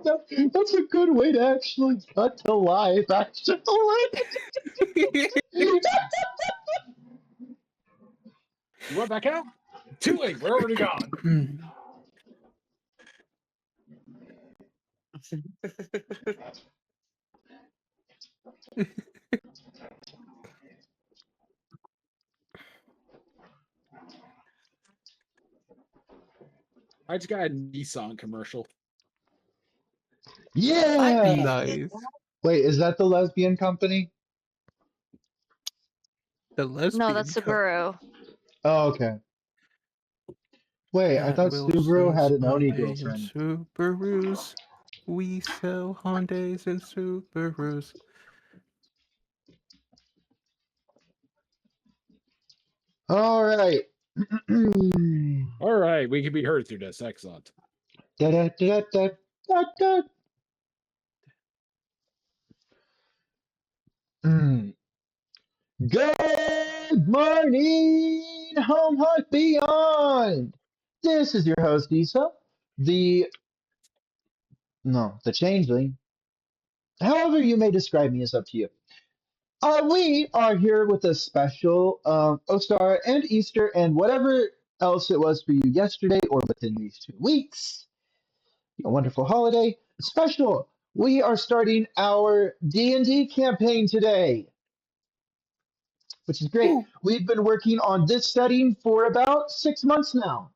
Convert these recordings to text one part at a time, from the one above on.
That's a good way to actually cut to life, actually. You went back out? Too late. We're already gone. I just got a Nissan commercial. Yeah! Nice. Wait, is that the lesbian company? The lesbian. No, that's Subaru. Oh, okay. Wait, I thought Subaru had an Oni girlfriend. Subarus. We sell Hondas and Subarus. All right. All right, we can be heard through this. Excellent. Da, da, da, da, da, da. Good morning, Home Heart Beyond. This is your host, Isa, the changeling. However you may describe me is up to you. We are here with a special Ostara and Easter and whatever else it was for you yesterday or within these 2 weeks. A wonderful holiday special. We are starting our D&D campaign today, which is great. Ooh. We've been working on this setting for about 6 months now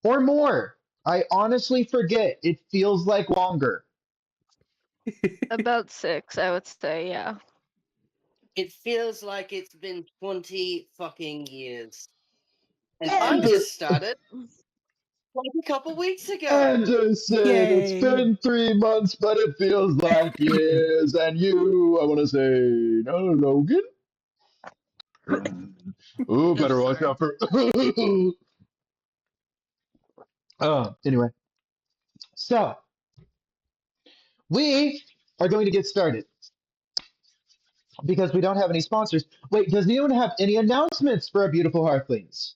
or more. I honestly forget. It feels like longer. About 6, I would say, yeah. It feels like it's been 20 fucking years. And And I just started like a couple weeks ago. Anderson, it's Yay. been 3 months, but it feels like years. And you, I want to say, no, Logan. Ooh, better watch out for. Anyway, so we are going to get started because we don't have any sponsors. Wait, does anyone have any announcements for our beautiful Hearthlings?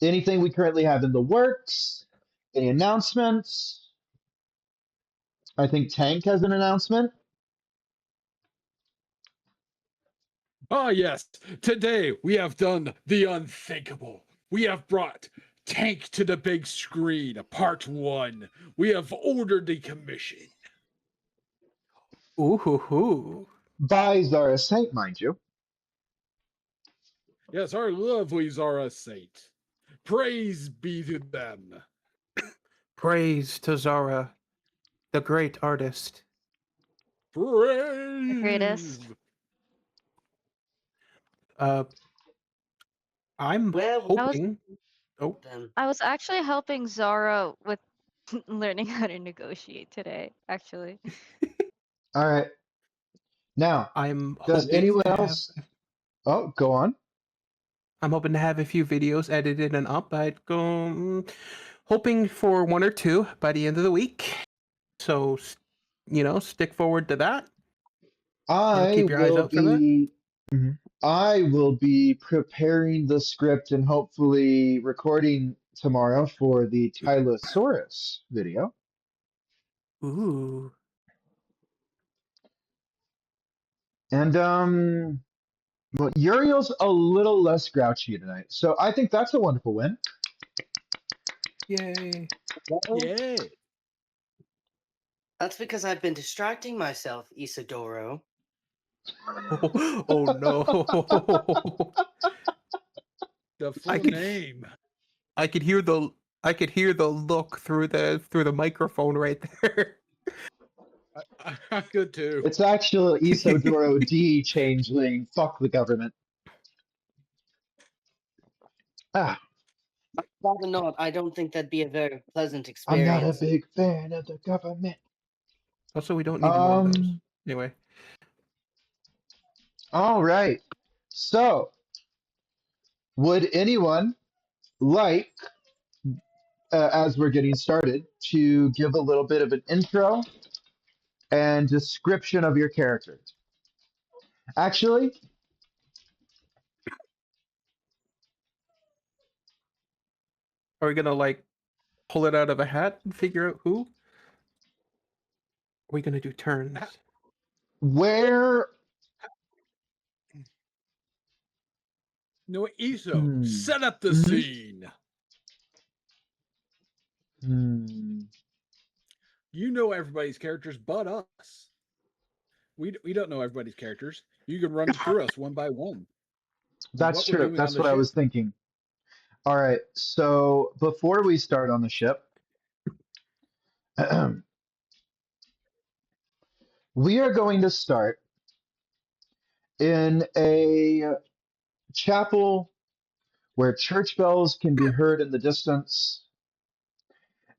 Anything we currently have in the works? Any announcements? I think Tank has an announcement. Ah, yes. Today we have done the unthinkable. We have brought Tank to the big screen, part 1. We have ordered the commission. Ooh hoo hoo. By Zara Saint, mind you. Yes, our lovely Zara Saint. Praise be to them. Praise to Zara, the great artist. Praise. The greatest. I'm Where hoping. Oh, them? I was actually helping Zara with learning how to negotiate today, actually. All right. Now, I'm does hoping anyone to have. else? Oh, go on. I'm hoping to have a few videos edited and up. I'd go hoping for 1 or 2 by the end of the week. So, stick forward to that. Keep your eyes out for that. I will be preparing the script and hopefully recording tomorrow for the Tylosaurus video. Ooh. And well, Uriel's a little less grouchy tonight, so I think that's a wonderful win. Yay. Yeah. That's because I've been distracting myself, Isidoro. Oh no. The full name. I could hear the look through the microphone right there. I could too. It's actually Isidoro D changeling. Fuck the government. Ah, Rather not, I don't think that'd be a very pleasant I'm experience. not a big fan of the government. Also, we don't need more of those. Anyway. All right. So, would anyone like, as we're getting started, to give a little bit of an intro and description of your character? Actually, Are we gonna pull it out of a hat and figure out who? Are we gonna do turns? Where? No, Iso, Hmm. set up the Mhm. scene. You know everybody's characters but us. We don't know everybody's characters. You can run through us one by one. That's What we're true. doing on That's the what I was ship. thinking. All right. So before we start on the ship, we are going to start in a chapel where church bells can be heard in the distance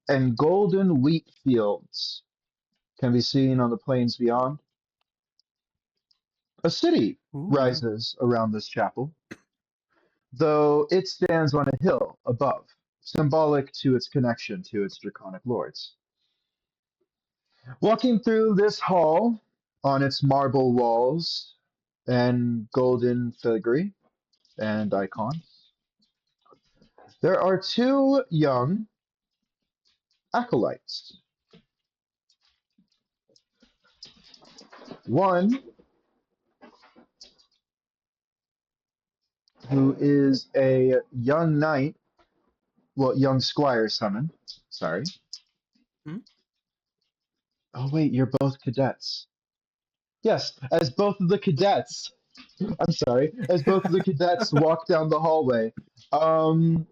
and golden wheat fields can be seen on the plains beyond. A city Ooh. rises around this chapel, though it stands on a hill above, symbolic to its connection to its draconic lords. Walking through this hall, on its marble walls and golden filigree and icons, there are two young acolytes. One who is a young knight, well, young squire summoned. Sorry. Hmm? Oh, wait, you're both cadets. Yes, as both of the cadets, I'm sorry, as both of the cadets walk down the hallway, um,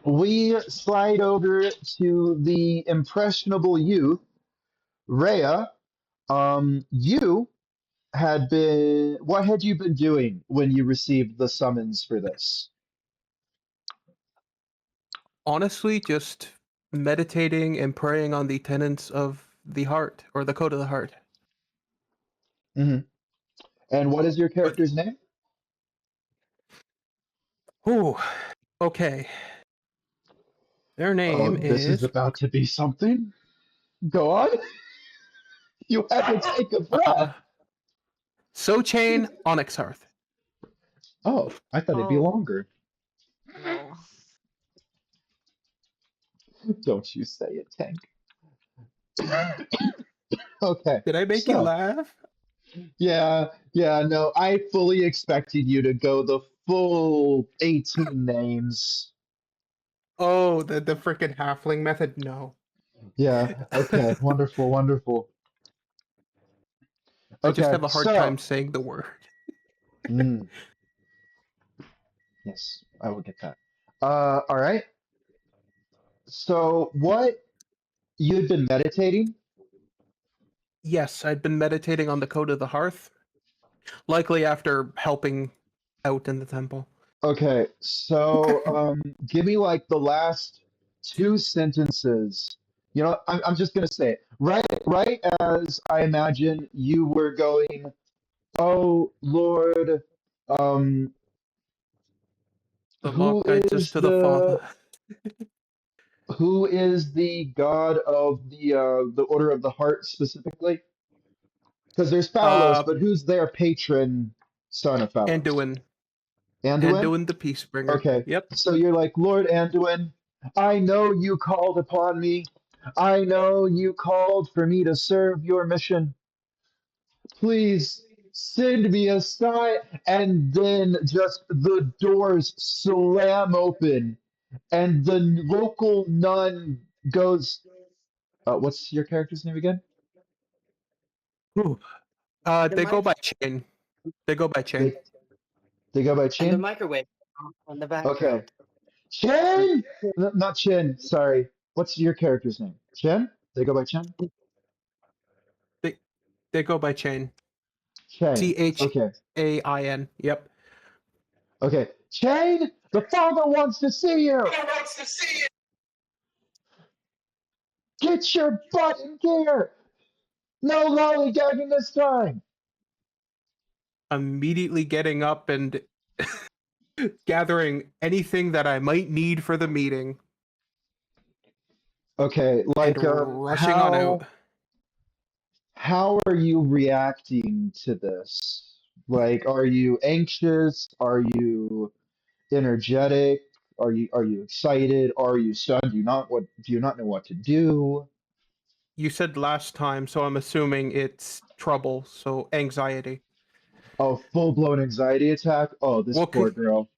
we slide over to the impressionable youth, Rhea. You had been, what had you been doing when you received the summons for this? Honestly, just meditating and praying on the tenets of the heart or the code of the heart. Hmm. And what is your But character's name? ooh, okay. Their Oh, name this is is about to be something. Go on. You have to take a breath. Sochain Onyx Hearth. Oh, I thought it'd be Oh, longer. whoa. Don't you say it, Tank. Okay, Did I make you so laugh? yeah, no, I fully expected you to go the full 18 names. Oh, the freaking halfling method? No. Yeah, okay, wonderful, wonderful. I just Okay, have a hard so, time saying the word. mm, yes, I will get that. All right. So, what you had been meditating? Yes, I'd been meditating on the code of the hearth, likely after helping out in the temple. Okay, so give me like the last two sentences. You know, I'm just gonna say it. Right as I imagine you were going, oh Lord, um, The who lock guides us is to the the Father. who is the god of the Order of the Heart specifically? Because there's Phalos, Uh, but who's their patron son of Phalos? Anduin. Anduin? Anduin the Peacebringer. Okay, Yep. so you're like, Lord Anduin, I know you called upon me. I know you called for me to serve your mission. Please send me a sign. And then just the doors slam open, and the local nun goes, what's your character's name again? Ooh. The They go mic by chain. They go by chain. They, they go by and the Chin? microwave on the Okay. background. Chin! Not Chin, sorry. What's your character's name? Chin? They go by Chin? They they go by chain. Chain. Okay. Chain. Yep. Okay. Chain, the father wants to see you. Get your butt in gear. No lollygagging this time. Immediately getting up and gathering anything that I might need for the meeting Okay, and like rushing on out. how are you reacting to this? Like, are you anxious? Are you energetic? Are you excited? Are you stunned? Do you not know what to do? You said last time, so I'm assuming it's trouble, so anxiety. Oh, full blown anxiety attack. Oh, this Well, poor girl.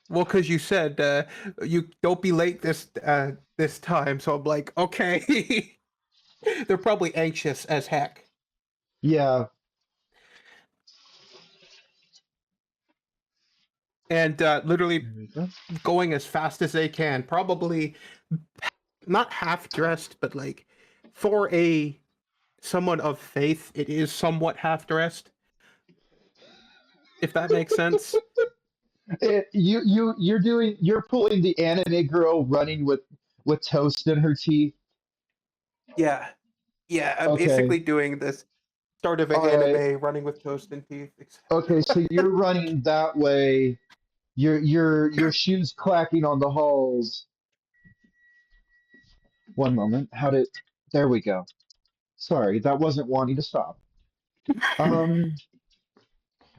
well, because you said you don't be late this time, so I'm like, okay. They're probably anxious as heck, Yeah. and literally There we go. going as fast as they can. Probably not half dressed, but like for a someone of faith, it is somewhat half dressed. If that makes sense. You're pulling the anime girl running with toast in her teeth. Yeah, yeah. I'm Okay. basically doing this start of an All right. anime, running with toast and teeth. Okay, so you're running that way. Your shoes clacking on the halls. One moment. How did There we go. Sorry, that wasn't wanting to stop. Um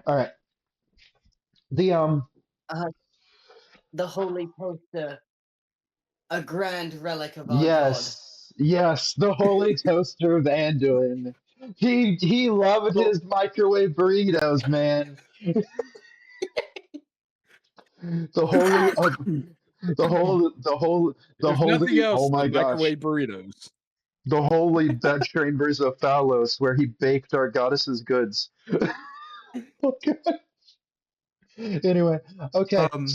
all right. The Uh, the holy poster, a grand relic of our god. yes, the holy toaster of Anduin. He loved Oh, his microwave burritos, man. The holy of the If nothing holy, oh else, the my gosh. microwave burritos. The holy bed chambers of Phalos, where he baked our goddess's goods. Okay. Anyway, okay. um,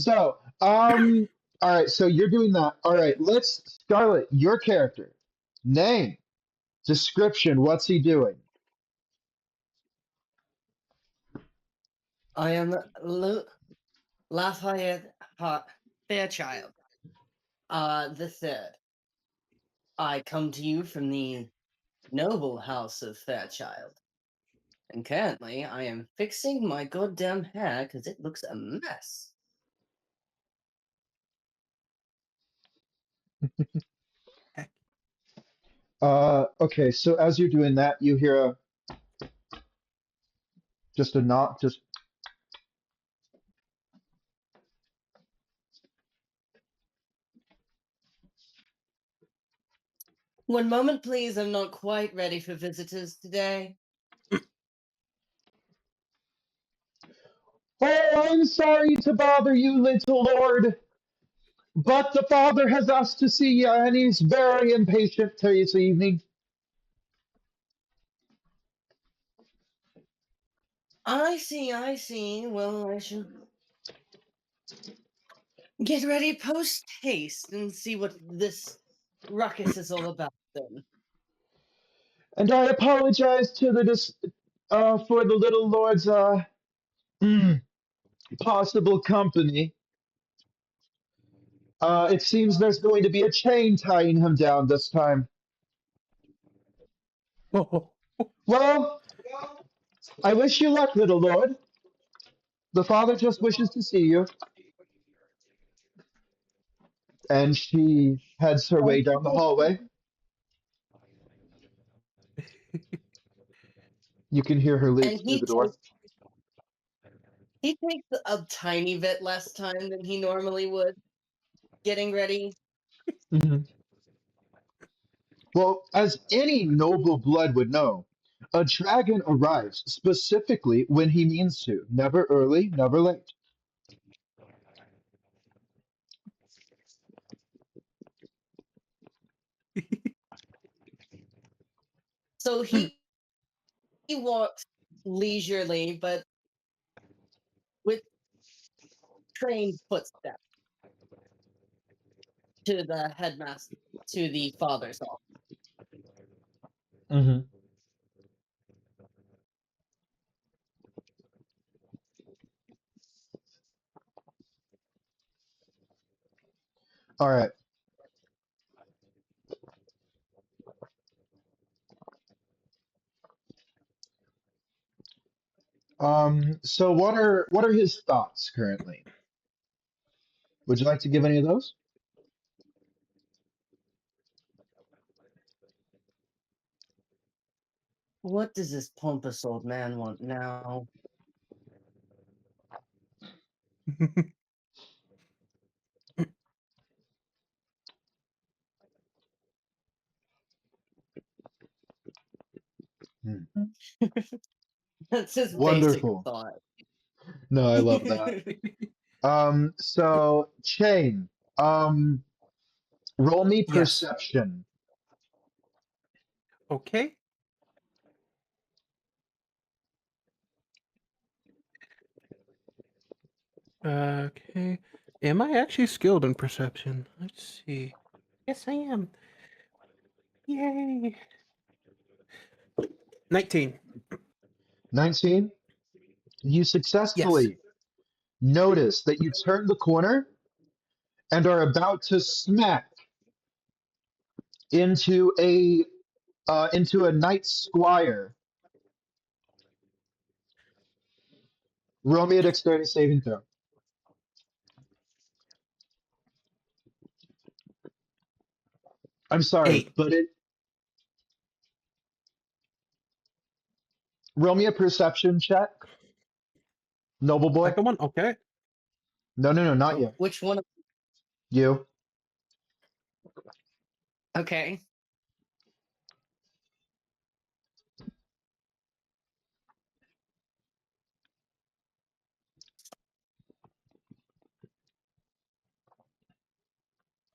All right. So you're doing that. All right. Scarlet, your character, name, description. What's he doing? I am Lafayette Fairchild, the third. I come to you from the noble house of Fairchild. And currently, I am fixing my goddamn hair because it looks a mess. heck. Okay. So as you're doing that, you hear just a knock. Just One moment, please. I'm not quite ready for visitors today. oh, I'm sorry to bother you, little lord, but the father has asked to see you, and he's very impatient this evening. I see, I see. Well, I shall get ready post haste and see what this ruckus is all about then. And I apologize to for the little lord's mm, possible company. It seems there's going to be a chain tying him down this time. Oh, Well, I wish you luck, little lord. The father just wishes to see you. And she heads her way down the hallway. You can hear her leave And through the door. he takes a tiny bit less time than he normally would getting ready. Mhm. Well, as any noble blood would know, a dragon arrives specifically when he means to, never early, never late. So he walks leisurely, but with trained footsteps to the headmaster, to the father's office. Hmm. All right. So what are his thoughts currently? Would you like to give any of those? What does this pompous old man want now? That's his basic Wonderful. thought. No, I love that. So Chain, um, roll me Yes. perception. Okay. Okay. Am I actually skilled in perception? Let's see. Yes, I am. Yay. 19. 19. You Yes. successfully notice that you turn the corner and are about to smack into a knight squire. Roll me a dexterity saving throw. I'm sorry, 8. but it roll me a perception check, noble boy. Second one? Okay. No, no, no, not Oh, you. Which one? You. Okay.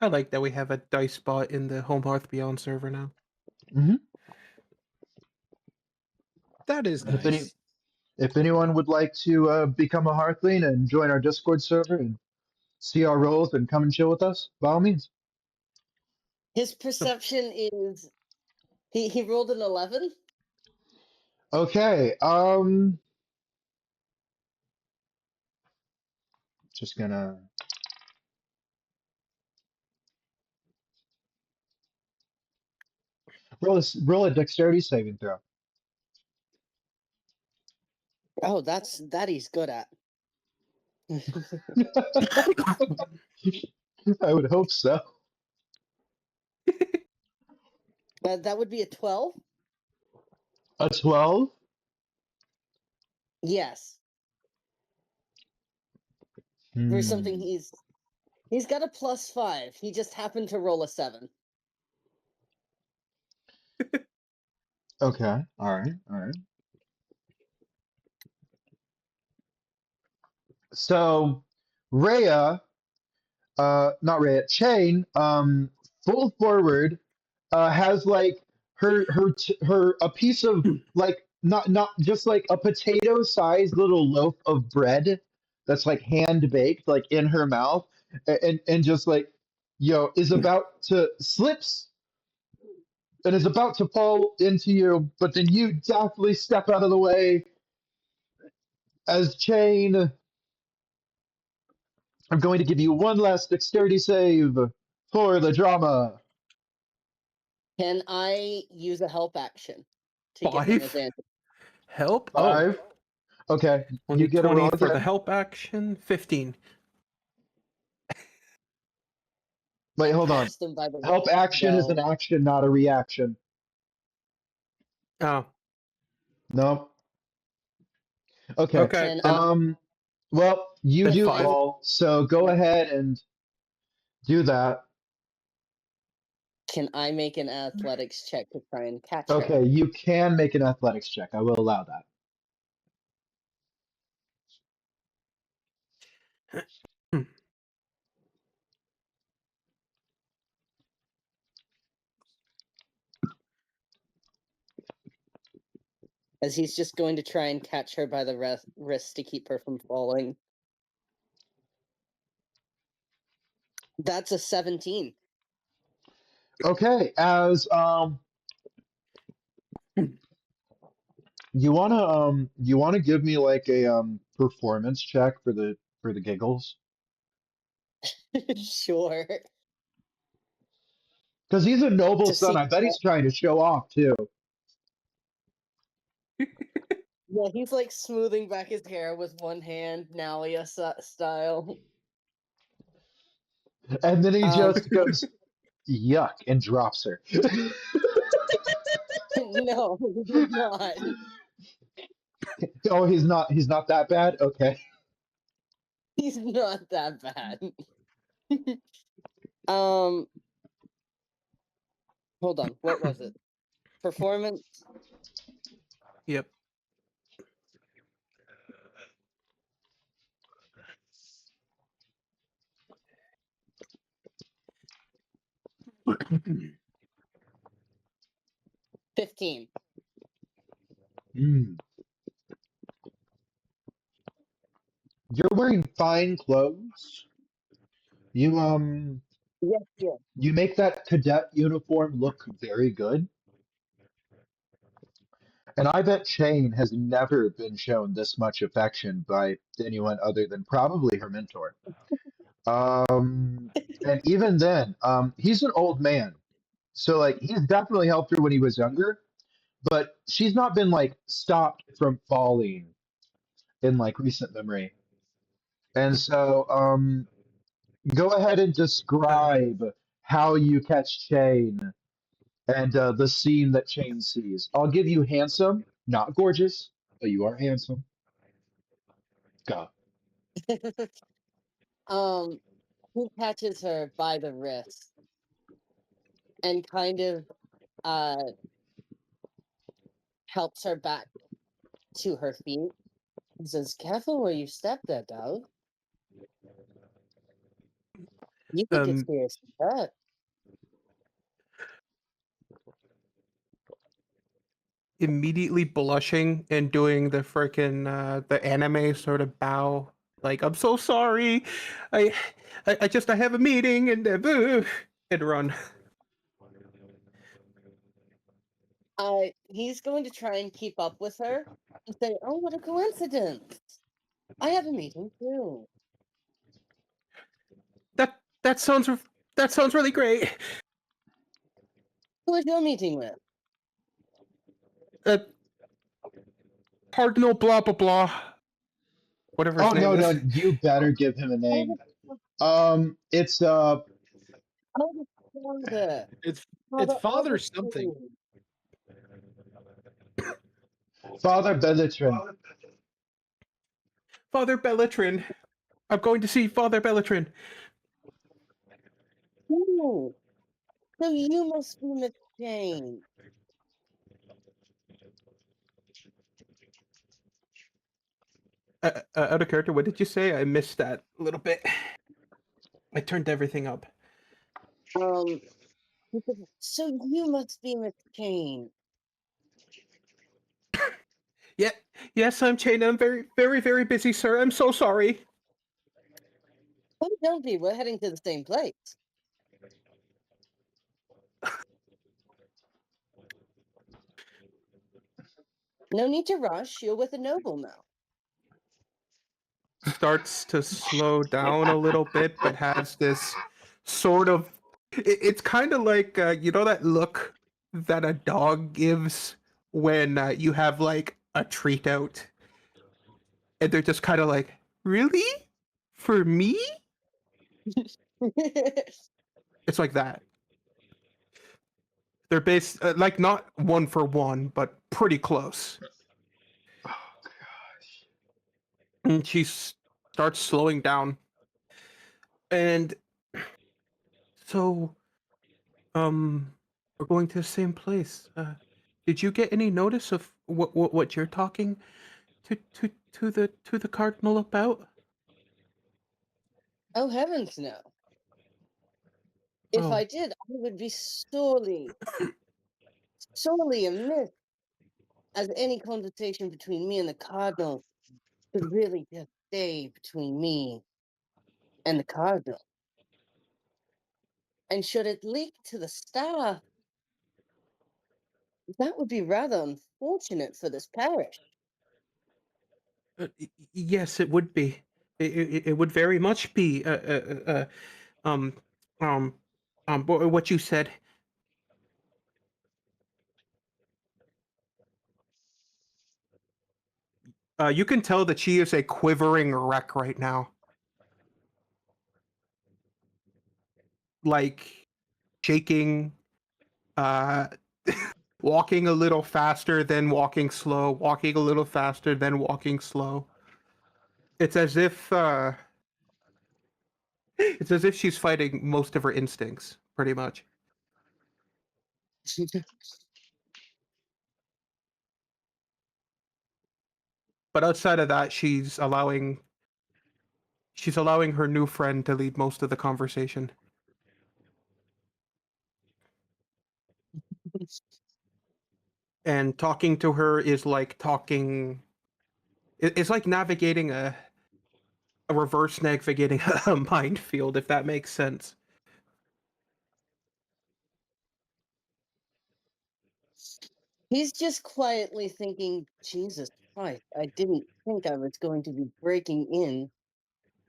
I like that we have a dice bot in the Home Hearth Beyond server now. Hmm. That is And nice. if anyone would like to become a Hearthling and join our Discord server and see our roles and come and chill with us, by all means. His perception is he rolled an 11. Okay. Just gonna roll a dexterity saving throw. Oh, that he's good at. I would hope so. That would be a 12. A 12? Yes, for something Hmm. he's got a +5. He just happened to roll a 7. Okay. All right. All right. So Rhea, not Rhea, Chain, full forward, has like her a piece of like not just like a potato sized little loaf of bread that's like hand baked like in her mouth and just like is about to slips and is about to fall into you, but then you deftly step out of the way as Chain. I'm going to give you one last dexterity save for the drama. Can I use a help action to give him 5. advantage? Help? Oh, 5. Okay, you only get a 20 roll for the again. help action. 15. Wait, hold on. Grasp him by the Help action is an no. action, not a reaction. Oh, No. Okay. okay. Can I Then Well, you then do 5. fall, so go ahead and do that. can I make an athletics check to try and catch her? Okay, you can make an athletics check. I will allow that. As he's just going to try and catch her by the wrist to keep her from falling. That's a 17. Okay, as you wanna give me like a performance check for the giggles? Sure. Because he's a noble To son. see. I bet he's trying to show off too. Yeah, he's like smoothing back his hair with one hand, Nalia style. And then he Um, just goes, yuck, and drops her. no, he did not. Oh, he's not that bad? Okay. He's not that bad. um, hold on. What was it? Performance. Yep. Mm. 15. Mm. You're wearing fine clothes. You Yes, yes. you make that cadet uniform look very good. And I bet Shane has never been shown this much affection by anyone other than probably her mentor. Um, and even then, he's an old man. So like he's definitely helped her when he was younger, but she's not been like stopped from falling in like recent memory. And so go ahead and Uh, describe how you catch Shane and the scene that Shane sees. I'll give you handsome, not gorgeous, but you are handsome. Go. um, he catches her by the wrist and kind of uh helps her back to her feet. He says, "Careful where you step there, dog. You could get um, seriously hurt." immediately blushing and doing the freaking the anime sort of bow, like I'm so sorry, I I have a meeting and and run. He's going to try and keep up with her and say, "Oh, what a coincidence! I have a meeting too. That sounds that sounds really great. Who is your meeting with?" Uh, Cardinal blah blah blah, whatever his Oh name no, no, is. you better give him a Oh, name. the, It's oh, the father. It's Father it's Father something. Augustine. Father Bellatrin. Father Bellatrin. I'm going to see Father Bellatrin. Ooh, so you must be Miss Jane. Out of character, what did you say? I missed that a little bit. I turned everything up. Um, he said, so you must be Miss Jane. Yeah, yes, I'm chained. I'm very, very, very busy, sir. I'm so sorry. Oh, don't be. We're heading to the same place. No need to rush. You're with a noble now. Starts to slow down a little bit, but has this sort of. It's kind of like you know that look that a dog gives when you have like a treat out, and they're just kind of like, "Really, for me?" It's like that. They're based like not one for one, but pretty close. And she starts slowing down, and so we're going to the same place. Did you get any notice of what you're talking to the cardinal about? Oh, heavens, no. If Oh, I did, I would be sorely, sorely amiss, as any conversation between me and the cardinal could really just stay between me and the cardinal. And should it leak to the staff, that would be rather unfortunate for this parish. yes, it would be. It would very much be. Um, um, what you said. You can tell that she is a quivering wreck right now. Like shaking, uh, walking a little faster, then walking slow, walking a little faster, then walking slow. It's as if it's as if she's fighting most of her instincts, pretty much. But outside of that, she's allowing her new friend to lead most of the conversation. And talking to her is like talking. It's like navigating a reverse navigating a minefield, if that makes sense. He's just quietly thinking, Jesus Christ, I didn't think I was going to be breaking in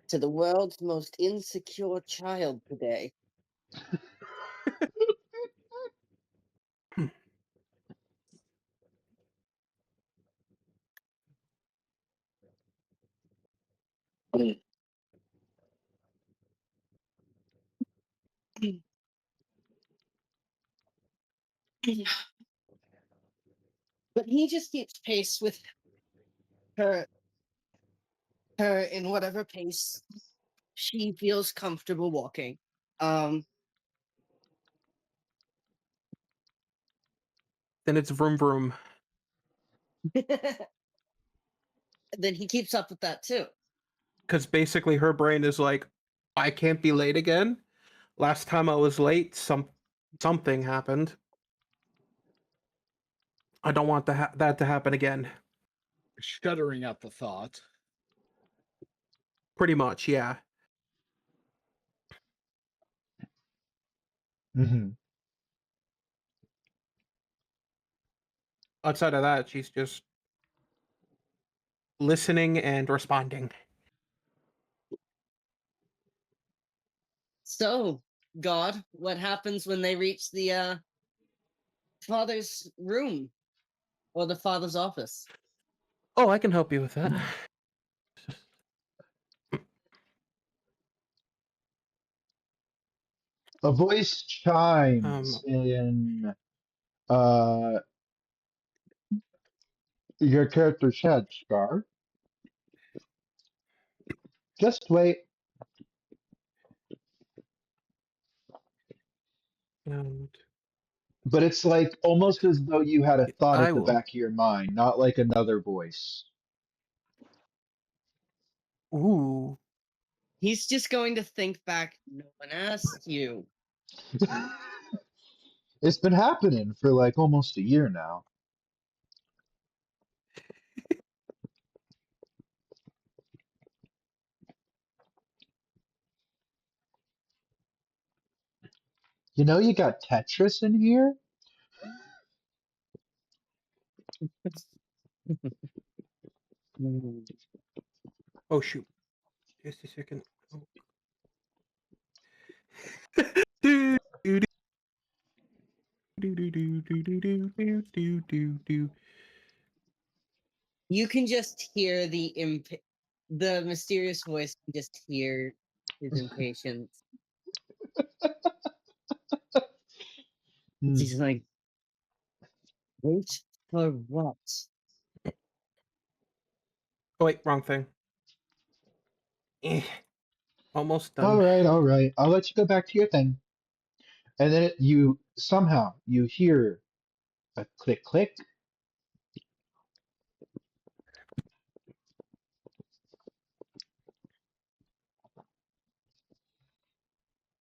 to the world's most insecure child today. But he just keeps pace with her in whatever pace she feels comfortable walking. Um Then it's vroom vroom. then he keeps up with that too. Because basically her brain is like, I can't be late again. Last time I was late, something happened. I don't want that to happen again. Shuddering at the thought. Pretty much, yeah. Mm-hmm. Outside of that, she's just listening and responding. So, God, what happens when they reach the father's room or the father's office? Oh, I can help you with that. A voice chimes in uh, your character's head, Scar. Just wait. And But it's like almost as though you had a thought I at the will. back of your mind, not like another voice. Ooh. He's just going to think back, no one asked you. It's been happening for like almost a year now. You know, you got Tetris in here? Oh shoot. Just a second. Oh. do, do, do, do, do, do, do, do, do, do, do, do. You can just hear the mysterious voice. You can just hear his impatience. Hmm. He's like, wait for what? Oh wait, wrong thing. Eh, almost All done. right, all right. I'll let you go back to your thing. And then you somehow you hear a click click.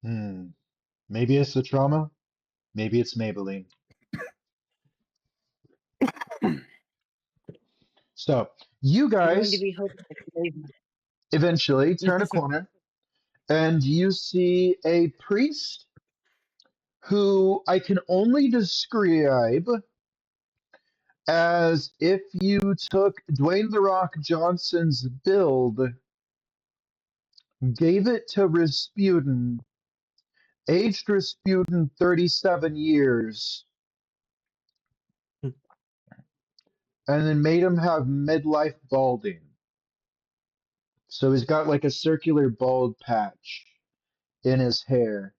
Hmm. Maybe it's the trauma. Maybe it's Maybelline. So you I'm going to guys be hoping. eventually turn a corner and you see a priest who I can only describe as if you took Dwayne The Rock Johnson's build, gave it to Rasputin, aged Rasputin 37 years, and then made him have midlife balding. So he's got like a circular bald patch in his hair.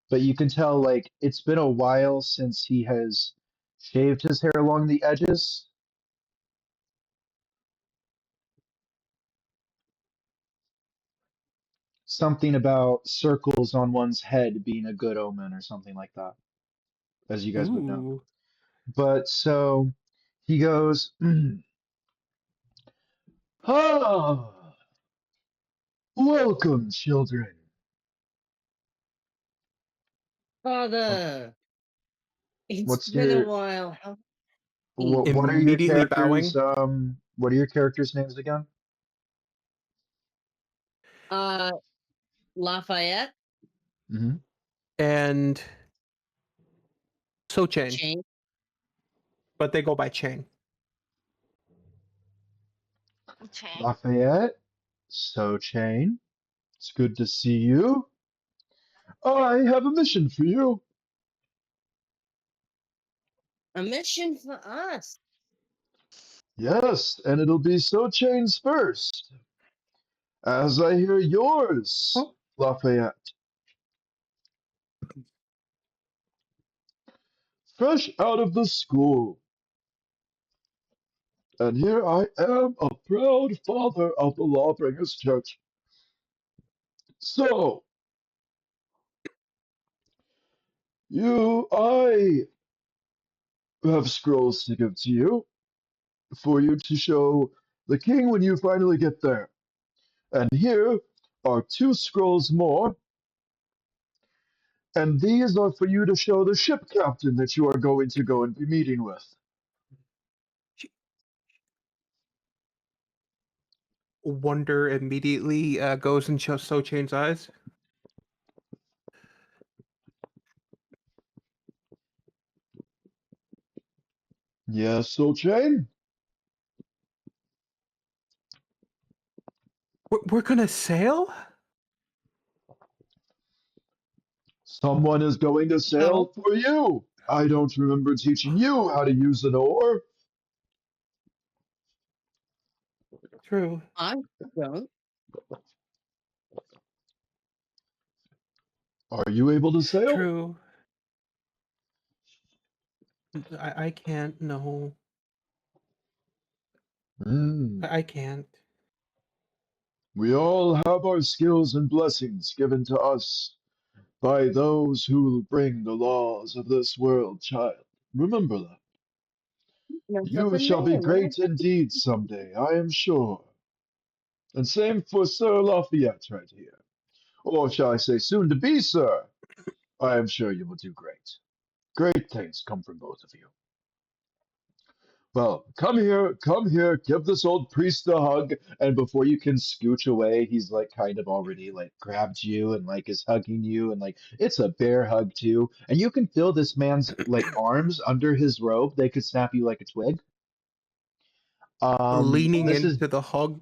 But you can tell like it's been a while since he has shaved his hair along the edges. Something about circles on one's head being a good omen or something like that, as you guys would know. Ooh. But so he goes, Ah, welcome, children. Oh, Father, it's What's been a your while. How what are your Immediately characters? bowing. What are your characters' names again? uh Lafayette, Hmm. And So Chain, Shane, but they go by Chain. Chang. Lafayette, Sochain. It's good to see you. I have a mission for you. a mission for us. Yes, and it'll be Sochain's first, as I hear yours, Oh, Lafayette. Fresh out of the school, and here I am, a proud father of the Lawbringers Church. So, I have scrolls to give to you for you to show the king when you finally get there. And here are two scrolls more, and these are for you to show the ship captain that you are going to go and be meeting with. wonder immediately goes in So Chain's eyes. Yes, Soul Chain? We're gonna sail? Someone is going to sail No, for you. I don't remember teaching you how to use an oar. True, I don't. Are you able to sail? true. I can't. No, Hmm. I can't. We all have our skills and blessings given to us by those who bring the laws of this world, child. Remember that. There's You nothing shall there. be No. great indeed someday, I am sure. And same for Sir Lafayette right here. Or shall I say, soon to be, sir. I am sure you will do great. Great things come from both of you. Well, come here, give this old priest a hug, and before you can scooch away, he's like kind of already like grabbed you and like is hugging you and like it's a bear hug too. And you can feel this man's like arms under his robe, they could snap you like a twig. Leaning This is into the hug.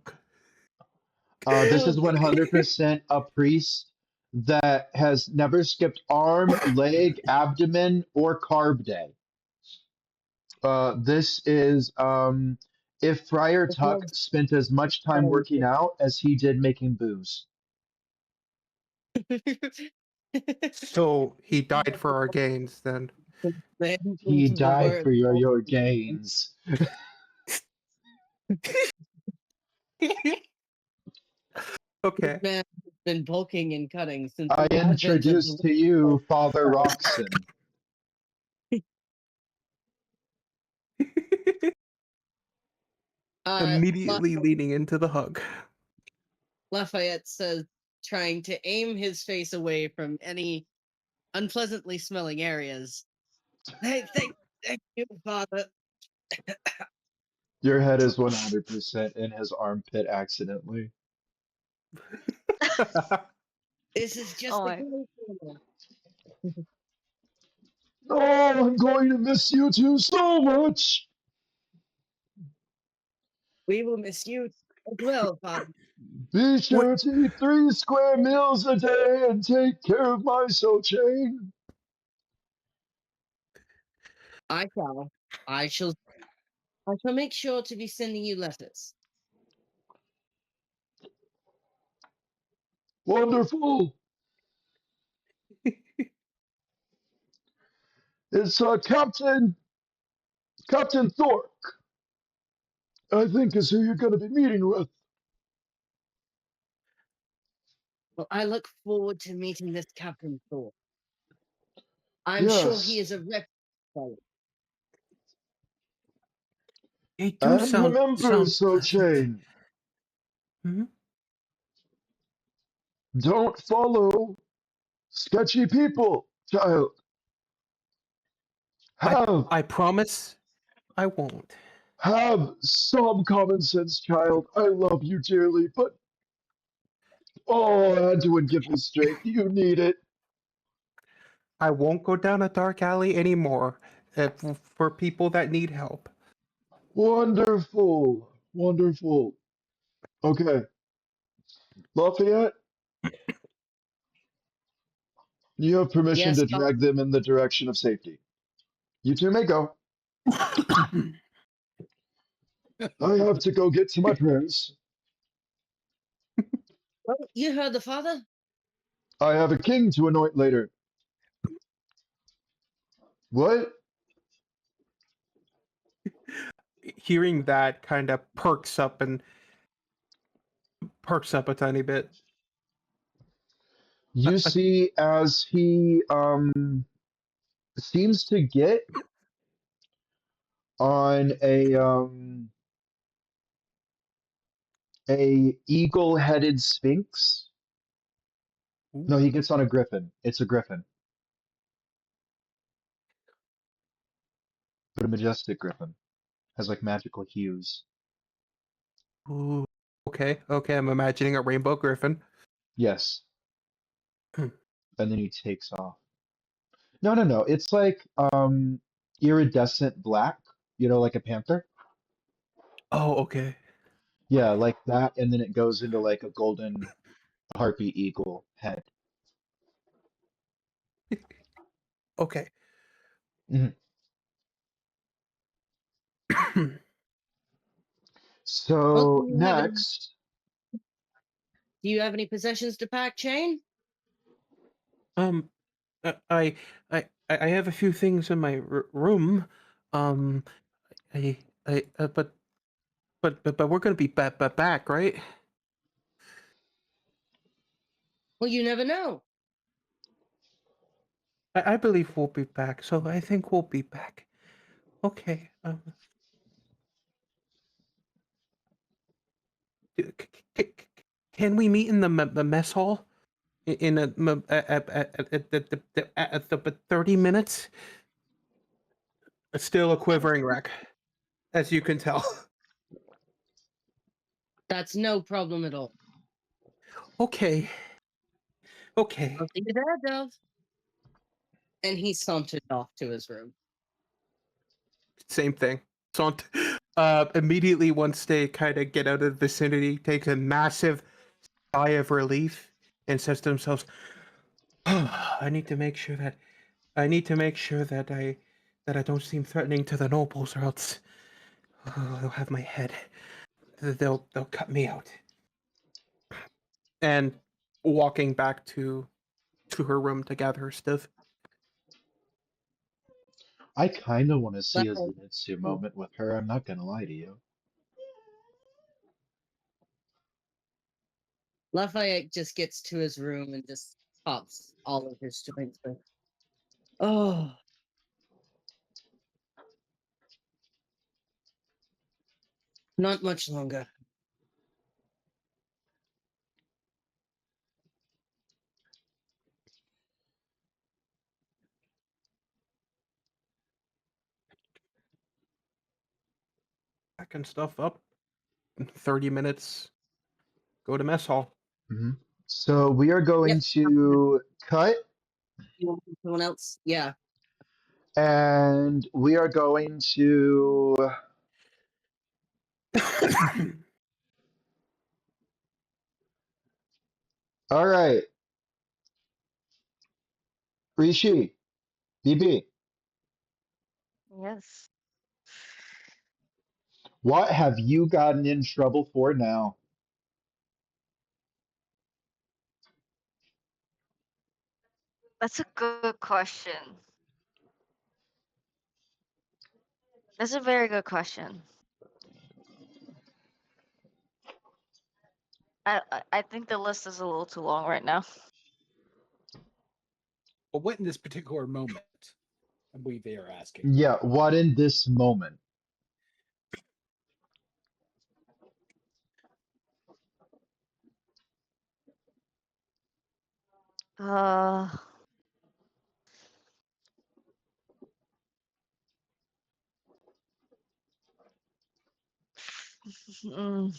this Oh, is 100% a priest that has never skipped arm, leg, abdomen, or carb day. This is if Friar the Tuck blood's spent as much time flowing. working out as he did making booze. So he died for our gains then. The He influence of the died word. for your gains. This Okay. man has been bulking and cutting since I the advent of introduce the to you Father word. Roxon. Uh, La- Immediately leaning into the hug. Lafayette says, trying to aim his face away from any unpleasantly smelling areas. Thank you, Father. Your head is 100% in his armpit accidentally. This is Oh just the my. beginning. Oh, I'm going to miss you two so much. We will miss you as well, Father. Be What? sure to eat 3 square meals a day and take care of my soul chain. I shall. I shall. I shall make sure to be sending you letters. Wonderful. It's Captain Thorpe, I think is who you're going to be meeting with. Well, I look forward to meeting this Captain Thor. I'm sure he Yes. is a reputable. They do And remember, sound Soul pleasant. Chain, Mhm. Don't follow sketchy people, child. I Have I promise I won't. have some common sense, child. I love you dearly, but oh, Anduin, give me strength. You need it. I won't go down a dark alley anymore for people that need help. Wonderful, wonderful. Okay, Lafayette, you have permission Yes, to drag them in the direction of safety. You two may go. I have to go get to my prayers. well, you heard the father. I have a king to anoint later. What? Hearing that kind of perks up a tiny bit. Uh, You uh, see, as he seems to get on a eagle-headed sphinx. ooh, No, he gets on a griffin. It's a griffin, but a majestic griffin. Has like magical hues. ooh. Okay, okay. I'm imagining a rainbow griffin. Yes. And then he takes off. No, no, no. It's like iridescent black, like a panther. Oh, okay, Yeah, like that, and then it goes into like a golden harpy eagle head. okay. Mhm. Well, So next, do you have any possessions to pack, Chain? um, uh, I, I have a few things in my room. Um, I, but we're gonna be back, right? Well, you never know. I believe we'll be back. So I think we'll be back. Okay. C- c- c- can we meet in the mess hall in the 30 minutes? Still a quivering wreck, as you can tell. That's no problem at all. Okay. Okay. I'll see you there, Dove. And he sauntered off to his room. Same thing. So, immediately once they kind of get out of the vicinity, takes a massive sigh of relief and says to themselves, oh, I need to make sure that I don't seem threatening to the nobles, or else they'll have my head. They'll cut me out." And walking back to her room to gather her stuff. I kind of want to see a Well, Zenitsu moment with her. I'm not gonna lie to you. Lafayette just gets to his room and just pops all of his joints. But, oh, not much longer. Packing stuff up. In 30 minutes, go to mess hall. Hmm. So we are going Yep. to cut, You want someone else? Yeah. and we are going to. All right, Rishi, BB, Yes. what have you gotten in trouble for now? That's a good question. That's a very good question. I think the list is a little too long right now. But what in this particular moment? I believe they are asking. Yeah, what in this moment? Uh, mm,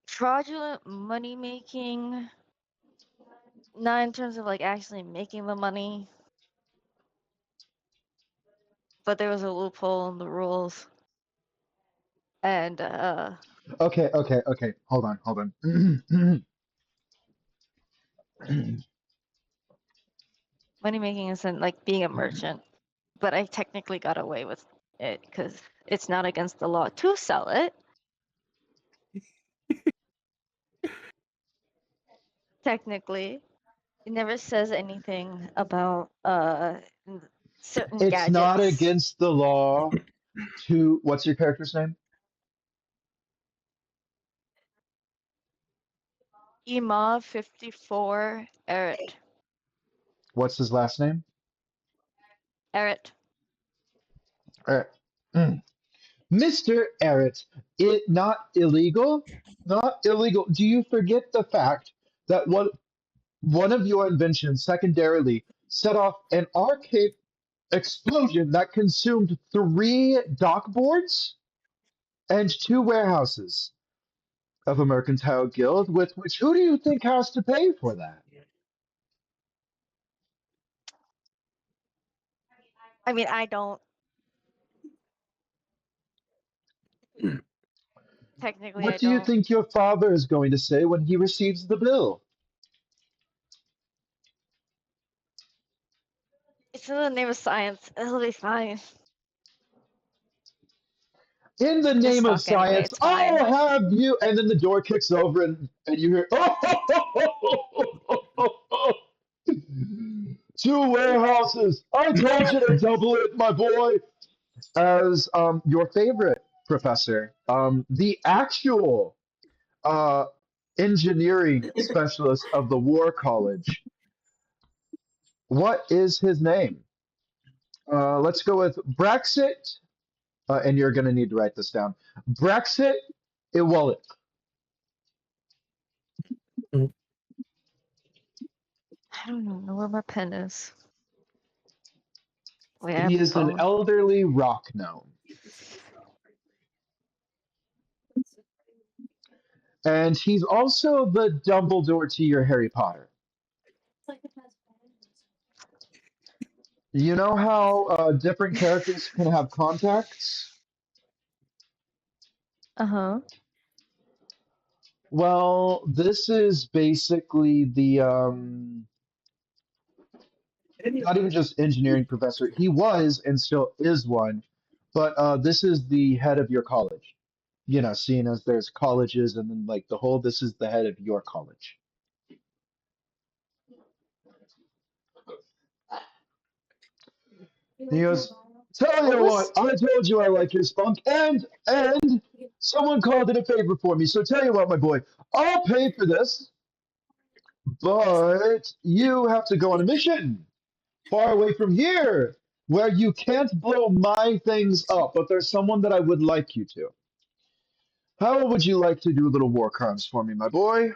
fraudulent money making. Not in terms of like actually making the money, but there was a loophole in the rules, and Okay, okay, okay. Hold on, hold on. money making isn't like being a merchant. But I technically got away with it because it's not against the law to sell it. Technically, it never says anything about certain It's not gadgets. against the law to. What's your character's name? EMA 54 Eret. What's his last name? Eret. Uh, mm. Mr. Errett, it not illegal? Not illegal. Do you forget the fact that one of your inventions secondarily set off an arcade explosion that consumed 3 dock boards and 2 warehouses of a mercantile guild, with which who do you think has to pay for that? I mean, I don't. Technically, What I do you don't. think your father is going to say when he receives the bill? It's in the name of science. It'll be fine. In the I'm just name of stuck anyway. science, It's fine. I'll have you. And then the door kicks over, and you hear, oh, 2 warehouses. I told you to double it, my boy. As your favorite professor, the actual uh, engineering specialist of the War College. What is his name? Let's go with Brexit, and you're going to need to write this down. Brexit Iwalik. I don't even know where my pen is. Wait, I have He a is an phone. elderly rock gnome, and he's also the Dumbledore to your Harry Potter. You know how different characters can have contacts? Uh huh. Well, this is basically the not even just engineering professor. He was and still is one, but this is the head of your college. You know, seeing as there's colleges and then like the whole, this is the head of your college. He goes, "Tell What you what, was? I told you I like your spunk, and someone called it a favor for me. So tell you what, my boy, I'll pay for this, but you have to go on a mission far away from here, where you can't blow my things up. But there's someone that I would like you to. How would you like to do little war crimes for me, my boy?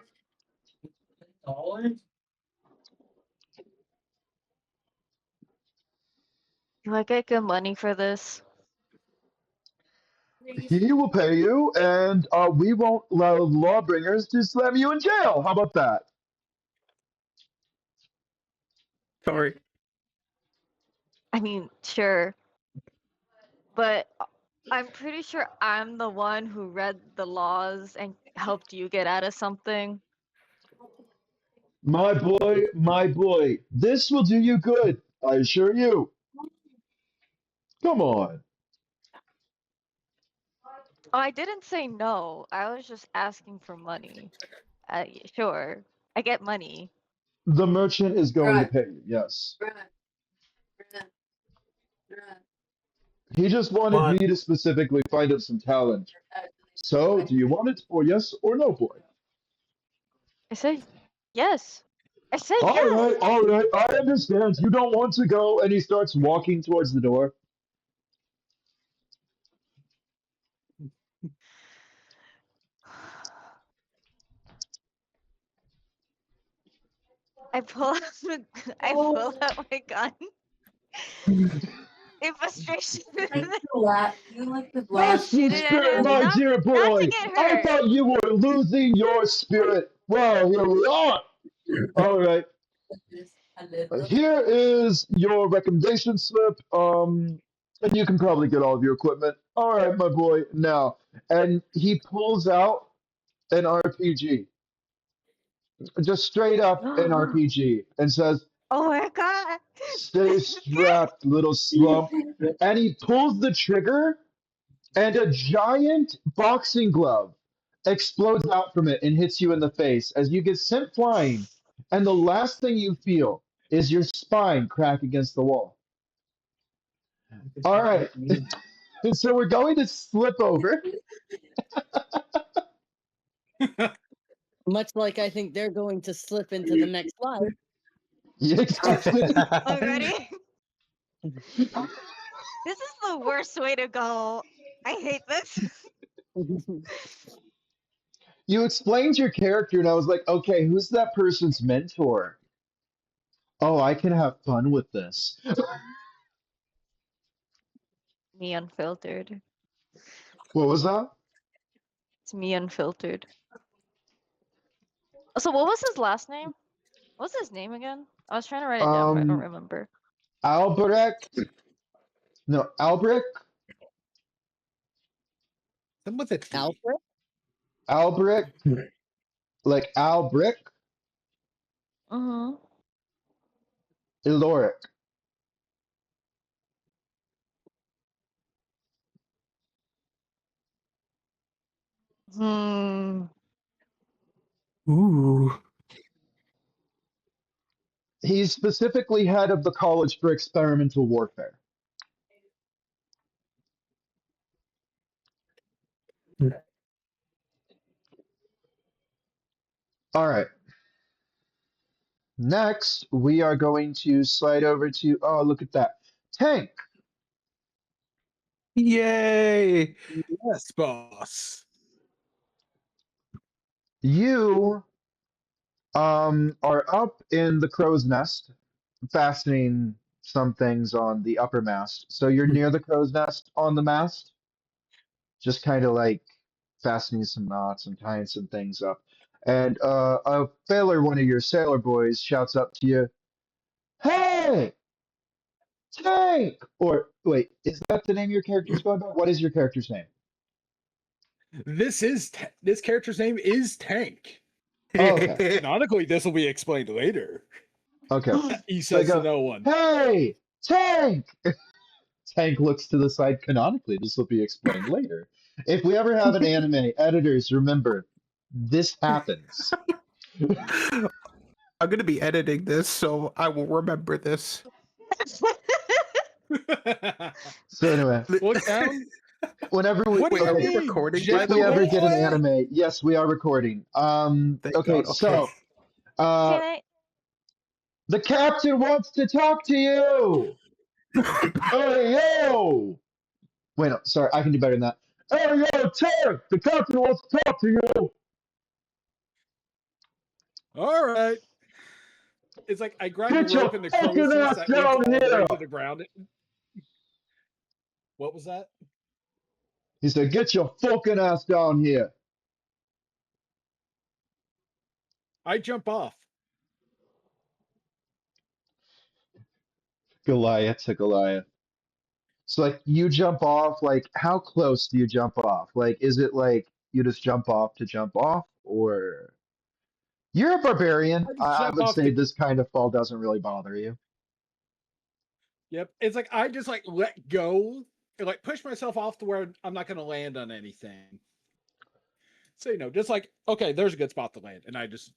Do I get good money for this? He will pay you, and we won't allow lawbringers to slam you in jail. How about that? Sorry. I mean, sure, but I'm pretty sure I'm the one who read the laws and helped you get out of something. My boy, this will do you good. I assure you. Come on. Oh, I didn't say no. I was just asking for money. Sure, I get money. The merchant is going to pay you, yes. He just wanted me What? to specifically find out some talent. So, do you want it, or yes or no, boy? I said yes. I said yes. All right, I understand. You don't want to go, and he starts walking towards the door. I pull out I pull out my gun in frustration. I Fasting shoot it at spirit, him, my not dear not to boy. get I hurt. thought you were losing your spirit. Well, here we are. All right. Here is your recommendation slip. And you can probably get all of your equipment. All right, my boy. Now, and he pulls out an RPG, just straight up an Oh RPG, and says, my god. "Stay strapped, little slump." And he pulls the trigger, and a giant boxing glove explodes out from it and hits you in the face as you get sent flying. And the last thing you feel is your spine crack against the wall. All right. And so we're going to slip over. Much like I think they're going to slip into the next life. Yeah, exactly. Already? This is the worst way to go. I hate this. You explained your character, and I was like, okay, who's that person's mentor? Oh, I can have fun with this. Me unfiltered. What was that? It's me unfiltered. So what was his last name? What's his name again? I was trying to write it down, but I don't Um, remember. Albrecht? No, Albrecht? Some with a T. Alfred? Albrecht? Like Albrecht? Mm-hmm. Iloric. Hmm. Ooh. He's specifically head of the College for Experimental Warfare. All right. Next, we are going to slide over to, oh, look at that. Tank. Yay! Yes, boss. You are up in the crow's nest, fastening some things on the upper mast. So you're near the crow's nest on the mast, just kind of like fastening some knots and tying some things up. And a sailor, one of your sailor boys, shouts up to you, "Hey, Tank!" Or wait, is that the name your character's going by? What is your character's name? This character's name is Tank. Oh, okay, Canonically, this will be explained later. okay. He So I says to go, no one. "Hey, Tank!" Tank looks to the side canonically. This will be explained later. If we ever have an anime, editors, remember, this happens. I'm gonna be editing this, so I will remember this. So anyway, Look down. whenever we What do you Wait, are we okay, mean? recording, by if the we ever way? get an Boy? anime, yes, we are recording. Thank Okay, God. Okay. so uh, Can I? the captain wants to talk to you. Hey yo! Wait, no, sorry, I can do better than that. Hey yo, Tank! The captain wants to talk to you. All right. It's like I grab a Get your rope in the fucking crow's nest ass that leads down all the way here! to the ground. What was that? He said, "Get your fucking ass down here." I jump off. Goliath to Goliath. So like you jump off, like how close do you jump off? Like is it like you just jump off to jump off, or you're a barbarian? I just I jump would off say the. this kind of fall doesn't really bother you. Yep. It's like I just like let go and like push myself off to where I'm not going to land on anything. So just like okay, there's a good spot to land, and I just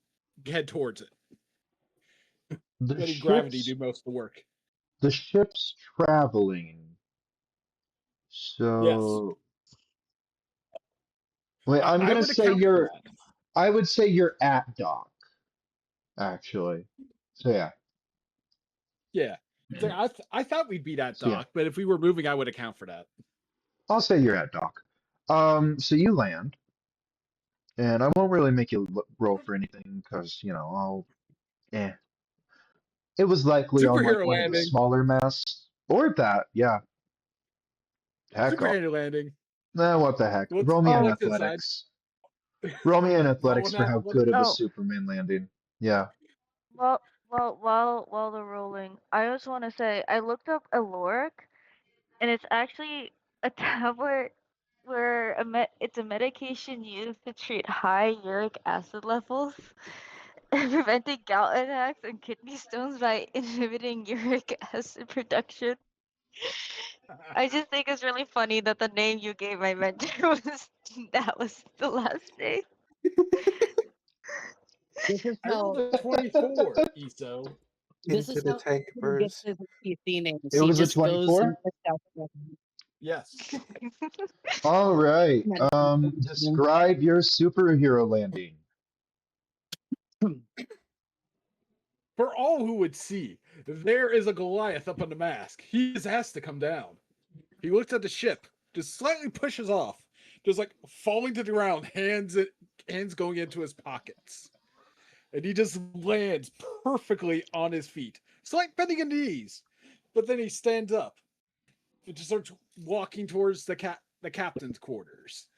head towards it, The letting gravity ship's do most of the work. the ship's traveling. Yes, So wait, I, I'm I gonna would say account for you're. that. I would say you're at dock, actually. So yeah. Yeah. It's like I thought we'd be that So yeah, dock, but if we were moving, I would account for that. I'll say you're at dock. So you land, and I won't really make you roll for anything because I'll. Eh. It was likely on like Superhero one of the landing. smaller masts. Or that, yeah. Heck off. Superhero landing. Nah, what the heck? Let's Roll me in Oh, look to the side. athletics. Roll me in Not athletics one for that how one. good of a oh. Superman landing. Yeah. While they're rolling, I just want to say I looked up Aloric, and it's actually a tablet where it's a medication used to treat high uric acid levels and preventing gout attacks and kidney stones by inhibiting uric acid production. I just think it's really funny that the name you gave my mentor was the last name. This is I rolled how a 24, ESO. this Into is the how tank he gets burns. his PC names. It He was a just goes and 24? picks out Yes. All right. the- Describe your superhero landing. For all who would see, there is a Goliath up on the mast. He just has to come down. He looks at the ship, just slightly pushes off, just like falling to the ground, hands going into his pockets. And he just lands perfectly on his feet. It's like bending a knees. But then he stands up and just starts walking towards the captain's quarters.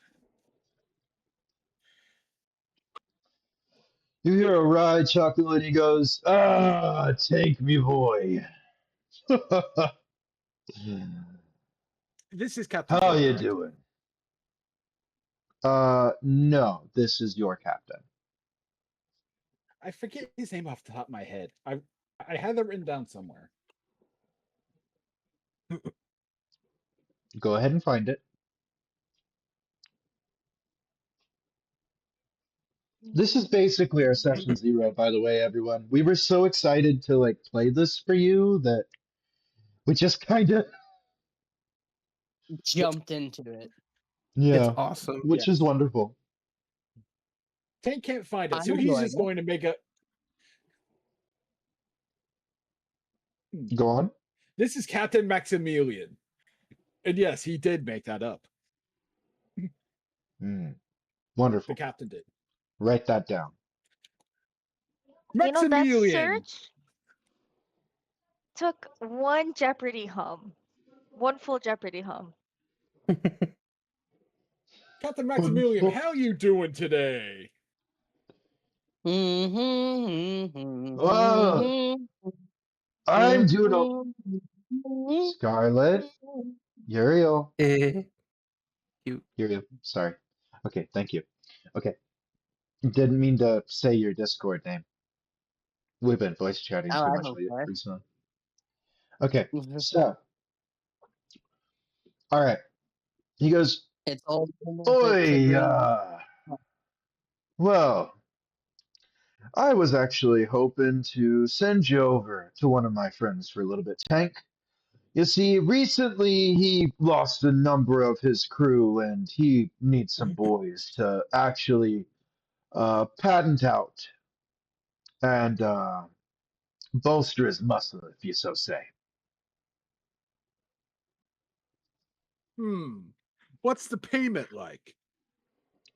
You hear a ride chuckle and he goes, "Ah, take me, boy." This is Captain How K, you correct? doing? No, this is your captain. I forget his name off the top of my head. I had that written down somewhere. Go ahead and find it. This is basically our session zero, by the way, everyone. We were so excited to like play this for you that we just kind of, jumped into it. It's yeah, awesome. which is Yes. wonderful. Tank can't find it, I'm so he's enjoying just it. going to make a. Go on. This is Captain Maximilian. And yes, he did make that up. Hmm, The wonderful. captain did. Write that down. That Maximilian! search took one Jeopardy hum, one full Jeopardy hum. Captain Maximilian, how you doing today? Oh, I'm doing a Scarlet, Uriel, Eh, cute. Uriel. Sorry. Okay, thank you. Okay, didn't mean to say your Discord name. We've been voice chatting Oh, too I'm much okay. recently. Okay, so, all right. He goes, It's old to Oi, dream. well, I was actually hoping to send you over to one of my friends for a little bit, Tank. You see, recently he lost a number of his crew and he needs some boys to actually patent out and bolster his muscle, if you so say. What's the payment like?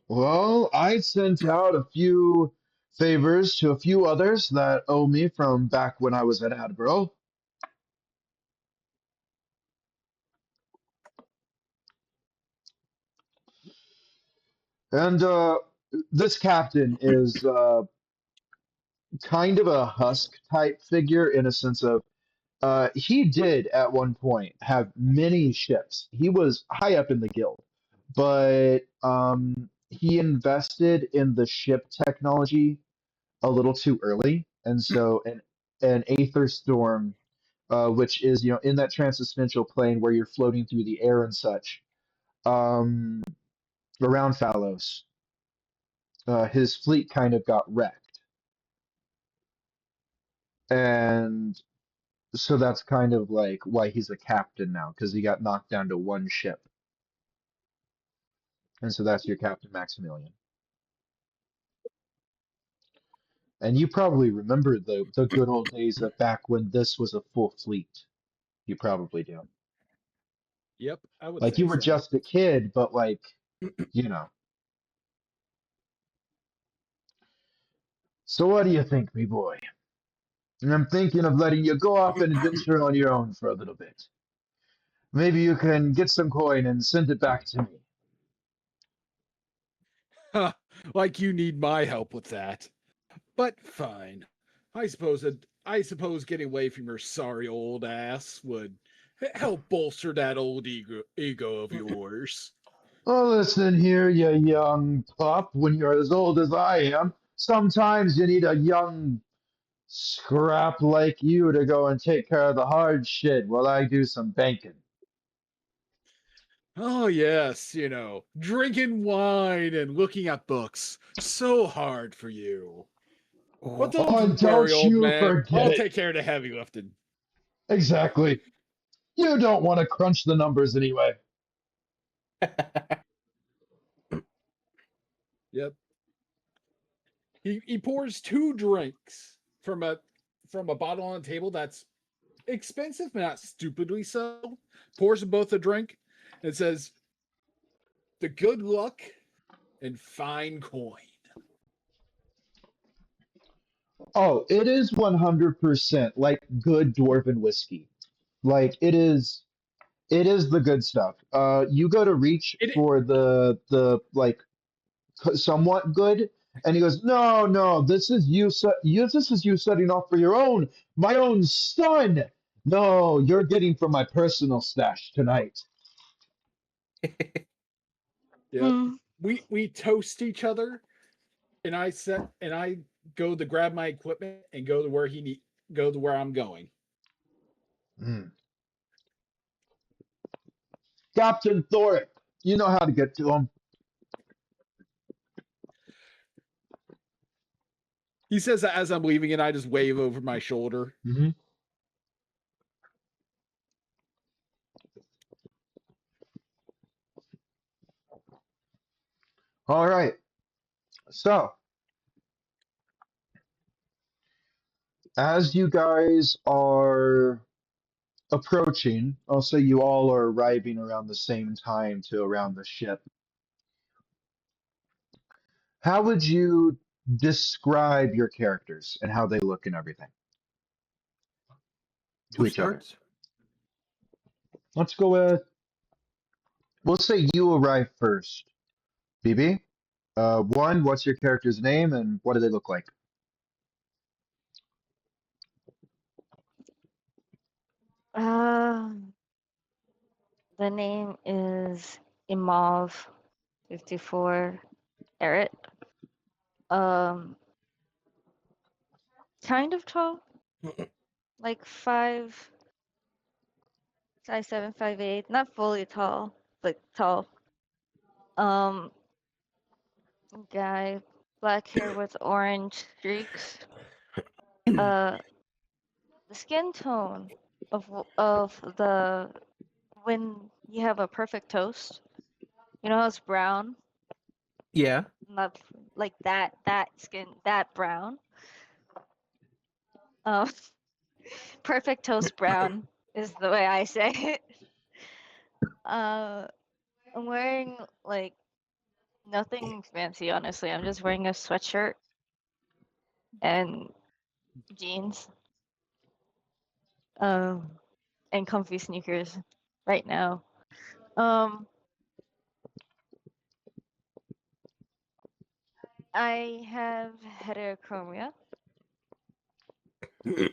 Well, I sent out a few favors to a few others that owe me from back when I was at Admiral. And this captain is kind of a husk type figure in a sense of he did at one point have many ships. He was high up in the guild, but he invested in the ship technology a little too early, and so an aether storm, which is in that transubstantial plane where you're floating through the air and such, um, around Phalos, his fleet kind of got wrecked, and so that's kind of like why he's a captain now because he got knocked down to one ship, and so that's your Captain Maximilian. And you probably remember the good old days of back when this was a full fleet. You probably do. Yep, I would Like say you were so. just a kid, but like, you know. So what do you think, me boy? And I'm thinking of letting you go off and adventure on your own for a little bit. Maybe you can get some coin and send it back to me. Like you need my help with that. But fine. I suppose getting away from your sorry old ass would help bolster that old ego of yours. Oh, listen here, you young pup. When you're as old as I am, sometimes you need a young scrap like you to go and take care of the hard shit while I do some banking. Oh, yes, drinking wine and looking at books. So hard for you. But Oh. Oh, and don't don't worry, old you man. forget I'll it. take care of the heavy lifting. Exactly. You don't want to crunch the numbers anyway. Yep. He pours two drinks from a bottle on the table that's expensive but not stupidly so. Pours them both a drink and says, "The good luck and fine coin." Oh, it is 100% like good dwarven whiskey. Like it is the good stuff. You go to reach It for the like somewhat good, and he goes, "No, no, this is you setting off for your own, my own son. No, you're getting from my personal stash tonight." Yep. Hmm. We toast each other, and I go to grab my equipment and go to where I'm going. Mm. Captain Thoric, you know how to get to him. He says that as I'm leaving, and I just wave over my shoulder. Hmm. All right. So, as you guys are approaching, I'll say you all are arriving around the same time to around the ship. How would you describe your characters and how they look and everything to Who each other? starts? Let's go with, we'll say you arrive first. BB, one, what's your character's name and what do they look like? Uh, the name is Imov 54 Eret. Um, kind of tall, like 5'7", 5'8", not fully tall, but tall. Um, guy, black hair with orange streaks. Uh, the skin tone of the when you have a perfect toast, you know how it's brown, Yeah. not like that skin, that brown. Um, perfect toast brown is the way I say it. Uh, I'm wearing like nothing fancy, honestly. I'm just wearing a sweatshirt and jeans, um, and comfy sneakers right now. Um, I have heterochromia.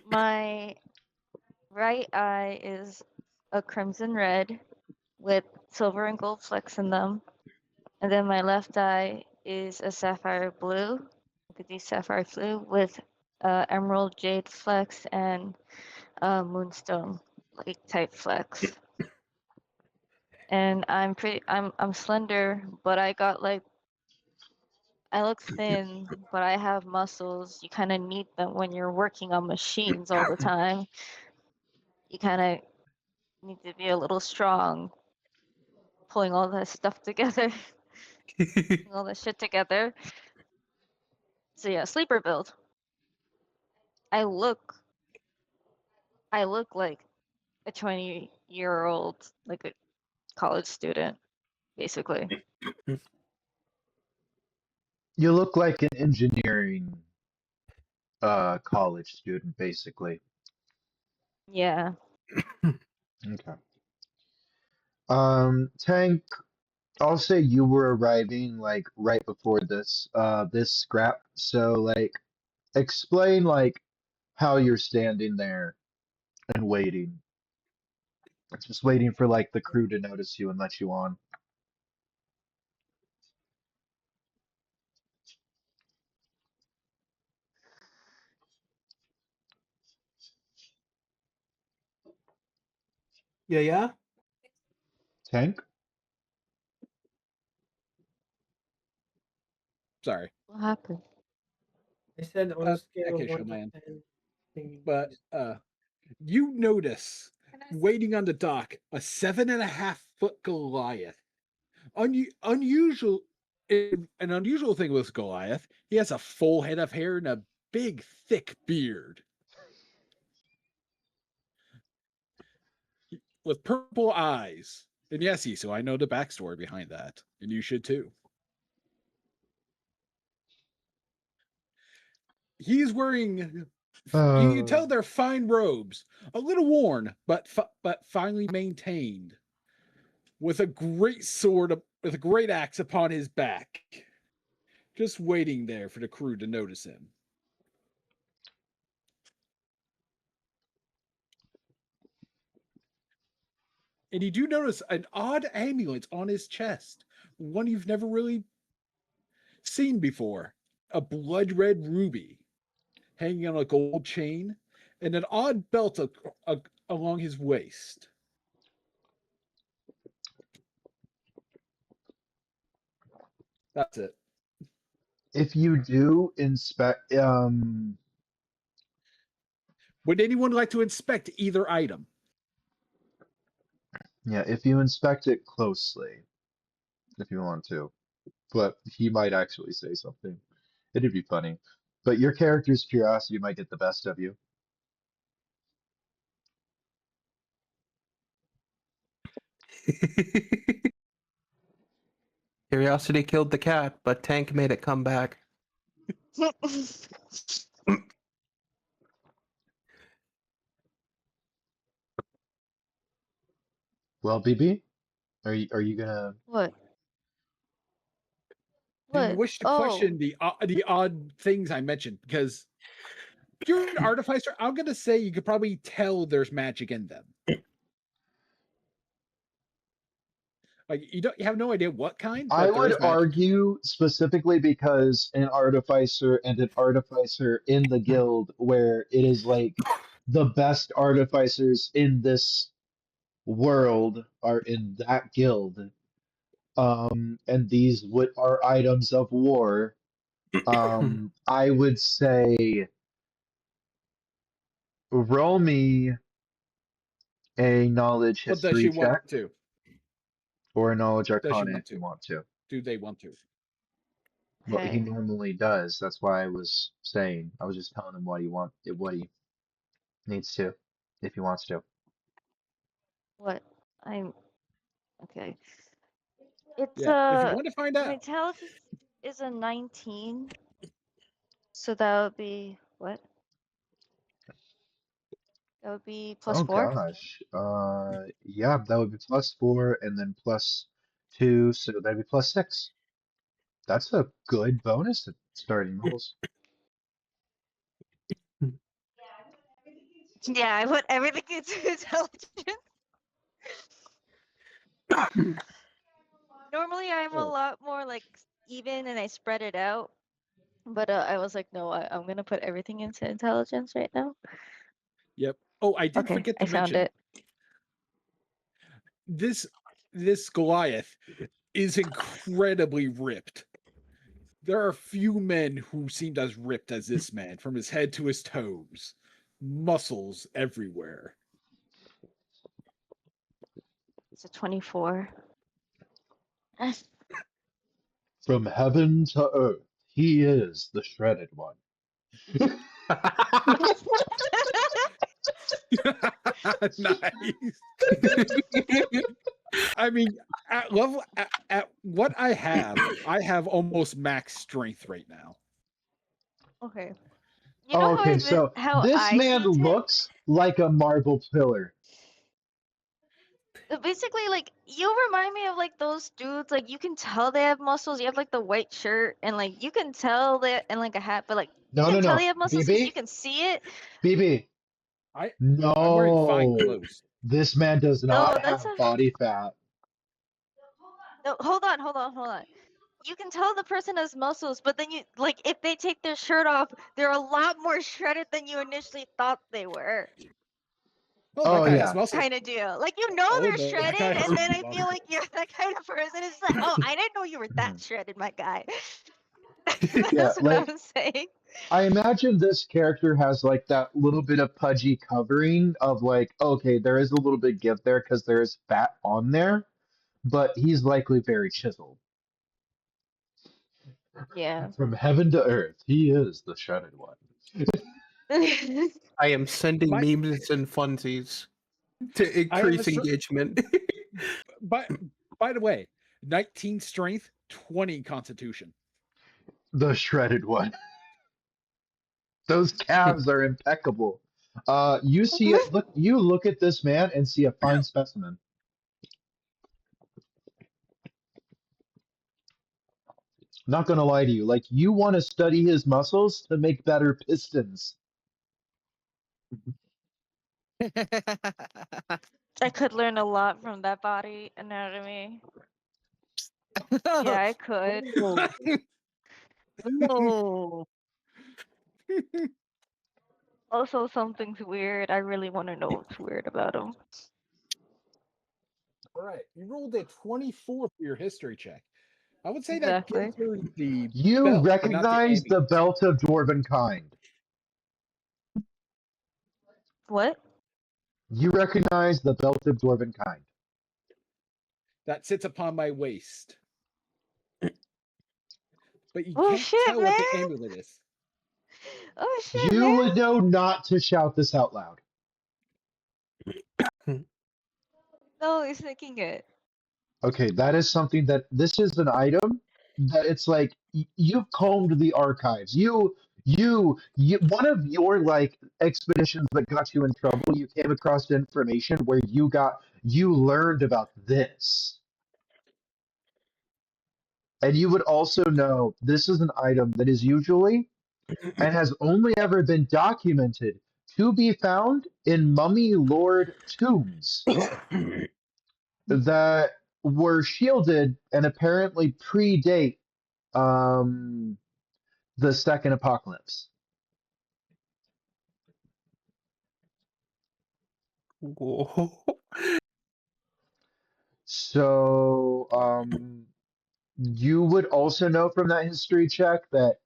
My right eye is a crimson red with silver and gold flecks in them. And then my left eye is a sapphire blue, like a deep sapphire blue with emerald jade flecks and moonstone like type flecks. And I'm slender, but I got like I look thin, but I have muscles. You kind of need them when you're working on machines all the time. You kind of need to be a little strong, pulling all that stuff together, putting all that shit together. So yeah, sleeper build. I look I look like a 20-year-old, like a college student, basically. You look like an engineering. college student, basically. Yeah. Okay. Tank, I'll say you were arriving like right before this scrap. So like explain like how you're standing there and waiting. Just waiting for like the crew to notice you and let you on. Yeah, yeah. Tank? Sorry. What happened? I said on a scale of Okay, 1 to Showman. 10. thing- But you notice waiting on the dock a 7.5 foot Goliath. Unusual. An unusual thing with Goliath, he has a full head of hair and a big, thick beard with purple eyes. And yes, so I know the backstory behind that, and you should too. He's wearing. You can tell they're fine robes, a little worn, but finely maintained, with a great sword, with a great axe upon his back, just waiting there for the crew to notice him. And you do notice an odd amulet on his chest, one you've never really seen before. A blood red ruby hanging on a gold chain, and an odd belt along his waist. That's it. If you do inspect, Would anyone like to inspect either item? yeah, if you inspect it closely, if you want to, but he might actually say something. It'd be funny. But your character's curiosity might get the best of you. Curiosity killed the cat, but Tank made it come back. Well, BB, are you gonna? What? Do you What? wish to Oh, question the odd things I mentioned? Because if you're an artificer, I'm gonna say you could probably tell there's magic in them. Like you have no idea what kind, I but there would is magic. argue specifically because an artificer and an artificer in the guild, where it is like the best artificers in this world are in that guild. And these would are items of war. I would say roll me a knowledge What does she history want check to? or a knowledge Does she arcana want if you to? want to. Do they want to? Well, he okay. normally does. That's why I was saying. I was just telling him what he needs to, if he wants to. What? I'm okay. It's Yeah. If you want to find my out. intelligence is a 19, so that would be what? That would be plus Oh 4. gosh. Yeah, that would be +4 and then +2, so that'd be +6. That's a good bonus at starting rolls. Yeah, I put everything into intelligence. Normally, I'm a Oh, lot more like even and I spread it out. But I was like, no, I'm gonna put everything into intelligence right now. yep. Oh, I did Okay, forget I to found mention it. this. This Goliath is incredibly ripped. There are few men who seemed as ripped as this man, from his head to his toes, muscles everywhere. It's a 24. From heaven to earth, he is the shredded one. Nice. I mean, at level at what I have almost max strength right now. Okay. You know Oh, okay, so how this I man see Tim? looks like a marble pillar. Basically, like you remind me of like those dudes. Like you can tell they have muscles. You have like the white shirt, and like you can tell they and like a hat, but like you No, can no, tell they no. have muscles because you BB? can see it. BB. I I'm wearing fine No. clothes. This man does No, not that's have a body fat. no. Hold on. You can tell the person has muscles, but then you like if they take their shirt off, they're a lot more shredded than you initially thought they were. Oh, that Oh, guy has yeah. muscle. Kind of deal. Like you know Oh they're no, that shredded, guy has and then I feel muscle. like you're that kind of person. It's like, oh, I didn't know you were that Mhm. shredded, my guy. Yeah, That's what like I'm saying. I imagine this character has like that little bit of pudgy covering of like, okay, there is a little bit give there because there is fat on there, but he's likely very chiseled. Yeah. From heaven to earth, he is the shredded one. I am sending My memes and funsies to I have a increase engagement. but by the way, 19 strength, 20 constitution. The shredded one. Those calves are impeccable. You see it. Look, you look at this man and see a fine specimen. Not gonna lie to you, like you want to study his muscles to make better pistons. I could learn a lot from that body anatomy. Yeah, I could. Oh, no. Also, something's weird. I really want to know what's weird about him. All right, you rolled a 24 for your history check. I would say that Exactly. gives her the You belt, but not the recognize the amulet. belt of dwarven kind. What? You recognize the belt of dwarven kind. That sits upon my waist. But you Oh can't shit, tell man! what the amulet is. Oh shit, You man! would know not to shout this out loud. No, he's thinking it. Okay, that is something that this is an item that it's like you've combed the archives. You one of your like expeditions that got you in trouble, you came across information where you learned about this. And you would also know this is an item that is usually and has only ever been documented to be found in mummy lord tombs that were shielded and apparently predate um, the second apocalypse. Whoa. So you would also know from that history check that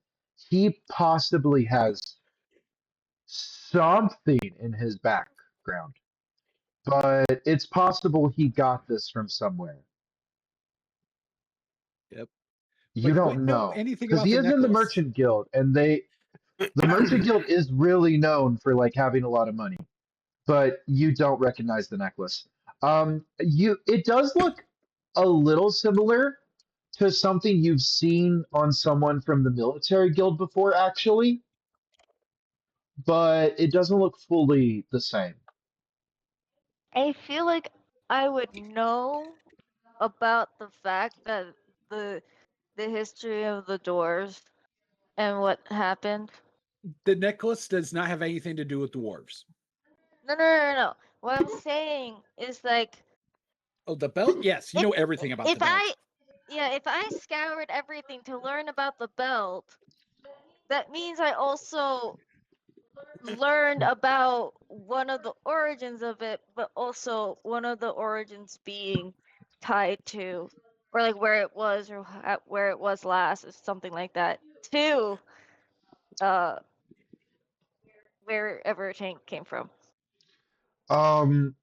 he possibly has something in his background, but it's possible he got this from somewhere. Yep. You But you don't wouldn't know know anything because about he the is in the necklace. merchant guild, and the merchant guild is really known for like having a lot of money, but you don't recognize the necklace. It does look a little similar to something you've seen on someone from the military guild before, actually, but it doesn't look fully the same. I feel like I would know about the fact that the the history of the doors and what happened. The necklace does not have anything to do with dwarves. No. What I'm saying is like Oh, the belt? Yes, you if know everything about if the I belt. yeah, if I scoured everything to learn about the belt, that means I also learned about one of the origins of it, but also one of the origins being tied to, or like where it was, or where it was last, or something like that, to uh wherever Tank came from. Um,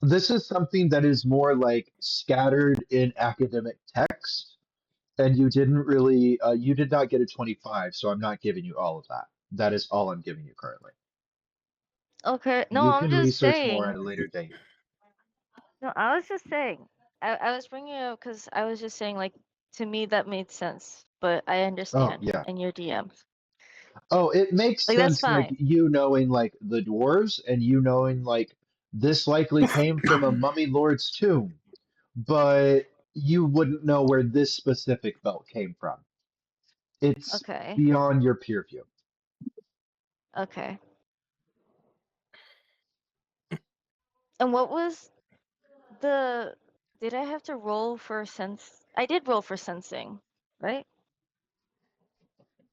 this is something that is more like scattered in academic text, and you did not get a 25, so I'm not giving you all of that. That is all I'm giving you currently. Okay, no, You I'm can just research more saying. at a later date. No, I was just saying. I was bringing it up because I was just saying, like, to me that made sense, but I Oh, understand, yeah. and your DM. Oh, it makes Like that's sense, like fine. you knowing like the dwarves and you knowing like this likely came from a mummy lord's tomb, but you wouldn't know where this specific belt came from. It's Okay. beyond your peer view. Okay. And what was the did I have to roll for sense? I did roll for sensing, right?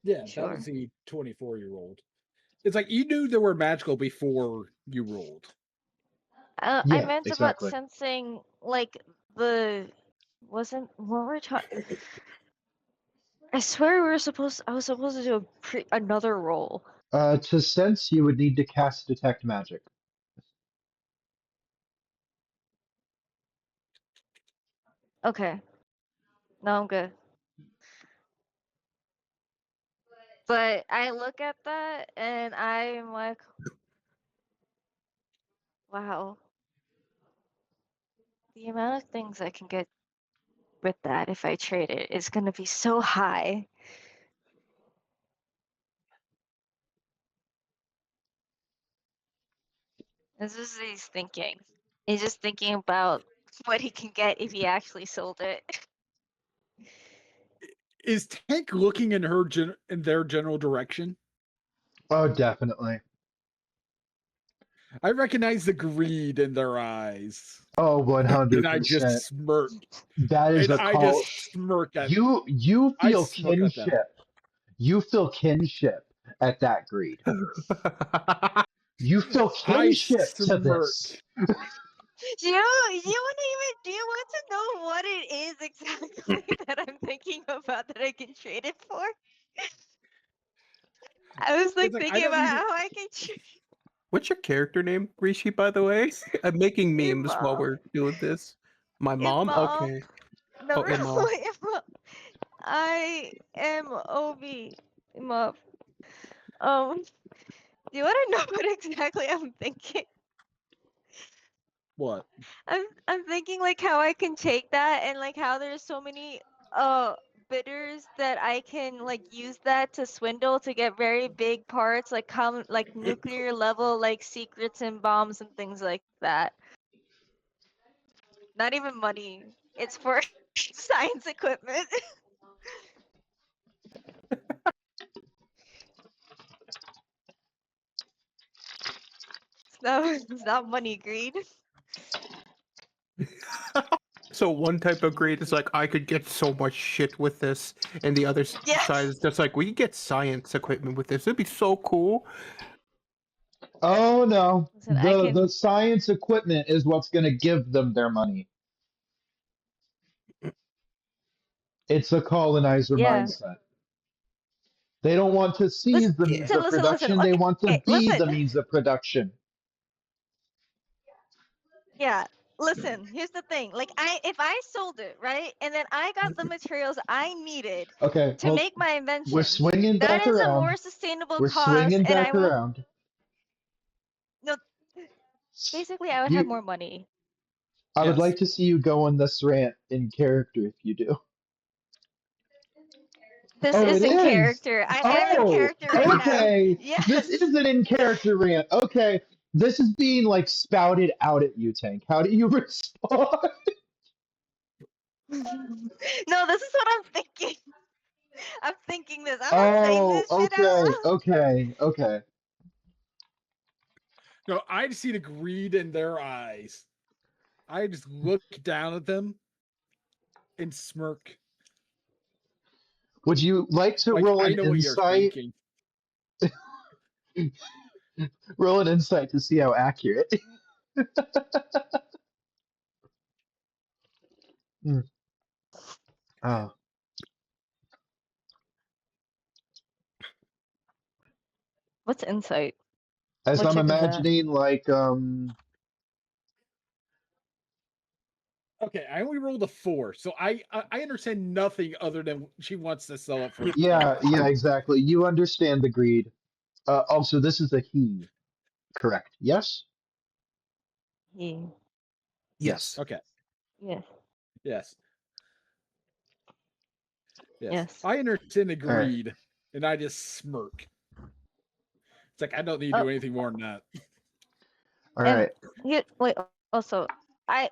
Yeah, that was Sure. the 24-year-old. It's like you knew they were magical before you rolled. I Yeah, meant about exactly. sensing like the wasn't what we're talking. I swear we were supposed. I was supposed to do another roll. To sense, you would need to cast detect magic. Okay. No, I'm good. But I look at that and I'm like, wow, the amount of things I can get with that if I trade it is going to be so high. This is what he's thinking. He's just thinking about what he can get if he actually sold it. Is Tank looking in in their general direction? Oh, definitely. I recognize the greed in their eyes, Oh, and I just 100%. smirk. That is And a I call. just smirk at. You I feel smirk at them. kinship. You feel kinship at that greed. You feel I kinship to smirk. this. Do you want to know what it is exactly that I'm thinking about that I can trade it for? I was like It's like I thinking don't about even. how I can What's your character name, Rishi, by the way? I'm making memes while Imam. we're doing this. My mom? Imam. Okay. No, Oh, no, Imam. Imam. I am Obi. Imam. Um, do you want to know what exactly I'm thinking? What? I'm thinking like how I can take that and like how there's so many uh bidders that I can like use that to swindle to get very big parts like like nuclear level like secrets and bombs and things like that. Not even money. It's for science equipment. It's not money greed. So one type of greed is like, I could get so much shit with this, and the other side Yes. is just like, we could get science equipment with this. It'd be so cool. Oh no. Listen, I The can. science equipment is what's going to give them their money. It's a colonizer Yeah. mindset. They don't want to see Listen, the Yeah. means of listen. production, they want to Okay, be listen. the means of production. Yeah, listen. Here's the thing. Like, if I sold it, right, and then I got the materials I needed Okay, to hold. make my We're inventions, swinging that back is a around. more sustainable We're cost, swinging and back around. no, basically, I would have You, more money. I would Yes. like to see you go on this rant in character if you do. This Oh, it is in is. character. I am in Oh, character right now. okay. This Yes. isn't in character rant. Okay, this is being like spouted out at you, Tank. How do you respond? No, this is what I'm thinking. I'm thinking this. I'm not saying Oh, this shit out okay, loud. okay, okay. No, I see the greed in their eyes. I just look down at them and smirk. Would you like to Like roll I an know what you're insight? thinking. Roll an insight to see how accurate. Hmm. Oh. What's insight? As What I'm check is that? imagining, like, Okay, I only rolled a 4, so I understand nothing other than she wants to sell it for yeah, profit. yeah, exactly. You understand the greed. Also, this is a he, correct? Yes? Yeah. Yes. Yes. Okay. Yes. Yes. Yes. Yes. I understand the All right. greed, and I just smirk. like I don't need to do anything more than that. All And right. wait. Also,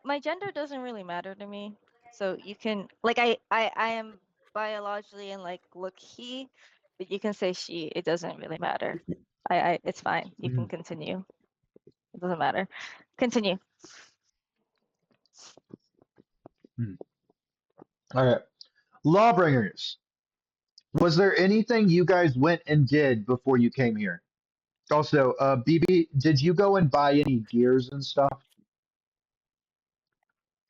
my gender doesn't really matter to me. So you can like I am biologically and like look he, but you can say she. It doesn't really matter. It's fine. You can Mm, continue. It doesn't matter. Continue. mm. All right. Lawbringers. Was there anything you guys went and did before you came here? Also, BB, did you go and buy any gears and stuff?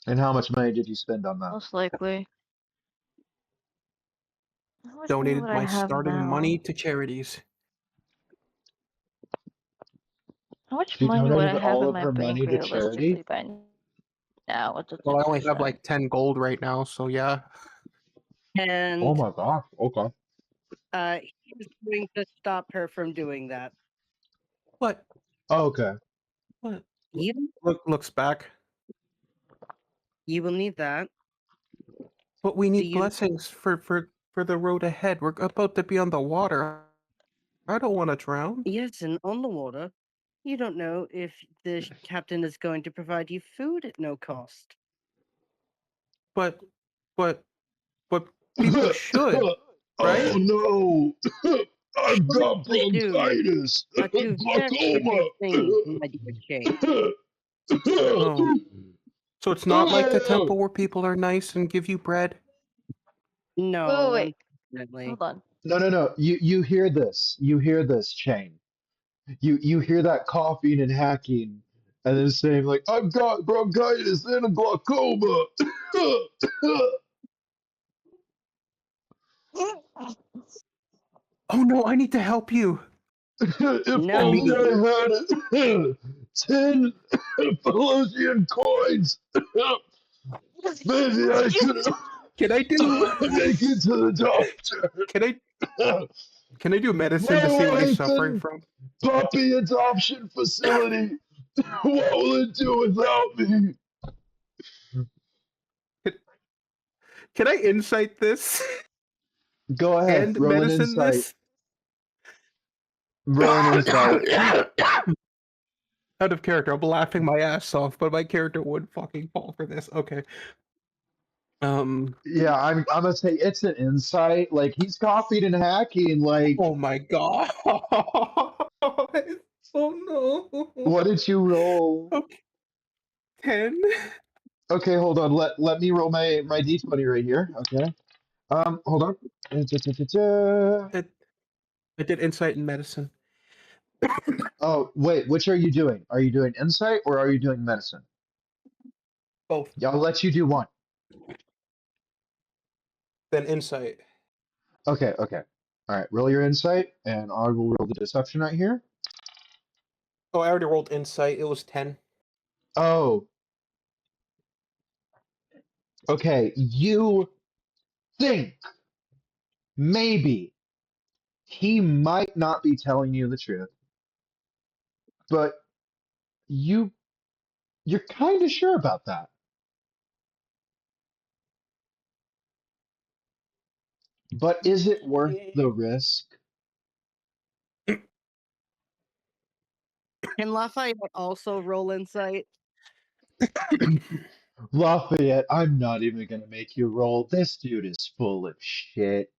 And how much money did you spend on that? Most likely. How much money would Donated I my have starting money now? to charities. How much She money would I donated have all in of my her bank money to realistically charity? by now with the Well, I only have 10%? like 10 gold right now, so yeah. Oh And my gosh. Okay. he's going to stop her from doing that. What? Oh, okay. What? You Looks back. you will need that. But we Do need you blessings for the road ahead. We're about to be on the water. I don't want to drown. yes, and on the water, you don't know if the captain is going to provide you food at no cost. But but but people should, Oh right? no! I've Sure, got they do. bronchitis! Two very Glaucoma! different things, my dear Shane. Oh. So it's not like the temple where people are nice and give you bread. No, Wait. unfortunately. Hold on. No, no, no. You hear this. You hear this, Shane. You hear that coughing and hacking and then saying like, I've got bronchitis and a glaucoma. Oh no, I need to help you. If only No. I had 10 Phalosian coins. Maybe I could Can I do make it to the doctor. can I can I do medicine to see My what he's wife suffering and from? puppy adoption facility. What will it do without me? Can, can I insight this Go ahead, and roll an medicine insight. this? Roll an insight. Out of character, I'm laughing my ass off, but my character would fucking fall for this. Okay. Yeah, I'm gonna say it's an insight. Like he's copied and hacking. Like, Oh my god. Oh no. what did you roll? Okay. 10. Okay, hold on. Let me roll my d20 right here. Okay. Hold on. I, I did insight and medicine. Oh, wait. Which are you doing? Are you doing insight or are you doing medicine? Both. Yeah, I'll let you do one. Then insight. Okay, okay. All right. Roll your insight, and I will roll the deception right here. Oh, I already rolled insight. It was 10. Oh, okay. You think maybe he might not be telling you the truth, but you you're kind of sure about that. But is it worth the risk? Can Lafayette also roll insight? Lafayette, I'm not even gonna make you roll. This dude is full of shit.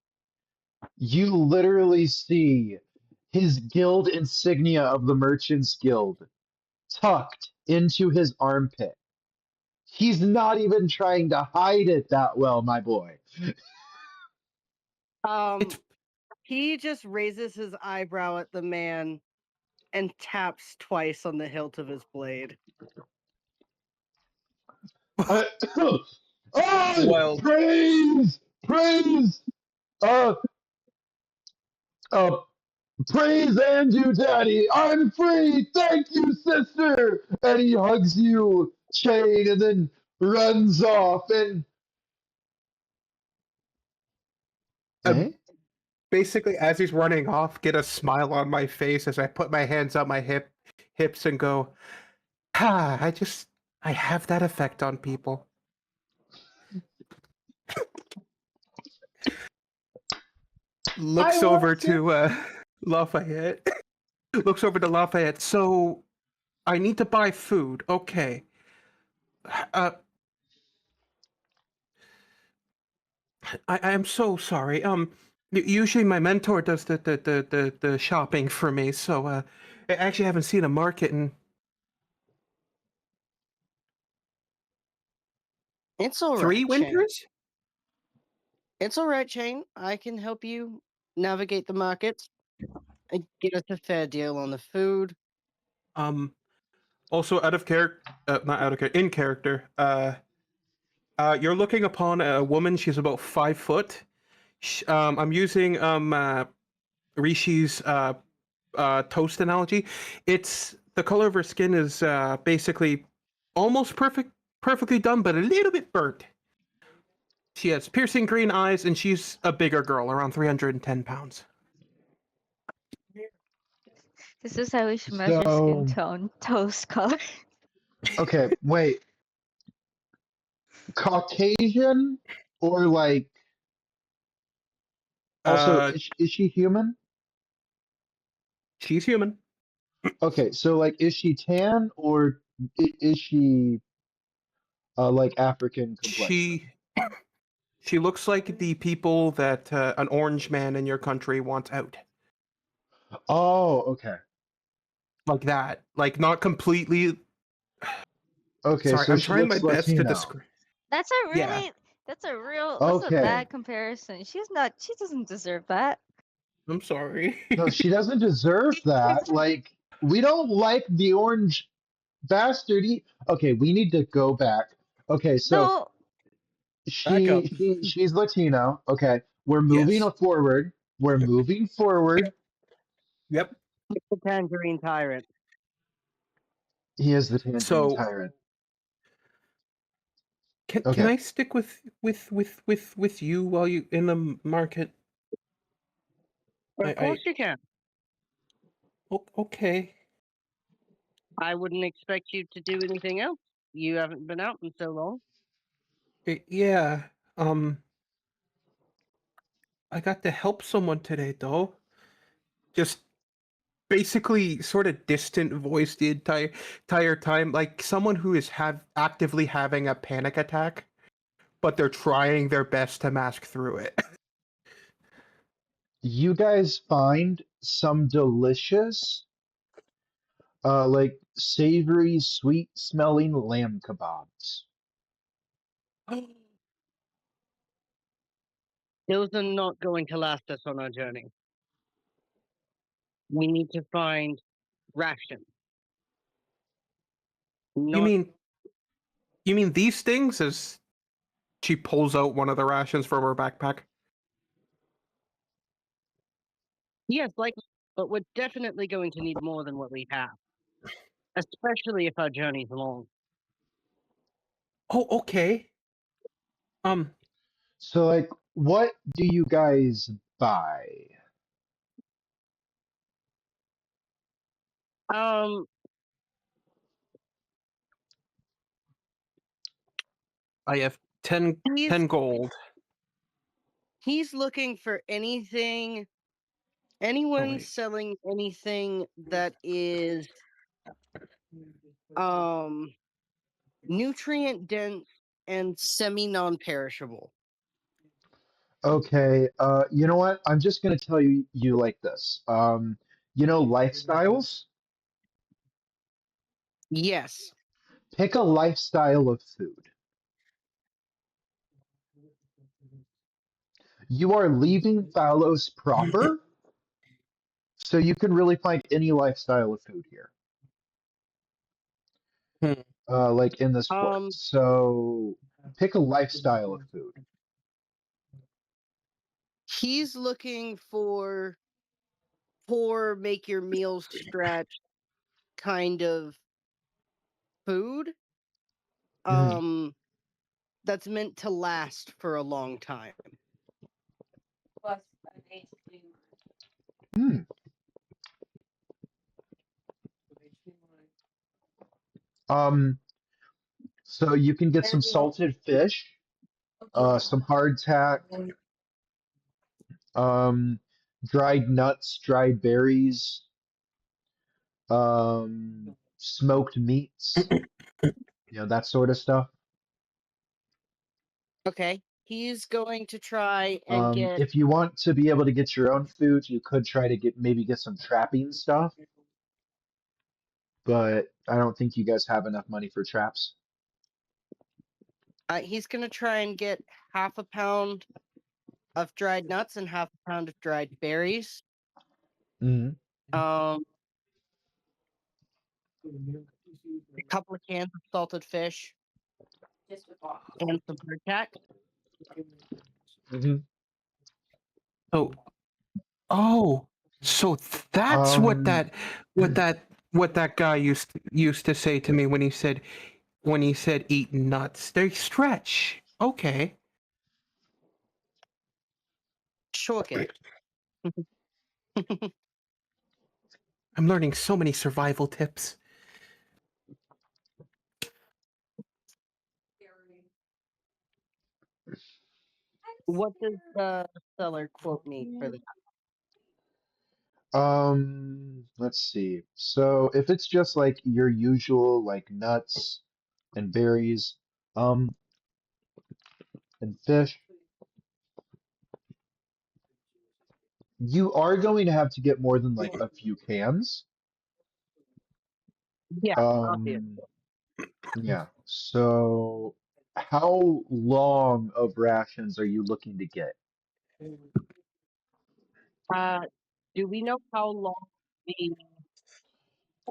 You literally see his guild insignia of the Merchants Guild tucked into his armpit. He's not even trying to hide it that well, my boy. It's He just raises his eyebrow at the man and taps twice on the hilt of his blade. I, oh, wild. praise, praise, uh, uh, praise and you, Daddy. I'm free. Thank you, sister. And he hugs you, Shane, and then runs off. And I'm eh? basically, as he's running off, get a smile on my face as I put my hands on my hips and go, ah, I have that effect on people. I Looks over want to. to Lafayette. looks over to Lafayette. So I need to buy food. Okay. Uh, I am so sorry. Usually my mentor does the shopping for me. So I actually haven't seen a market in It's all 3 right, Shane. winters. It's all right, Shane. I can help you navigate the markets and get us a fair deal on the food. Also out of character, not out of character, in character. You're looking upon a woman. She's about 5 foot. I'm using Rishi's toast analogy. It's the color of her skin is basically almost perfectly done, but a little bit burnt. She has piercing green eyes, and she's a bigger girl, around 310 pounds. This is how we should measure skin So, tone, toast color. okay, wait. Caucasian or like also Uh, is she human? she's human. Okay, so like is she tan or is she like African complexion? She she looks like the people that an orange man in your country wants out. Oh, okay. Like that. Like not completely. Okay, Sorry, so I'm she trying my looks best to Latino. describe. That's a Yeah, really, that's a real, that's a Okay. bad comparison. She's not, she doesn't deserve that. I'm sorry. No, she doesn't deserve that. Like, we don't like the orange bastard. Okay, we need to go back. Okay, so No, Back up. she's Latino. Okay, we're moving Yes. forward. We're moving forward. Yep. The tangerine tyrant. He is the tangerine So tyrant. can Okay, I stick with you while you in the market? Of course I you can. okay. I wouldn't expect you to do anything else. You haven't been out in so long. Yeah. Um, I got to help someone today though. Just basically sort of distant voice the entire time, like someone who is actively having a panic attack, but they're trying their best to mask through it. you guys find some delicious, like savory, sweet-smelling lamb kebabs. Those are not going to last us on our journey. We need to find rations. You Not mean you mean these things? As she pulls out one of the rations from her backpack. yes, like, but we're definitely going to need more than what we have, especially if our journey's long. Oh, okay. Um, So, like, what do you guys buy? Um, I have 10, he's 10 gold. he's looking for anything, Oh anyone wait. selling anything that is um nutrient dense and semi non-perishable. Okay, you know what? I'm just gonna tell you like this. You know, lifestyles? Yes. Pick a lifestyle of food. You are leaving Phalos proper, so you can really find any lifestyle of food here, Hmm. like in this port. Um, So pick a lifestyle of food. he's looking for pour, make your meals stretch kind of food. Mhm. That's meant to last for a long time. Hmm. Um, so you can get some salted fish, some hardtack, um, dried nuts, dried berries. smoked meats, that sort of stuff. Okay. He's going to try and get. If you want to be able to get your own food, you could try to maybe get some trapping stuff, but I don't think you guys have enough money for traps. He's going to try and get half a pound of dried nuts and half a pound of dried berries. Hmm. Um, a couple of cans of salted fish and some hardtack. Hmm. Oh, oh, so that's Um, what that guy used to say to me when he said eat nuts. They stretch. Okay. Shoke. I'm learning so many survival tips. What does the seller quote me for that? let's see. So if it's just like your usual like nuts and berries, um, and fish, you are going to have to get more than like a few cans. Yeah, obvious. Um, yeah. So how long of rations are you looking to get? Uh, do we know how long the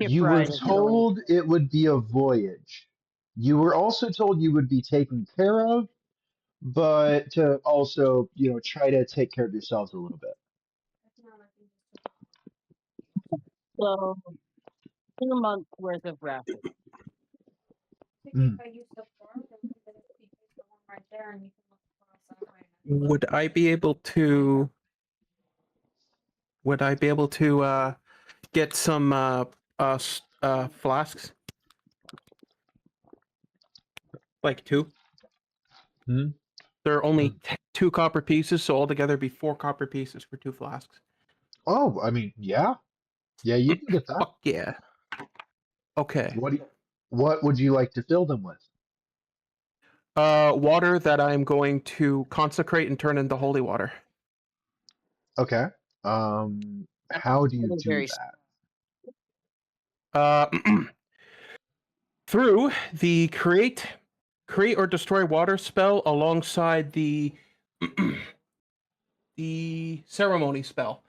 ship You were ride is going? told it would be a voyage. You were also told you would be taken care of, but to also, try to take care of yourselves a little bit. So 2 months worth of rations. Mm. Would I be able to get some flasks? Like two? Mm. There are only Mm. two copper pieces, so altogether it'd be 4 copper pieces for 2 flasks. Oh, I mean, yeah. Yeah, you can get that. Fuck yeah. Okay. What would you like to fill them with? Water that I'm going to consecrate and turn into holy water. Okay. That's How do you really do very that? Uh, through the create or destroy water spell alongside the the ceremony spell.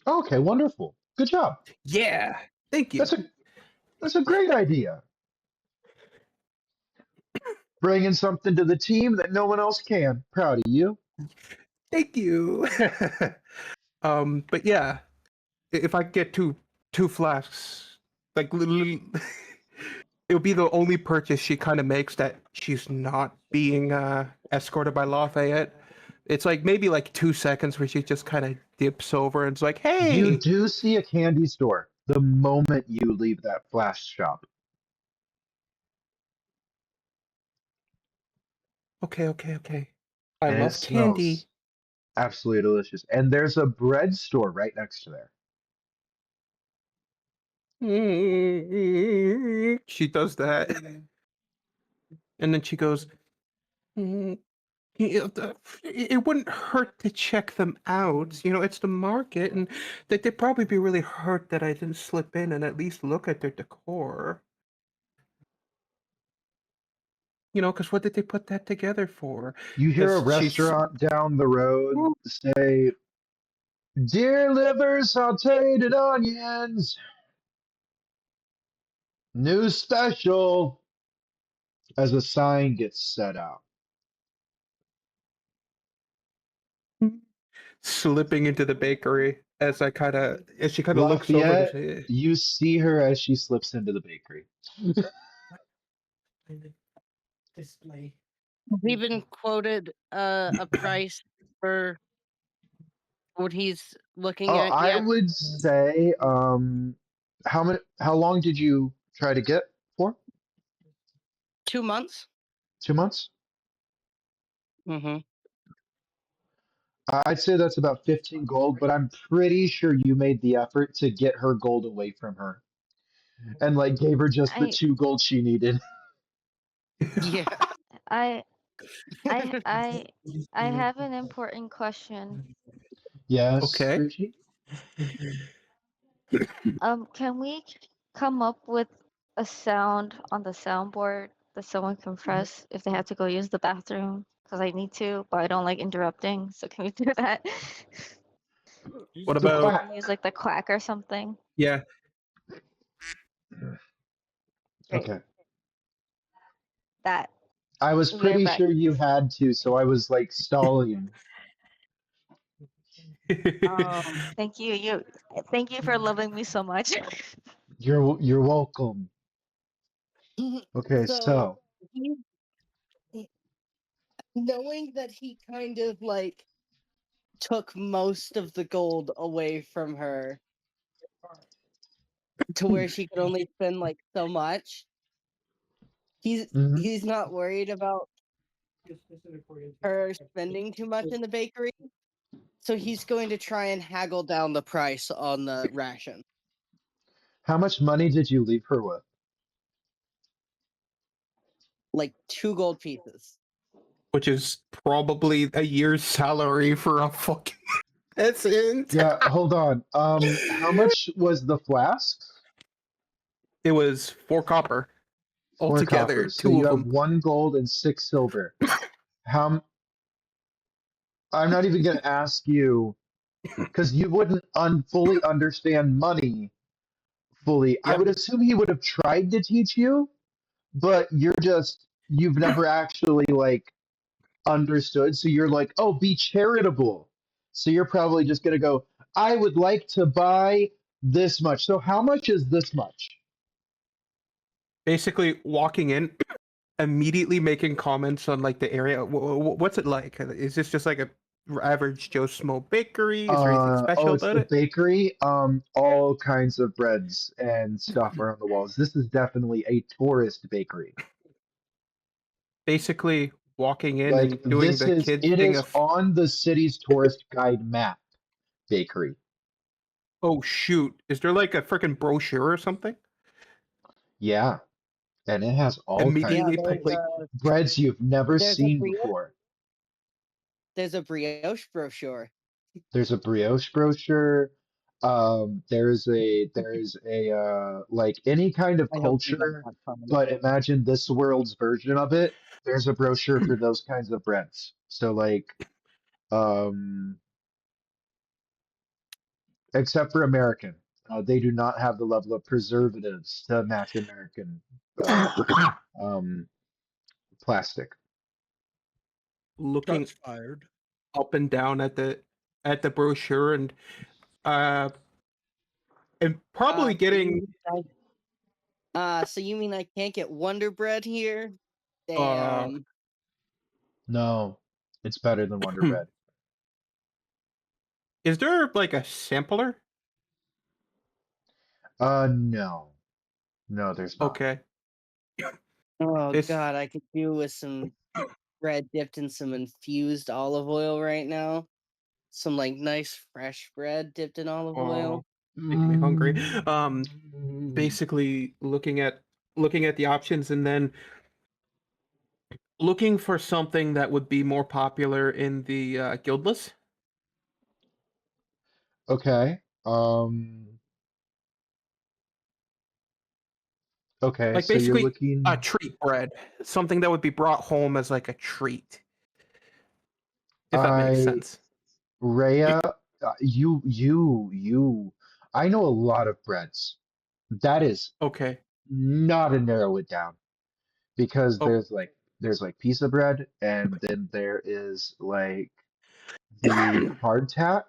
Okay, wonderful. Good job. Yeah. Thank you. That's a that's a great idea. Bringing something to the team that no one else can. Proud of you. Thank you. But yeah, if I get two flasks, like it'll be the only purchase she kind of makes that she's not being escorted by Lafayette. It's like maybe like 2 seconds where she just kind of dips over and it's like, You "Hey, do see a candy store the moment you leave that flash shop. okay. I And it love candy." smells absolutely delicious. And there's a bread store right next to there. She does that, and then she goes, "Mm, it wouldn't hurt to check them out. It's the market, and they'd probably be really hurt that I didn't slip in and at least look at their decor. Because what did they put that together for? You hear a Because she's restaurant down the road say, "Deer liver sauteed and onions, new special," as a sign gets set out. slipping into the bakery as she kind of looks over to Lafayette, say, you see her as she slips into the bakery. display. He's even quoted a price for what he's looking Oh, at I yet. would say, how long did you try to get for? 2 months. 2 months? Mm-hmm. I'd say that's about 15 gold, but I'm pretty sure you made the effort to get her gold away from her. and like gave her just the I 2 gold she needed. Yeah. I I I I have an important question. Yes, Okay. Richie? Can we come up with a sound on the soundboard that someone can press if they have to go use the bathroom? Because I need to, but I don't like interrupting. So can we do that? What The about quack. Can we use like the quack or something? yeah? Great. Okay. That I was we are pretty back. sure you had to, so I was like stalling. Thank you. Thank you for loving me so much. You're welcome. Okay, So so he, knowing that he kind of like took most of the gold away from her to where she could only spend like so much, mhm. he's not worried about her spending too much in the bakery. So he's going to try and haggle down the price on the ration. How much money did you leave her with? Like 2 gold pieces. Which is probably a year's salary for a fucking peasant. Yeah, hold on. How much was the flasks? It was 4 copper 4 copper. altogether, So two you of have them. 1 gold and 6 silver. How? I'm not even gonna ask you because you wouldn't fully understand money fully. I would Yep. assume he would have tried to teach you, but you've never actually like understood. So you're like, oh, be charitable. So you're probably just gonna go, I would like to buy this much. So how much is this much? Basically, walking in, immediately making comments on like the area. What's it like? Is this just like a average Joe Smo bakery? Is there anything Oh, special it's about the it? bakery. All kinds of breads and stuff are on the walls. This is definitely a tourist bakery. Basically, walking in Like and doing the kid it thing is of, on the city's tourist guide map. Bakery. oh shoot, is there like a freaking brochure or something? Yeah, and it has all kinds Yeah, Immediately, of like breads you've never there's a seen brioche before. there's a brioche brochure. There's a brioche brochure. There's a like any kind of I hope you don't culture, have fun. but imagine this world's version of it. There's a brochure for those kinds of breads. So like um except for American. They do not have the level of preservatives to match American um plastic. looking Shots fired. up and down at the brochure uh and probably So you getting mean so you mean I can't get Wonder Bread here? uh Damn. No, it's better than Wonder Bread. is there like a sampler? No. No, there's not. Okay. Oh This god, I could do with some bread dipped in some infused olive oil right now. Some like nice fresh bread dipped in olive oh oil. making me hungry. Mm. Basically looking at the options and then looking for something that would be more popular in the guildless. Okay. Okay, Like so you're basically a looking treat bread, something that would be brought home as like a treat, if that makes I sense. Rhea, you I know a lot of breads. That is Okay. not a narrow it down because Oh, there's like pizza bread and then there is like the hardtack.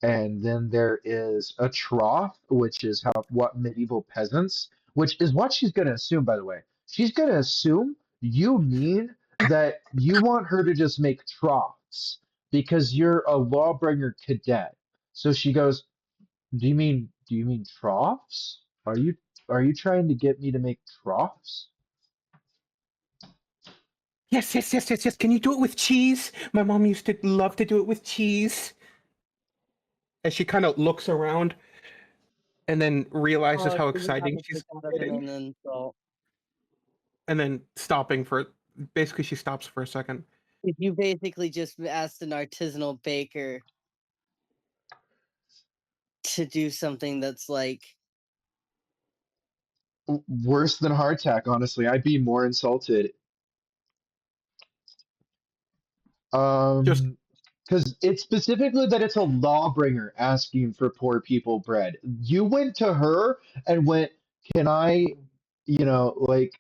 And then there is a trough, which is how what medieval peasants, which is what she's going to assume, by the way. She's going to assume you mean that you want her to just make troughs because you're a lawbringer cadet. So she goes, do you mean troughs? Are you trying to get me to make troughs? yes, yes, yes, yes, yes. Can you do it with cheese? My mom used to love to do it with cheese. As she kind of looks around, and then realizes Oh, how so you have exciting a she's kick out of it getting, and then so and then stopping for. Basically, she stops for a second. if you basically just asked an artisanal baker to do something that's like Worse than hardtack, honestly. I'd be more insulted. Just Because it's specifically that it's a lawbringer asking for poor people bread. You went to her and went, "Can I, like,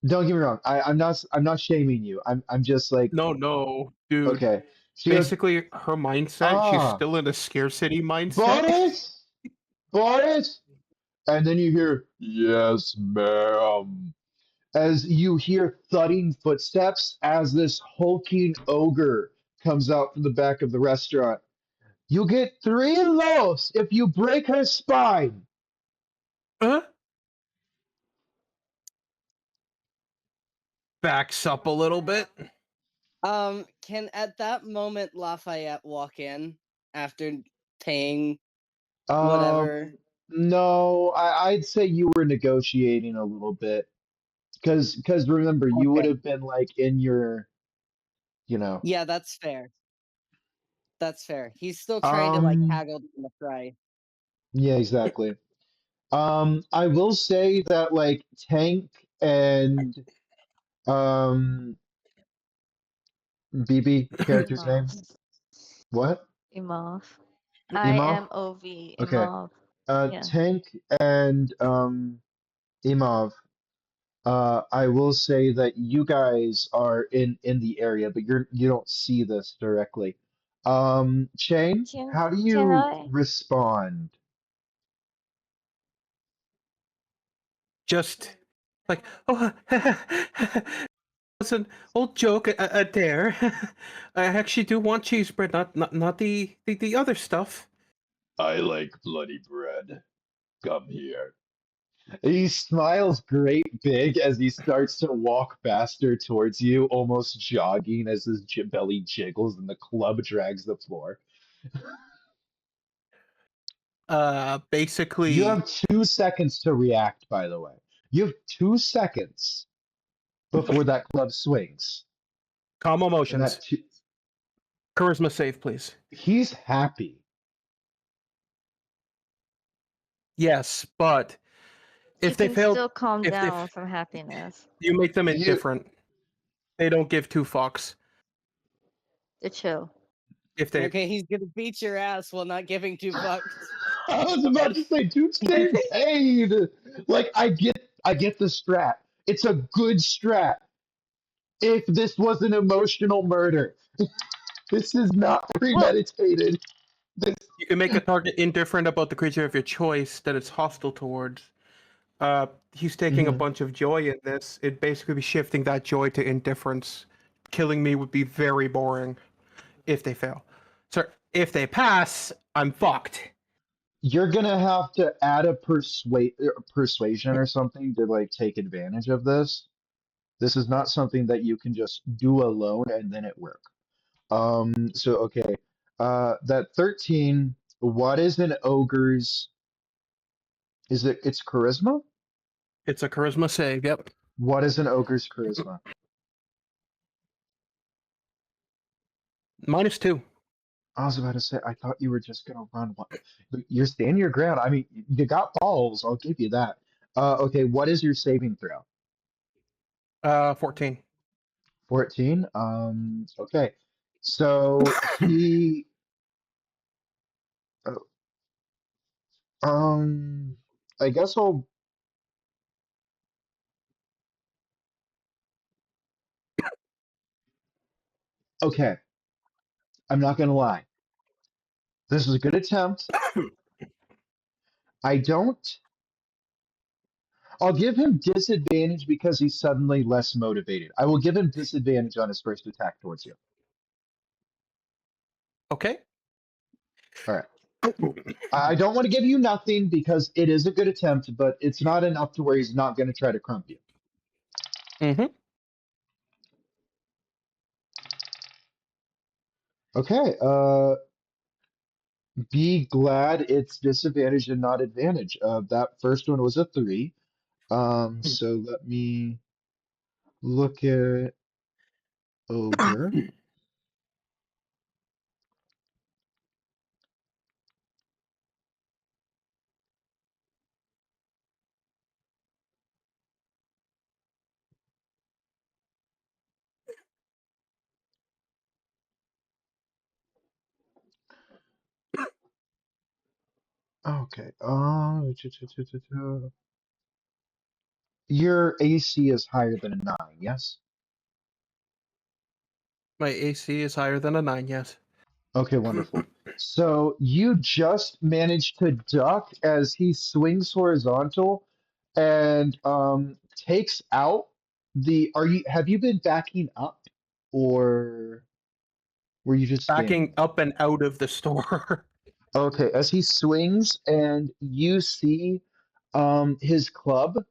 don't get me wrong. I'm not shaming you. I'm just like, no, dude. okay." She goes, Basically, her mindset. She's "Ah, still in a scarcity mindset. Boris, Boris," and then you hear, "Yes, ma'am," as you hear thudding footsteps as this hulking ogre comes out from the back of the restaurant. "You get 3 loaves if you break her spine." Huh? Backs up a little bit. can at that moment Lafayette walk in after paying whatever? No, I'd say you were negotiating a little bit because remember you would Okay. have been like in your, you know, Yeah, that's fair. That's fair. He's still trying to like um, haggle in the fray. yeah, exactly. I will say that like Tank and um BB character's name. Imov. What? Imov. Imov? IMOV. Okay. Imov. Yeah. Tank and Imov. I will say that you guys are in the area, but you don't see this directly. Shane, how do Can you I? respond? Just like, oh, it's an old joke, a dare. I actually do want cheese bread, not the other stuff. I like bloody bread. Come here. He smiles great big as he starts to walk faster towards you, almost jogging as his belly jiggles and the club drags the floor. You Basically, have 2 seconds to react, by the way. You have 2 seconds before that club swings. calm And emotions. that Charisma save, please. he's happy. Yes, but He if they can fail, still calm if down from happiness. you make them You indifferent, they don't give two fucks. To chill. If they, Okay, he's gonna beat your ass while not giving two fucks. I was about to say, dude's getting paid. Like I get the strat. It's a good strat. If this was an emotional murder, this is not Well, premeditated. This you can make a target indifferent about the creature of your choice that it's hostile towards. He's taking a Mhm. bunch of joy in this. It'd basically be shifting that joy to indifference. Killing me would be very boring if they fail. So if they pass, I'm fucked. You're gonna have to add a persuasion or something to like take advantage of this. This is not something that you can just do alone and then it work. So okay. That 13, what is an ogre's it's charisma? It's a charisma save. Yep. What is an ogre's charisma? -2. I was about to say, I thought you were just gonna run one. You're standing your ground. I mean, you got balls, I'll give you that. Okay, what is your saving throw? 14. 14. Okay. So he uh, um I guess I'll okay. I'm not gonna lie. This is a good attempt. I don't I'll give him disadvantage because he's suddenly less motivated. I will give him disadvantage on his first attack towards you. Okay. All right. I don't want to give you nothing because it is a good attempt, but it's not enough to where he's not going to try to crump you. Mm-hmm. Okay. Be glad it's disadvantage and not advantage. That first one was a 3. So let me look at ogre. Okay. Your AC is higher than a 9, yes? My AC is higher than a 9, yes. Okay, wonderful. So you just managed to duck as he swings horizontal and takes out the have you been backing up or were you just standing Backing there? up and out of the store. Okay, as he swings and you see his club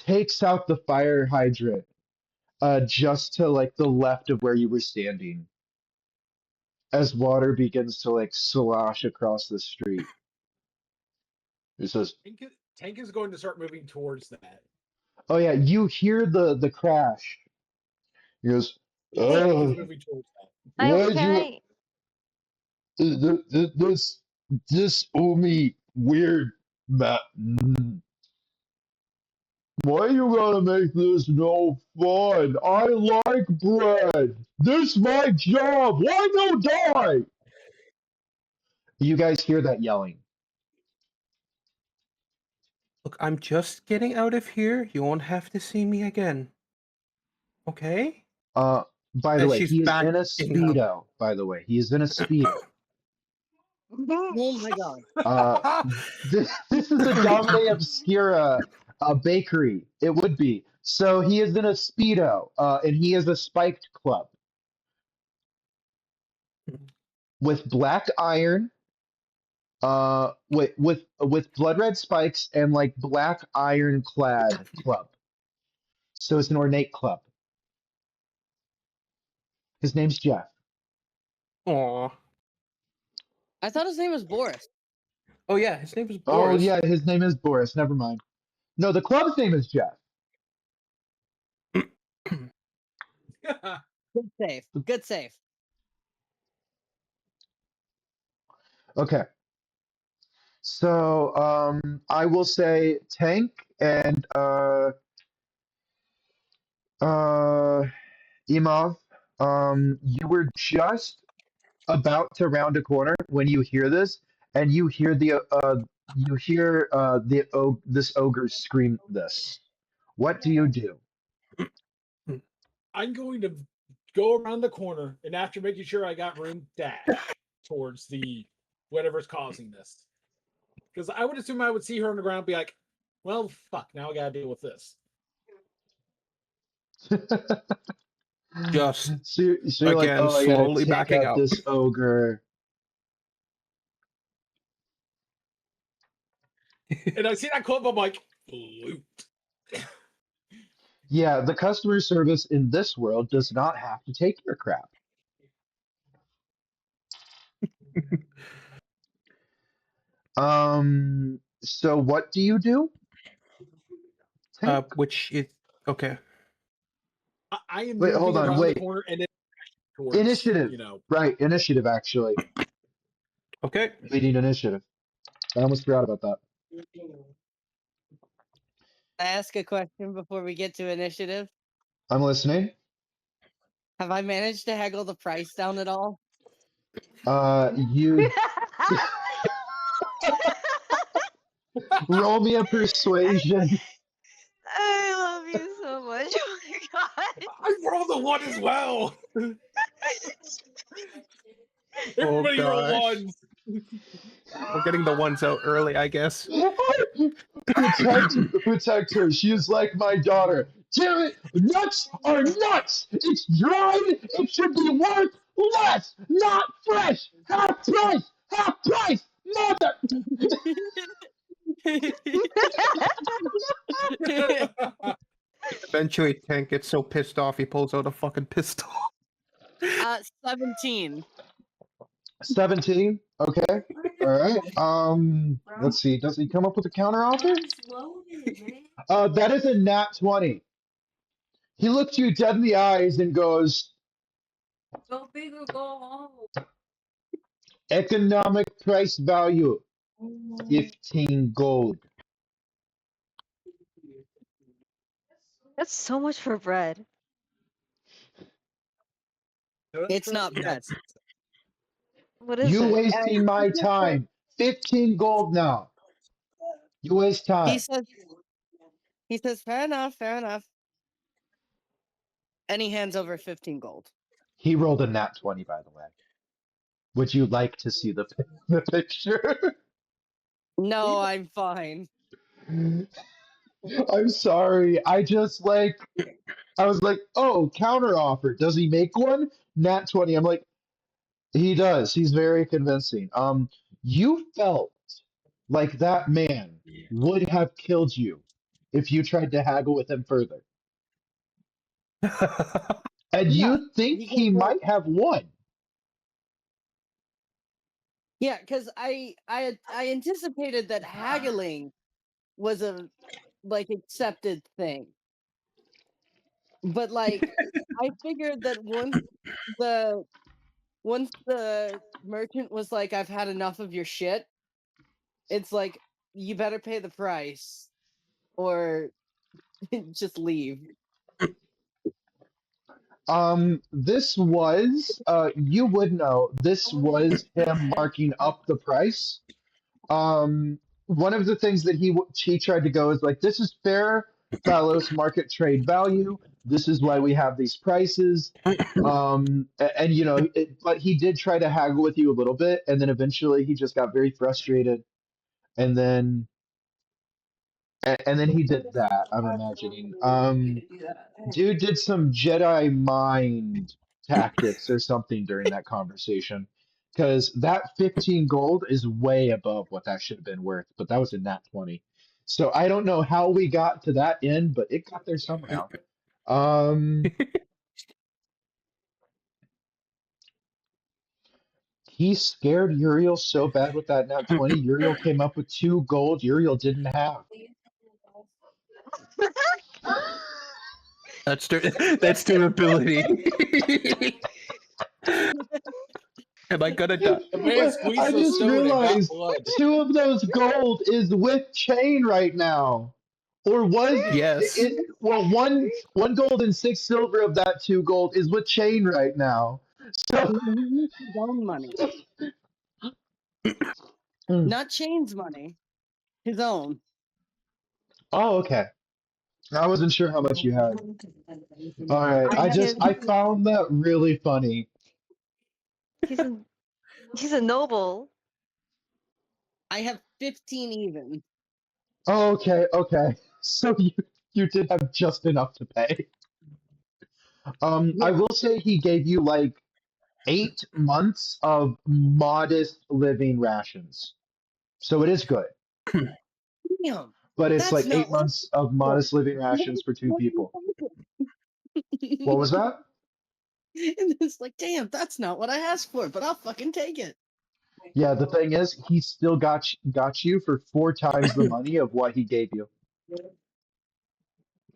takes out the fire hydrant just to like the left of where you were standing as water begins to like slosh across the street. It says, Tank is going to start moving towards that. "Oh yeah, you hear the crash." He goes, Yes, Tank is "Oh, moving towards that. why'd Can you I? this this me weird Matt? Why you gotta make this no fun? I like bread. This my job. Why no die?" You guys hear that yelling. Look, I'm just getting out of here. You won't have to see me again. Okay? Uh, by the As way, she's he is in a backing up. speedo. By the way, he is in a speedo. Oh my god. Uh, this is a Domine Obscura bakery. It would be. So he is in a speedo, and he has a spiked club with black iron, with blood red spikes and like black iron clad club. So it's an ornate club. His name's Jeff. Aw. I thought his name was Boris. Oh yeah, his name is Oh Boris. yeah, his name is Boris. Never mind. No, the club's name is Jeff. Good save. Good save. Okay. So I will say Tank and uh Imov, you were just about to round a corner when you hear this, and you hear this ogre scream this. What do you do? I'm going to go around the corner and after making sure I got room, dash towards the whatever's causing this. Because I would assume I would see her on the ground and be like, well, fuck, now I gotta deal with this. Just So you're like, again, oh, I gotta slowly take backing out up. this ogre. And I see that club, I'm like, loot. Yeah, the customer service in this world does not have to take your crap. So what do you do? Tank? Which is okay. I am Wait, hold moving on, around the wait. corner and then towards, Initiative. Right, initiative actually. Okay. Leading initiative. I almost forgot about that. I ask a question before we get to initiative. I'm listening. Have I managed to haggle the price down at all? You roll me a persuasion. I love you so much. Oh my god. I rolled a one as well. Oh Everybody roll gosh. ones. We're getting the ones out early, I guess. Protect her. She is like my daughter. Damn it! Nuts are nuts. It's dried. It should be worth less, not fresh. Half price. Half price. Mother. Eventually, Tank gets so pissed off he pulls out a fucking pistol. 17. 17. Okay. All right. Let's see. Does he come up with a counter offer? That is a nat 20. He looks you dead in the eyes and goes, economic price value, 15 gold. That's so much for bread. It's not bread. What is You it? wasting my time. 15 gold now. You waste He time. says, he says, fair enough, fair enough. And he hands over 15 gold. He rolled a nat 20, by the way. Would you like to see the picture? No, I'm fine. I'm sorry. I was like, oh, counter offer. Does he make one? Nat 20. I'm like, he does. He's very convincing. You felt like that man would have killed you if you tried to haggle with him further. And Yeah, you think because he might have won. yeah, because I anticipated that haggling was a like accepted thing, but like I figured that the once the merchant was like, "I've had enough of your shit," it's like you better pay the price or just leave. This was, you would know, this was him marking up the price. One of the things that he tried to go is like, this is fair, Phalos market trade value. This is why we have these prices. And you know, but he did try to haggle with you a little bit, and then eventually he just got very frustrated, and then and then he did that. I'm imagining. Dude did some Jedi mind tactics or something during that conversation. Because that 15 gold is way above what that should have been worth, but that was a nat 20. So I don't know how we got to that end, but it got there somehow. Um, he scared Uriel so bad with that nat 20. Uriel came up with 2 gold Uriel didn't have. That's durability. Am I gonna die? The man But I squeezed the just stone and got realized blood. 2 of those gold is with chain right now. Or was Yes. it, well, one gold and 6 silver of that 2 gold is with chain right now. So He needs his own money, mm. not Chain's money, his own. Oh, okay. I wasn't sure how much you had. All right. I have I found that really funny. He's a he's a noble. I have 15 even. Oh, okay, okay. So you did have just enough to pay. I Yeah. will say he gave you like 8 months of modest living rations. So it is good. Damn, But it's that's like not 8 months of what modest living rations for 2 people. What was that? And it's like, damn, that's not what I asked for, but I'll fucking take it. Yeah, the thing is, he still got you for 4 times the money of what he gave you,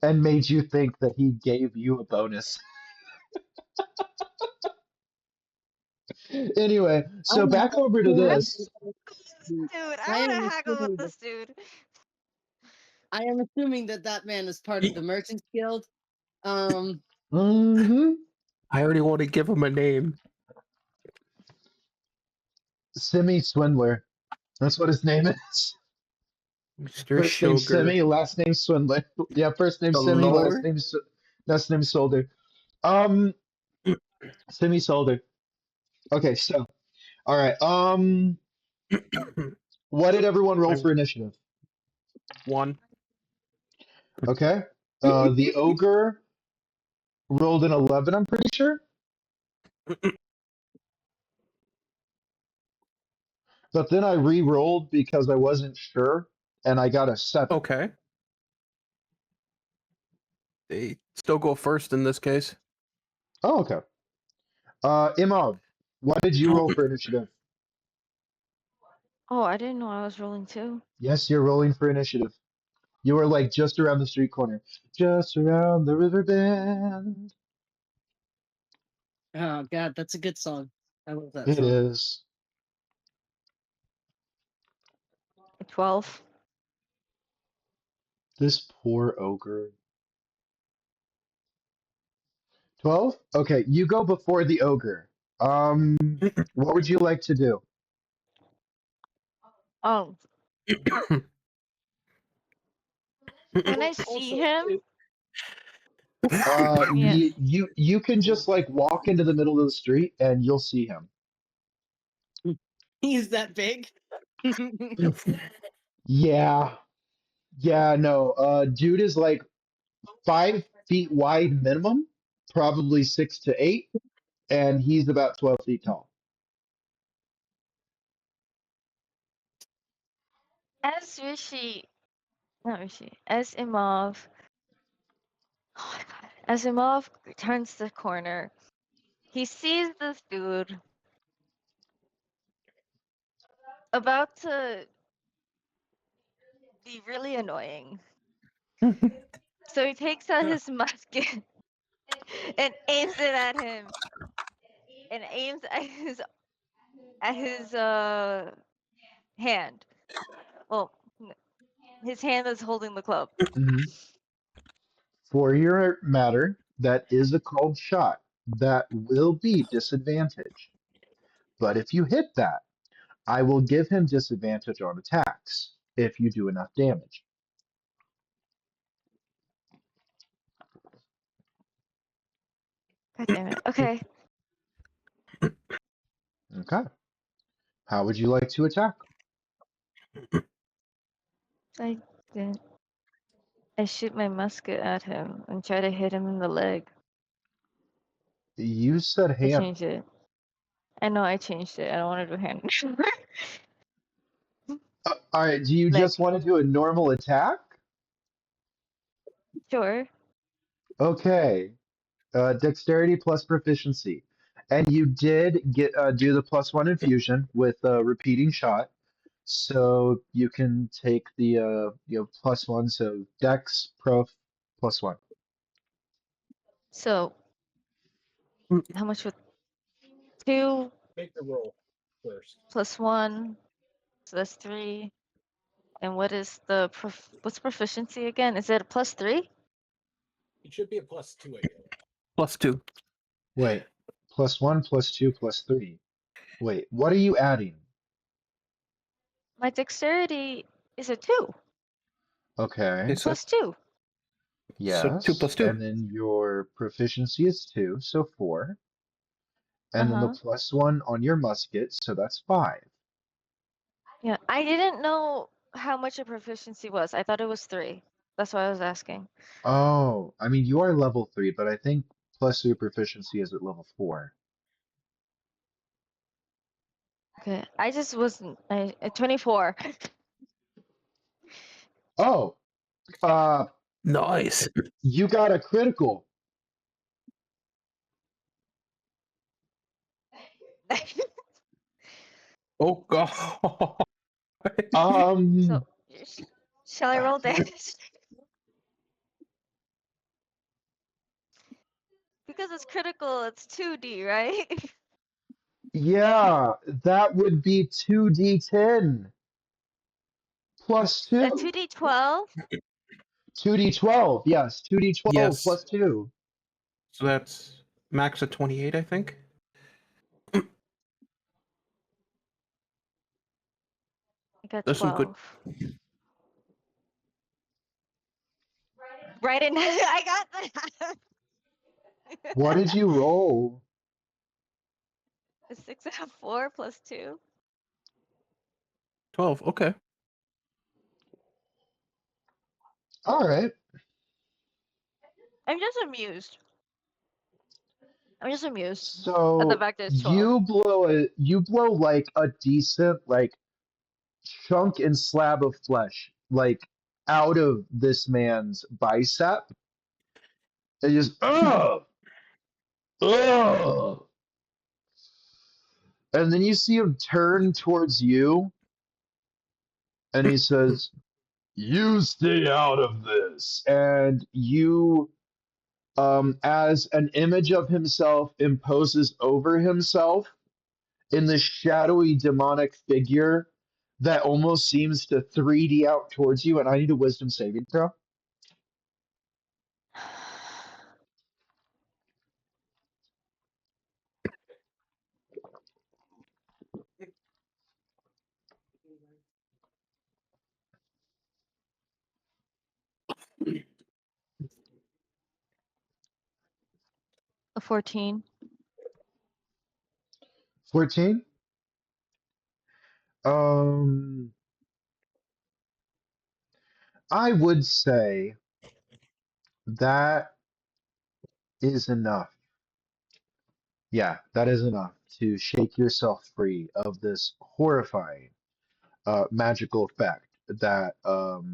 and made you think that he gave you a bonus. Anyway, I so am back over to assuming this. Dude, I I want to am haggle with assuming that this dude. I am assuming that that man is part of the Merchants Guild. Hmm. I already want to give him a name. Semi Swindler. That's what his name is. Mr. First name Sugar. Semi, last name Swindler. Yeah, first name The Semi, lore. last name Solder. Um, Semi Solder. Okay, so all right. What did everyone roll I for initiative? won. Okay. The ogre rolled an 11, I'm pretty sure. But then I re-rolled because I wasn't sure, and I got a 7. Okay. They still go first in this case. Oh, okay. Imad, what did you roll for initiative? Oh, I didn't know I was rolling too. Yes, you're rolling for initiative. You were like just around the street corner. Just around the river bend. Oh God, that's a good song. I love that It song. is. 12. This poor ogre. 12? Okay, you go before the ogre. What would you like to do? Oh, can I see Also, him? Yes. You can just like walk into the middle of the street and you'll see him. He's that big. Yeah. Yeah, no. Dude is like 5 feet wide minimum, probably 6 to 8, and he's about 12 feet tall. As Rishi, not Rishi, as Imov, oh my god, as Imov turns the corner, he sees this dude about to be really annoying. So he takes out his musket and aims it at him, and aims at his hand. Well, his hand is holding the club. Mhm. For your matter, that is a called shot. That will be disadvantage. But if you hit that, I will give him disadvantage on attacks if you do enough damage. God damn it. Okay. Okay. How would you like to attack? I didn't. I shoot my musket at him and try to hit him in the leg. You said I hand. changed it. I know I changed it. I don't want to do hand. All right. Do you Leg. just want to do a normal attack? Sure. Okay. Dexterity plus proficiency. And you did get do the +1 infusion with a repeating shot, so you can take the +1. So Dex Prof +1. So, how much would 2 make the roll first. plus 1? So that's 3. And what is the what's proficiency again? Is it a +3? It should be a +2, I think. +2. Wait, +1, +2, +3. Wait, what are you adding? My dexterity is a 2. Okay, It's a, 2. so 2 yes, plus 2. and then your proficiency is 2, so 4, and then the Uh-huh. +1 on your musket, so that's 5. Yeah. I didn't know how much a proficiency was. I thought it was 3. That's why I was asking. Oh, I mean, you are level 3, but I think plus your proficiency is at level 4. Okay. I just wasn't. I 24. Oh, uh, Nice. you got a critical. Oh god. So, Um, shall I roll damage? Because it's critical, it's 2D, right? yeah, that would be 2d10 plus A 2. 2D12? 2d12, yes, 2d12 Yes. plus 2. So that's max at 28, I think. I got That's some good. 12. Right in. I got that. What did you roll? A 6 and a 4 plus 2. 12. Okay. All right. I'm just amused. I'm just amused at the So fact that it's 12. you blow like a decent like chunk and slab of flesh like out of this man's bicep. And just ugh. And then you see him turn towards you and he says, "You stay out of this." And you, as an image of himself imposes over himself in this shadowy demonic figure that almost seems to 3D out towards you. And I need a wisdom saving throw. 14. 14. Um, I would say that is enough. Yeah, that is enough to shake yourself free of this horrifying magical effect that, well,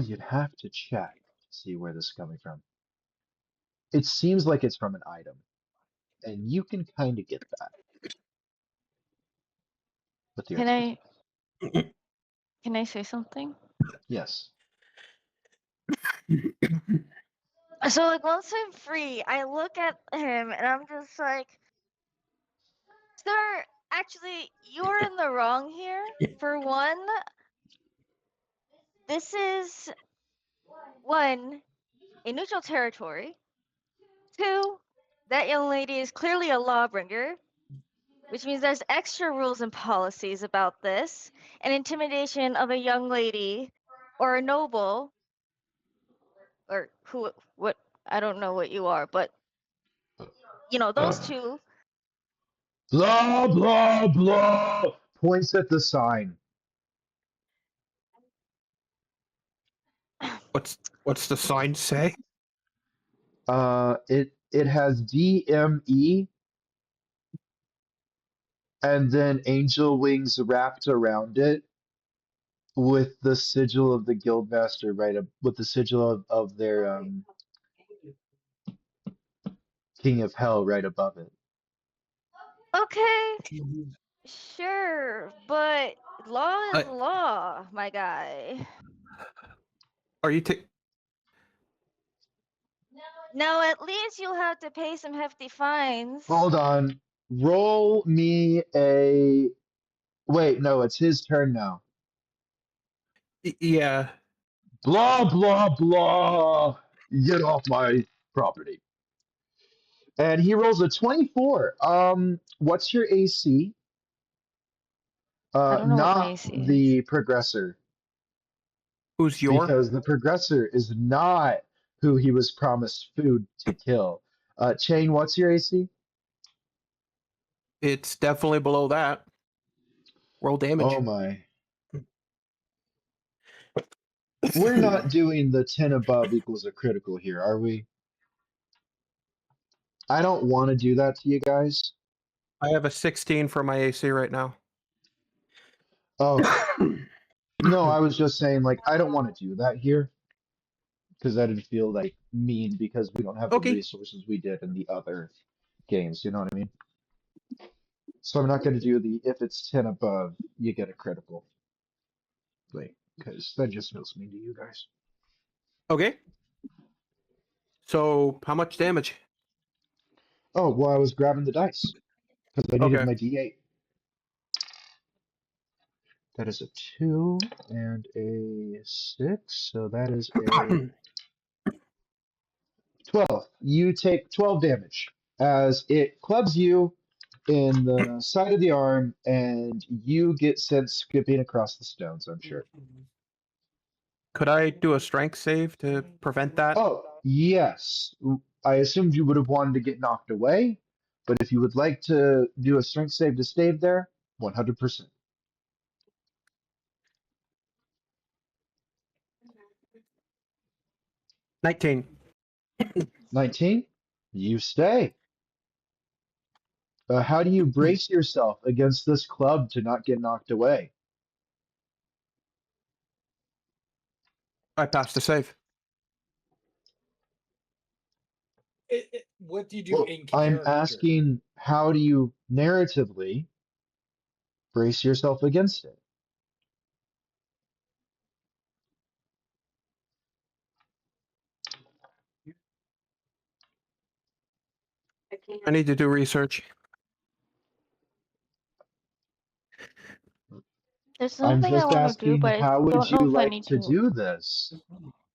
you'd have to check to see where this is coming from. It seems like it's from an item, and you can kind of get that with your Can I expertise. can I say something? Yes. So like once I'm free, I look at him and I'm just like, sir, actually you're in the wrong here. For one, this is one, a neutral territory. Two, that young lady is clearly a lawbringer, which means there's extra rules and policies about this. And intimidation of a young lady or a noble or who what I don't know what you are, but you know, those two. Blah, blah, blah. Points at the sign. What's the sign say? It has DME and then angel wings wrapped around it with the sigil of the guildmaster right up with the sigil of their king of hell right above it. Okay, sure, but law is I, law, my guy. are you Now at least you'll have to pay some hefty fines. Hold on. Roll me a wait, no, it's his turn now. Yeah. Blah blah blah. Get off my property. And he rolls a 24. What's your AC? I don't know what my Not AC is. the progressor, Who's your? because the progressor is not who he was promised food to kill. Chain, what's your AC? It's definitely below that. Roll Oh damage. my. We're not doing the 10 above equals a critical here, are we? I don't want to do that to you guys. I have a 16 for my AC right now. Oh, no, I was just saying, like, I don't want to do that here because that'd feel like mean because we don't have the Okay. resources we did in the other games. You know what I mean? So I'm not going to do the if it's 10 above, you get a critical. Like, because that just feels mean to you guys. Okay. So how much damage? Oh, well, I was grabbing the dice because I needed Okay. my D8. That is a 2 and a 6, so that is a 12. You take 12 damage as it clubs you in the side of the arm, and you get sent skipping across the stones, I'm sure. Could I do a strength save to prevent that? Oh, yes. I assumed you would have wanted to get knocked away, but if you would like to do a strength save to stay there, 100%. 19. 19, you stay. How do you brace yourself against this club to not get knocked away? I passed the save. What do you do Well, in I'm character? asking, how do you narratively Brace yourself against it. I need to do research. There's I'm something I just want to do, asking, but I how would don't know you if I like need to to. do this?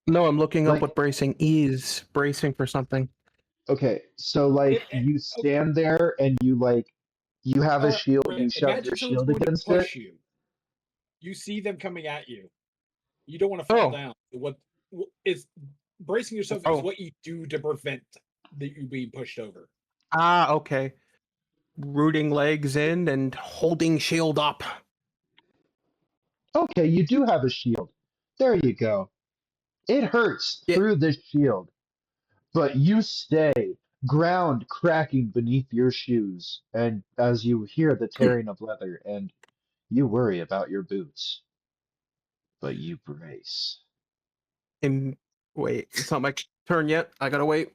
No, I'm looking up Like, what bracing is. Bracing for something. okay, so like you Okay. stand there and you have a shield, you shove your Imagine someone's shield going to against it. push you. You see them coming at you. You don't want to fall Oh, down. What is bracing yourself is oh, what you do to prevent you being pushed over. okay. Rooting legs in and holding shield up. Okay, you do have a shield. There you go. It hurts Yeah. through this shield, but you stay, ground cracking beneath your shoes, and as you hear the tearing of leather, and you worry about your boots, but you brace. And wait, it's not my turn yet. I gotta wait.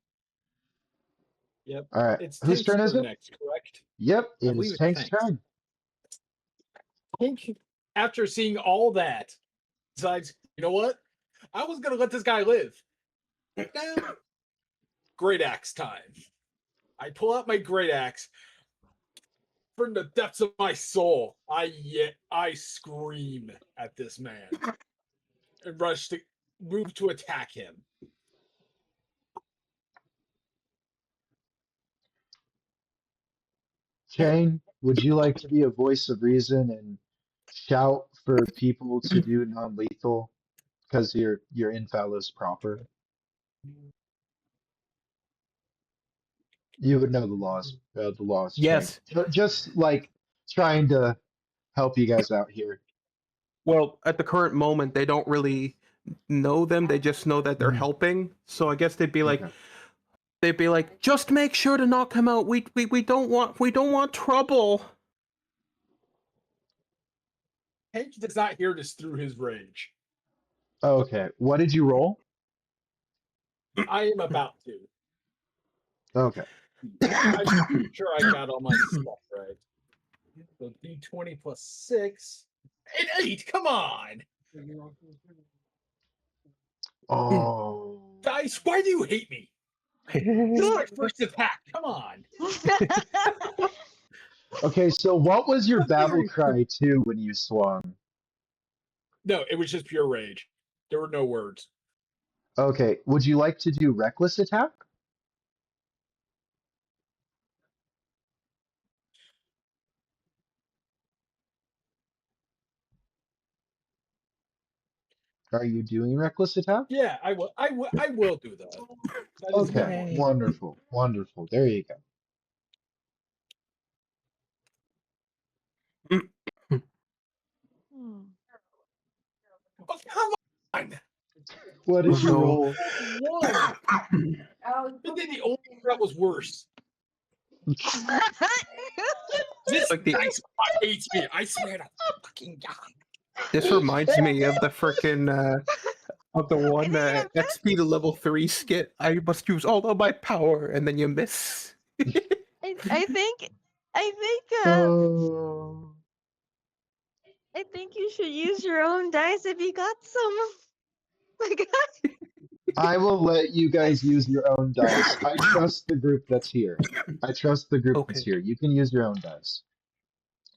Yep. All right, It's whose Tank's turn is turn it? next, correct? Yep, I it believe is it's Tank's Tank's. turn. Tank, after seeing all that, decides, you know what? I was gonna let this guy live. Now, great axe time. I pull out my great axe. From the depths of my soul, I scream at this man and rush to move to attack him. Shane, would you like to be a voice of reason and shout for people to do non-lethal because you're in Phalos proper? You would know the laws, Shane. Yes. Just like trying to help you guys out here. Well, at the current moment, they don't really know them. They just know that they're Mhm. helping. So I guess Okay. they'd be like, just make sure to knock him out. We don't want trouble. Tank does not hear this through his rage. Okay. What did you roll? I am about to. Okay. I'm pretty sure I got all my stuff right. So D20 plus 6. An 8, come on! Oh. Dice, why do you hate me? This is my first attack, come on! Okay, so what was your battle cry too when you swung? No, it was just pure rage. There were no words. Okay, would you like to do reckless attack? Are you doing reckless attack? Yeah, I will. I will do that. That is Okay, one more. Yay. wonderful, wonderful. There you go. Hmm. Oh, come on! What did you So roll? One. And then the only one that was worse. This like the dice bot hates me. I swear to fucking God. this reminds me of the frickin' of the one Yeah, XP to level 3 skit. I must use all of my power, and then you miss. I think I think Oh. I think you should use your own dice if you got some. My God. I will let you guys use your own dice. I trust the group that's here. I trust the group that's Okay. here. You can use your own dice.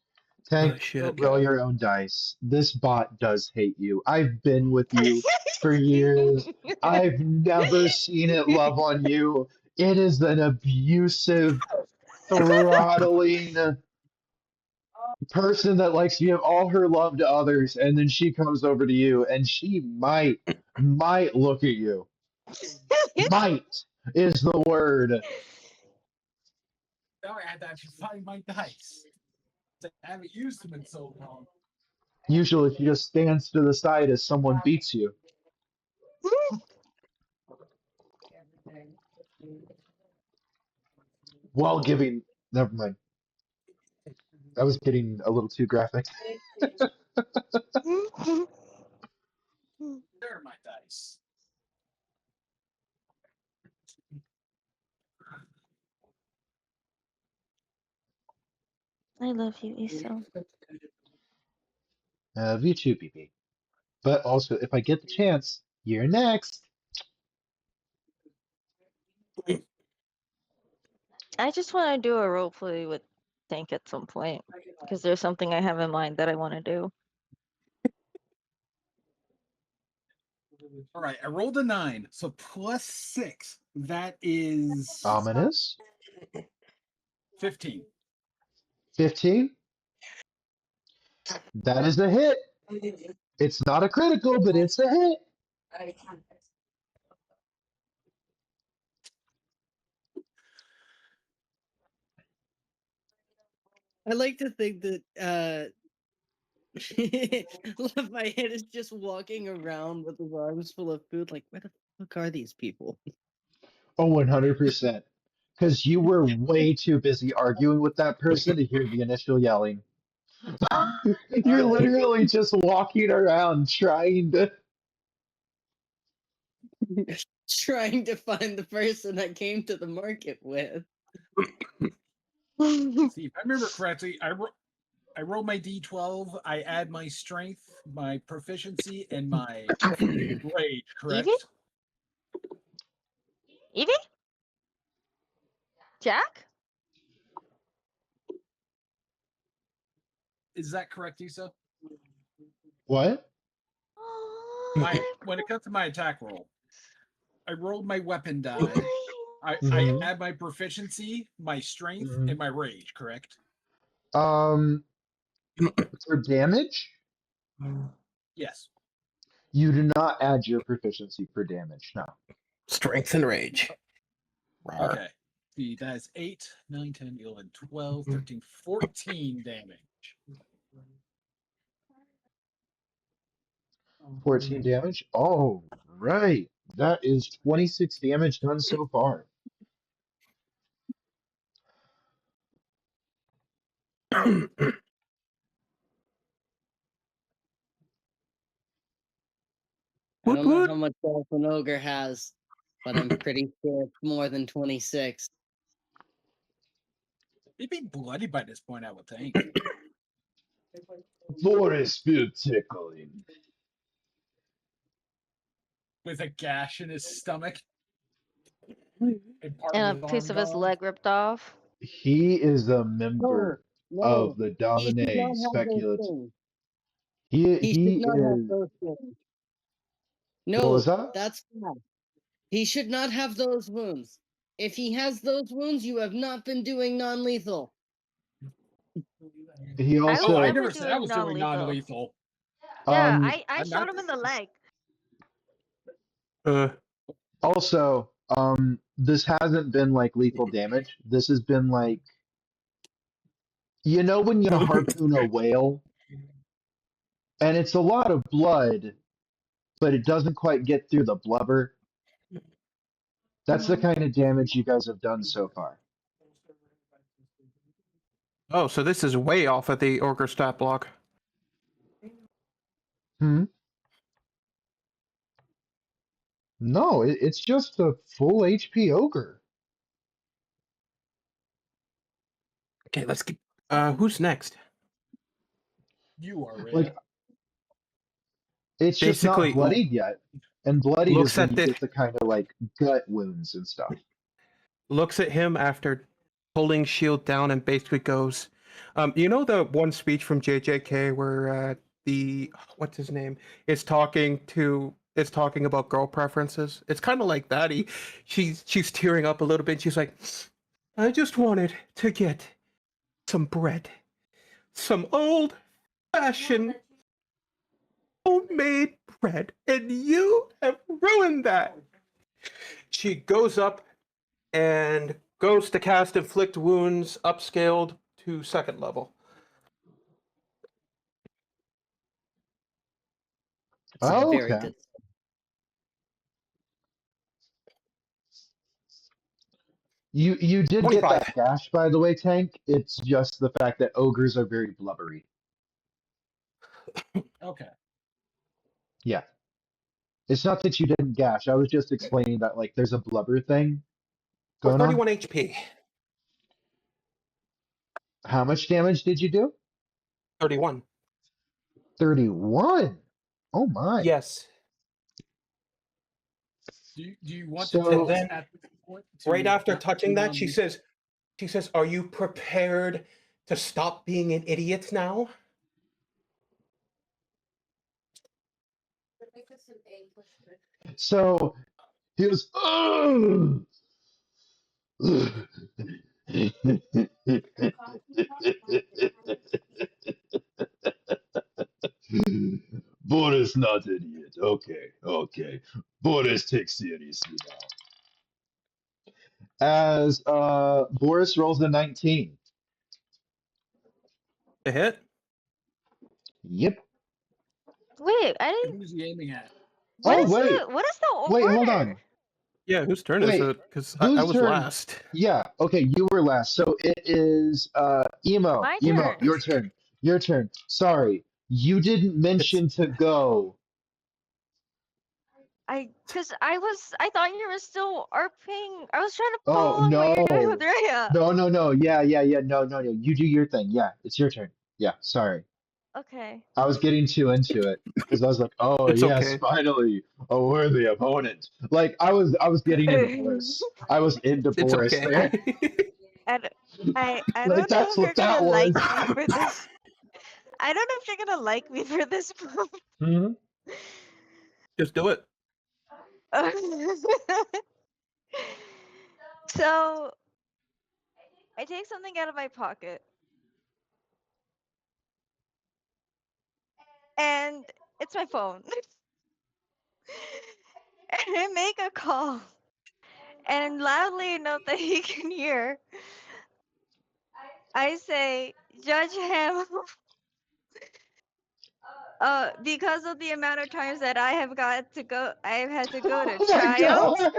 Oh Tank, shit. roll Okay. your own dice. This bot does hate you. I've been with you for years. I've never seen it love on you. It is an abusive, throttling person that likes to give all her love to others, and then she comes over to you, and she might look at you. Might is the word. Now I had to actually find my dice. I haven't used them in so long. Usually, she just stands to the side as someone beats you. While giving. Never mind. That was getting a little too graphic. There are my dice. I love you, Iso. You too, PP. But also, if I get the chance, you're next. I just want to do a role play with Tank at some point because there's something I have in mind that I want to do. All right, I rolled a 9, so plus 6. That is Ominous. 15. 15. That is a hit. It's not a critical, but it's a hit. I like to think that Lafayette is just walking around with his arms full of food, like, where the fuck are these people? Oh, 100%. Because you were way too busy arguing with that person to hear the initial yelling. You're All right. literally just walking around trying to. Trying to find the person I came to the market with. See, if I remember correctly, I roll my d12, I add my strength, my proficiency, and my rage, Evie? correct? Evie? Jack? Is that correct, Issa? What? When it comes to my attack roll, I rolled my weapon die. I Mm-hmm. add my proficiency, my strength, Mm-hmm. and my rage, correct? Um, for damage, Yes. you do not add your proficiency for damage. No. Strength and rage. Rawr. Okay. See, that is 8, 9, 10, 11, 12, 13, 14 damage. 14 damage. Oh, right. That is 26 damage done so far. I Woot don't know woot. how much health an ogre has, but I'm pretty sure it's more than 26. He'd be bloody by this point, I would think. Forest feel tickling. With a gash in his stomach and part of And his a piece arm of his gone. leg ripped off. He is a No, member of no, the he should not Domine have those Speculative. things. He He should he not have is. those things. What was No, that? that's bad. He should not have those wounds. If he has those wounds, you have not been doing non-lethal. He I was Oh, I also never never said I doing was doing non-lethal. non-lethal. Yeah, um I I'm shot not. him in the leg. Uh, also this hasn't been like lethal damage. This has been like, you know, when you harpoon a whale and it's a lot of blood, but it doesn't quite get through the blubber. That's the kind of damage you guys have done so far. oh, so this is way off of the ogre stat block. Hmm. No, it's just a full HP ogre. Okay, let's keep. Who's next? You are Rhea. Like, it's just not Basically, bloodied yet. And bloodied is looks when at you the get the kind of like gut wounds and stuff. looks at him after pulling shield down and basically goes, you know the one speech from JJK where the what's his name is talking about girl preferences. It's kind of like that. She's tearing up a little bit. She's like, I just wanted to get some bread, some old fashioned homemade bread, and you have ruined that. She goes up and goes to cast Inflict Wounds, upscaled to second level. It's a Oh, very okay. good. You did get 25. that gash, by the way, Tank. It's just the fact that ogres are very blubbery. Okay. Yeah. It's not that you didn't gash. I was just explaining that like there's a blubber thing For going on. 31 HP. How much damage did you do? 31. 31. Oh my. Yes. Do you want to And tell So, us then at this point right to after not touching to that, she says, "Are you prepared to stop being an idiot now?" so he was, "Ugh." Boris not idiot. Okay, okay. Boris takes seriously now. As Boris rolls a 19. The hit? Yep. Wait, I didn't. who's he aiming at? What Oh is wait, the what is the wait, hold order? on. Yeah, whose turn is Wait, it? Because I whose was turn? last. Yeah, okay, you were last. So it is Emo. My Emo, turn. your turn. Your turn. Sorry. You didn't It's mention to go. I thought you were still ARPing. I was trying to Oh follow what you're doing with no. Rhea. No, no, no. Yeah, yeah, yeah. No, no, no. You do your thing. Yeah, it's your turn. Yeah, sorry. Okay. I was getting too into it because I was like, "Oh it's yes, okay. finally a worthy opponent." Like I was getting into Boris. I was into It's Boris okay. I there. I d- I Like don't know that's if you're what gonna that like was. me for this. I don't know if you're gonna like me for this. Hmm. Just do it. So I take something out of my pocket and it's my phone. And I make a call and loudly enough that he can hear. I say, Judge Ham, because of the amount of times that I have had to go to Oh my trial. god!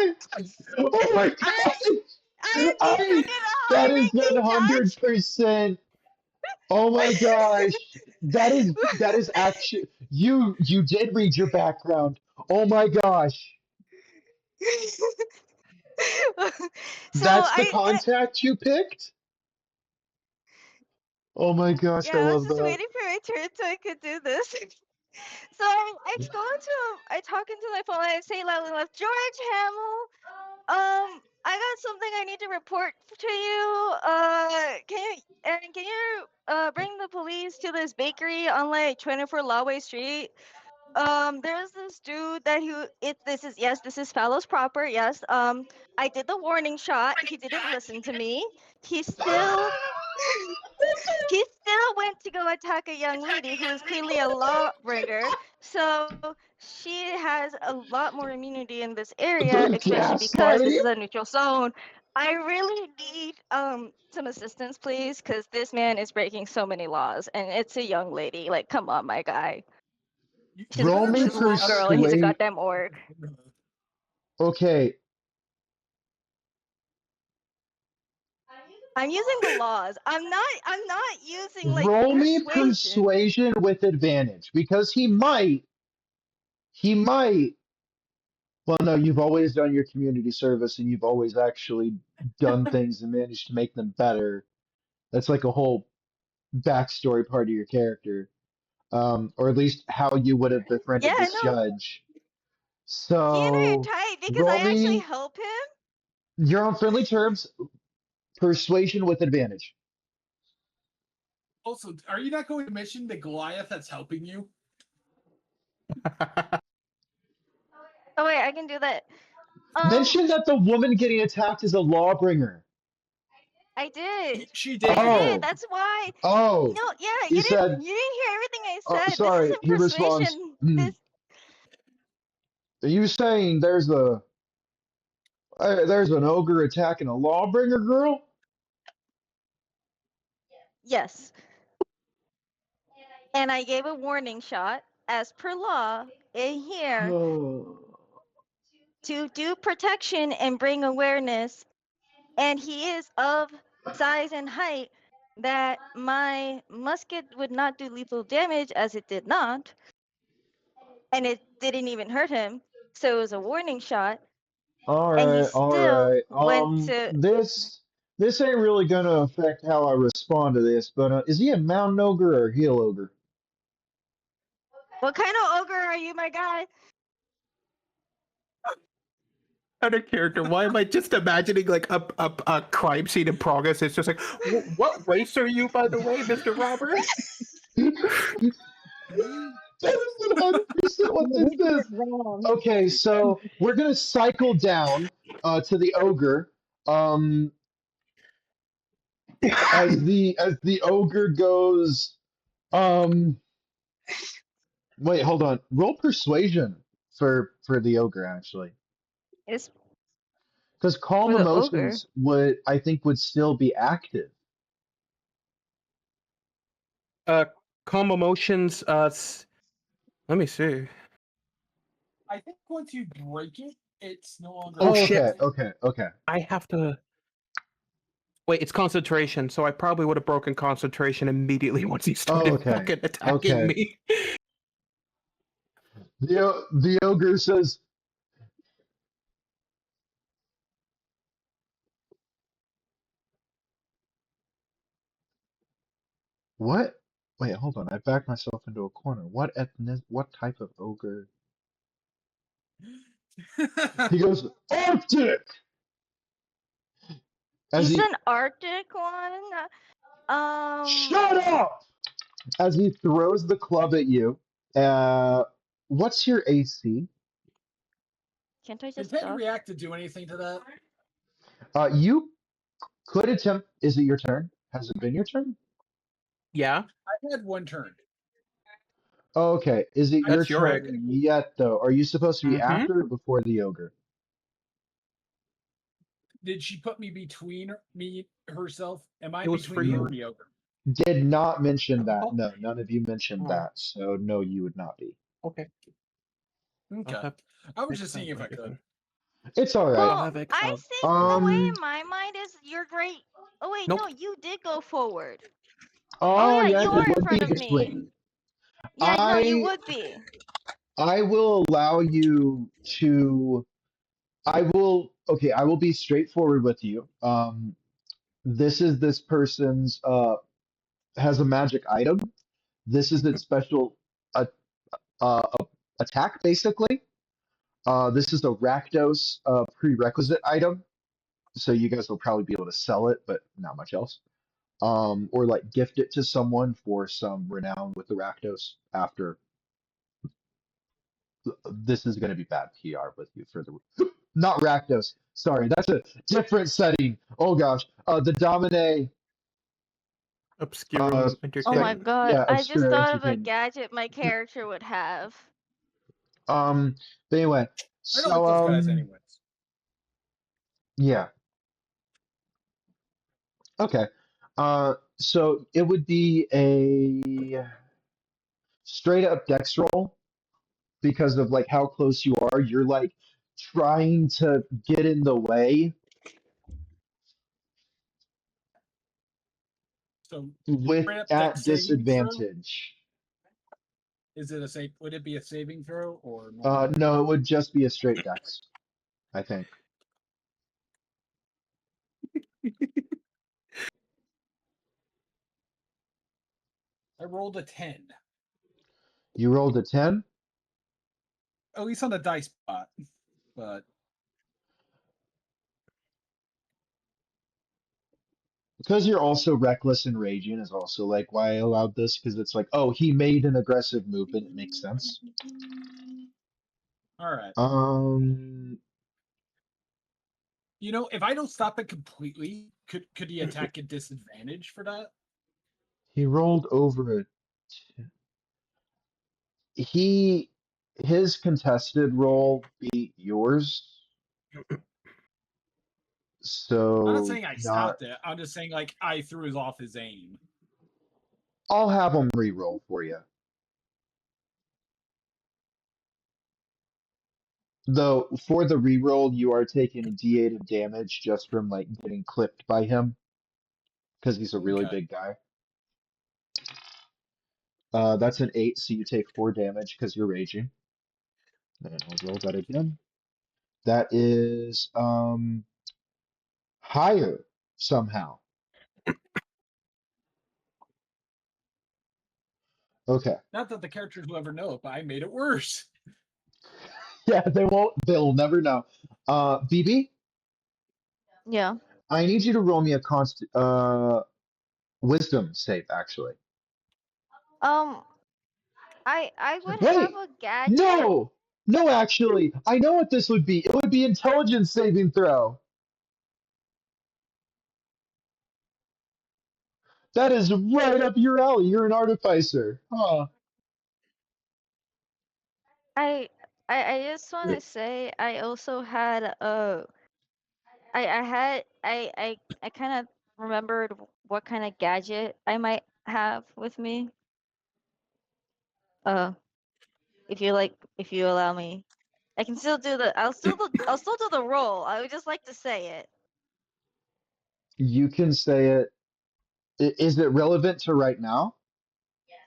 Oh my I god! am the second That is high-ranking 100%. Oh my gosh! That is actually you did read your background. Oh my gosh! judge. So That's the I contact you picked? Oh my gosh, I yeah, I was love just that. waiting for my turn so I could do this. So I talk into my phone and I say loudly enough, George Hamill, I got something I need to report to you. Can you bring the police to this bakery on like 24 Lawway Street? There's this dude that this is Phalos proper, yes. I did the warning shot. He didn't listen to me. He still he still went to go attack a young lady who is clearly a lawbringer. So she has a lot more immunity in this area, The especially because this gaslighting? is a neutral zone. I really need some assistance, please, because this man is breaking so many laws, and it's a young lady. Like, come on, my guy. She's Roll me she's a little girl, and he's a persuade. goddamn orc. Okay, I'm using the laws. I'm not using like roll me persuasion. persuasion with advantage because he might. Well, no, you've always done your community service and you've always actually done things and managed to make them better. That's like a whole backstory part of your character, or at least how you would have befriended Yeah, this no, judge. he and I are So tight because roll I actually me. help him. You're on friendly terms. Persuasion with advantage. Also, are you not going to mention the Goliath that's helping you? Oh wait, I can do that. Mention that the woman getting attacked is a lawbringer. I did. She I did. did. Oh, That's why. oh, No, yeah, he said, you didn't hear everything I oh, said. This sorry. isn't He responds, persuasion. hmm, This are you saying there's an ogre attacking a lawbringer girl? yes. And I gave a warning shot as per law in here Oh, to do protection and bring awareness, and he is of size and height that my musket would not do lethal damage as it did not, and it didn't even hurt him. So it was a warning shot, all and he right, all still right. went to. This ain't really gonna affect how I respond to this, but is he a mountain ogre or a hill ogre? What kind of ogre are you, my guy? Out of character. Why am I just imagining like a crime scene in progress? It's just like, what race are you, by the way, Mr. Robert? That is 100% what this This is is. wrong. Okay, so we're gonna cycle down to the ogre. Um, as the ogre goes. Um, wait, hold on. Roll persuasion for the ogre actually, It's because calm for the ogre. emotions would still be active. uh, calm emotions. Let me see. I think once you break it, it's no longer. Oh Oh, shit! okay, okay, okay. I have to wait. It's concentration, so I probably would have broken concentration immediately once he Oh, started okay, fucking attacking okay. me. The ogre says, "What? Wait, hold on. I backed myself into a corner. What type of ogre?" He goes, "Arctic!" As He's he an Arctic one. Shut Um, up! As he throws the club at you. Uh, what's your AC? can't I Did just Ted duck? react to do anything to that? You could attempt. Is it your turn? Has it been your turn? Yeah, I had one turn. Oh, okay. Is it I your that's your didn't egg. turn yet, though? Are you supposed to be Mm-hmm. after or before the ogre? Did she put me between me herself? Am I It was for between her You and you. the ogre? did not mention that. Oh, No, none of you mentioned oh, that. So, no, you would not be. okay. I'll Okay. have I was just seeing exiled if I could. everything. It's all I'll right. Well, have I exiled. think the way Um, in my mind is you're great. Oh wait, no, Nope. you did go forward. Oh oh, yeah, yeah, you you are in would be front of me. between. Yeah, no, you I would be. I will allow you to. I will be straightforward with you. This person's has a magic item. This is its special uh, attack, basically. This is a Rakdos prerequisite item, so you guys will probably be able to sell it, but not much else. Or like gift it to someone for some renown with the Rakdos after. This is going to be bad PR with you for the not Rakdos. Sorry, that's a different setting. Oh gosh, the Domine. Uh, Obscurum Oh my entertainment. god, yeah, I just obscure thought of a entertainment. gadget my character would have. Um, but anyway, I don't like so those guys anyways. yeah, okay. So it would be a straight up dex roll because of like how close you are. You're like trying to get in the way So with straight up deck at saving throw? disadvantage. Is it a save? Would it be a saving throw or normal? No, it would just be a straight dex, I think. I rolled a 10. You rolled a 10. At least on the dice spot. But Because you're also reckless and raging is also like why I allowed this because it's like, oh, he made an aggressive movement. It makes sense. all right. Um, You know, if I don't stop it completely, could he attack at disadvantage for that? he rolled over a. He his contested roll beat yours, I'm not so saying I not. stopped it. I'm just saying like I threw his off his aim. I'll have him re-roll for you. Though for the re-roll, you are taking a D8 of damage just from like getting clipped by him because he's a really Okay. big guy. That's an 8, so you take 4 damage because you're raging. And I'll roll that again. That is higher somehow. Okay. Not that the characters will ever know it, but I made it worse. Yeah, they won't. They'll never know. BB, Yeah. I need you to roll me a wisdom save. Actually, Um, I would have wait. a gadget. No, no. Actually, I know what this would be. It would be intelligence saving throw. That is right up your alley. You're an artificer. Huh. I I just want to say I also had I kind of remembered what kind of gadget I might have with me. Uh, if you allow me, I can still do the I'll still do the roll. I would just like to say it. You can say it. Is it relevant to right now?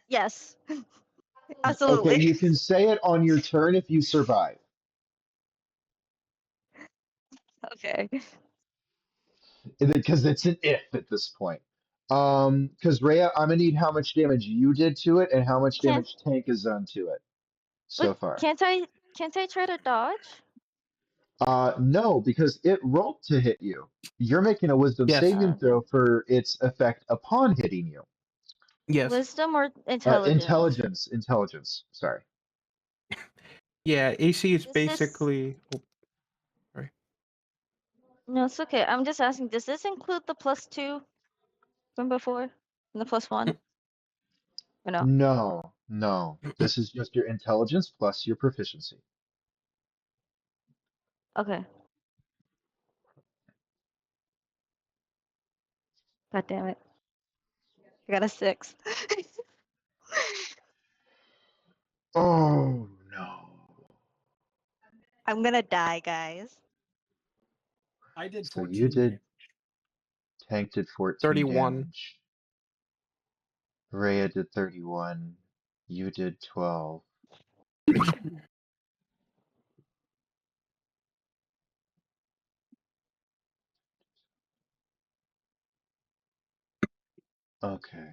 Yes, Okay, absolutely. you can say it on your turn if you survive. Okay. Because it's an if at this point. Because Rhea, I'm gonna need how much damage you did to it and how much Can't damage Tank has done to it but so far. can't I try to dodge? No, because it rolled to hit you. You're making a wisdom Yes. saving throw for its effect upon hitting you. Yes. Wisdom or intelligence? Intelligence. Sorry. Yeah. AC is Is this basically. Oh, sorry. No, it's okay. I'm just asking, does this include the +2 from before? And the +1? Or no? No, no. This is just your intelligence plus your proficiency. Okay. God damn it. I got a 6. Oh no. I'm gonna die, guys. I did So you 14 did damage. Tank did 14 31. damage. Rhea did 31. You did 12. Okay.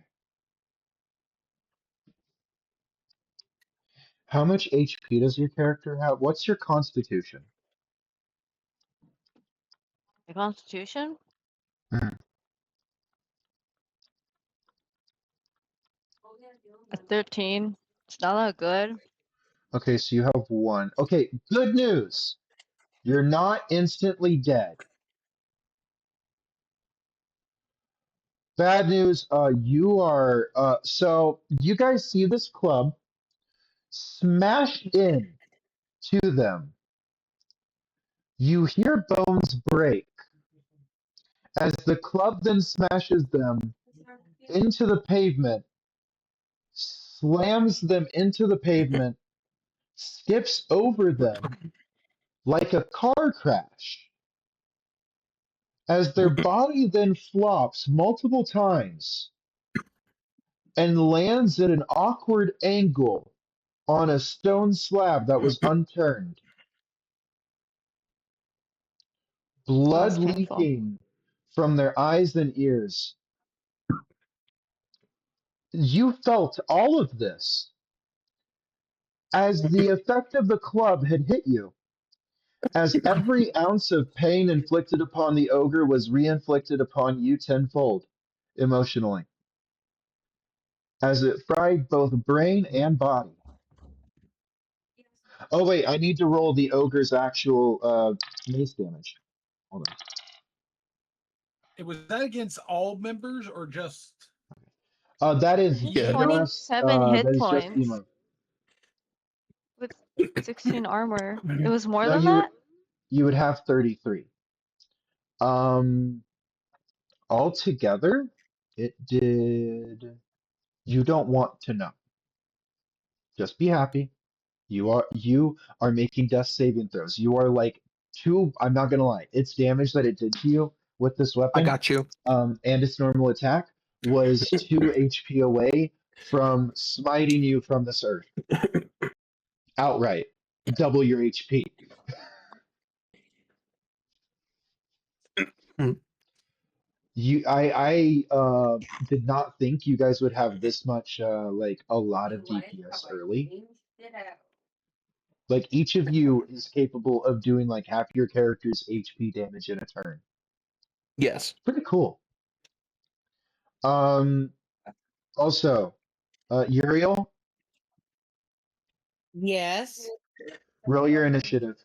How much HP does your character have? What's your constitution? The Constitution? Mhm. A 13. It's not that good. Okay, so you have one. Okay, good news. You're not instantly dead. Bad news, you are so you guys see this club smash in to them. You hear bones break as the club then smashes them into the pavement, slams them into the pavement, skips over them like a car crash, as their body then flops multiple times and lands at an awkward angle on a stone slab that was unturned, Oh, blood that's painful. leaking from their eyes and ears. You felt all of this as the effect of the club had hit you, as every ounce of pain inflicted upon the ogre was re-inflicted upon you tenfold emotionally, as it fried both brain and body. Oh wait, I need to roll the ogre's actual mace damage. Hold on. Was that against all members or just That is He's Yeah. Emo? just 27 that hit is just points emo. with 16 armor. It was more No, than that? you would have 33. Um, altogether, it did. You don't want to know. Just be happy. You are making death saving throws. You are like two. I'm not gonna lie. Its damage that it did to you with this I weapon, got you. and its normal attack was 2 HP away from smiting you from this earth outright. Double your HP. I did not think you guys would have this much like a lot of DPS early. Like each of you is capable of doing like half your character's HP damage in a turn. Yes. Pretty cool. Um, also, Uriel, Yes. roll your initiative.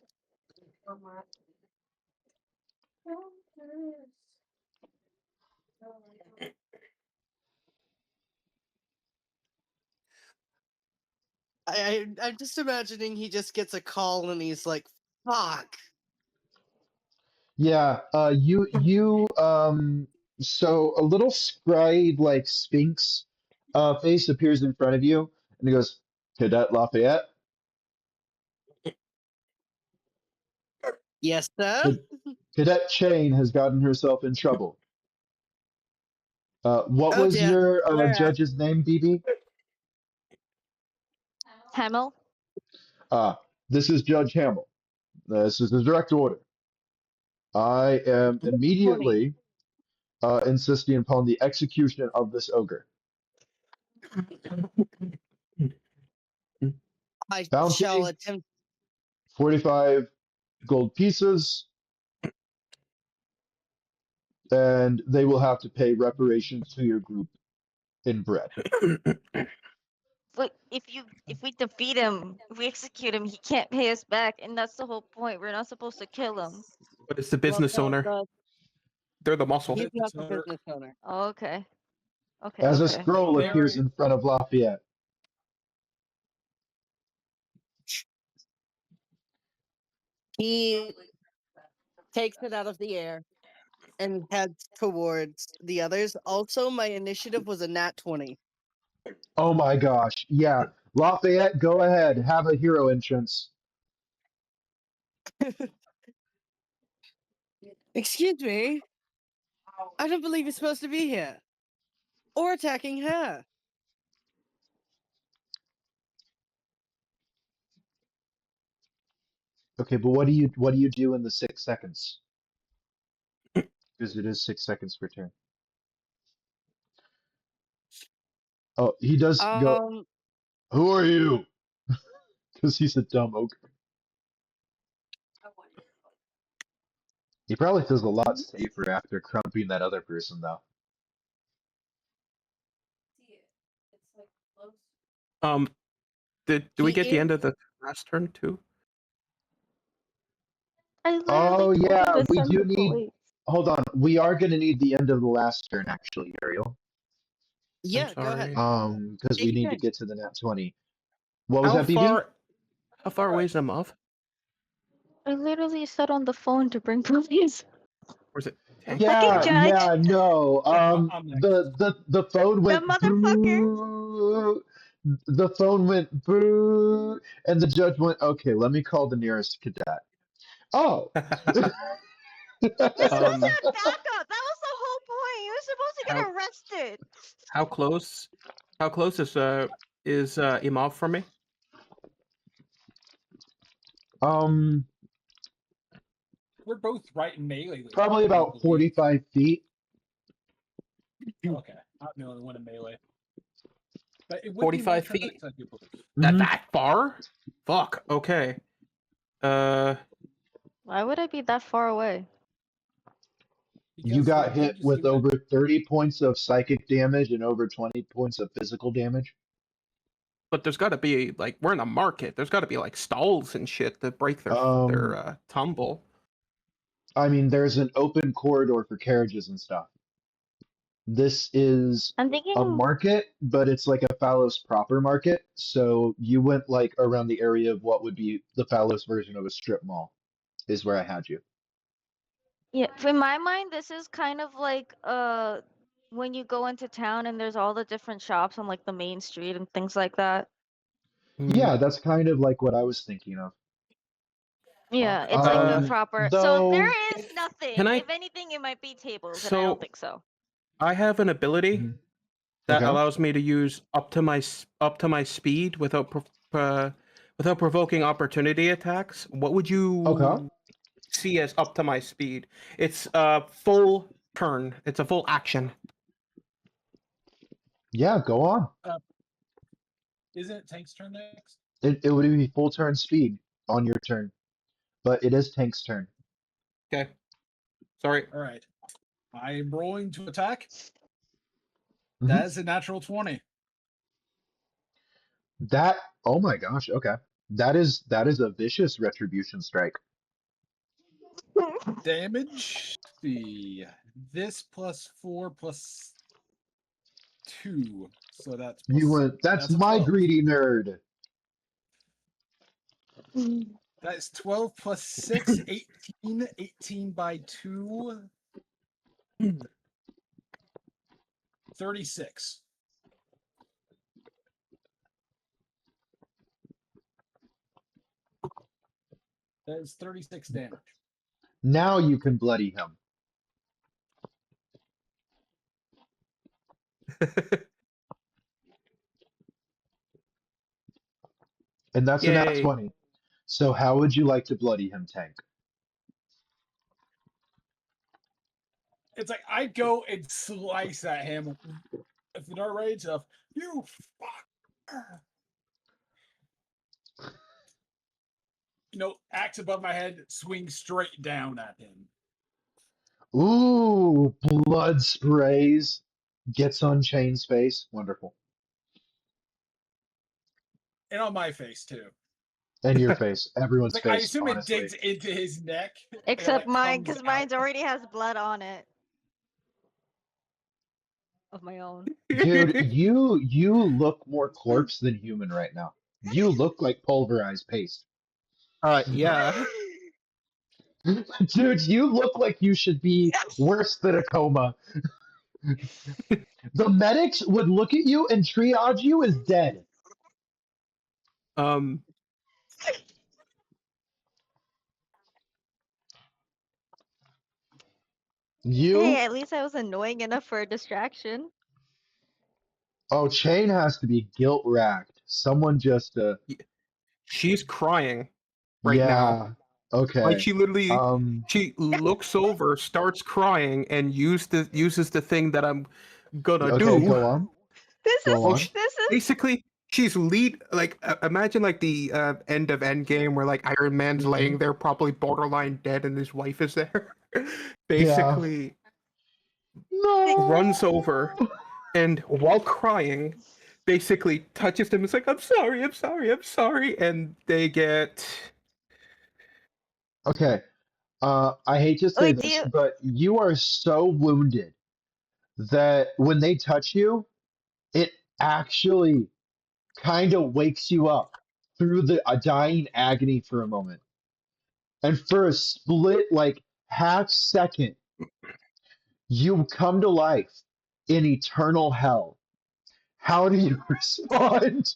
I'm just imagining he just gets a call and he's like, "Fuck." Yeah, so a little scried like Sphinx face appears in front of you, and he goes, Cadet Lafayette, Yes, sir. Ca- Cadet Chain has gotten herself in trouble. What Oh was dear. your Where at? judge's name, BB? Hamel? This is Judge Hamill. This is the direct order. I am Which 20? immediately insisting upon the execution of this ogre. I shall Bounty, attempt. 45 gold pieces, and they will have to pay reparations to your group in bread. But if we defeat him, if we execute him, he can't pay us back, and that's the whole point. We're not supposed to kill him. But it's the Well, business owner. They're the muscle. he's not the Business owner. business owner. Oh, okay. Okay, As a okay. scroll They appears are. in front of Lafayette. He takes it out of the air and heads towards the others. Also, my initiative was a nat 20. Oh my gosh. Yeah. Lafayette, go ahead. Have a hero entrance. Excuse me. I don't believe you're supposed to be here. Or attacking her. Okay, but what do you do in the 6 seconds? Because it is 6 seconds per turn. Oh, he does go, Um, who are you? Because he's a dumb ogre. He probably feels a lot safer after crumping that other person, though. Um, do we get the he end of the last turn too? I literally Oh told him yeah, to we send do the need. police. Hold on, we are going to need the end of the last turn, actually, Ariel. I'm Yeah, go ahead. sorry. Because we Take need your to turn. get to the nat 20. What was How that, BB? far? How far away is the muff? I literally said on the phone to bring police. Or is it tank? Fucking Yeah, judge! yeah, no. I'm next. The phone The went motherfucker! boo. The phone went boo, and the judge went, okay, let me call the nearest cadet. Oh. You're supposed to um, have backup! That was the whole point! You're supposed to how get arrested! how close? How close is Imov from me? um, We're both right in melee. probably I about believe. 45 feet. Okay, I'm the only one in melee. But it would be my 45 turn feet? next, I do believe. Mhm. That far? Fuck. Okay. Uh, Why would I be that far away? You Because got hit did you see with what? over 30 points of psychic damage and over 20 points of physical damage. but there's got to be like we're in a market. There's got to be like stalls and shit that break their Um, tumble. I mean, there's an open corridor for carriages and stuff. This is I'm a thinking, market, but it's like a Phalos proper market. So you went like around the area of what would be the Phalos version of a strip mall, is where I had you. yeah, in my mind, this is kind of like when you go into town and there's all the different shops on like the main street and things like that. Mm, Yeah, that's kind of like what I was thinking of. Yeah, fuck. it's like the proper. So there Though, is nothing. Can I? If anything, it might be tables, and I don't So think so. I have an ability Mhm. that Okay. allows me to use up to my speed without provoking opportunity attacks. What would Okay. you see as up to my speed? It's full turn. It's a full action. Yeah, go on. Isn't it Tank's turn next? It would be full turn speed on your turn, but it is Tank's turn. Okay. Sorry. All right. I'm rolling to attack. Mhm. That is a natural 20. That, oh my gosh, okay. That is a vicious retribution strike. Damage. Let's see. This plus 4 plus 2. So that's You plus. went, that's That's a my 12. greedy nerd. That's 12 plus 6, 18. 18 by 2, 36. That is 36 damage. Now you can bloody him. And that's a nat Yay. 20. So how would you like to bloody him, Tank? It's like I go and slice at him with the dark rage of, you fuck. Axe above my head, swing straight down at him. Ooh, blood sprays. Gets on Chain's face. Wonderful. And on my face, too. And your face. It's Everyone's like, I face, assume it honestly. digs into his neck. and it, Except like, mine, comes because out. mine already has blood on it. Of my own. Dude, you look more corpse than human right now. You look like pulverized paste. Yeah. Dude, you look like you should be worse than a coma. The medics would look at you and triage you as dead. Um. You? Hey, at least I was annoying enough for a distraction. Oh, Chain has to be guilt racked. Someone just, She's crying right now. yeah, okay. Like she literally, Um, she looks over, starts crying, and uses the thing that I'm gonna okay, do. go on. This Go is on. this is Basically, she's imagine like the end of Endgame where like Iron Man's laying there, probably borderline dead, and his wife is there. Yeah. Basically, runs No. over and while crying, basically touches them. It's like, I'm sorry, I'm sorry, I'm sorry, and they get. Okay. I hate to say wait, do this, you but you are so wounded that when they touch you, it actually kind of wakes you up through the dying agony for a moment. And for a split, like half second, you come to life in eternal hell. How do you respond?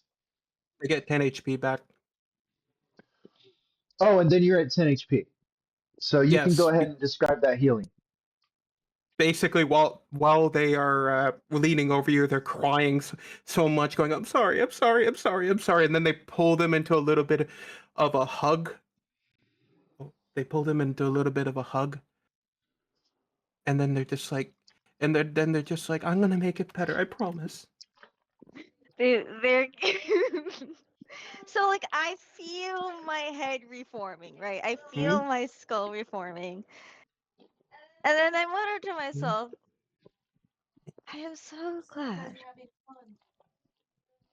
They get 10 HP back. Oh, and then you're at 10 HP. So you can go Yes, ahead and describe that healing. basically while they are leaning over you, they're crying so much, going, I'm sorry, I'm sorry, I'm sorry, I'm sorry, and then they pull them into a little bit of a hug. They pull them into a little bit of a hug, and then they're just like, then they're just like, I'm gonna make it better, I promise. they're so like I feel my head reforming, right? I feel my skull reforming. And then I mutter to myself, I am so glad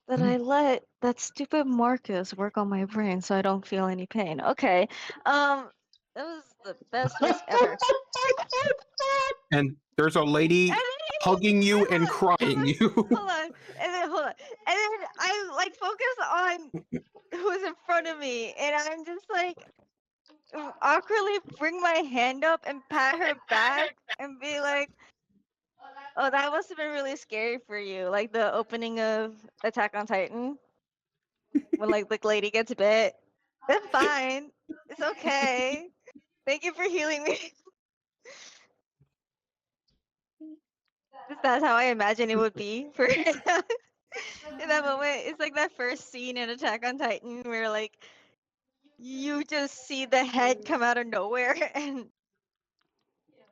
that I let that stupid Marcus work on my brain so I don't feel any pain. Okay. That was the best risk ever. And there's a lady And hugging then, you and hold on, crying you. hold on, and then hold on, and then I like focus on who's in front of me, and I'm just like awkwardly bring my hand up and pat her back and be like, "Oh, that must have been really scary for you, like the opening of Attack on Titan when like the lady gets bit. It's fine. It's okay. Thank you for healing me." That's how I imagine it would be for in that moment. It's like that first scene in Attack on Titan where like you just see the head come out of nowhere and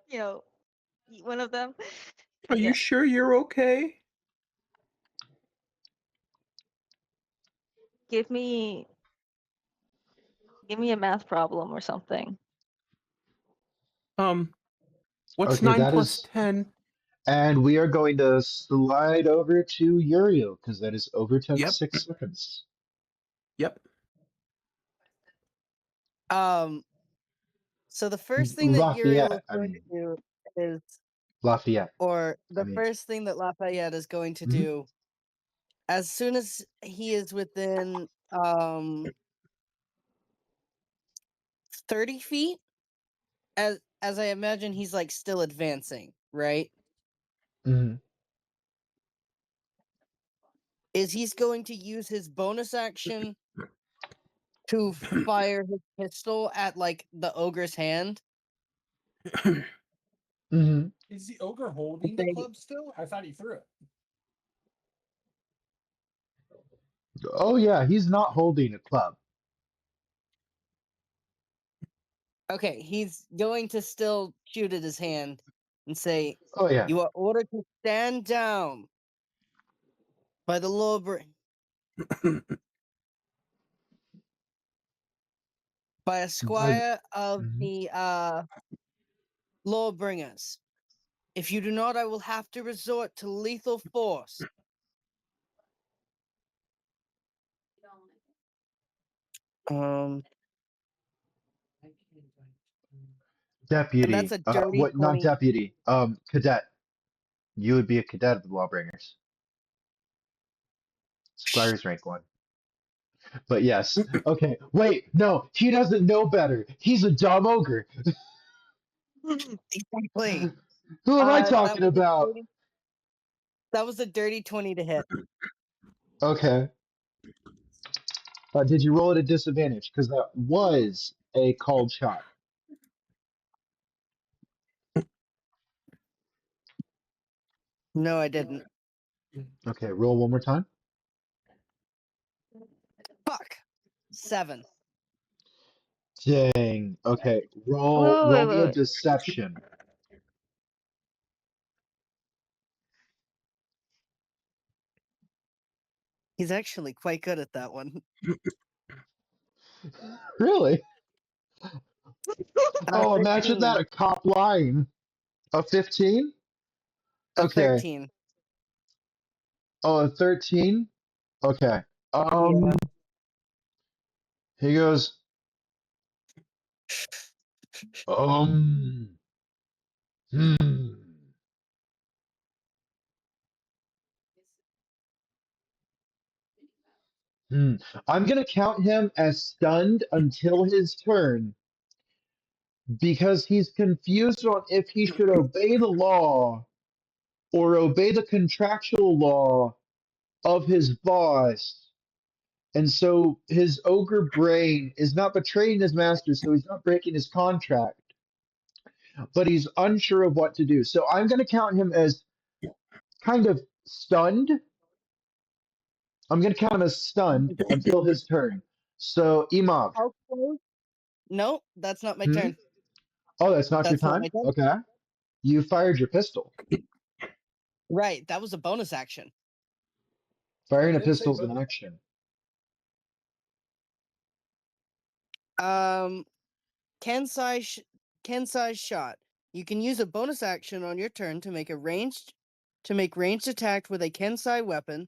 you know eat one of them. Are you Yeah. sure you're okay? Give me a math problem or something. What's Okay, 9 that plus is, 10? and we are going to slide over to Uriel because that is overtook Yep. 6 seconds. Yep. So the first thing that Uriel is Lafayette, I going to mean, do is, Lafayette, or I the mean. first thing that Lafayette is going to Mhm. do, as soon as he is within 30 feet, as I imagine he's like still advancing, right? Mhm. Is he's going to use his bonus action to fire his pistol at like the ogre's hand? Mhm. Is the ogre holding the They- club still? I thought he threw it. Oh yeah, he's not holding a club. Okay, he's going to still shoot at his hand and say, Oh yeah. "You are ordered to stand down by the law by a By squire of mhm. the lawbringers. If you do not, I will have to resort to lethal force." Um, and that's Deputy. a dirty What? Not 20. deputy. Cadet. You would be a cadet of the Lawbringers. Squire's rank 1. But yes. Okay. Wait. No. He doesn't know better. He's a dumb ogre. Exactly. Who am I That talking was a about? dirty 20 to hit. Okay. Did you roll at a disadvantage? Because that was a called shot. No, I didn't. Okay. Roll one more time. Fuck. 7. Dang. Okay. Roll. Wait, Roll wait, me wait, a wait. deception. He's actually quite good at that one. Really? Oh, imagine 13. that. A cop line. A 15? A Okay. 13. Oh, a 13? Okay. Yeah. He goes, um, hmm, hmm. I'm gonna count him as stunned until his turn because he's confused on if he should obey the law or obey the contractual law of his boss. And so his ogre brain is not betraying his master, so he's not breaking his contract, but he's unsure of what to do. So I'm going to count him as kind of stunned. I'm going to count him as stunned until his turn. So Imov, How close? No, that's not my hmm? turn. Oh, that's not your That's not time? my turn. Okay. You fired your pistol. Right, that was a bonus action. Firing It a did say pistol is an bonus. action. Um, Kensai shot. You can use a bonus action on your turn to make ranged attack with a Kensai weapon.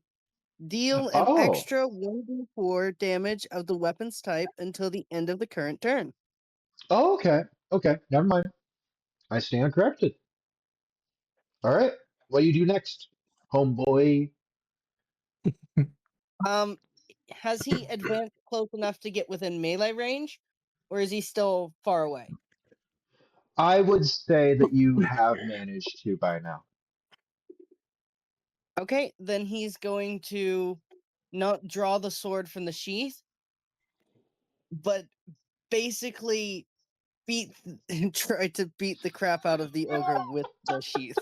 Deal an Oh, extra 1d4 damage of the weapon's type until the end of the current turn. oh, okay. Okay, never mind. I stand corrected. All right. What do you do next, homeboy? Um, has he advanced close enough to get within melee range, or is he still far away? I would say that you have managed to by now. Okay, then he's going to not draw the sword from the sheath, but basically beat try to beat the crap out of the ogre with the sheath.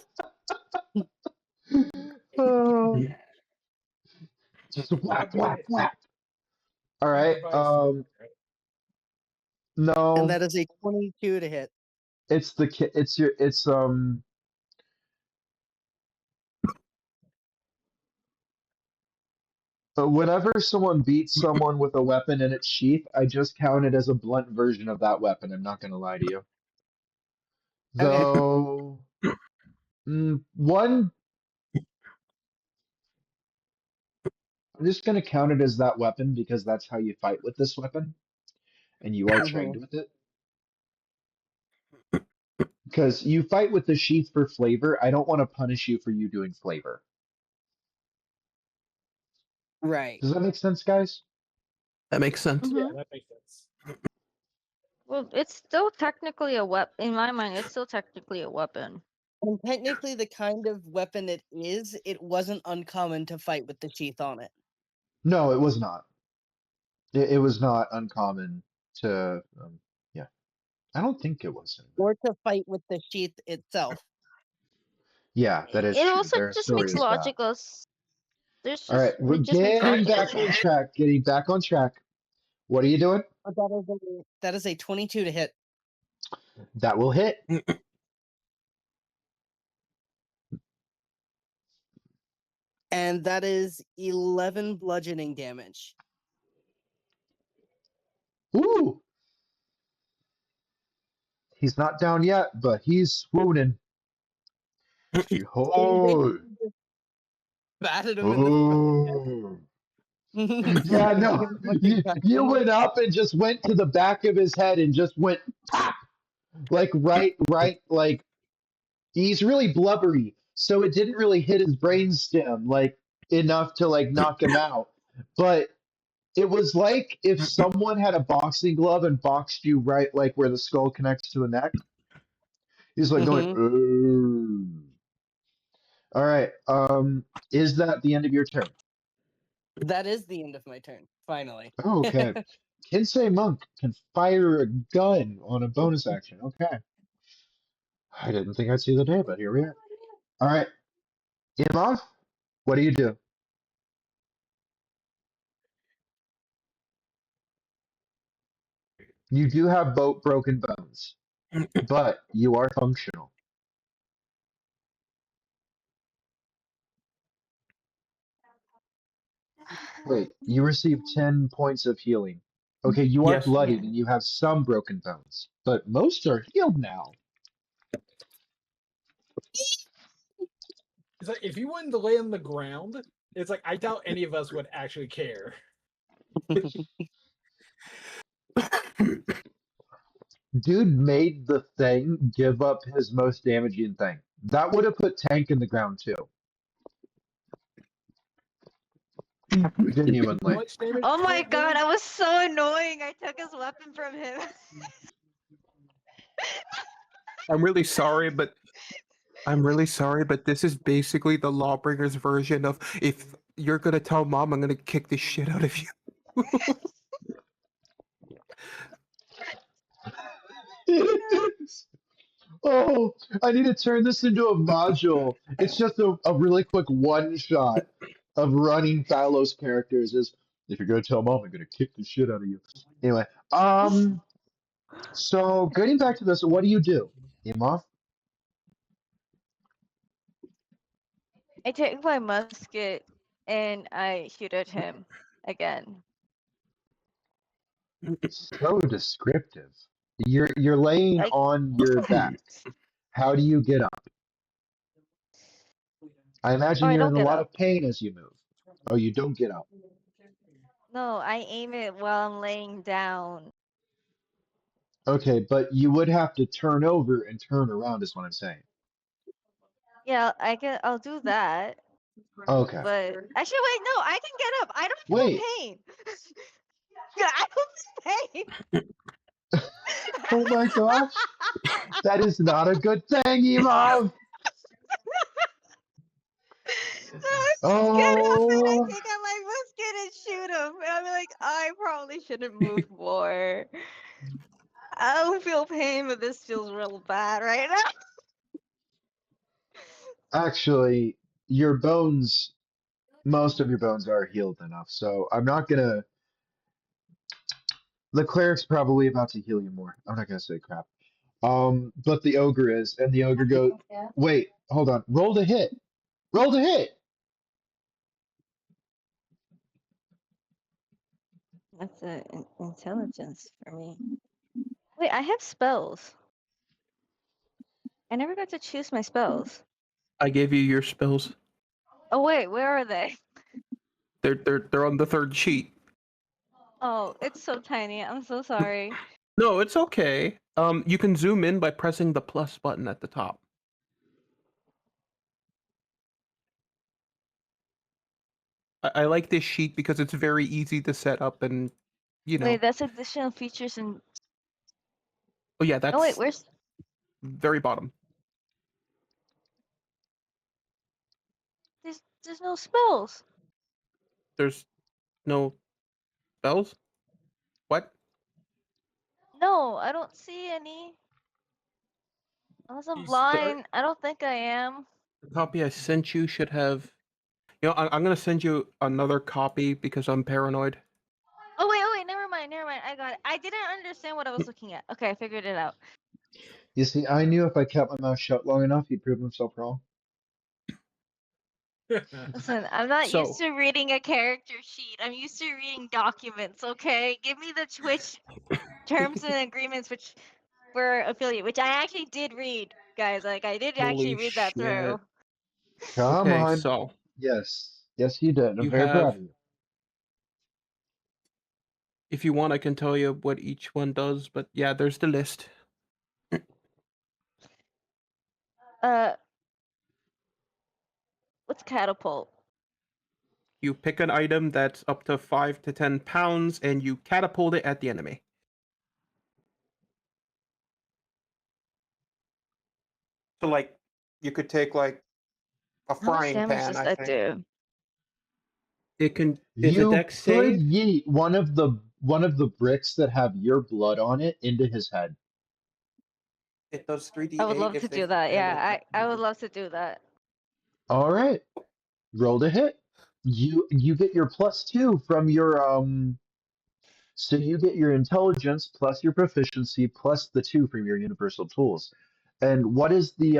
Oh, just A whack, whack, device. whack. All A right. device. And No, that is a 22 to hit. it's the it's your it's But whenever someone beats someone with a weapon in its sheath, I just count it as a blunt version of that weapon. I'm not going to lie to you. Okay. Though, one, I'm just going to count it as that weapon because that's how you fight with this weapon, and you are Hmm. trained with it. Because you fight with the sheath for flavor. I don't want to punish you for you doing flavor. Right. Does that make sense, guys? That makes sense. Yeah, Mhm. that makes sense. Well, it's still technically a weapon. In my mind, it's still technically a weapon. And technically, the kind of weapon it wasn't uncommon to fight with the sheath on it, No, it was not. It was not uncommon to, yeah. I don't think it was anyway. or to fight with the sheath itself. Yeah, that is It true. also There are just makes stories of that. logical. There's All right, just we're it just makes getting logical back on sense. track. Getting back on track. What are you doing? But that is a 22 to hit, That will hit. and that is 11 bludgeoning damage. Ooh, he's not down yet, but he's swooning. So you Oh, basically just batted him in the oh. face. Yeah, Making no, him look exactly you like went up and just went to the back of his head and just went pop, like right, like he's really blubbery, so it didn't really hit his brainstem like enough to like knock him out. But it was like if someone had a boxing glove and boxed you right like where the skull connects to the neck. He's like going, Mhm. "Ooh." All right. Is that the end of your turn? That is the end of my turn, finally. Oh, okay. Kinsei Monk can fire a gun on a bonus action. Okay. I didn't think I'd see the day, but here we are. All right. Imov, what do you do? You do have boat broken bones, but you are functional. Wait, you received 10 points of healing. Okay, you are Yes. bloodied Yeah. and you have some broken bones, but most are healed now. It's like if you wanted to lay on the ground, it's like I doubt any of us would actually care. Dude made the thing give up his most damaging thing. That would have put Tank in the ground too, How genuinely. much damage Oh did my Tank do? god, that was so annoying. I took his weapon from him. I'm really sorry, but this is basically the Lawbringers version of if you're gonna tell mom, I'm gonna kick the shit out of you. Oh, I need to turn this into a module. It's just a really quick one shot of running Phalos characters. Is if you're gonna tell mom, I'm gonna kick the shit out of you. Anyway, so getting back to this, what do you do, Imov? I take my musket and I shoot at him again. So descriptive. You're laying Like, on your back. How do you get up? I oh, imagine I you're don't in a get lot up. of pain as you move. Oh, you don't get up. No, I aim it while I'm laying down. Okay, but you would have to turn over and turn around, is what I'm saying. Yeah, I'll do that. Okay. But actually, wait, no, I can get up. I don't Wait. feel pain. Yeah, I don't feel pain. Oh my gosh. That is not a good thing, Imov. So I just get up and I Oh, take out my musket and shoot him. And I'm like, I probably shouldn't move more. I don't feel pain, but this feels real bad right now. actually, your bones, most of your bones are healed enough, so I'm not gonna. The cleric's probably about to heal you more. I'm not gonna say crap. But the ogre is, and the ogre goes, wait, hold on, roll to hit. Roll to hit. That's intelligence for me. Wait, I have spells. I never got to choose my spells. I gave you your spells. Oh wait, where are they? They're on the third sheet. Oh, it's so tiny. I'm so sorry. No, it's okay. You can zoom in by pressing the plus button at the top. I like this sheet because it's very easy to set up and, you know. Wait, that's additional features and. Oh yeah, Oh wait, that's where's? very bottom. There's no spells. There's no spells? What? No, I don't see any. Unless I'm blind. I don't think I am. The copy I sent you should have. You know, I'm gonna send you another copy because I'm paranoid. Oh wait, never mind. I got it. I didn't understand what I was looking at. Okay, I figured it out. You see, I knew if I kept my mouth shut long enough, he'd prove himself wrong. Listen, I'm not used So, to reading a character sheet. I'm used to reading documents, okay? Give me the Twitch terms and agreements which were affiliate, which I actually did read, guys. Like I did actually holy read that through. shit. Come Okay, on. so Yes. Yes, you did. I'm you very proud have. of you. If you want, I can tell you what each one does, but yeah, there's the list. Uh what's catapult? You pick an item that's up to 5 to 10 pounds and you catapult it at the enemy. So, like, you could take, like, a How much frying damage pan, does I that think. do? It's a You dex could save. yeet one of the bricks that have your blood on it into his head. It does I would 3d8 love if to they do that. damage Yeah, the I would enemy. love to do that. All right. Roll to hit. You get your +2 from your. So you get your intelligence plus your proficiency plus the 2 from your universal tools. And what is the?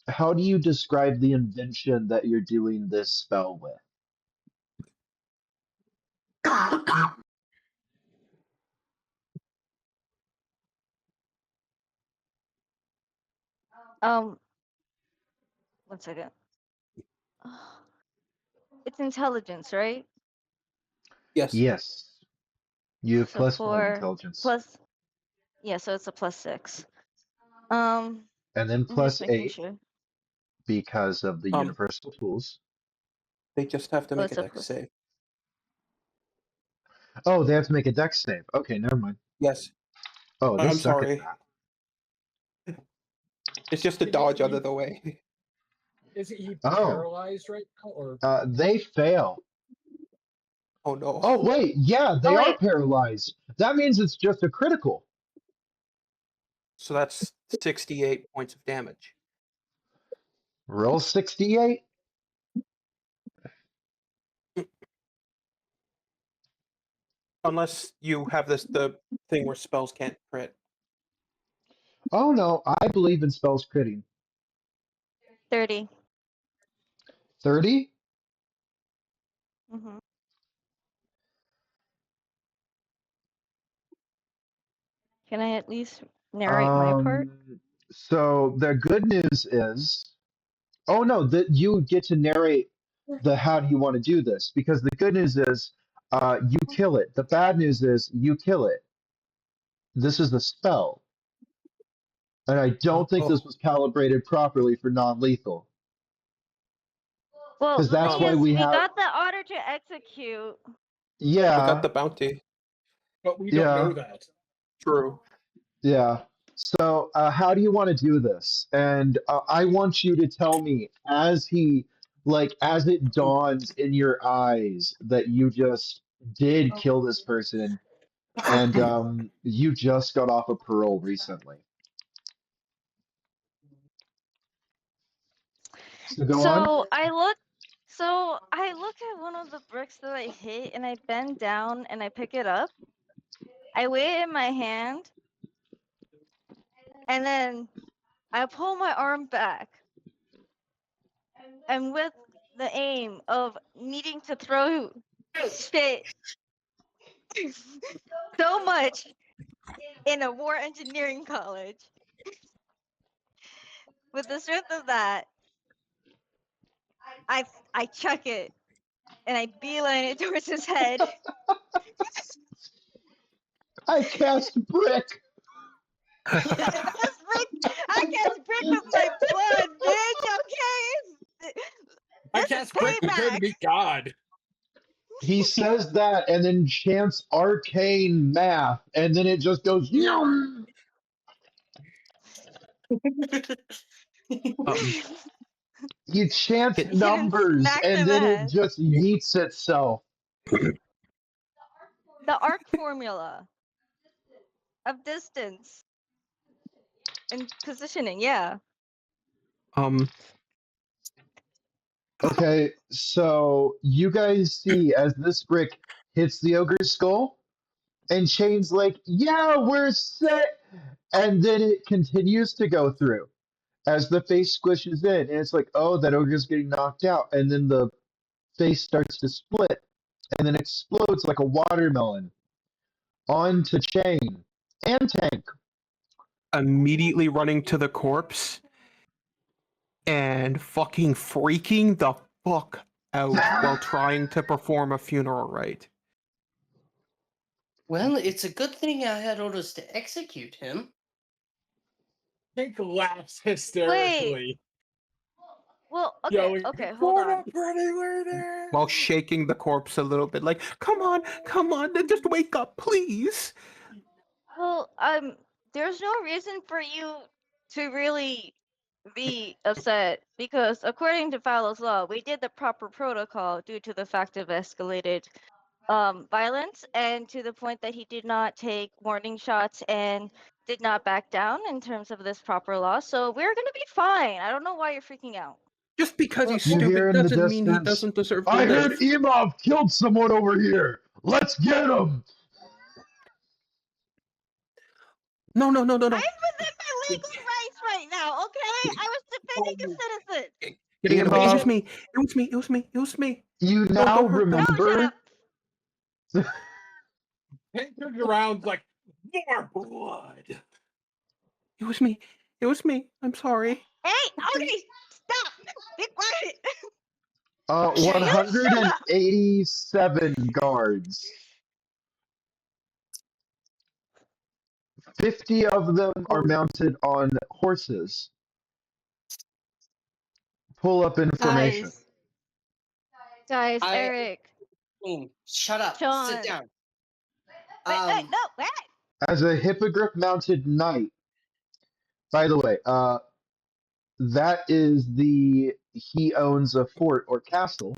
How do you describe the invention that you're doing this spell with? Um, one second. It's intelligence, right? Yes. Yes. You have So +1 for intelligence. plus, yeah, so it's a +6. And then I'm just making +8 sure. because of the Um, universal tools. they just have to Oh, make a it's a dex plus. save. Oh, they have to make a dex save. Okay, never mind. Yes. Oh, they I'm suck at sorry. that. It's just a dodge out of the way. Isn't he Oh, paralyzed right now? Or they fail. Oh no. Oh, wait, yeah, Oh they are wait, paralyzed. That means it's just a critical. So that's 68 points of damage. Roll 68. Unless you have the thing where spells can't crit. Oh, no, I believe in spells critting. 30. 30? Mm-hmm. Can I at least narrate my part? So the good news is, oh no, that you get to narrate the how do you want to do this because the good news is you kill it. The bad news is you kill it. This is the spell. And I don't think this Oh. was calibrated properly for non-lethal. Well, Because the that's thing why Um, is, we we have, got the order to execute. we got yeah, the bounty. but we don't yeah, know that. True. yeah. So how do you want to do this? And I want you to tell me as it dawns in your eyes that you just did kill this person and you just got off of parole recently. So go on. I look at one of the bricks that I hit and I bend down and I pick it up. I weigh it in my hand and then I pull my arm back. And with the aim of needing to throw shit so much in a war engineering college. With the strength of that, I chuck it and I beeline it towards his head. I cast brick. I cast brick with my blood, bitch. Okay, I this is cast brick prepare to payback. meet God. He says that and then chants arcane math, and then it just goes. Yum! Um, He chants it, Hit him numbers, smack and in the then it head. just yeets itself. The arc formula of distance and positioning. Yeah. um, Okay, so you guys see as this brick hits the ogre's skull, and Shane's like, "Yeah, we're set," and then it continues to go through as the face squishes in, and it's like, "Oh, that ogre's getting knocked out," and then the face starts to split, and then explodes like a watermelon onto Shane and Tank. immediately running to the corpse and fucking freaking the fuck out while trying to perform a funeral rite. Well, it's a good thing I had orders to execute him. Tank laughs Wait. hysterically. Well, okay, Yelling, okay, hold "For on. the pretty lady!" While shaking the corpse a little bit, like, come on, just wake up, please. Well, there's no reason for you to really be upset because according to Phalos law, we did the proper protocol due to the fact of escalated violence and to the point that he did not take warning shots and did not back down in terms of this proper law. So we're gonna be fine. I don't know why you're freaking out. Just because Well, he's You hear stupid in the doesn't mean he distance, doesn't deserve to "I heard live. Imov killed someone over here. Let's get him." No. I'm within my legal rights right now, okay? I was defending a citizen. Getting away. It was Imov, me. It was me. you Don't now hurt them. No, shut remember. up. Tank turns around like, "More blood!" It was me. It was me. I'm sorry. Hey, okay, stop. Be quiet. Shut up. 187 guards. 50 of them are mounted on horses. Pull up information. Guys, I Eric, shut up. Sean. Sit down. Wait, no, wait. As a hippogriff mounted knight, by the way, that is he owns a fort or castle.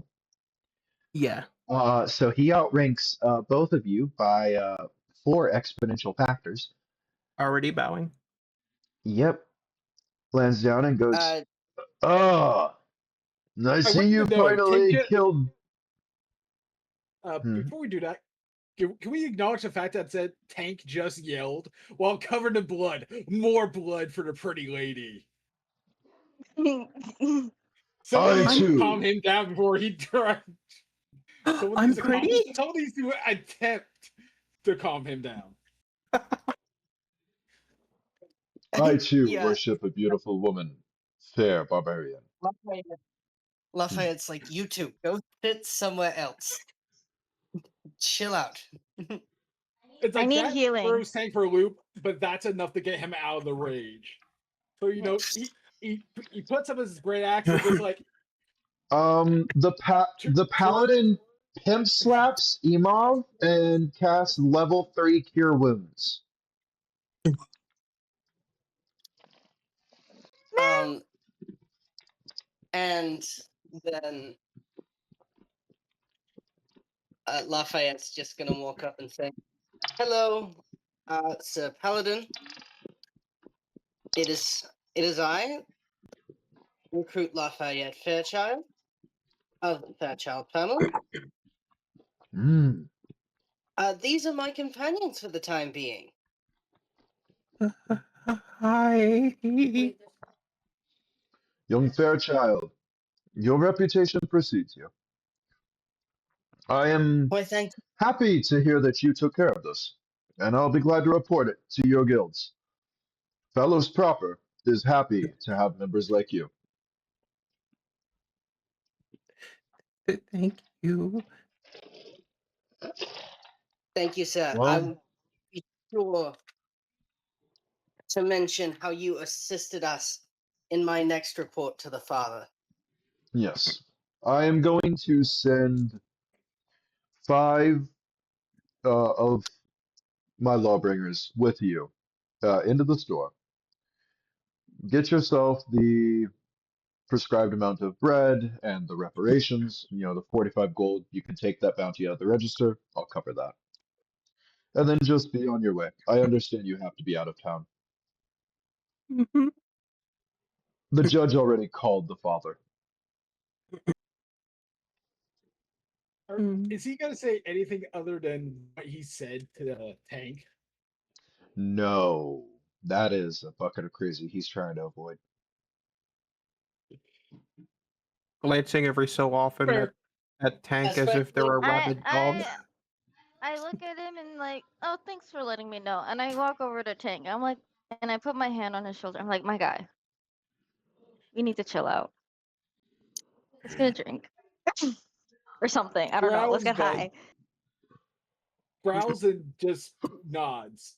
Yeah. So he outranks both of you by 4 exponential factors. Already bowing. Yep. Lands down and goes, Uh, "Oh, I I see want you to know, Tank finally just, killed." before we do that, can we acknowledge the fact that said Tank just yelled while covered in blood, "More blood for the pretty lady"? Someone I needs to calm too. him down before he tries. Someone I'm needs to calm. pretty? Someone needs to attempt to calm him down. I too yeah. worship a beautiful woman, fair barbarian. Lafayette's like, you two, go sit somewhere else. Chill out. It's I like need that healing. throws Tank for a loop, but that's enough to get him out of the rage. So he puts up his great axe and just like The paladin pimp slaps Imov and casts level 3 cure wounds. And then Lafayette's just gonna walk up and say, "Hello, Sir Paladin. It is I, Recruit Lafayette Fairchild of the Fairchild family. Mm. These are my companions for the time being." Hi. Young Fairchild, your reputation precedes you. I am Why, thank you. happy to hear that you took care of this, and I'll be glad to report it to your guilds. Phalos proper is happy to have members like you. Thank you. Thank you, sir. I Well, will be sure to mention how you assisted us in my next report to the father. yes. I am going to send five of my lawbringers with you into the store. Get yourself the prescribed amount of bread and the reparations, the 45 gold. You can take that bounty out of the register. I'll cover that. And then just be on your way. I understand you have to be out of town. Mhm. The judge already called the father. Mm. Is he gonna say anything other than what he said to the tank? No, that is a bucket of crazy he's trying to avoid. Glancing every so often For at Tank as if there especially were I rabid dogs. I I look at him and like, oh, thanks for letting me know. And I walk over to Tank. I'm like, and I put my hand on his shoulder. I'm like, my guy, we need to chill out. Let's get a drink or something. I don't know. Let's Growls get does high. growls and just nods.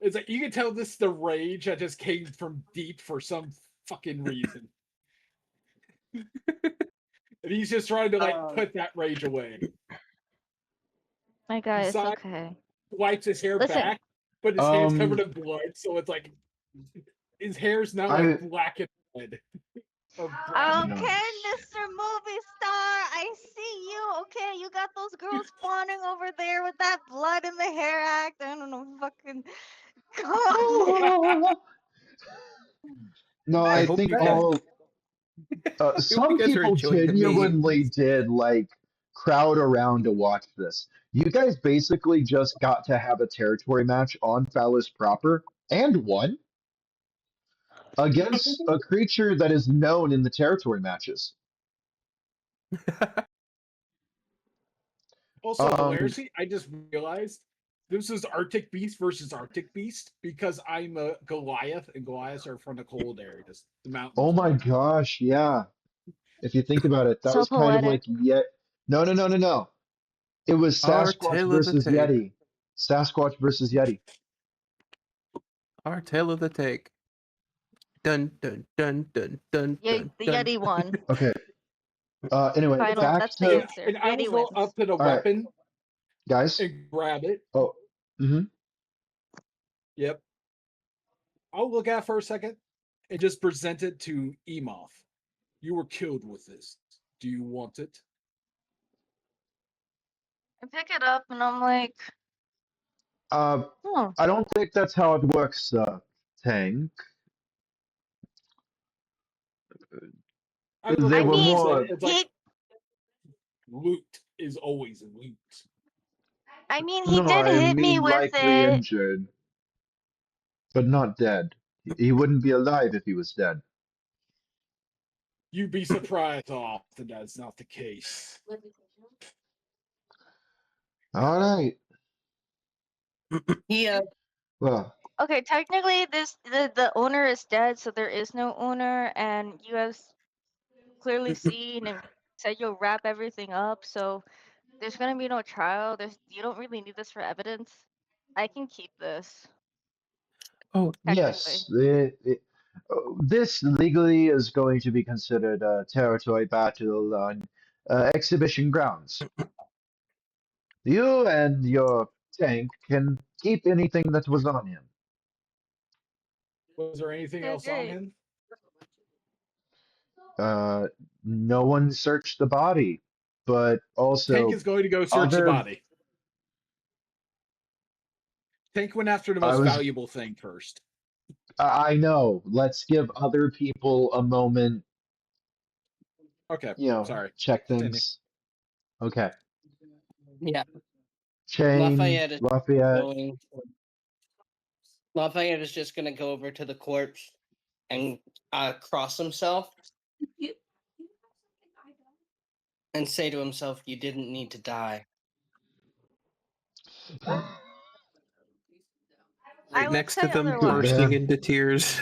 It's like you can tell this is the rage that just came from deep for some fucking reason. And he's just trying to like um put that rage away. My guy, it's Besides, okay. wipes his hair Listen, back, but his hand's covered Um, in blood, so it's like his hair's now like I black and red. Or black and no. okay, Mr. Movie Star, I see you. Okay, you got those girls fawning over there with that blood in the hair act. I don't know, fucking. Come on. No, I I hope think you guys. all I hope you some guys are people enjoying the memes. genuinely did like crowd around to watch this. You guys basically just got to have a territory match on Phallus proper and won against a creature that is known in the territory matches. Also, Um, hilariously, I just realized this is Arctic Beast versus Arctic Beast because I'm a Goliath, and Goliaths are from the cold areas, the oh mountains. my gosh, yeah. If you think about it, that So was kind of poetic. like yet. No, no, no, no, no. It was Our Sasquatch tale of the versus tape. Yeti. Sasquatch versus Yeti. Our tale of the take. Dun dun dun dun dun Yeah, dun the dun. Yeti won. Okay. Anyway, It's Final. like, back That's the to answer. and I will Yeti go wins. up to the all right, weapon guys. and grab it. Oh, mm-hmm. Yep. I'll look at it for a second and just present it to Emoth. You were killed with this. Do you want it? I pick it up and I'm like, Uh, oh, I don't think that's how it works, Tank. I will They I go were ahead and mean, say more. it's like he, loot is always loot. he No, did I hit me mean with likely it. injured, but not dead. He wouldn't be alive if he was dead. You'd be surprised how often that's not the case. All right. he Well, Okay, technically, the owner is dead, so there is no owner, and you have clearly seen and said you'll wrap everything up. So there's gonna be no trial. You don't really need this for evidence. I can keep this Oh, technically. yes. This legally is going to be considered a territory battle on exhibition grounds. You and your tank can keep anything that was on him. Was there anything Okay, else on great. him? Uh, no one searched the body, but Tank also is going to go search the other. body. Tank went after the I most was. valuable thing first. I know. Let's give other people a moment. Okay, sorry. Check Continue. things. Okay. yeah. Chain, Lafayette is Lafayette. going. Lafayette is just gonna go over to the corpse and cross himself and say to himself, "You didn't need to die." I Right would next to say them, Good otherwise. bursting man. into tears.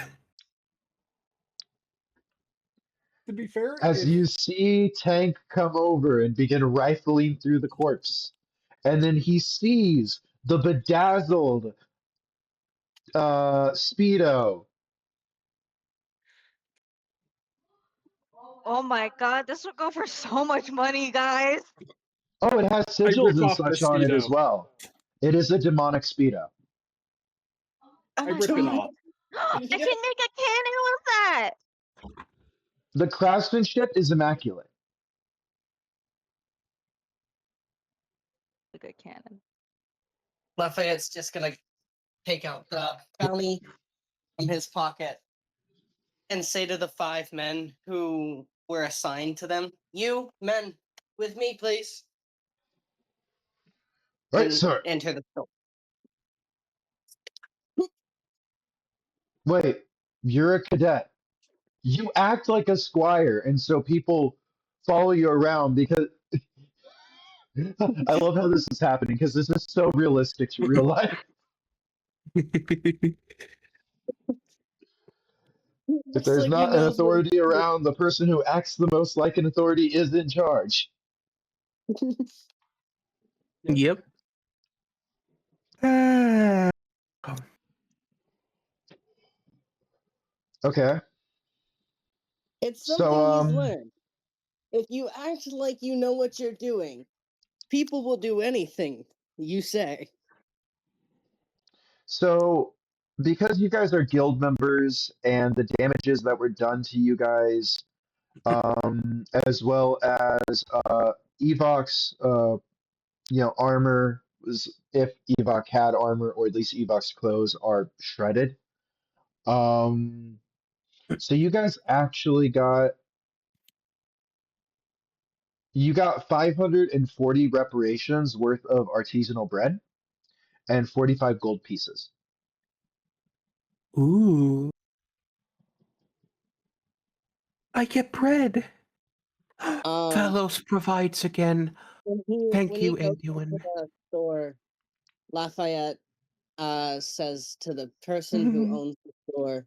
To be fair, As if you see Tank come over and begin rifling through the corpse, and then he sees the bedazzled Speedo. Oh my god, this would go for so much money, guys. Oh, it has I sigils rip and off the such on it as speedo, well. It is a demonic Speedo. Oh I my rip it god. off. I Yeah. can make a cannon with that. The craftsmanship is immaculate. A good cannon. Lafayette's just gonna take out the bounty from his pocket and say to the 5 men who were assigned to them, "You men, with me, please," Right, and sir. enter the store. Wait, you're a cadet. You act like a squire, and so people follow you around because I love how this is happening because this is so realistic to real life. If Looks there's like he not an knows what authority around, the person who acts the most like an authority is in charge. Yep. Ah. Okay, It's so something he's learned. If you act like you know what you're doing, people will do anything you say. so because you guys are guild members and the damages that were done to you guys, as well as Evok's armor was, if Evok had armor, or at least Evok's clothes are shredded. Um, so you got 540 reparations worth of artisanal bread and 45 gold pieces. Ooh. I get bread. Um, Phalos provides again. when Thank he you, goes into Anduin. the store, Lafayette says to the person who owns the store,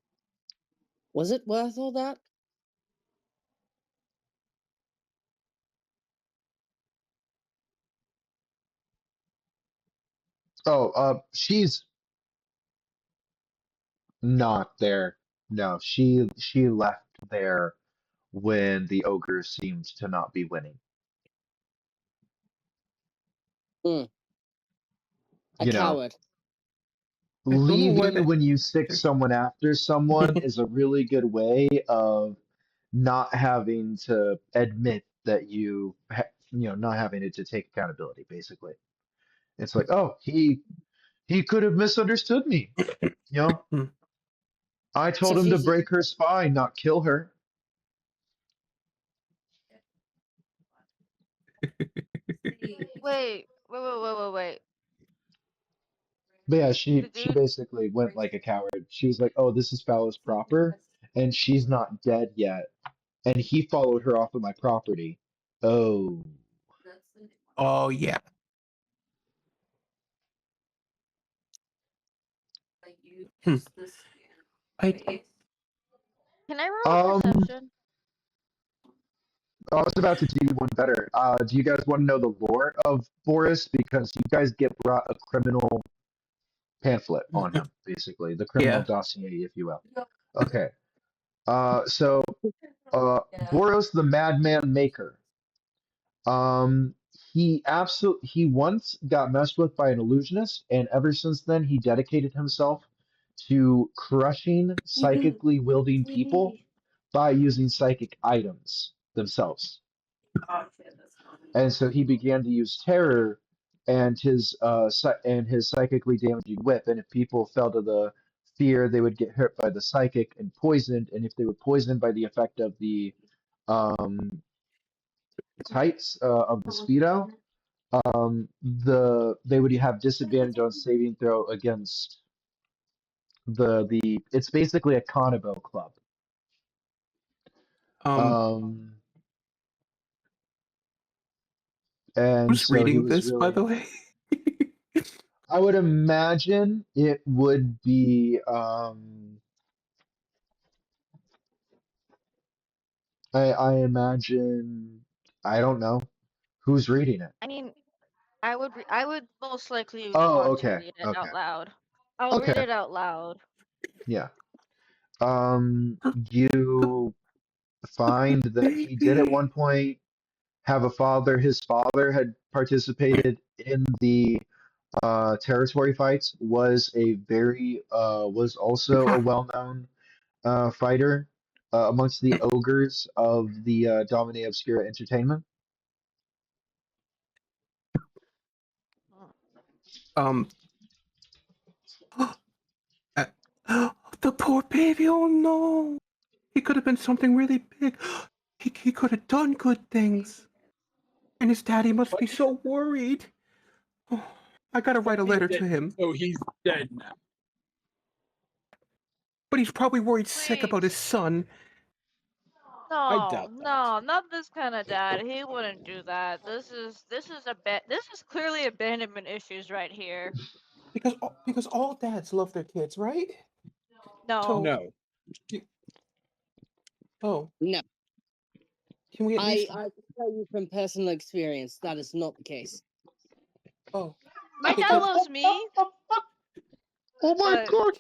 "Was it worth all that?" Oh, she's not there. No, she left there when the ogre seemed to not be winning. Mm, a You know, coward. I don't know why leaving that. when you stick someone after someone is a really good way of not having to admit that not having to take accountability, basically. It's like, oh, he could have misunderstood me. You know, I So told him to he's break her spine, not kill her. Wait. But yeah, The she dude. basically went like a coward. She was like, "Oh, this is Phalos proper, and she's not dead yet." And he followed her off of my property. Oh, Oh yeah. Hmm. I Can I roll a um, perception? I was about to do one better. Do you guys want to know the lore of Boris? Because you guys get brought a criminal pamphlet on him, basically the criminal yeah. dossier, if you will. Okay. So Boros the Madman Maker. Um, he once got messed with by an illusionist, and ever since then he dedicated himself to crushing psychically wielding people by using psychic items themselves. And so he began to use terror and his psychically damaging whip. And if people fell to the fear, they would get hurt by the psychic and poisoned. And if they were poisoned by the effect of the um, tights of the speedo, they would have disadvantage on saving throw against the. It's basically a Connibel club. Um. Um, and Who's so he reading was this, by the really. way? I would imagine it would be. I imagine. I don't know who's reading it. I mean, I would most likely Oh, want to okay, read it okay, out loud. I'll read okay. it out loud. Yeah. You find that he did at Baby. one point have a father. His father had participated in the territory fights. Was also a well-known fighter amongst the ogres of the Domine Obscura Entertainment. Mm. Um, uh, the poor baby. Oh no, he could have been something really big. He could have done good things, and his daddy must But be so worried. Oh, I gotta write a Daddy letter to didn't, him, so he's dead now. but he's probably worried sick about his Please. son I No, doubt that. no, not this kind of dad. He wouldn't do that. This is clearly abandonment issues right here. because all dads love their kids, right? No. So, No. y- oh, No, can we at least? I can tell you from personal experience that is not the case. Oh, My can dad can, loves me, Oh my but God!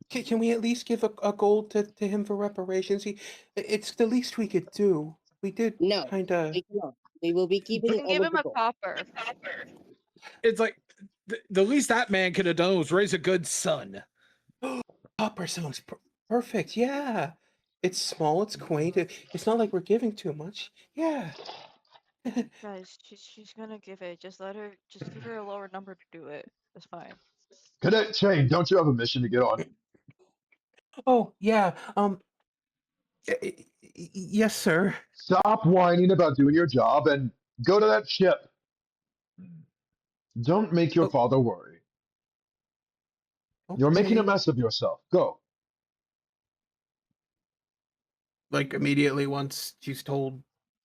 can we at least give a gold to him for reparations? It's the least we could do. We did No, kind of we cannot. We will be you keeping can all give of him the a gold. copper. It's like the least that man could have done was raise a good son. copper sounds perfect. Yeah, it's small, it's quaint. It's not like we're giving too much. Yeah. Guys, she's gonna give it. Just give her a lower number to do it. That's fine. Cadet Chain, don't you have a mission to get on? Oh yeah. Yes, sir. Stop whining about doing your job and go to that ship. Don't make your Oh, father worry. You're making a okay. mess of yourself. Go. Like immediately once she's told,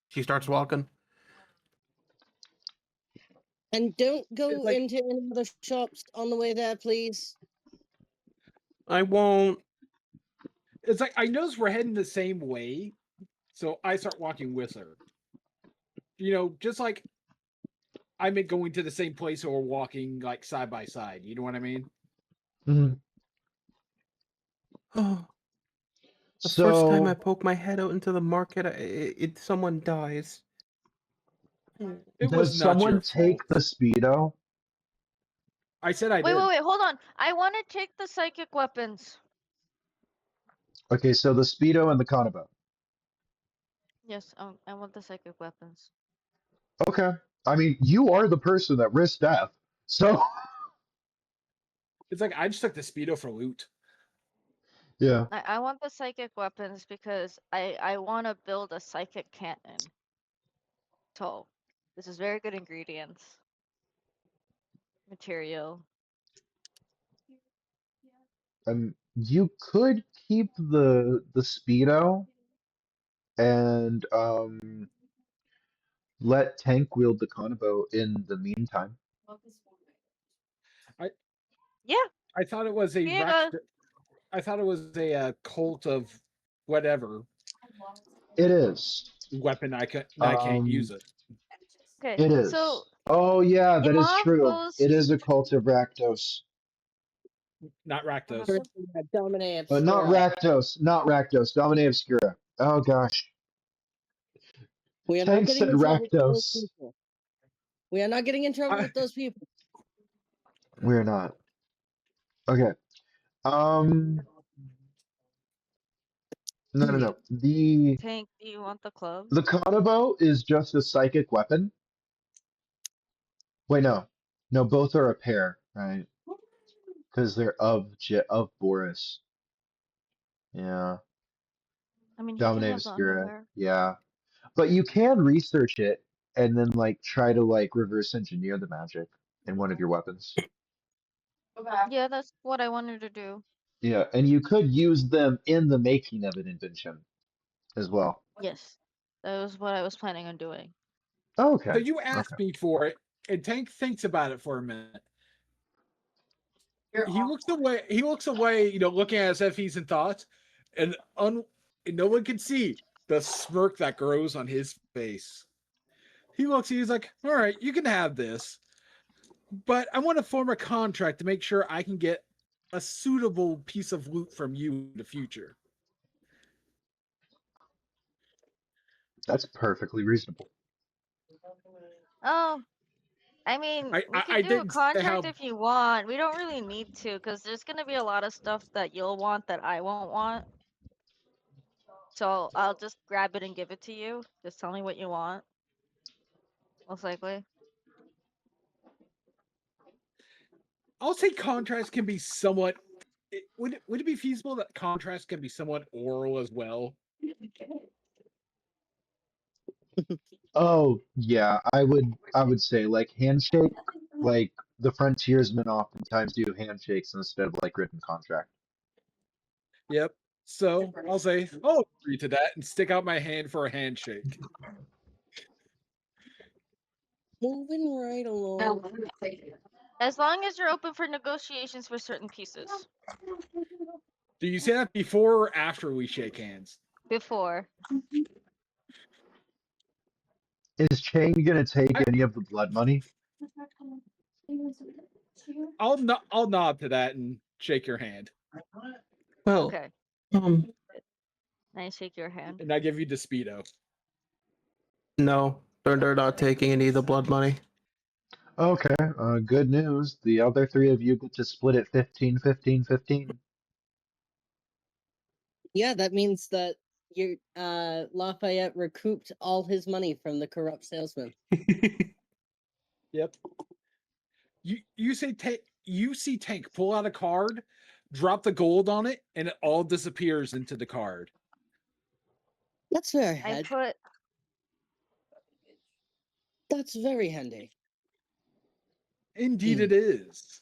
she starts walking. And don't It's go like into any other shops on the way there, please. I won't. I notice we're heading the same way, so I start walking with her. Just like I'm going to the same place or walking like side by side. You know what I mean? Mhm. Oh, the first time I So, poke my head out into the market, someone dies. It was does not your someone take the fault. speedo? I said I Wait, wait, did. wait. Hold on. I want to take the psychic weapons. Okay, so the speedo and the kanabo. Yes, I want the psychic weapons. Okay. I mean, you are the person that risked death. So, It's like I just took the speedo for loot. yeah. I want the psychic weapons because I want to build a psychic cannon. So, this is very good ingredients. Material. You could keep the speedo and let Tank wield the kanabo in the meantime. I Yeah, I thought it was a here you go. I thought it was a cult of whatever It is. weapon I can't use Um, it. Okay, it so is. Oh yeah, that is Imov true. goes. It is a cult of Rakdos. Not Imov Rakdos. goes. Currently, we have Domine Not Obscura. Rakdos, not Rakdos. Domine Obscura. Oh gosh. We are not Tank getting said in trouble with those Rakdos. people. We are not getting in trouble I, with those people. We're not. Okay. Um, no, no, no. Tank, do you want the club? The Kanabo is just a psychic weapon. Wait, no. No, both are a pair, right? Because they're of Boris. Yeah. I mean, he can Domine have the Obscura. underwear. Yeah. But you can research it and then like try to like reverse engineer the magic in one of your weapons. Yeah, that's what I wanted to do. Yeah, and you could use them in the making of an invention as well. Yes, that was what I was planning on doing. Oh, So okay. you Okay. ask me for it, and Tank thinks about it for a minute. You're He looks away. He looks away, looking at us as if he's in thought, and no one can see the smirk that grows on his face. He looks. He's like, "All right, you can have this, but I want to form a contract to make sure I can get a suitable piece of loot from you in the future." That's perfectly reasonable. Oh, I mean, we I could do a didn't say contract how. if you want. We don't really need to, because there's gonna be a lot of stuff that you'll want that I won't want. So I'll just grab it and give it to you. Just tell me what you want. Most likely. I'll say contracts can be somewhat. Would it be feasible that contracts can be somewhat oral as well? Oh, yeah, I would say like handshake, like the frontiersmen oftentimes do handshakes instead of like written contract. Yep. So I'll say I'll agree to that and stick out my hand for a handshake. moving right along. As long as you're open for negotiations for certain pieces. Do you say that before or after we shake hands? Before. Is Chang gonna take I, any of the blood money? I'll nod to that and shake your hand, Well, Okay. um, I shake your hand. and I give you the speedo. no, they're not taking any of the blood money. Okay, good news. The other three of you get to split it 15, 15, 15. Yeah, that means that your Lafayette recouped all his money from the corrupt salesman. Yep. You say you see Tank pull out a card, drop the gold on it, and it all disappears into the card. That's very I head. put That's very handy. Indeed, it is.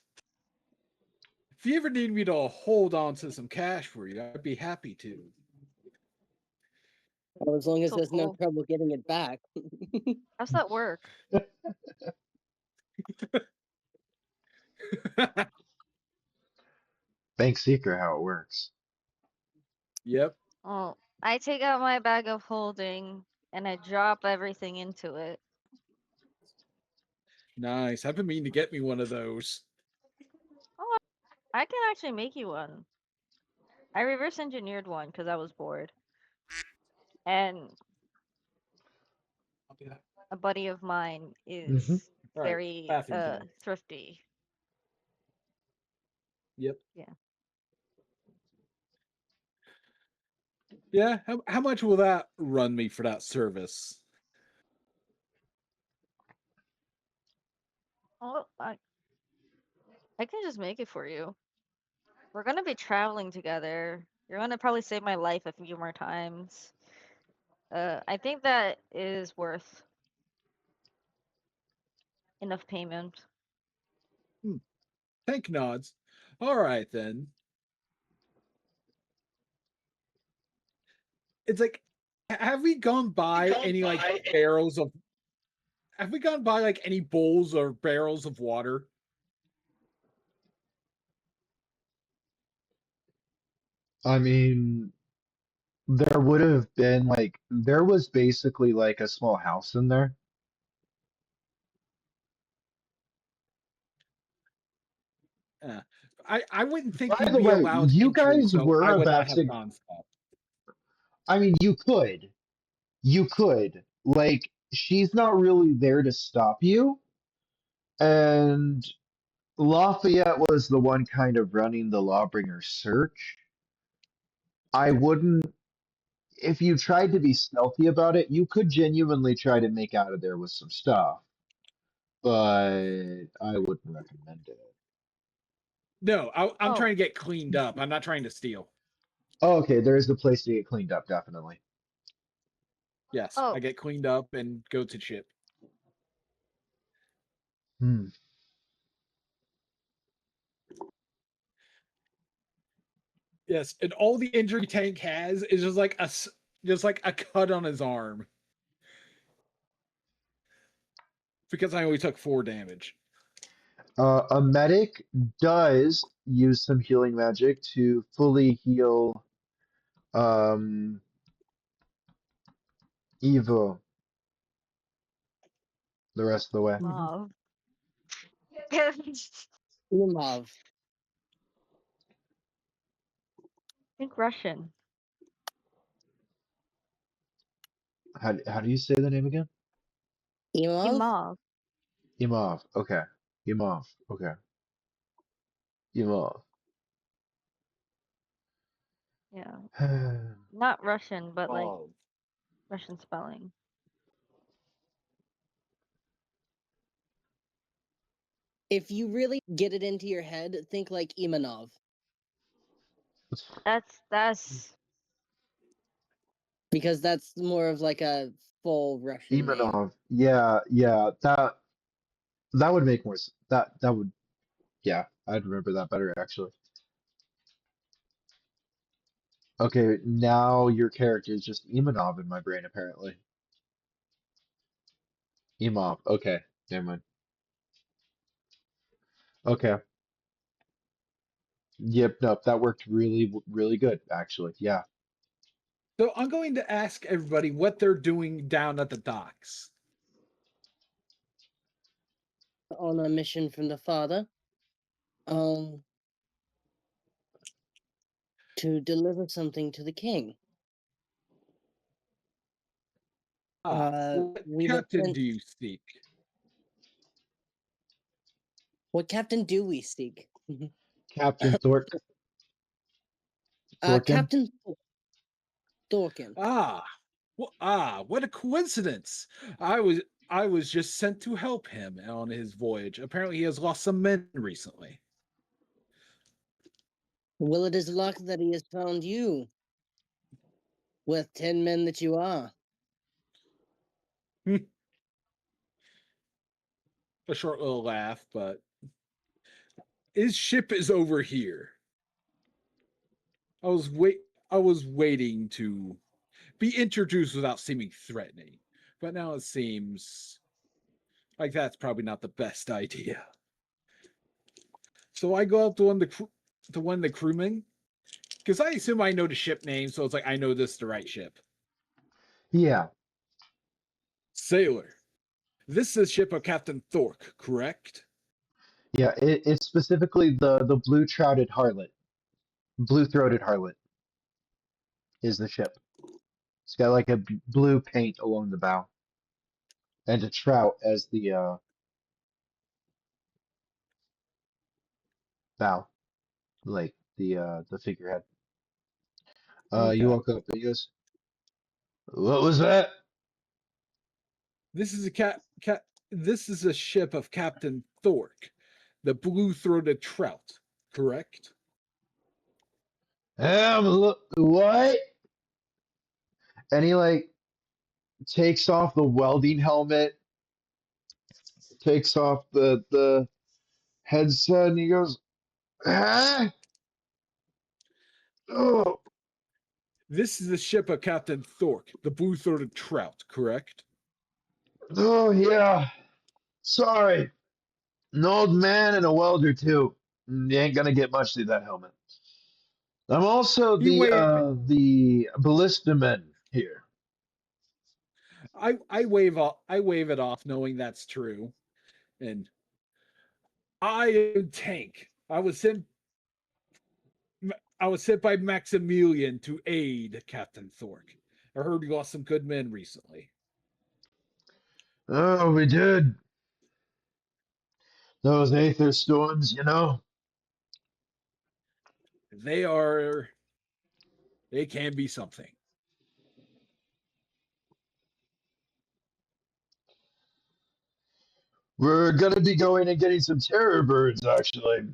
If you ever need me to hold on to some cash for you, I'd be happy to. Well, as long as so there's no cool. trouble getting it back. How's that work? Bank secret how it works. Yep. Oh, I take out my bag of holding and I drop everything into it. Nice. I've been meaning to get me one of those. Oh, I can actually make you one. I reverse engineered one because I was bored. And a buddy of mine Hmm. is All right. very Bathroom time. thrifty. Yep. Yeah. Yeah. How much will that run me for that service? Oh, I can just make it for you. We're gonna be traveling together. You're gonna probably save my life a few more times. I think that is worth enough payment. Tank nods. All right then. It's like, have we gone by any like barrels of? Have we gone by like any bowls or barrels of water? I mean, there would have been like, there was basically like a small house in there. Uh, I wouldn't think By we'd the be way, allowed you entry, guys so were I would not about have to, gone stuff. I mean, you could. Like, she's not really there to stop you. And Lafayette was the one kind of running the Lawbringer search. I wouldn't, if you tried to be stealthy about it, you could genuinely try to make out of there with some stuff, but I wouldn't recommend it. No, I'm Oh, trying to get cleaned up. I'm not trying to steal. Oh, okay, there is the place to get cleaned up, definitely. Yes, I oh, get cleaned up and go to ship. Hmm. Yes, and all the injury Tank has is just like a cut on his arm. because I only took 4 damage. A medic does use some healing magic to fully heal um, Evo the rest of the way. Mauve. Umov. Think Russian. How do you say the name again? Imov? Imov. Imov. Okay. Imov. Okay. Imov. Yeah. Not Russian, but like Oh. Russian spelling. If you really get it into your head, think like Imanov. That's Because that's more of like a full Russian name. Imanov. Yeah, yeah. That would make more that would yeah, I'd remember that better actually. Okay, now your character is just Imanov in my brain apparently. Imov. Okay, never mind. Okay. Yep, nope, that worked really, really good, actually. Yeah. So I'm going to ask everybody what they're doing down at the docks. On a mission from the father. Um to deliver something to the king. What We were captain sent. do you seek? What captain do we seek? Captain Thorkin? Captain Thorkin. What a coincidence! I was just sent to help him on his voyage. Apparently, he has lost some men recently. Well, it is luck that he has found you, with 10 men that you are. A short little laugh, but his ship is over here. I was wait. I was waiting to be introduced without seeming threatening, but now it seems like that's probably not the best idea. So I go up to one of the crewmen because I assume I know the ship name, so it's like I know this is the right ship. Yeah. Sailor, this is the ship of Captain Thork, correct? Yeah, it's specifically the blue-throated harlot. Blue-throated harlot is the ship. It's got like a blue paint along the bow and a trout as the bow, like the figurehead. You Okay. walk up and he goes, "What was that?" This is a This is a ship of Captain Thork, the blue-throated trout, correct? What? And he like takes off the welding helmet, takes off the headset, and he goes, "Ah, oh, This is the ship of Captain Thork, the blue-throated trout, correct? oh yeah, sorry, an old man and a welder too. You ain't gonna get much through that helmet. I'm also He wave the ballistaman here. I wave it off knowing that's true. And I am Tank. I was sent by Maximilian to aid Captain Thork. I heard you lost some good men recently. Oh, we did those aether storms, you know. They are they can be something. We're gonna be going and getting some terror birds, actually.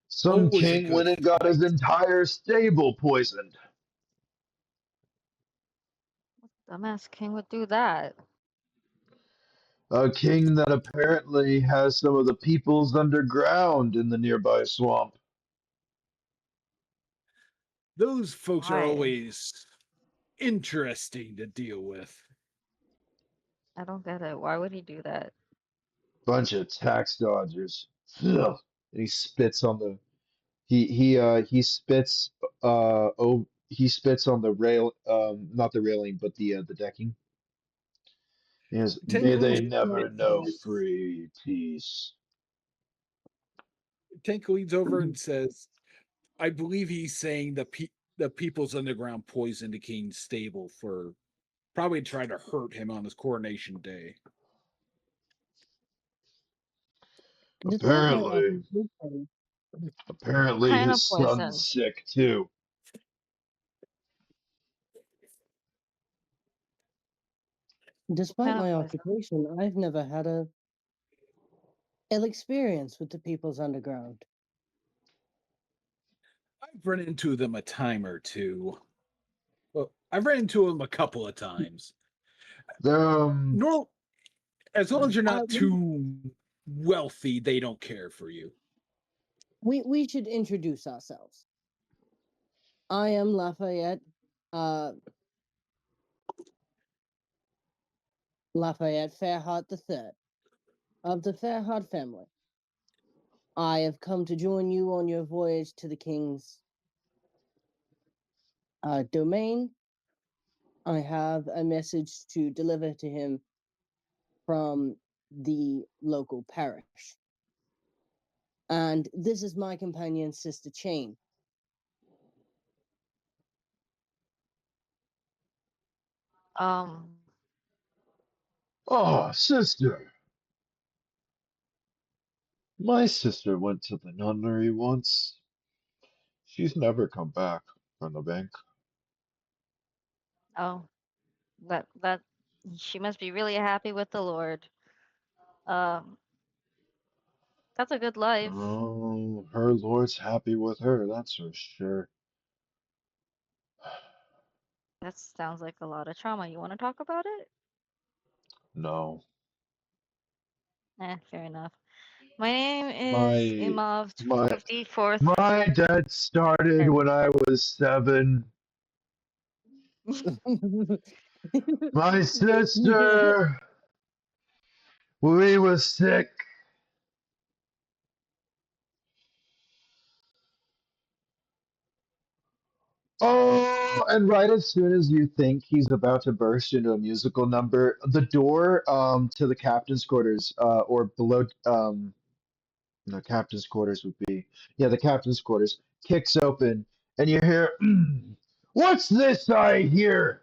Some Always a king good went and got his fight. entire stable poisoned. dumbass king would do that. A king that apparently has some of the peoples underground in the nearby swamp. Those folks are Why? always interesting to deal with. I don't get it. Why would he do that? Bunch of tax dodgers. Ugh. And he spits on the he spits he spits on the rail not the railing but the decking. He goes, may Tank they leans, never know free peace. Tank leans over and says, I believe he's saying the people's underground poisoned the king's stable for probably trying to hurt him on his coronation day. Despite my Apparently, occupation, What apparently kind his of son's poison? sick too. What despite kind my of poison? occupation, I've never had a ill experience with the People's Underground. I've run into them a time or two. Well, I've run into them a couple of times. Um, No, as long as you're Uh, not too wealthy, they don't care for you. we should introduce ourselves. I am Lafayette Fairheart III of the Fairheart family. I have come to join you on your voyage to the king's domain. I have a message to deliver to him from the local parish. And this is my companion, Sister Chain. Um, oh, sister. My sister went to the nunnery once. She's never come back from the bank. oh, that she must be really happy with the Lord. Um, that's a good life. Oh, her lord's happy with her, that's for sure. That sounds like a lot of trauma. You want to talk about it? No, Fair enough. My name is my Imov my 54th. my debt started when I was 7. My sister, we was sick. Oh, and right as soon as you think he's about to burst into a musical number, the door to the captain's quarters or below no captain's quarters would be yeah the captain's quarters kicks open and you hear what's this I hear?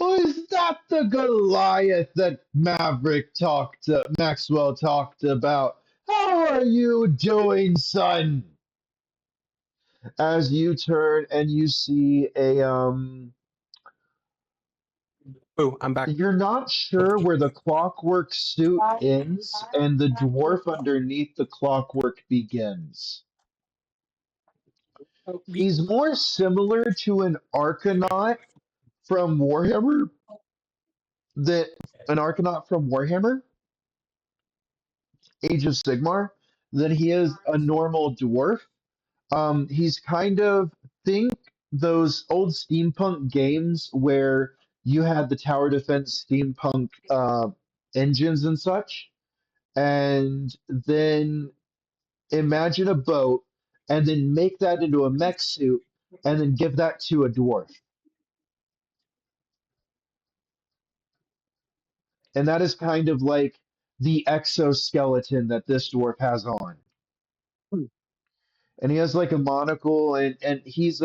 Oh, is that the Goliath that Maxwell talked about? How are you doing, son? As you turn and you see a Oh, I'm back. you're not sure where the clockwork suit ends and the dwarf underneath the clockwork begins. Oh, He's more similar to an Arcanaut from Warhammer than an Arcanaut from Warhammer, Age of Sigmar, than he is a normal dwarf. He's kind of think those old steampunk games where you had the tower defense steampunk engines and such, and then imagine a boat, and then make that into a mech suit, and then give that to a dwarf. And that is kind of like the exoskeleton that this dwarf has on. And he has like a monocle and he's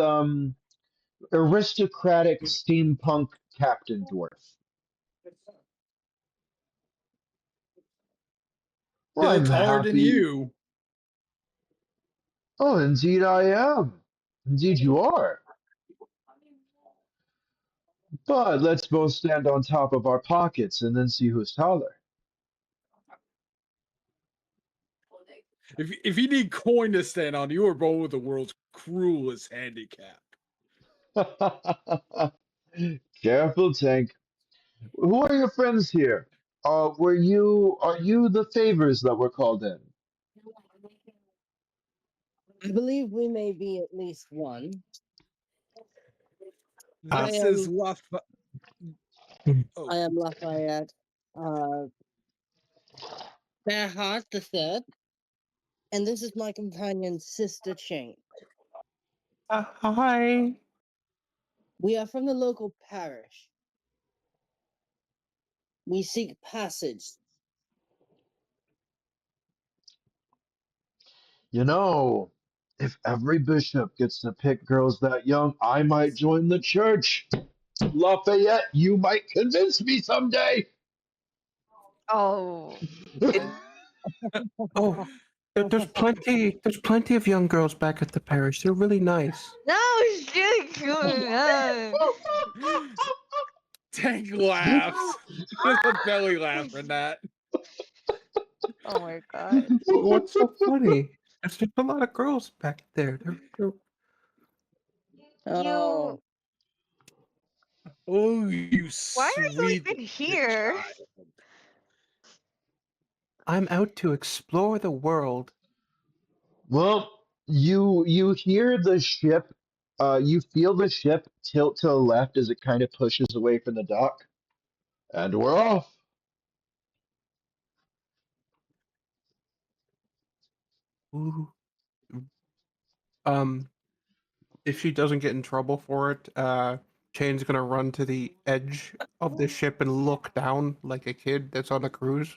aristocratic steampunk captain dwarf. he Well, I'm looks taller than happy. you. Oh, indeed I am. Indeed you are. But let's both stand on top of our pockets and then see who's taller. If you need coin to stand on, you are born with the world's cruelest handicap. Careful, Tank. Who are your friends here? Are you the favors that were called in? I believe we may be at least one. I This is am Oh, I am Lafayette. Uh, Bearheart the Third, and this is my companion, Sister Chain. Hi. We are from the local parish. We seek passage. You know, if every bishop gets to pick girls that young, I might join the church. Lafayette, you might convince me someday. Oh. Oh, there's plenty. There's plenty of young girls back at the parish. They're really nice. No shit going on. Tank laughs. Just a belly laugh in that. Oh my god. What's so funny? There's just a lot of girls back there. You Oh, Oh, you why are you sweet even little here? child. I'm out to explore the world. Well, you hear the ship, you feel the ship tilt to the left as it kind of pushes away from the dock, and we're off. Ooh. Um, if she doesn't get in trouble for it, Chain's gonna run to the edge of the ship and look down like a kid that's on a cruise.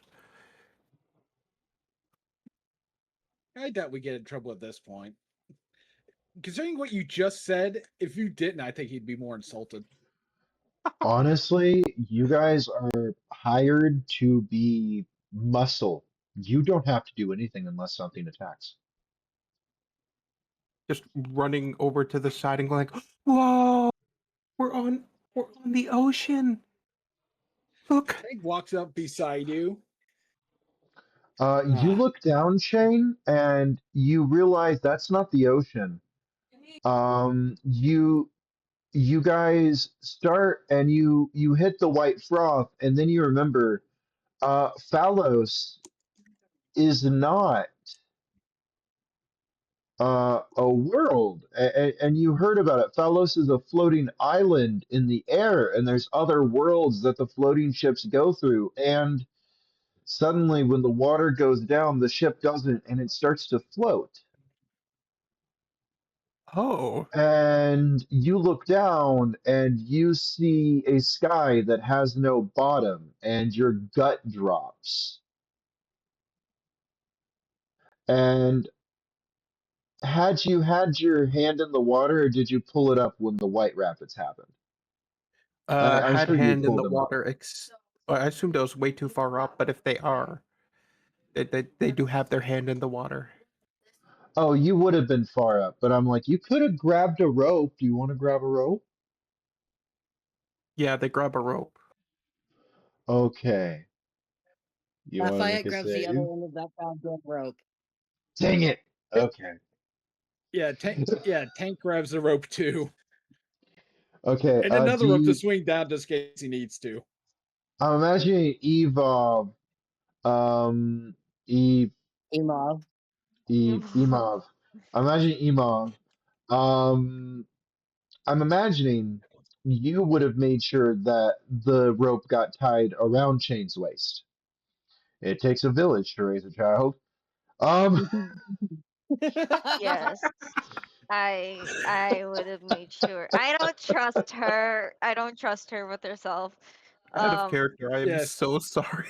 I doubt we get in trouble at this point. Considering what you just said, if you didn't, I think he'd be more insulted. Honestly, you guys are hired to be muscle. You don't have to do anything unless something attacks. Just running over to the side and going like, "Whoa, we're on we're on the ocean. Look." Tank walks up beside you. You Ah, look down, Shane, and you realize that's not the ocean. You guys start and you hit the white froth, and then you remember, Phalos is not a world, and you heard about it. Phalos is a floating island in the air, and there's other worlds that the floating ships go through. And suddenly, when the water goes down, the ship doesn't, and it starts to float. Oh. And you look down and you see a sky that has no bottom, and your gut drops. And had you had your hand in the water, or did you pull it up when the white rapids happened? I'm Had sure you hand in pulled the them up. water. I assumed I was way too far up, but if they are, they do have their hand in the water. Oh, you would have been far up, but I'm like, you could have grabbed a rope. Do you want to grab a rope? Yeah, they grab a rope. Okay. You want to make Lafayette a grabs the other save? end of that goddamn rope. Dang it. Okay. Tank grabs the rope too. Okay. And another Do rope to you? swing down just in case he needs to. I'm imagining Eve, um, Eve, Imov. Emov. I'm imagining Emov. Um, I'm imagining you would have made sure that the rope got tied around Chain's waist. It takes a village to raise a child. Um, Yes. I would have made sure. I don't trust her. I don't trust her with herself. Out of Um character. I am Yes. so sorry.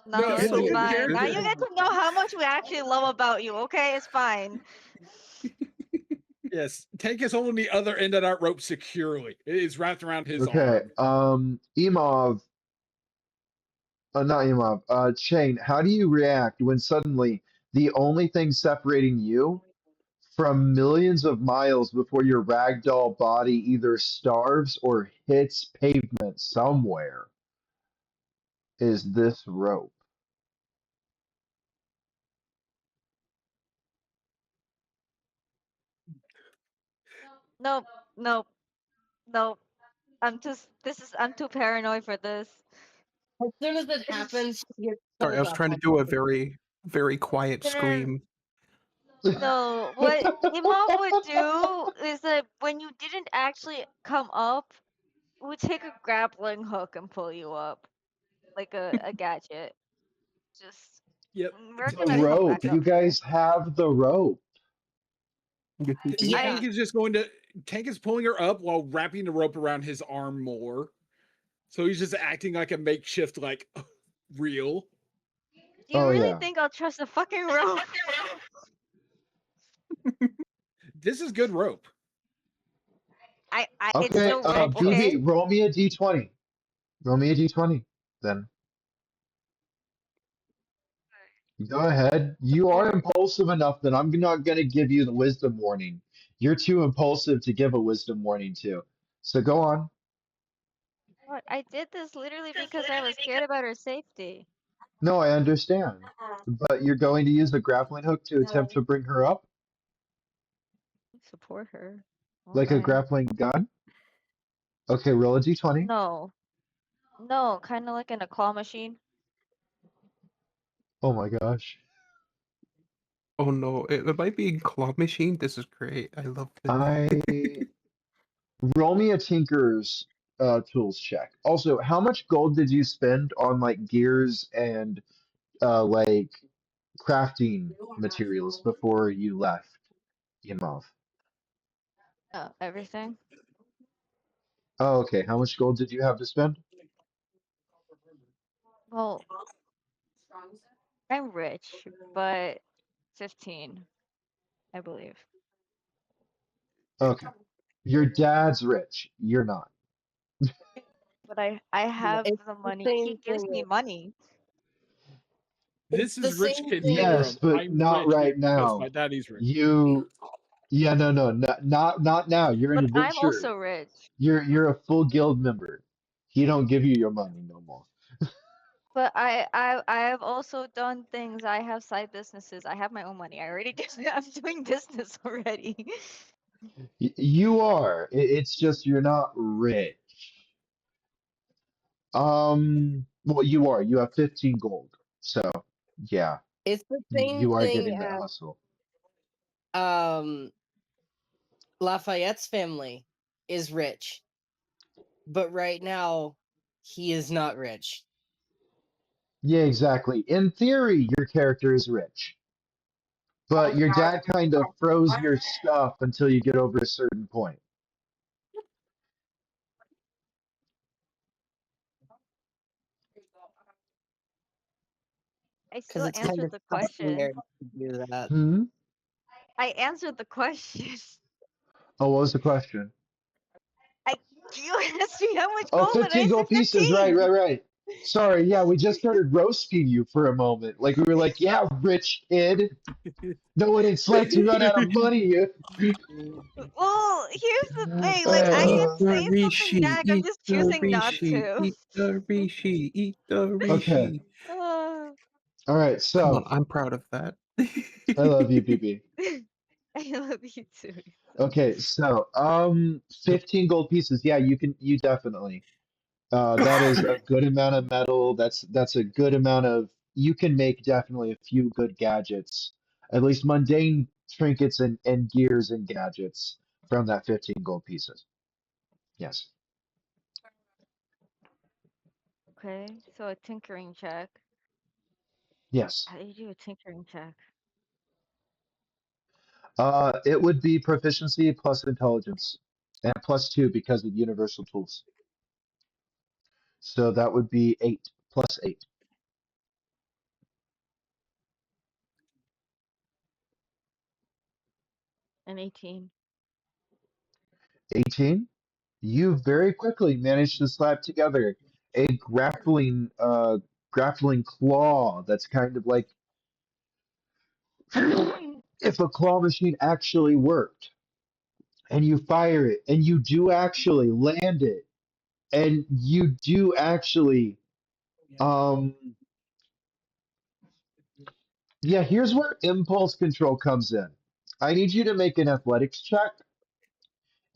No, no, I'm it's in, so in fine. Now character. you get to know how much we actually love about you, okay? It's fine. Yes. Tank is holding the other end of that rope securely. It is wrapped around his okay. arm. Emov, not Emov, Chain, how do you react when suddenly the only thing separating you from millions of miles before your ragdoll body either starves or hits pavement somewhere is this rope? Nope, nope, nope. I'm too paranoid for this. As soon as it happens, he gets Sorry, I pulled was up trying to on do a something. very, very quiet No, no, no, scream. No, what Imam would do is that when you didn't actually come up, it would take a grappling hook and pull you up like a gadget. Just Yep. we're The gonna come rope. back You up guys here. have the rope. Yes, we do. Yeah. Tank is just going to Tank is pulling her up while wrapping the rope around his arm more. So he's just acting like a makeshift, like real. Do you Oh really yeah. think I'll trust a fucking rope? This is good rope. It's Okay, still rope, BB, okay? roll me a d20. Roll me a d20. Then go ahead. You are impulsive enough that I'm not going to give you the wisdom warning. You're too impulsive to give a wisdom warning to. So go on. What? I did this literally because I was scared about her safety. No, I understand. But you're going to use the grappling hook to attempt to bring her up, Support her. like a Okay. grappling gun. Okay, roll a d20. No. No, kind of like in a claw machine. Oh my gosh. Oh no, it might be a claw machine. This is great. I love this. I roll me a tinker's tools check. Also, how much gold did you spend on like gears and like crafting materials before you left Yimov? Everything. Oh, okay. How much gold did you have to spend? Well, I'm rich, but 15, I believe. Okay. Your dad's rich. You're not. But I have It's the the money. He same gives me thing. money. It's This the is rich same kid thing. Yes, syndrome. but I'm not rich right because my now. daddy's rich. You, yeah, no, not now. You're an But I'm adventurer. also rich. You're a full guild member. He don't give you your money no more. But I have also done things. I have side businesses. I have my own money. I already did. I'm doing business already. You are. It's just you're not rich. Well, you are. You have 15 gold. So, yeah, It's the same you are thing getting that as hustle. um Lafayette's family is rich, but right now he is not rich. Yeah, exactly. In theory, your character is rich, but your dad kind of froze your stuff until you get over a certain point. I Because still it's kind answered of the question. customary to do that. Hmm? I answered the question. Oh, what was the question? I You asked me how much Oh, gold and I 15 said gold pieces. Right, 15. right, right. Sorry, yeah, we just started roasting you for a moment. Like we were like, yeah, rich kid. Know what it's like to run out of money. Well, here's the thing. Like I Eat can Uh, the say something rishi, back. I'm eat just the choosing not rishi, to. eat the rishi, eat the okay. rishi. Uh, All right. Come on, So I'm proud of that. I love you, BB. I love you too. Okay. So 15 gold pieces. Yeah, you definitely. That is a good amount of metal. That's a good amount of. You can make definitely a few good gadgets, at least mundane trinkets and gears and gadgets from that 15 gold pieces. Yes. Okay, so a tinkering check. Yes. How do you do a tinkering check? It would be proficiency plus intelligence and plus two because of universal tools. So that would be eight plus eight. An 18. 18. You very quickly managed to slap together a grappling claw that's kind of like if a claw machine actually worked and you fire it and you do actually land it and you do actually um yeah, here's where impulse control comes in. I need you to make an athletics check,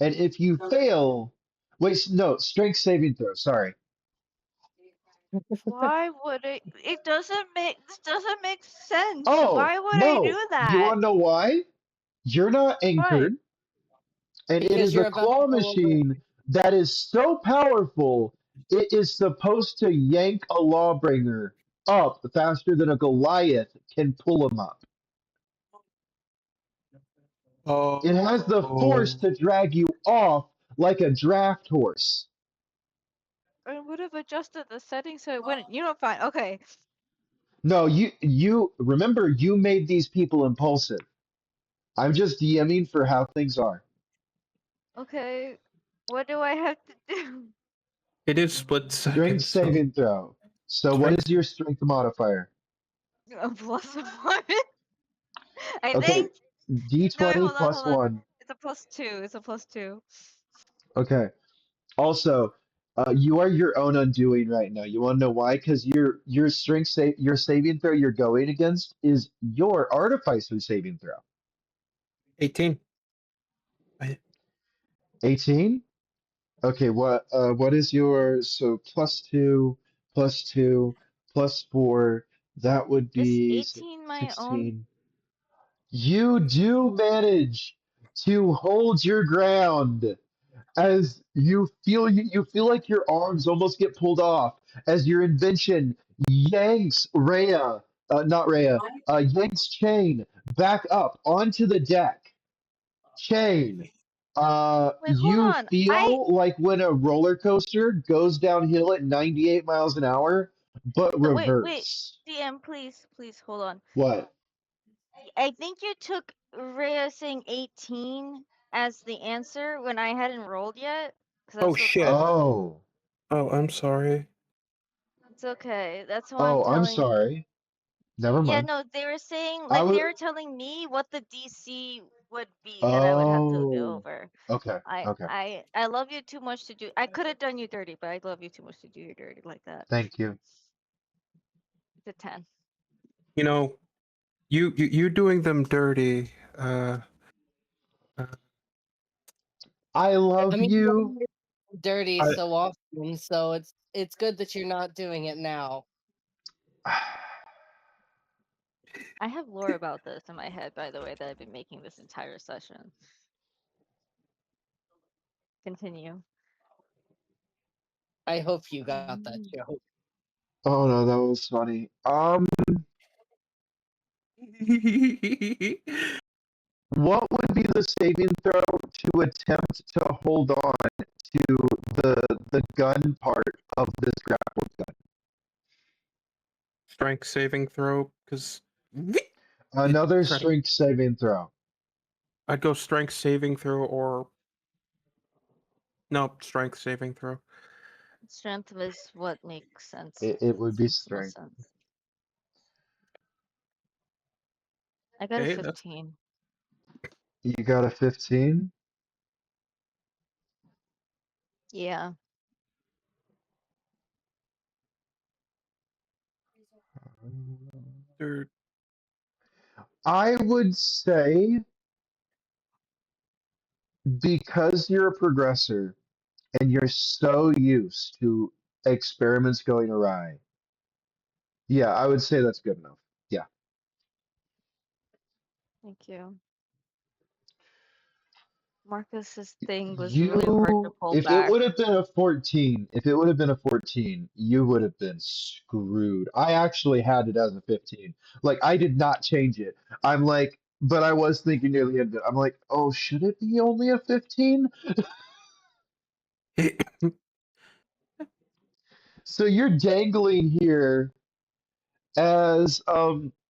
and if you fail, wait, no, strength saving throw, sorry. Why would it? It doesn't make. This doesn't make sense. Oh, Why would I no. do You that? want to know why? You're not Why? anchored, and it Because is a you're about to claw go over. machine that is so powerful, it is supposed to yank a lawbringer up faster than a Goliath can pull him up. It has the force Oh. to drag you off like a draft horse. I would have adjusted the settings so it wouldn't. You know, fine. Okay. No, you remember you made these people impulsive. I'm just DMing for how things are. Okay. What do I have to do? It is split Strength second, so saving throw. So what is strength. your strength modifier? A plus one. I Okay, think. No, wait, D20 hold on, plus hold on. one. It's a plus two. It's a plus two. Okay. Also, you are your own undoing right now. You want to know why? Because your your saving throw you're going against is your artificer saving throw. 18. I, 18. Okay. What is your so plus two plus four? That would Is be 18 my own? 16. You do manage to hold your ground as you feel like your arms almost get pulled off as your invention yanks not Rhea, yanks Chain back up onto the deck. Chain, Wait, hold you on. feel like when a roller coaster goes downhill at 98 miles an hour, but Wait. reverse. DM, please, please, hold on. What? I think you took Rhea saying 18 as the answer when I hadn't rolled yet. Because I'm oh still shit. talking. Oh, Oh, I'm sorry. It's okay. That's why I'm oh, I'm telling. sorry. Never Yeah, mind. no, they were saying, I like, would. they were telling me what the DC would be that I would have to go Oh, over. okay, I okay. I I love you too much to do. I could have done you dirty, but I love you too much to do you dirty like that. Thank you. It's a 10. You know, you doing them dirty. Uh, I I love mean, you. dirty I, so often, so it's good that you're not doing it now. I have lore about this in my head, by the way, that I've been making this entire session. Continue. I hope you got that joke. Oh no, that was funny. What would be the saving throw to attempt to hold on to the gun part of this grapple gun? strength saving throw, because Another strength saving throw. I'd go strength saving throw or no strength saving throw. Strength is what makes sense. It would be Makes the most strength. sense. I got a Okay, that's 15. You got a 15. Yeah. third. I would say because you're a progressor and you're so used to experiments going awry. Yeah, I would say that's good enough. Yeah. Thank you. Marcus's thing was really hard to You, pull if it back. would have been a 14, if it would have been a 14, you would have been screwed. I actually had it as a 15. Like, I did not change it. I'm like, but I was thinking near the end of it, I'm like, oh, should it be only a 15? So you're dangling here as,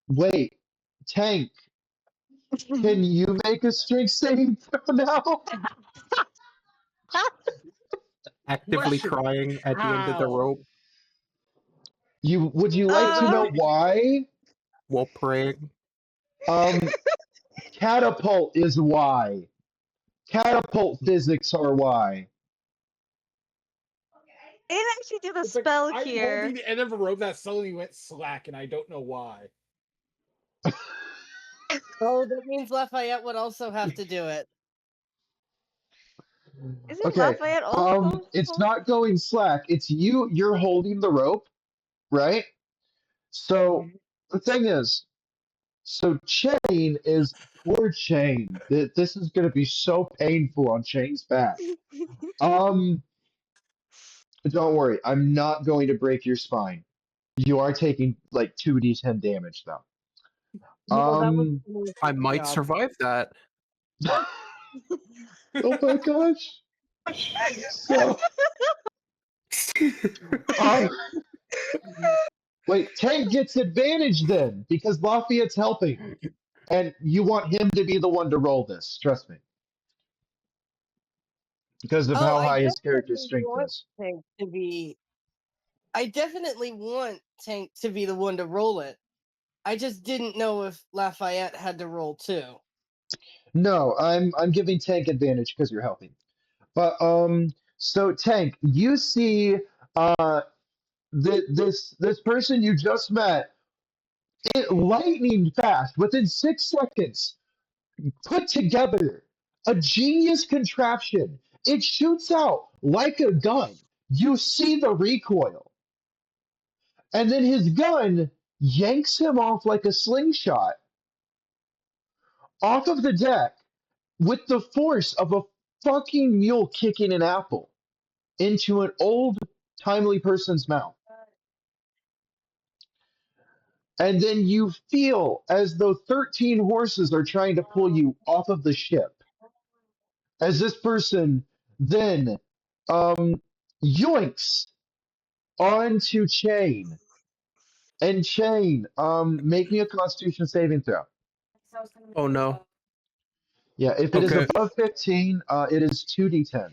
wait, Tank, can you make a strength saving throw now? Actively Question: crying at the end of the How? rope Would you like to know why? while praying. Um, catapult is why. Catapult physics are why. it actually did a It's like spell I'm here. holding the end of a rope that suddenly went slack, and I don't know why. Oh, that means Lafayette would also have to do it. Isn't Okay. Lafayette also It's supposed not going slack. It's you're holding the rope right? So the thing is, so Chain is poor Chain. This is going to be so painful on Chain's back. Um, don't worry, I'm not going to break your spine. You are taking like 2d10 damage though. Well, that was Um, I might job. survive that. oh my gosh. So, um, wait, Tank gets advantage then because Lafayette's helping, and you want him to be the one to roll this. Trust me, because of Oh, how high his character strength is. Tank to be. I definitely want Tank to be the one to roll it. I just didn't know if Lafayette had to roll too. No, I'm giving Tank advantage because you're helping. But so Tank, you see this person you just met, it lightning fast within 6 seconds, put together a genius contraption. It shoots out like a gun. You see the recoil, and then his gun yanks him off like a slingshot off of the deck with the force of a fucking mule kicking an apple into an old timely person's mouth. And then you feel as though 13 horses are trying to pull you off of the ship. As this person then yoinks onto Chain. And Chain, make me a constitution saving throw. Oh no. Yeah, if it is Okay. above 15, it is 2d10.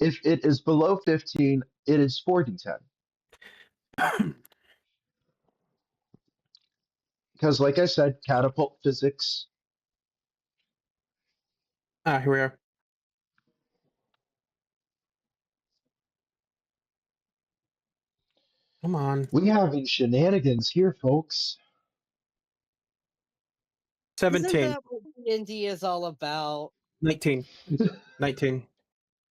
If it is below 15, it is 4d10. Because, like I said, catapult physics. Here we are. Come on. We having shenanigans here, folks. Isn't 17. that what D&D is all about? 19. 19.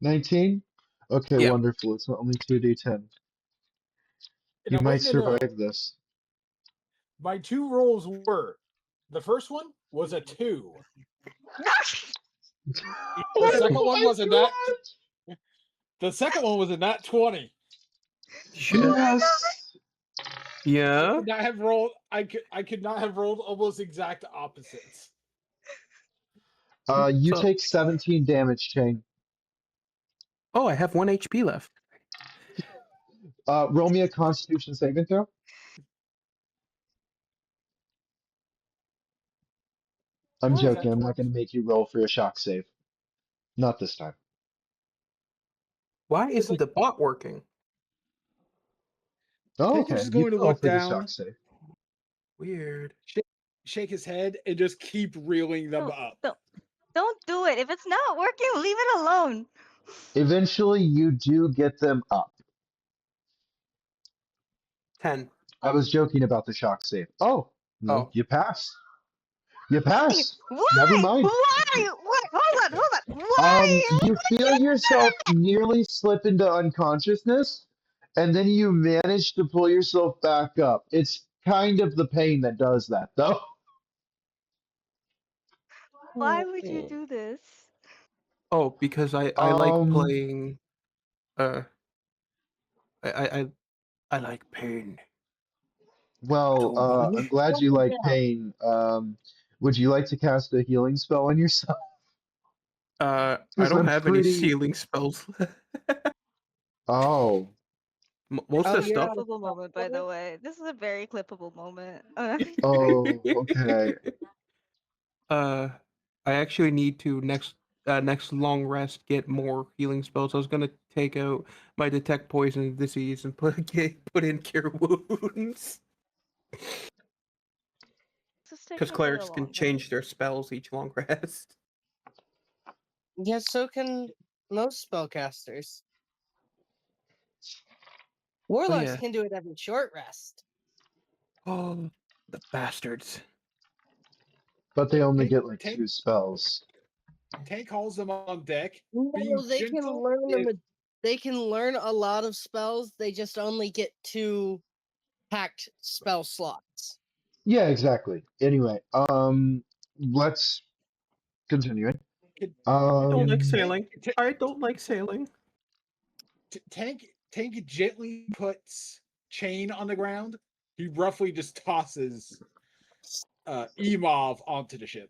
19? Okay, Yeah. wonderful. It's only 2d10. And You I might want you to know, survive this. my two rolls were the first one was a 2. The Oh second one my was a nat. The second one was a nat 20. Shit. yes! I Yeah. could not have rolled. I could not have rolled almost exact opposites. You So, take 17 damage, Chain. oh, I have 1 HP left. Roll me a constitution saving throw. I'm Why is joking. that I'm not 20? going to make you roll for a shock save. Not this time. Why It's isn't like the bot working? Oh, Tank is okay. just You going to can roll look for the shock down, save. Weird. shake his head, and just keep reeling them No, up. don't do it. If it's not working, leave it alone. Eventually, you do get them up. 10. I was joking about the shock save. Oh, no, Oh. you pass. You pass. Never Why? mind. Why? What? Hold on, hold on. Why? You feel yourself nearly slip into unconsciousness, and then you manage to pull yourself back up. It's kind of the pain that does that, though. Why would you do this? Oh, because I like Um, playing uh I I I, I like pain. well, So much. I'm glad you Double like down. pain. Would you like to cast a healing spell on yourself? I Because don't I'm have any pretty. healing spells. Oh, Most This of Oh, the is a you're stuff. out of clippable moment, by software? the way. This is a very clippable moment. okay. uh I actually need to next long rest get more healing spells. I was gonna take out my detect poison disease and put in cure wounds. This is Because taking a really clerics can long time. change their spells each long rest. Yeah, so can most spellcasters. Oh Warlocks yeah. can do it every short rest. Oh, the bastards. But they only Tank, get like Tank, 2 spells. Tank calls them on deck. No, Being they can gentle learn is they can learn a lot of spells. They just only get 2 packed spell slots. Yeah, exactly. Anyway, let's continue. Could- I don't like Um, sailing. I don't like sailing. Tank gently puts chain on the ground. He roughly just tosses Emov onto the ship.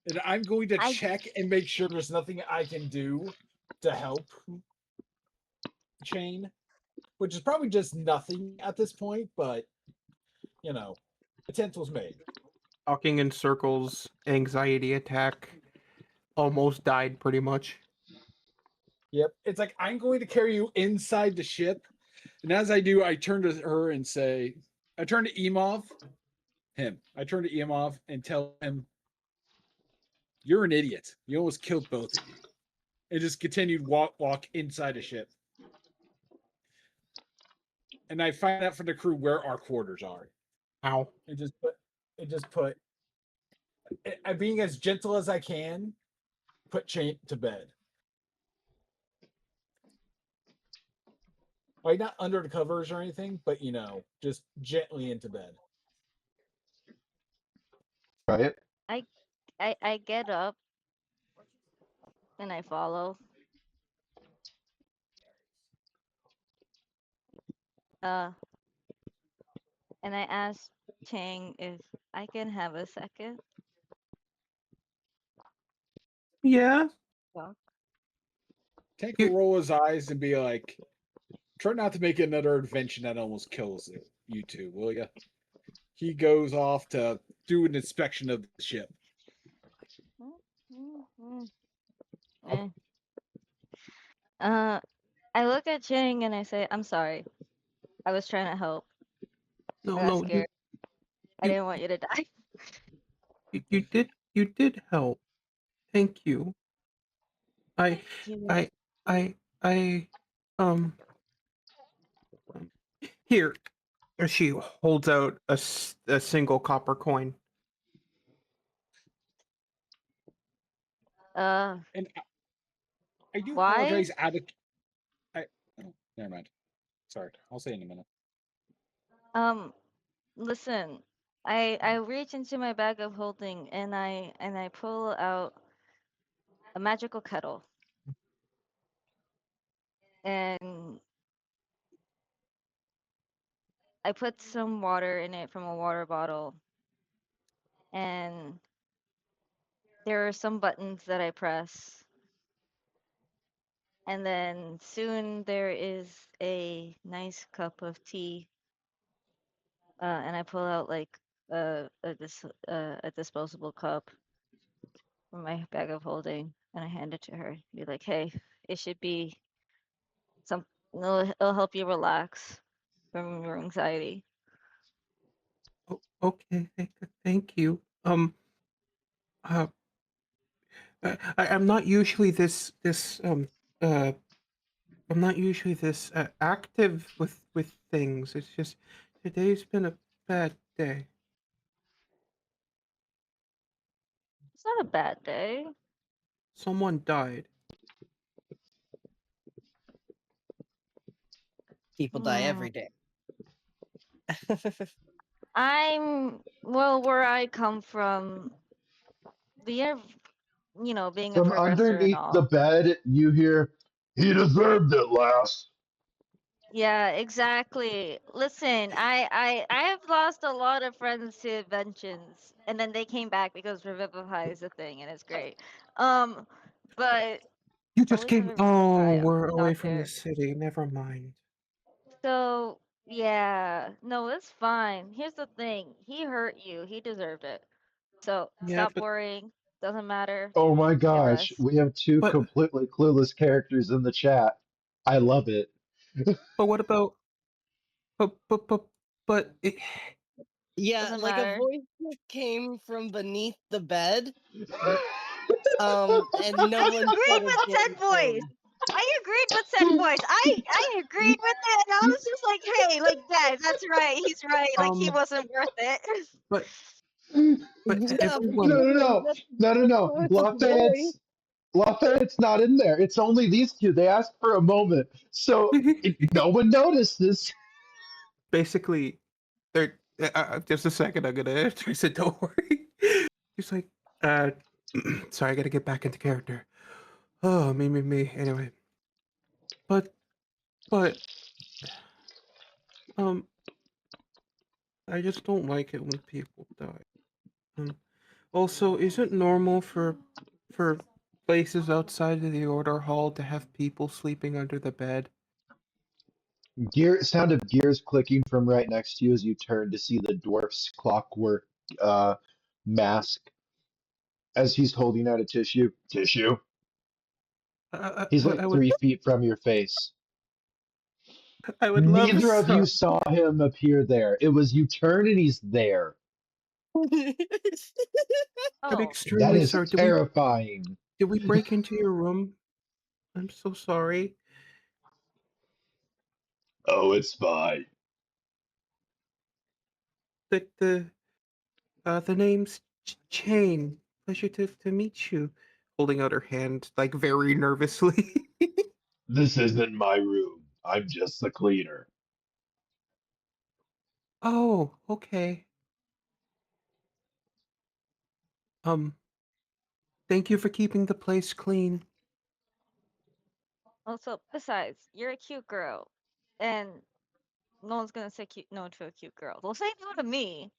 And I'm going to I check and make sure there's nothing I can do to help chain, which is probably just nothing at this point, but attempt was made. Talking in circles, anxiety attack, almost died pretty much. Yep. It's like I'm going to carry you inside the ship. And as I do, I turn to her and say, I turn to Emov, I turn to Emov and tell him, "You're an idiot. You almost killed both of you." And just continued walk inside a ship. And I find out from the crew where our quarters are. Ow. And just put being as gentle as I can, put Chain to bed. Like not under the covers or anything, but just gently into bed. right. I get up and I follow. Uh, and I ask Chang if I can have a second Yeah. talk. Tank will You, roll his eyes and be like, "Try not to make another invention that almost kills you two, will ya?" He goes off to do an inspection of the ship. Eh. Uh, I look at Chang and I say, "I'm sorry. I was trying to help. I no, got no, scared. I you, didn't want you to die." you did help. Thank you. I, You- I, I, I, um, here. She holds out a single copper coin. Uh, And I do why? apologize out of oh, never mind. Sorry. I'll say in a minute. Um, listen. I reach into my bag of holding and I pull out a magical kettle and I put some water in it from a water bottle and there are some buttons that I press and then soon there is a nice cup of tea and I pull out like a disposable cup from my bag of holding and I hand it to her. Be like, hey, it should be some. It'll help you relax from your anxiety. Okay, thank you. Uh, I'm not usually uh, I'm not usually this active with things. It's just today's been a bad day. It's not a bad day. Someone died. People die Hmm. every day. Well, where I come from, the being a From professor and underneath the all. bed, you hear, "He deserved it, lass." Yeah, exactly. Listen, I have lost a lot of friends to inventions, and then they came back because Revivify is a thing, and it's great. But You at just least with came. Oh, Revivify, I'm we're a away from the doctor. city. Never mind. So yeah, no, it's fine. Here's the thing: he hurt you. He deserved it. So Yeah, stop worrying. Doesn't matter. Oh my Get gosh, rest. we have two but completely clueless characters in the chat. I love it. what about but but it, Yeah, Doesn't like a matter. voice that came from beneath the bed. And no I one said agreed a with said damn voice. thing. I agreed with said voice. I agreed with it, and I was just like, hey, like that. That's right. He's right. Like he um wasn't worth it. but Yeah, but everyone No, no, no one no, said no, no, the no. first voice. Lafayette's Lafayette's not in there. It's only these two. They asked for a moment, so no one notices. Basically, they're just a second. I'm gonna. I said, "Don't worry." He's like, uh, sorry, I gotta get back into character. Oh, me. Anyway, but but um, I just don't like it when people die. Um, Also, is it normal for places outside of the order hall to have people sleeping under the bed? Sound of gears clicking from right next to you as you turn to see the dwarf's clockwork uh, mask as he's holding out a tissue. Tissue. He's I like would 3 feet from your face. I would love Neither of you some. saw him appear there. It was you turn and he's there. I'm Oh, That extremely is sorry. terrifying. Did we break into your room? I'm so sorry. Oh, it's fine. The name's Chain. Pleasure to meet you. Holding out her hand like very nervously. This isn't my room. I'm just the cleaner. Oh, okay. Um, thank you for keeping the place clean. also, besides, you're a cute girl, and no one's gonna say cute no to a cute girl. They'll say no to me.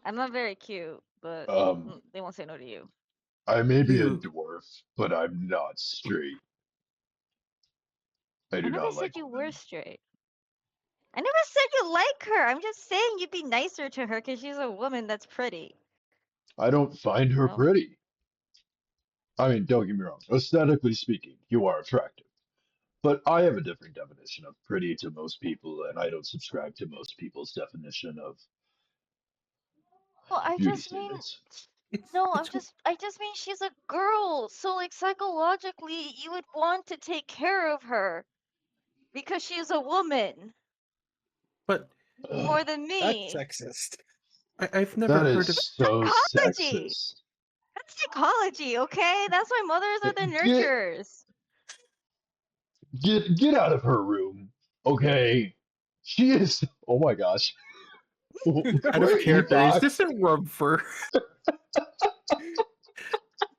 I'm not very cute, but Um, they won't say no to you. I may be a You dwarf, but I'm not straight. I I do never not said like you were women. straight. I never said you like her. I'm just saying you'd be nicer to her because she's a woman that's pretty. I don't find her No. pretty. I mean, don't get me wrong. Aesthetically speaking, you are attractive. But I have a different definition of pretty to most people, and I don't subscribe to most people's definition of Well, I beauty just mean standards. no, it's I just mean she's a girl. So like psychologically you would want to take care of her because she's a woman but more Ugh, than That's me. sexist. I've never that heard is of so Psychology. sexist. That's psychology, okay? That's why mothers are the Get nurturers. get out of her room, okay? She is. Oh my gosh. out of Where character. Is Ethos? this a rub for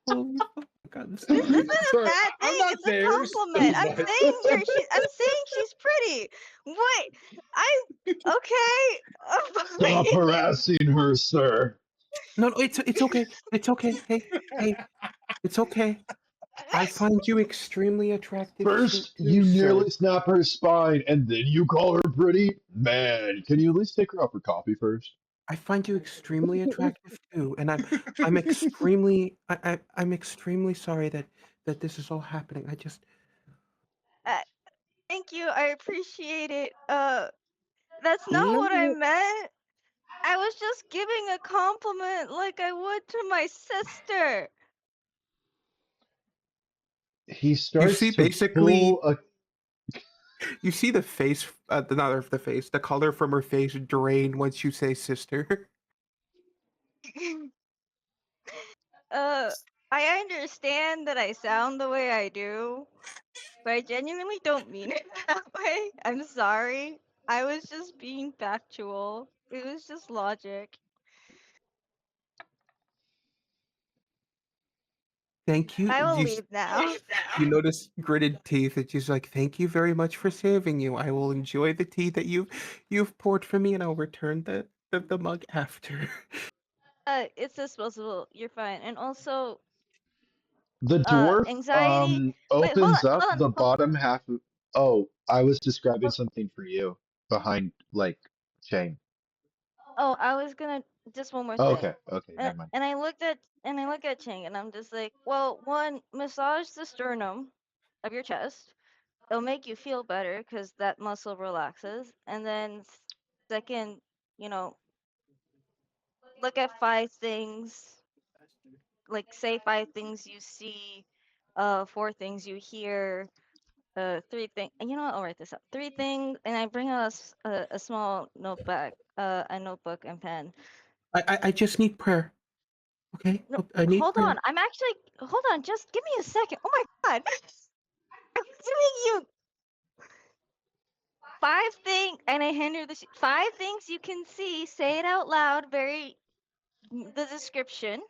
holy fuck, God, this This is isn't a Sorry, bad I'm thing. not It's a theirs, compliment. but I'm saying she's pretty. What? I okay. Stop harassing her, sir. no, it's okay. It's okay. Hey, it's okay. I find you extremely attractive First, too, you sir. nearly snap her spine, and then you call her pretty? Man, can you at least take her out for coffee first? I find you extremely attractive too, and I'm extremely I'm extremely sorry that this is all happening. I just uh, thank you. I appreciate it. That's not what I no, meant. I was just giving a compliment like I would to my sister. He you starts see to pull basically a. you see the face not the face, the color from her face drain once you say sister. uh, I understand that I sound the way I do, but I genuinely don't mean it that way. I'm sorry. I was just being factual. It was just logic. Thank you. I will leave now. You notice gritted teeth, and she's like, "Thank you very much for saving you. I will enjoy the tea that you've poured for me, and I'll return the mug after." It's disposable. You're fine. And also, The dwarf anxiety. Wait, opens up hold on. the bottom half of. Oh, I was describing something for you behind, like, Shane. Oh, I was gonna just one more Oh, thing. okay, okay, And never mind. I look at Ching and I'm just like, well, one, massage the sternum of your chest. It'll make you feel better because that muscle relaxes. And then second, you know, look at 5 things, like say 5 things you see, 4 things you hear, 3 things. You know what? I'll write this up. 3 things, and I bring us a small notebook, a notebook and pen. I just need prayer. Okay, No, I need hold prayer. on. I'm actually. Hold on. Just give me a second. Oh my god. I'm giving you 5 things, and I hand her the 5 things you can see. Say it out loud. The description.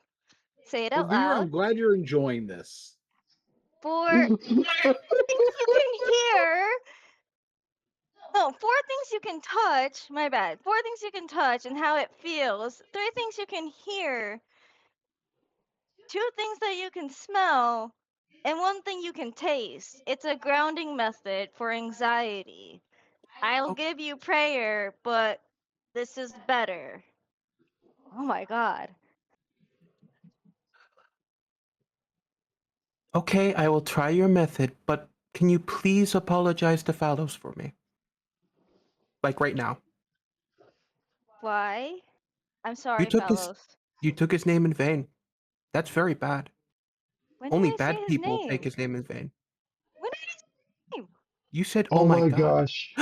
Say it Well, out viewer, loud. I'm glad you're enjoying this. 4 things you can hear. No, 4 things you can touch. My bad. 4 things you can touch and how it feels. 3 things you can hear. 2 things that you can smell. And 1 thing you can taste. It's a grounding method for anxiety. I'll Oh, give you prayer, but this is better. Oh my god. okay, I will try your method, but can you please apologize to Phalos for me? Like right now. Why? I'm You sorry, took his fellows. you took his name in vain. That's very bad. When did Only I say bad his people take name? his name in vain. When did I say his name? You said, "Oh Oh my my god." gosh.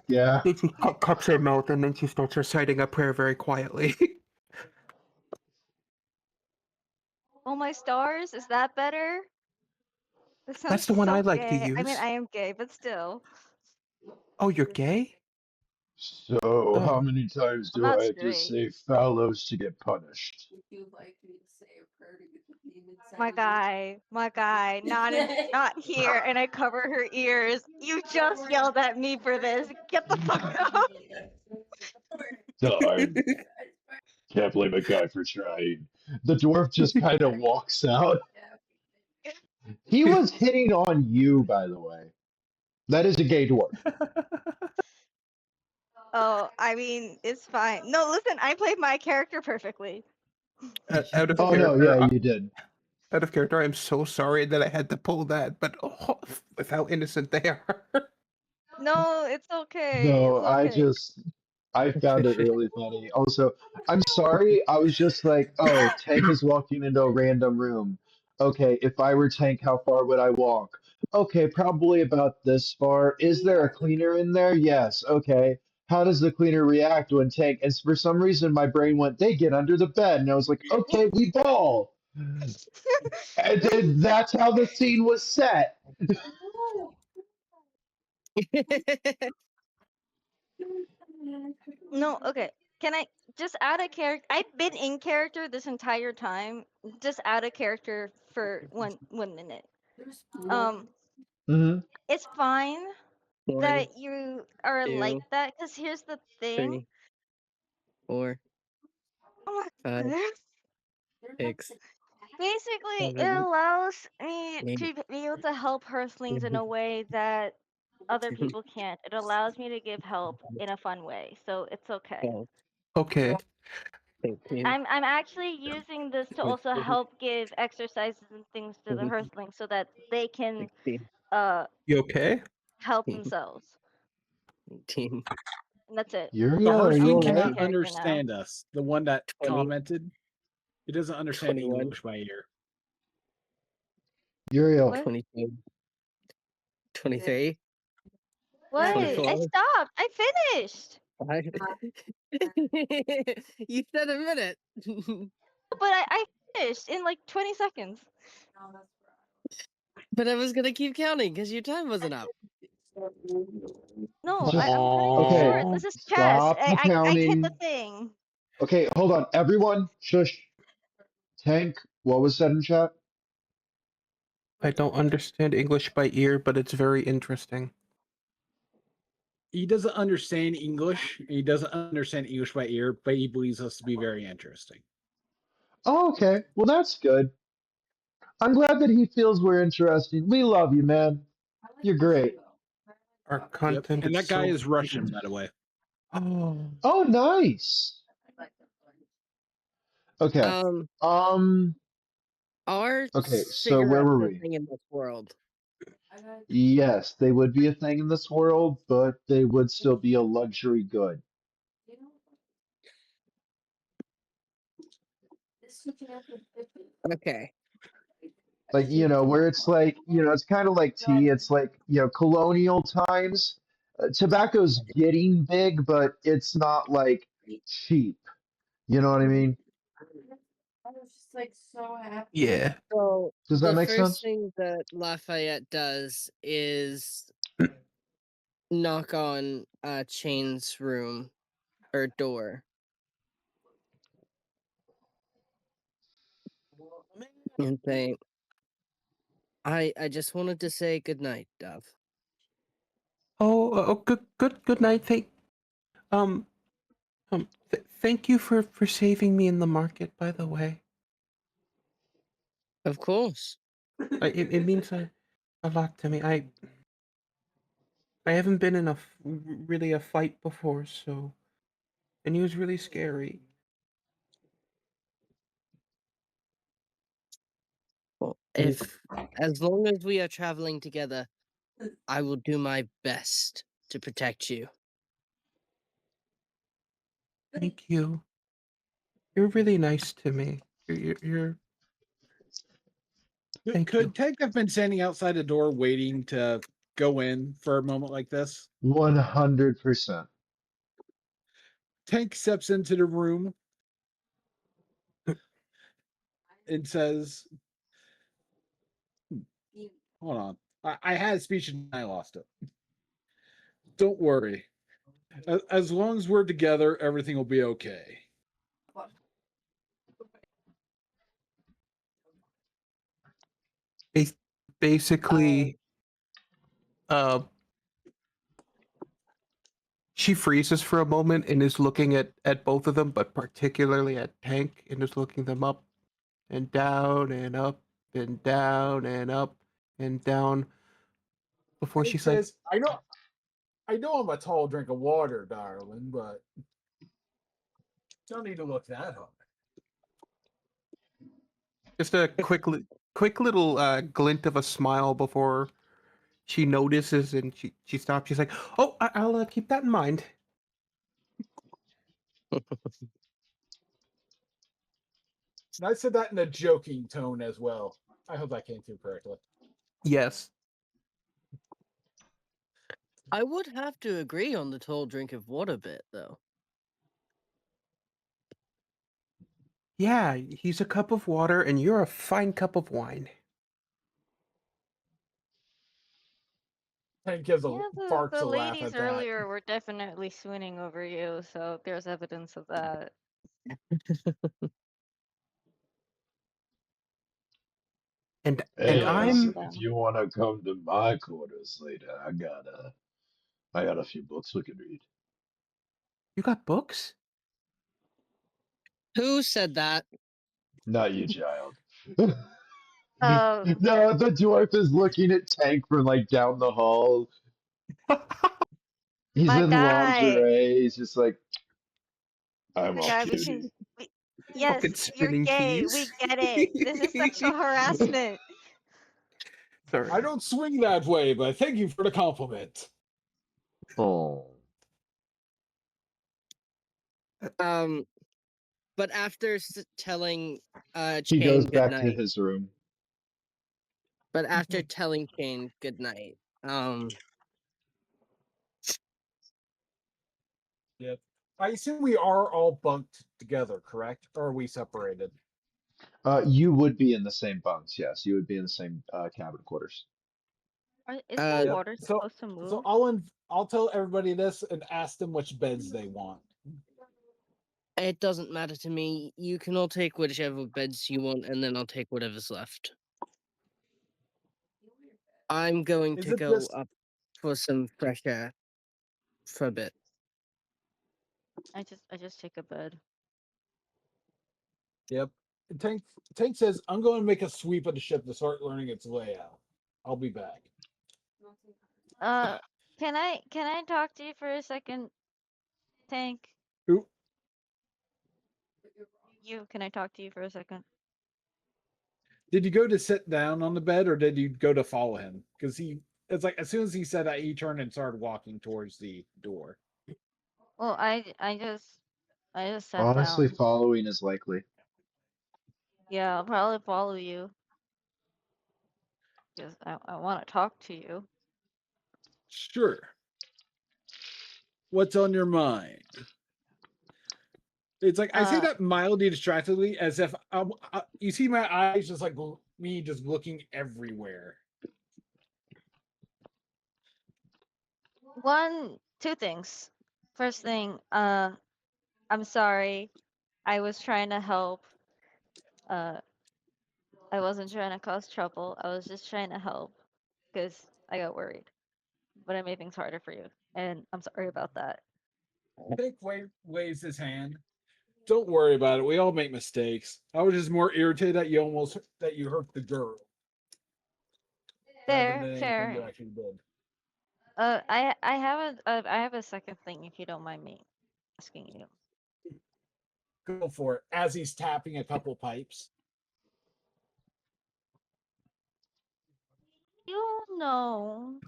Yeah. Then she cups her mouth and then she starts reciting a prayer very quietly. Oh my stars, is that better? This sounds That's the one I so like to gay. I mean, use. I am gay, but still. Oh, you're gay? So, how Oh. many times I'm do not I have to straight. say Phalos to get punished? My guy, not here, and I cover her ears. You just yelled at me for this. Get the fuck out. Darn. Can't blame a guy for trying. The dwarf just kind of walks out. He was hitting on you, by the way. That is a gay dwarf. Oh, I mean, it's fine. No, listen, I played my character perfectly. Out of Oh no, character. yeah, you did. Out of character. I'm so sorry that I had to pull that, but oh, with how innocent they are. No, it's okay. No, It's okay. I found it really funny. Also, I'm sorry. I was just like, oh, Tank is walking into a random room. Okay, if I were Tank, how far would I walk? Okay, probably about this far. Is there a cleaner in there? Yes. Okay. How does the cleaner react when Tank? And for some reason, my brain went, they get under the bed, and I was like, okay, we ball. And then that's how the scene was set. No, okay. Can I just add a character? I've been in character this entire time. Just add a character for 1 minute. Um, Hmm. it's fine One, that you are like two, that, because here's the thing. 3, 4, Oh my 5, god. 6, Basically, it 7, allows me 8, to be able to help Earthlings in a way that other people can't. It allows me to give help in a fun way, so it's okay. 12, Okay. 13, I'm actually using this to also 14, help give exercises and things to the 15, Earthlings so that they can 16, uh You okay? help 17, themselves. 18, And that's it. The Uriel, are I'm you Earthling in my okay? cannot character now. understand us. The one that 20, commented, he doesn't understand 21, English by ear. Uriel. What? 22, 23, What? I 24, stopped. I finished. 5. You said a minute. But I finished in like 20 seconds. But I was gonna keep counting because your time wasn't up. No, Just I'm cutting it okay. short. Aww. This is chess. Stop the I hit the counting. thing. Okay, hold on. Everyone, shush. Tank, what was said in chat? I don't understand English by ear, but it's very interesting. He doesn't understand English. He doesn't understand English by ear, but he believes us to be very interesting. Oh, okay. Well, that's good. I'm glad that he feels we're interesting. We love you, man. You're great. Our Yep. content And is that guy so is Russian, by the way. Oh. Oh, nice. Okay. Um, Um, are okay, so where cigarettes were a we? thing in this world? Yes, they would be a thing in this world, but they would still be a luxury good. Okay. Like, where it's like, it's kind of like tea. It's like, colonial times. Tobacco's getting big, but it's not like cheap. You know what I mean? Yeah. So Does that the make first sense? thing that Lafayette does is knock on Chain's room or door and say, I just wanted to say good night, Dove. Oh, good night. Um, thank you for saving me in the market. By the way, Of course. it means a lot to me. I haven't been in really a fight before, so and he was really scary. Well, if as long as we are traveling together, I will do my best to protect you. Thank you. You're really nice to me. You're thank you. Could Tank have been standing outside the door waiting to go in for a moment like this? 100%. Tank steps into the room and says, hold on. I had a speech and I lost it. Don't worry. As long as we're together, everything will be okay. Basically, uh, she freezes for a moment and is looking at both of them, but particularly at Tank, and is looking them up and down and up and down and up and down before Tank she's like, says, I know I'm a tall drink of water, darling, but don't need to look that hard. just a quick little glint of a smile before she notices and she stops. She's like, "Oh, I'll keep that in mind." And I said that in a joking tone as well. I hope that came through correctly. Yes. I would have to agree on the tall drink of water bit, though. Yeah, he's a cup of water and you're a fine cup of wine. Tank gives Yeah, barks the a laugh ladies at that. earlier were definitely swooning over you, so there's evidence of that. And Hey, You're one of I'm listen, if them. you want to come to my quarters later, I got a few books we could read. you got books? Who said that? Not you, child. Um, No, the dwarf is looking at Tank from like down the hall. He's my in guy, lingerie. He's just like, I'm my off guy, we can. duty. We, yes, Fucking you're spinning gay. keys. We get it. This is sexual harassment. Sorry. I don't swing that way, but thank you for the compliment. Oh. Um, but after telling He goes Chain back to goodnight, his room. but after telling Chain goodnight, Yep. I assume we are all bunked together, correct? Or are we separated? You would be in the same bunks, yes. You would be in the same cabin quarters. Is the uh, Yep. water So supposed to so move? I'll tell everybody this and ask them which beds they want. it doesn't matter to me. You can all take whichever beds you want, and then I'll take whatever's left. I'm going Is to it go just up for some fresh air for a bit. I just take a bed. yep? Tank says I'm going to make a sweep of the ship to start learning its layout. I'll be back. Uh, can I talk to you for a second, Tank? Who You, can I talk to you for a second? did you go to sit down on the bed or did you go to follow him? Because it's like as soon as he said that he turned and started walking towards the door. Well, I just sat Honestly, down. following is likely. Yeah, I'll probably follow you because I want to talk to you. Sure. What's on your mind? It's like I say Uh, that mildly distractedly, as if you see my eyes just like me just looking everywhere. two things. First thing, I'm sorry. I was trying to help. Uh, I wasn't trying to cause trouble. I was just trying to help because I got worried. But I made things harder for you, and I'm sorry about that. Pink waves his hand. Don't worry about it. We all make mistakes. I was just more irritated that you hurt the girl rather Fair, than anything you fair. actually did. I have a second thing if you don't mind me asking you. Go for it. As he's tapping a couple pipes. You know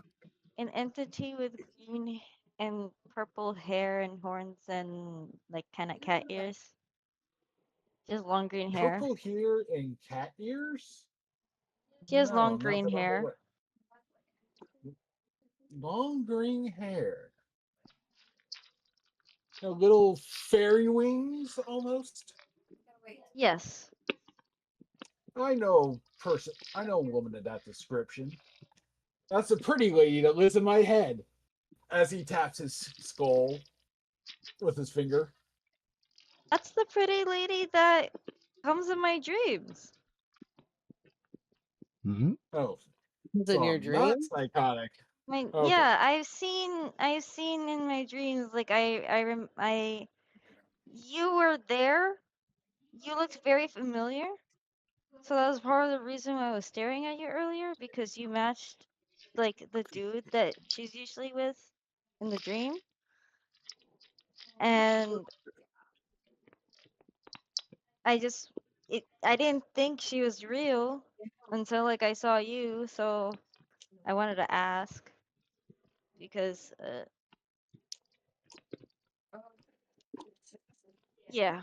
an entity with green and purple hair and horns and like kind of cat ears, just long green hair. Purple here and cat ears? She has No, long not green that I'm hair. aware. Long green hair. Little fairy wings almost. Yes. I know a woman of that description. That's a pretty lady that lives in my head. As he taps his skull with his finger. That's the pretty lady that comes in my dreams. Hmm. Oh, It's so in your I'm not dream? psychotic. Okay. Yeah, I've seen in my dreams like I you were there. You looked very familiar. So that was part of the reason why I was staring at you earlier because you matched like the dude that she's usually with in the dream. And I didn't think she was real until like I saw you, so I wanted to ask because yeah.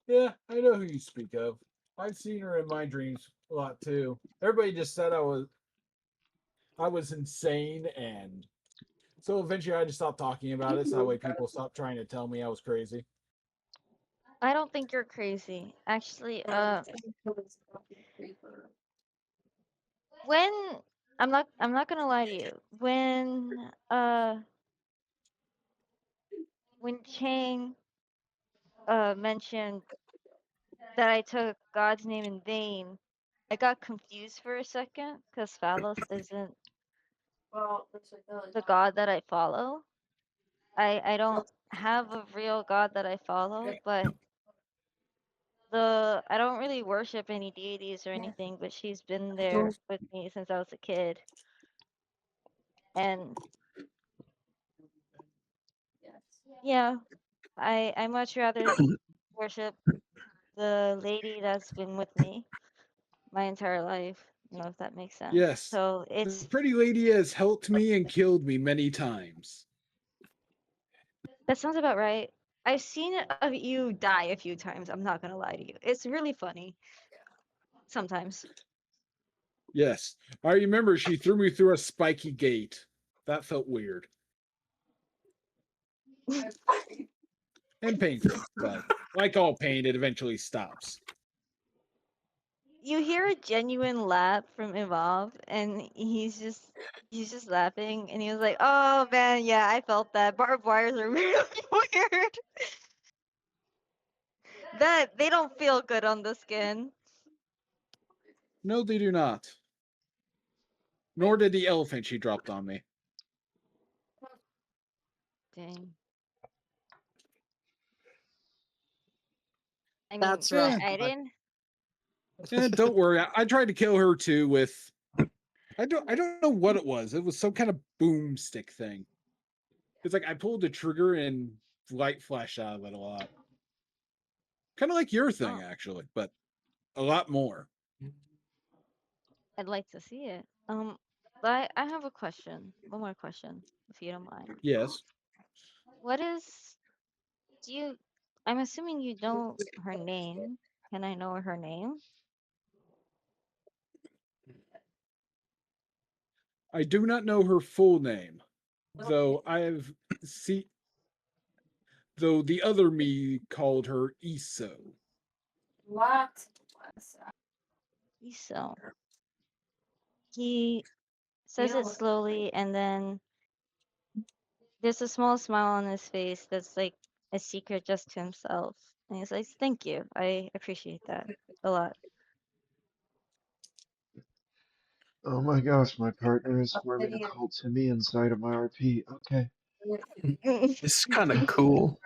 Yeah, I know who you speak of. I've seen her in my dreams a lot too. Everybody just said I was insane, and so eventually I just stopped talking about it so that way people stopped trying to tell me I was crazy. I don't think you're crazy. Actually, when I'm not gonna lie to you. When Chang mentioned that I took God's name in vain, I got confused for a second because Phalos isn't the God that I follow. I don't have a real God that I follow, but the I don't really worship any deities or anything, but she's been there with me since I was a kid. And yeah, I much rather worship the lady that's been with me my entire life. You know if that makes sense. Yes, So the it's pretty lady has helped me and killed me many times. that sounds about right. I've seen you die a few times. I'm not gonna lie to you. It's really funny sometimes. Yes, I remember she threw me through a spiky gate. That felt weird and painful, but like all pain, it eventually stops. You hear a genuine laugh from Evolve, and he's just laughing, and he was like, "Oh man, yeah, I felt that. Barbed wires are really weird. That they don't feel good on the skin." No, they do not. Nor did the elephant she dropped on me. Dang. I mean, That's rough. Yeah, I didn't. and don't worry. I tried to kill her too with I don't know what it was. It was some kind of boomstick thing. It's like I pulled the trigger and light flashed out of it a lot. Kind of like your thing, Oh, actually, but a lot more. I'd like to see it. But I have a question. One more question, if you don't mind. Yes, What is do you? I'm assuming you know her name. Can I know her name? I do not know her full name, though I have see though the other me called her Eso. So he says it slowly, and then there's a small smile on his face that's like a secret just to himself. And he's like, "Thank you. I appreciate that a lot." Oh my gosh, my partner is forming a cult to me inside of my RP. Okay. It's kind of cool.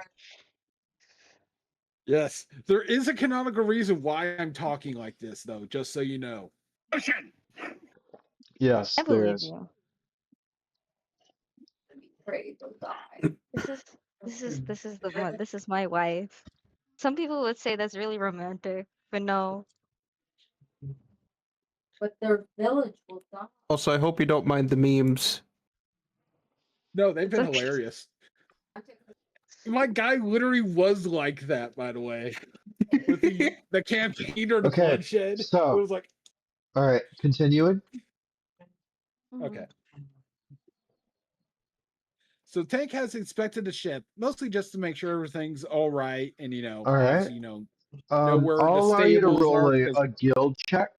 Yes, there is a canonical reason why I'm talking like this, though, just so you know. Yes, I there believe is. you. This is this is my wife. Some people would say that's really romantic, but no. Also, I hope you don't mind the memes. No, they've It's been okay. hilarious. My guy literally was like that, by the way, with the campaign or the Okay, bloodshed. It so, was like, all right, continuing. okay. Mhm. So Tank has inspected the ship, mostly just to make sure everything's all right, and All right. obviously, know where I'll the allow you to stables roll are because a guild check.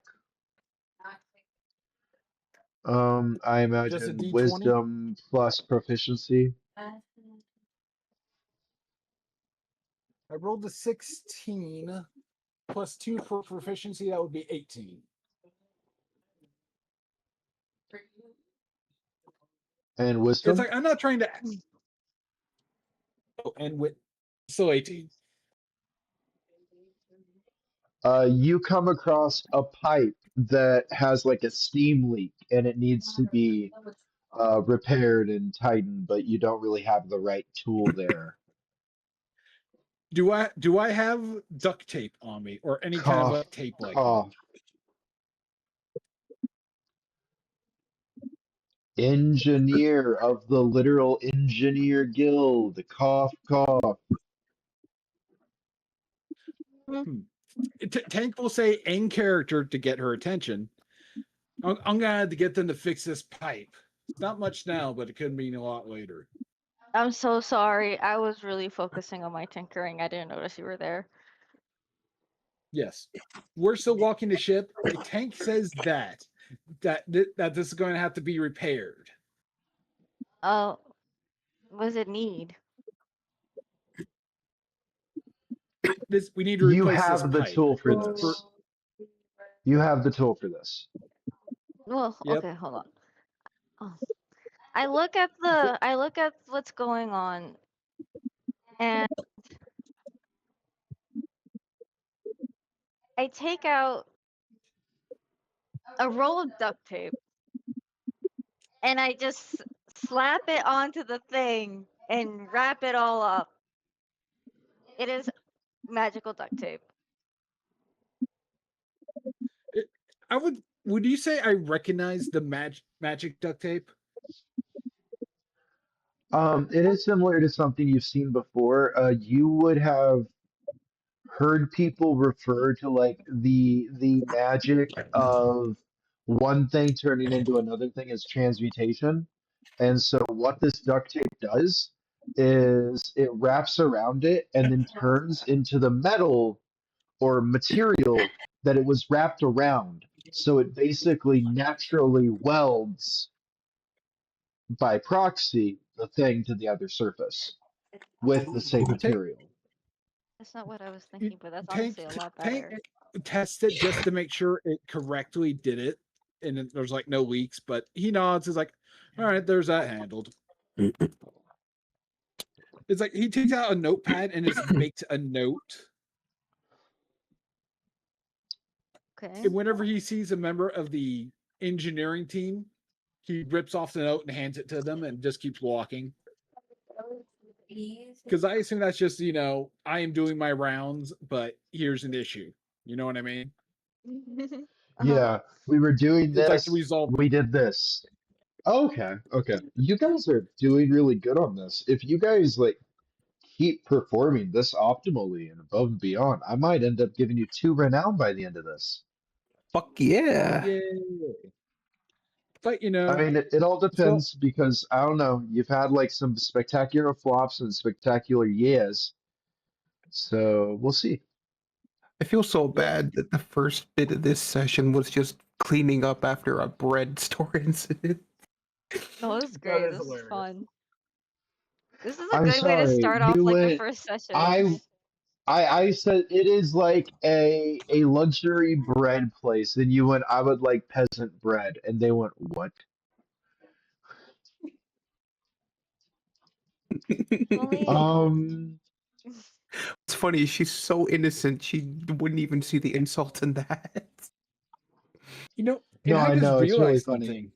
I just a imagine D20. wisdom plus proficiency. I rolled a 16 plus 2 for proficiency. That would be 18. And It's wisdom. like I'm not trying to. And with still 18. You come across a pipe that has like a steam leak and it needs to be repaired and tightened, but you don't really have the right tool there. Do I have duct tape on me or any kind of Cough, a tape like that? cough. Engineer of the literal engineer guild. Cough, cough. Hmm. Tank will say in character to get her attention. I'm gonna have to get them to fix this pipe. It's not much now, but it could mean a lot later. I'm so sorry. I was really focusing on my tinkering. I didn't notice you were there. Yes, we're still walking the ship. Tank says that this is going to have to be repaired. Oh, what does it need? We need to You replace this have the pipe. tool for It's for this. You have the tool for this. Well, yep. okay, hold on. Oh. I look at what's going on, and I take out a roll of duct tape, and I just slap it onto the thing and wrap it all up. It is magical duct tape. I would you say I recognize the magic duct tape? It is similar to something you've seen before. You would have heard people refer to like the magic of one thing turning into another thing as transmutation. And so what this duct tape does is it wraps around it and then turns into the metal or material that it was wrapped around. So it basically naturally welds by proxy the thing to the other surface with the same Tank, material. That's not what I was thinking, but that's tank, honestly a lot tank better. test it just to make sure it correctly did it, and there's like no leaks. But he nods. Is like, all right, there's that handled. It's like he takes out a notepad and just makes a note. Okay. And whenever he sees a member of the engineering team, he rips off the note and hands it to them and just keeps walking. Because I assume that's just, I am doing my rounds, but here's an issue. You know what I mean? Uh-huh. Yeah, we were doing It's like to this, resolve. we did this. Okay, okay. You guys are doing really good on this. If you guys like keep performing this optimally and above and beyond, I might end up giving you 2 renown by the end of this. Fuck yeah. Yay. But I mean, it all so depends because I don't know. You've had like some spectacular flops and spectacular years, so we'll see. I feel so yep. bad that the first bit of this session was just cleaning up after a bread store incident. No, this is That great. is This is hilarious. fun. This is a I'm good way to sorry, start off you like the went. first session. I I said it is like a luxury bread place, and you went. I would like peasant bread, and they went what? Only Um, It's funny, she's so innocent, she wouldn't even see the insult in that. And no, I I just know it's really realized funny. something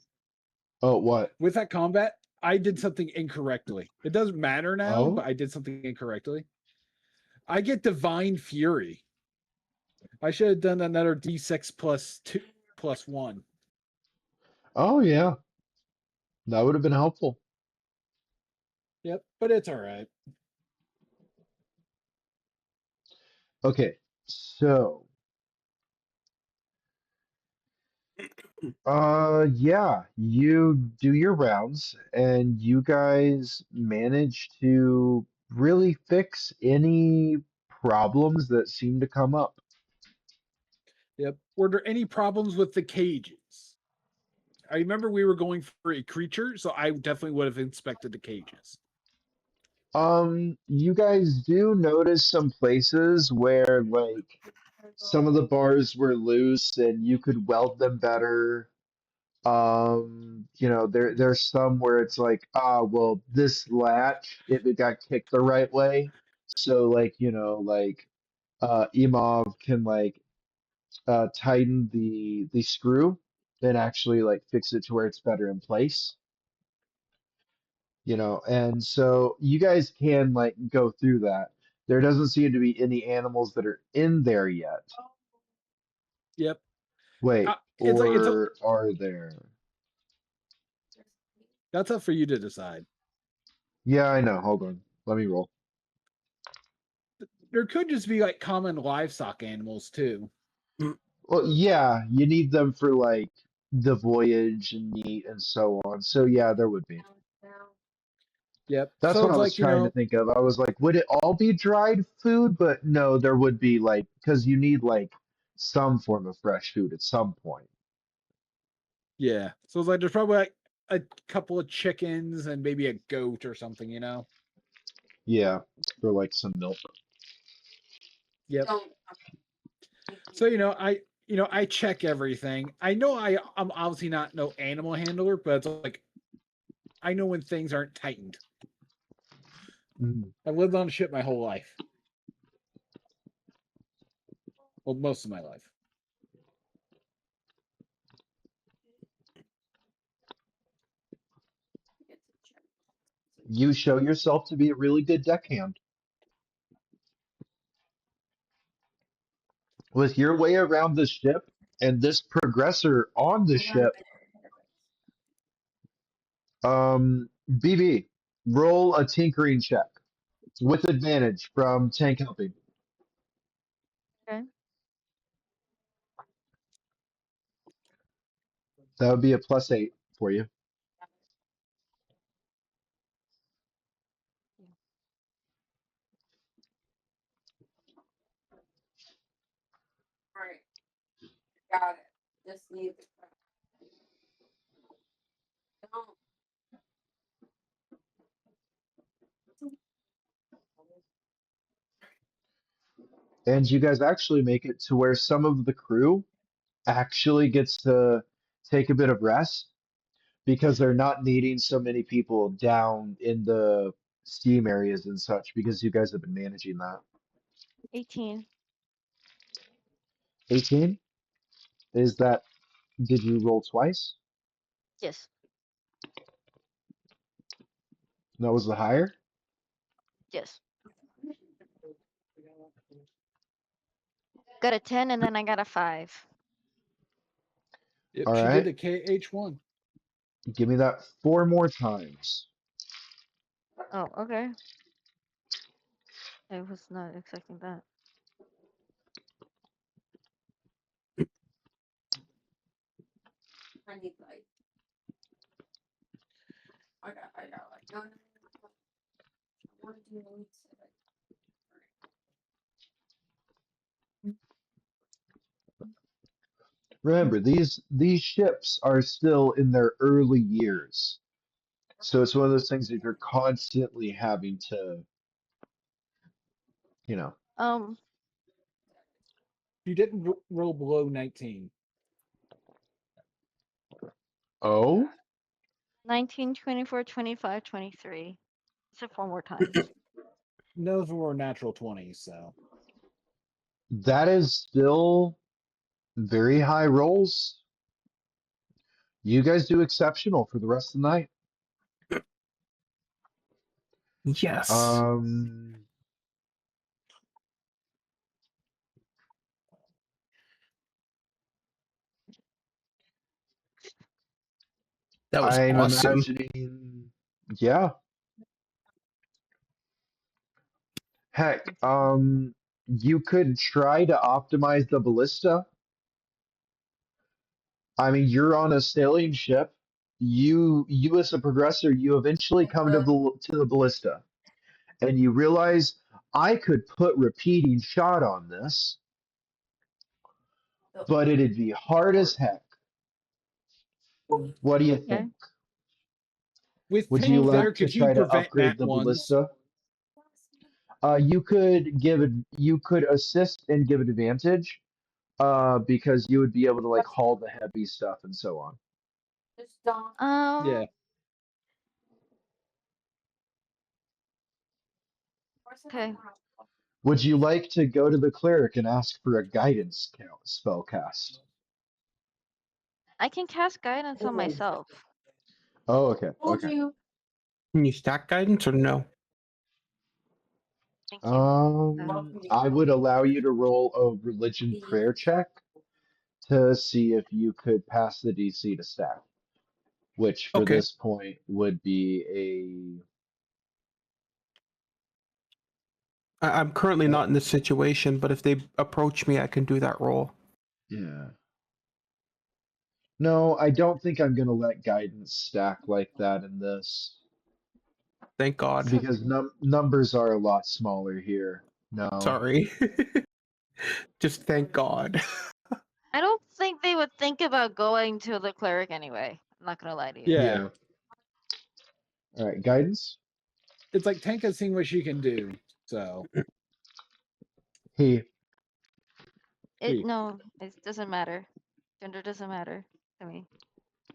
Oh, what? with that combat. I did something incorrectly. It doesn't matter now, but Oh, I did something incorrectly. I get divine fury. I should have done another d6 plus 2 plus 1. oh yeah, that would have been helpful. Yep, but it's all right. Okay, so yeah, you do your rounds, and you guys manage to really fix any problems that seem to come up. Yep. Were there any problems with the cages? I remember we were going for a creature, so I definitely would have inspected the cages. You guys do notice some places where like some of the bars were loose and you could weld them better. There's some where it's like, well, this latch, if it got kicked the right way, so like, Imov can like tighten the screw and actually like fix it to where it's better in place. And so you guys can like go through that. There doesn't seem to be any animals that are in there yet. Yep. Wait, It's a or are there? that's up for you to decide. Yeah, I know. Hold on. Let me roll. There could just be like common livestock animals too. Well, yeah, you need them for like the voyage and meat and so on. So yeah, there would be. Yep. That's So what I it's was like, trying to think of. I was like, would it all be dried food? But no, there would be like, because you need like some form of fresh food at some point. yeah. So it's like there's probably like a couple of chickens and maybe a goat or something. Yeah, for like some milk. Yep. So I check everything. I know I'm obviously not no animal handler, but it's like I know when things aren't tightened. Mm. I've lived on a ship my whole life. Well, most of my life. You show yourself to be a really good deckhand. With your way around the ship and this progressor on the ship, BB, roll a tinkering check with advantage from tank helping. Okay. That would be a +8 for you. And you guys actually make it to where some of the crew actually gets to take a bit of rest because they're not needing so many people down in the steam areas and such because you guys have been managing that. 18. 18? Is that, did you roll twice? Yes. That was the higher? Yes. Got a 10 and then I got a 5. Yep, All she did right. the KH1. Give me that 4 more times. Oh, okay. I was not expecting that. Remember, these ships are still in their early years. So it's one of those things that you're constantly having to, you know. Um, You didn't roll below 19. Oh, 19, 24, 25, 23. So 4 more times. Those were natural 20s, so. that is still very high rolls. You guys do exceptional for the rest of the night. Yes. Um, That was I'm awesome. imagining, yeah, heck, you could try to optimize the ballista. I mean, you're on a sailing ship. You as a progressor, you eventually come to the ballista, and you realize I could put repeating shot on this, but it'd be hard as heck. What do you Okay. think? With Would I you tank mean, there, like to could you try to prevent upgrade nat the ones? ballista? You could you could assist and give advantage, because you would be able to like haul the heavy stuff and so on. Yeah. okay. Would you like to go to the cleric and ask for a guidance spell cast? I can cast guidance on myself. Oh, okay, okay. Can you stack guidance or no? Thank you. I would allow you to roll a religion prayer check to see if you could pass the DC to staff, which for Okay. this point would be I'm currently not in this situation, but if they approach me, I can do that roll. yeah. No, I don't think I'm gonna let guidance stack like that in this Thank God. because numbers are a lot smaller here. No. Sorry. Just thank God. I don't think they would think about going to the cleric anyway. I'm not gonna lie to you. Yeah. Yeah. All right, guidance. It's like tank has seen what she can do, so. He. Hey, No, it doesn't matter. Gender doesn't matter to me.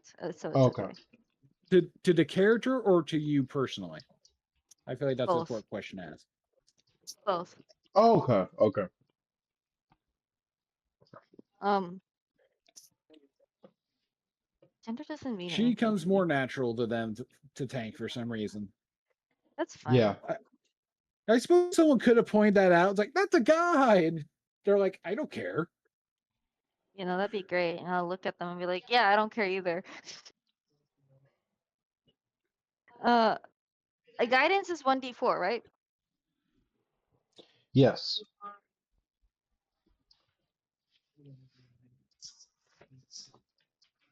So it's Okay. okay. to the character or to you personally? I feel like that's an Both. important question to ask. Both. Okay. Okay. Um, gender doesn't mean She anything comes to me. more natural to them to tank for some reason. That's fine. Yeah. I suppose someone could have pointed that out. It's like, that's a guy. And they're like, I don't care. You know, that'd be great. And I'll look at them and be like, yeah, I don't care either. A guidance is 1d4, right? Yes.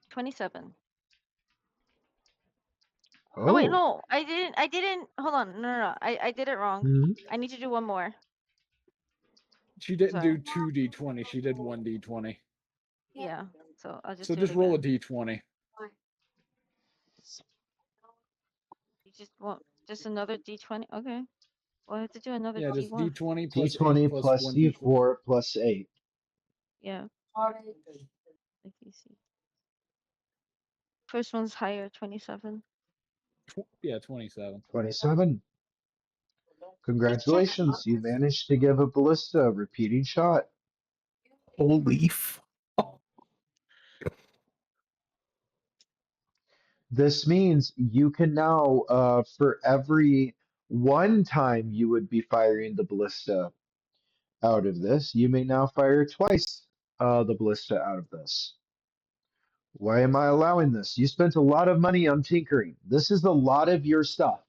27. Oh wait, Oh. no, I didn't. Hold on, no. I did it wrong. Mhm. I need to do one more. She didn't Sorry. do 2d20. She did 1d20. Yeah. So I'll just So do it just roll a again. d20. You just want just another d20. Okay. Well, I have to do another Yeah, just d1. d20 plus 8 D20 plus plus 1d4. D4 plus 8. Yeah. Like you see. First one's higher, 27. Yeah, 27. 27. Good job. Congratulations. You managed to give a ballista a repeating shot. Holy f- This means you can now, for every one time you would be firing the ballista out of this, you may now fire twice the ballista out of this. Why am I allowing this? You spent a lot of money on tinkering. This is a lot of your stuff.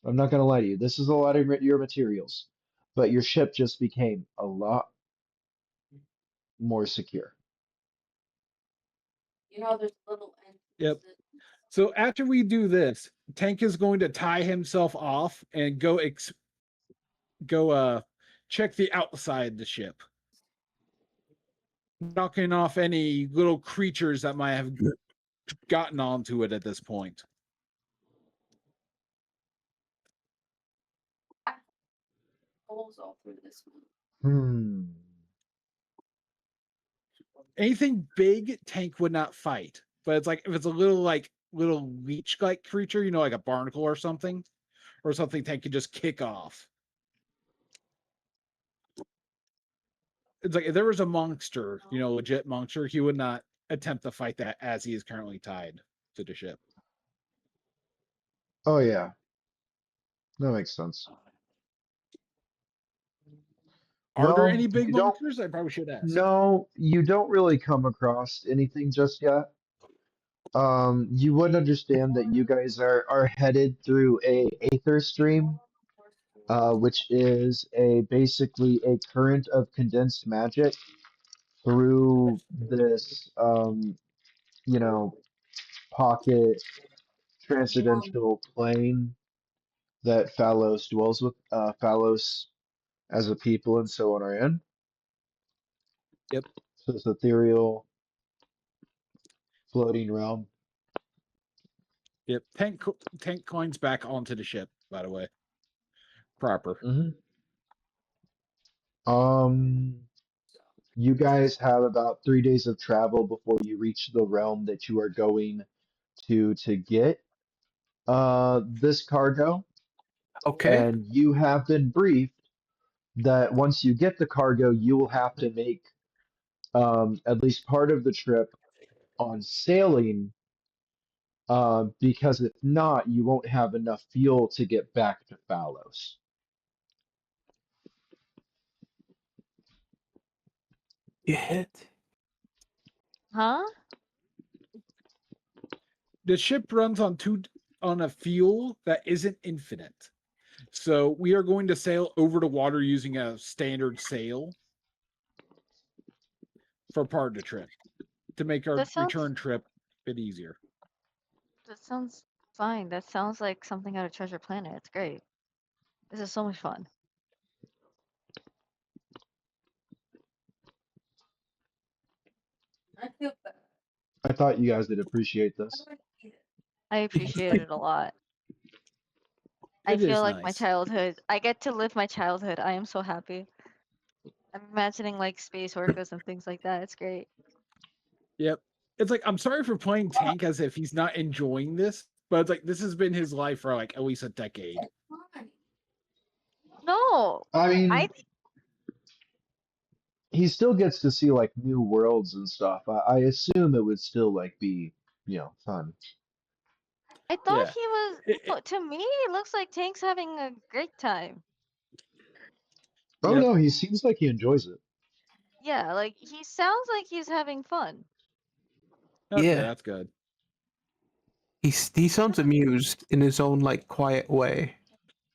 I'm not going to lie to you. This is a lot of your materials. But your ship just became a lot more secure. Yep. So after we do this, Tank is going to tie himself off and go check the outside of the ship, knocking off any little creatures that might have gotten onto it at this point. Holes all through this one. Hmm. Anything big, Tank would not fight. But it's like if it's a little leech-like creature, like a barnacle or something Tank could just kick off. It's like if there was a monster, legit monster, he would not attempt to fight that as he is currently tied to the ship. Oh yeah, that makes sense. Are there Well, any big you don't. monsters? I probably should ask. No, you don't really come across anything just yet. You would understand that you guys are headed through a aether stream, which is a basically a current of condensed magic through this you know, pocket transcendental plane that Phalos dwells with, Phalos as a people and so on are in. Yep, So this ethereal floating realm. yep. Tank climbs back onto the ship. By the way, proper. Hmm. Um, you guys have about 3 days of travel before you reach the realm that you are going to get this cargo, Okay. and you have been briefed that once you get the cargo, you will have to make at least part of the trip on sailing, because if not, you won't have enough fuel to get back to Phalos. You hit. Huh? The ship runs on a fuel that isn't infinite. So we are going to sail over the water using a standard sail for part of the trip to make our That sounds return trip a bit easier. that sounds fine. That sounds like something out of Treasure Planet. It's great. This is so much fun. I feel bad. I thought you guys would appreciate I this. would eat it. I appreciate it a lot. I It feel is like my nice. childhood. I get to live my childhood. I am so happy. I'm imagining like space orcas and things like that. It's great. Yep. It's like I'm sorry for playing Tank as if he's not enjoying this, but it's like this has been his life for like at least a decade. Fine. No, I I mean, he still gets to see like new worlds and stuff. I assume it would still like be, fun. I thought Yeah. he was. To me, it looks like Tank's having a great time. Oh Yep. no, he seems like he enjoys it. Yeah, like he sounds like he's having fun. Okay, Yeah. that's good. He sounds amused in his own like quiet way.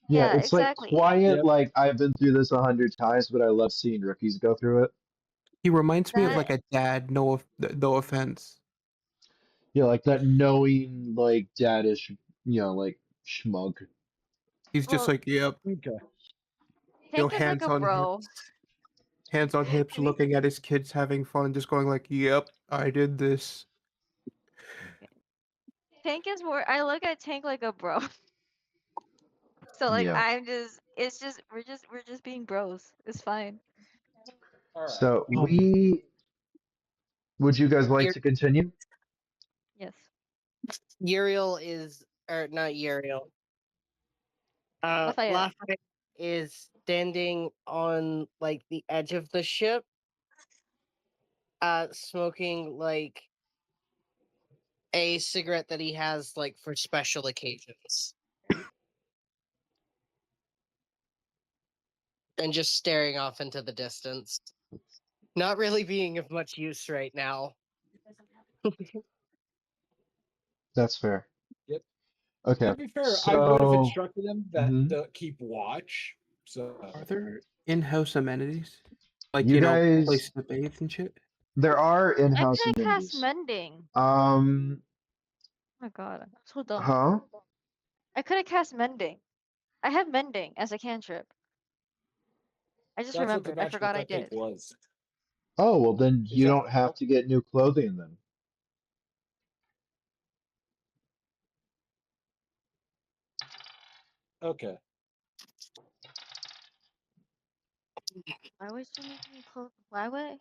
Yeah, Yeah, it's like exactly. quiet, Yep. like I've been through this 100 times, but I love seeing rookies go through it. He reminds me of That like a dad. No offense. Yeah, like that knowing, like daddish, like schmug. He's just well, like, yep. Okay. Tank is like a bro. Hands on hips, I mean, looking at his kids having fun, just going like, "Yep, I did this." Tank is more. I look at Tank like a bro. So like Yeah. I'm just. It's just we're just being bros. It's fine. All right. So Um, would you guys like Ur- to continue? Yes. Uriel is, or not Uriel. Lafayette. Lafayette is standing on like the edge of the ship, smoking like a cigarette that he has like for special occasions, and just staring off into the distance. Not really being of much use right now. That's fair. Yep. Okay. To be fair, I would have So, instructed him that mhm. to keep watch. So are there in-house amenities like You place guys, to bathe and shit? there are I in-house can't cast amenities. mending. Um, Oh my god, I'm so dumb. huh? I could have cast mending. I have mending as a cantrip. I just That's what the remembered. I magical forgot I duct tape did. was. Oh, well, then Is you that don't have to get new clothing then. okay? Why would you make me clothes? Why would?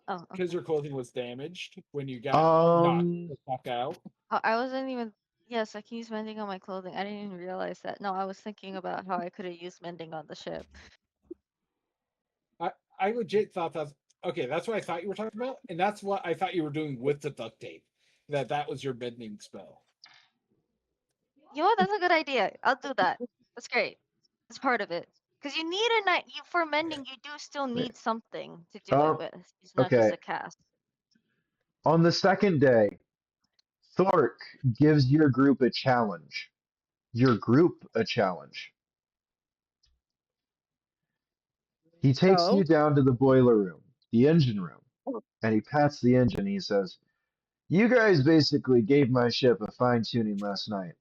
Oh, Because okay. your clothing was damaged when you got knocked Um, the fuck out. Oh, I wasn't even. Yes, I can use mending on my clothing. I didn't even realize that. No, I was thinking about how I could have used mending on the ship. I I legit thought that's okay. That's what I thought you were talking about, and that's what I thought you were doing with the duct tape. That was your bending spell. You know what? That's a good idea. I'll do that. That's great. That's part of it. Because you need a night. You for mending, you do still wait. need something to do it Um, with. It's not just okay. a cast. On the second day, Thork gives your group a challenge. Your group a challenge. He takes you Oh. down to the boiler room, the engine room, and he pats the engine. And he says, "You guys basically gave my ship a fine tuning last night.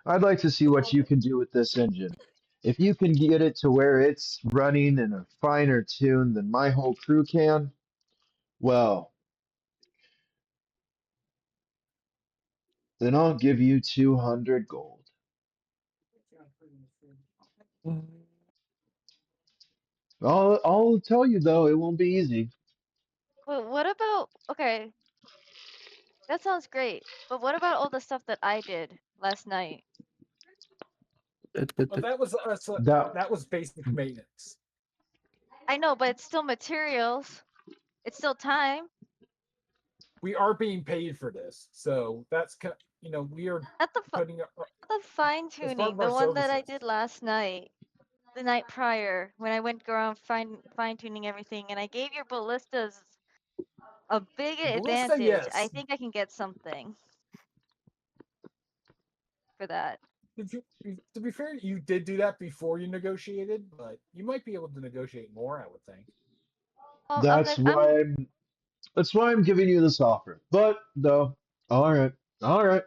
I'd like to see what you can do with this engine. If you can get it to where it's running in a finer tune than my whole crew can, well, then I'll give you 200 gold." I'll tell you though, it won't be easy. But what about? Okay, that sounds great. But what about all the stuff that I did last night? Well, that was That that was basic maintenance. I know, but it's still materials. It's still time. We are being paid for this, so that's we are Not the putting the fine it's part tuning. of The our one that I services. did last night. The night prior when I went around fine tuning everything, and I gave your ballistas a big Ballista, advantage. I yes. think I can get something for that. To be fair, you did do that before you negotiated, but you might be able to negotiate more. I would think. Well, that's I'm why I'm giving you this offer. But though, all right, all right.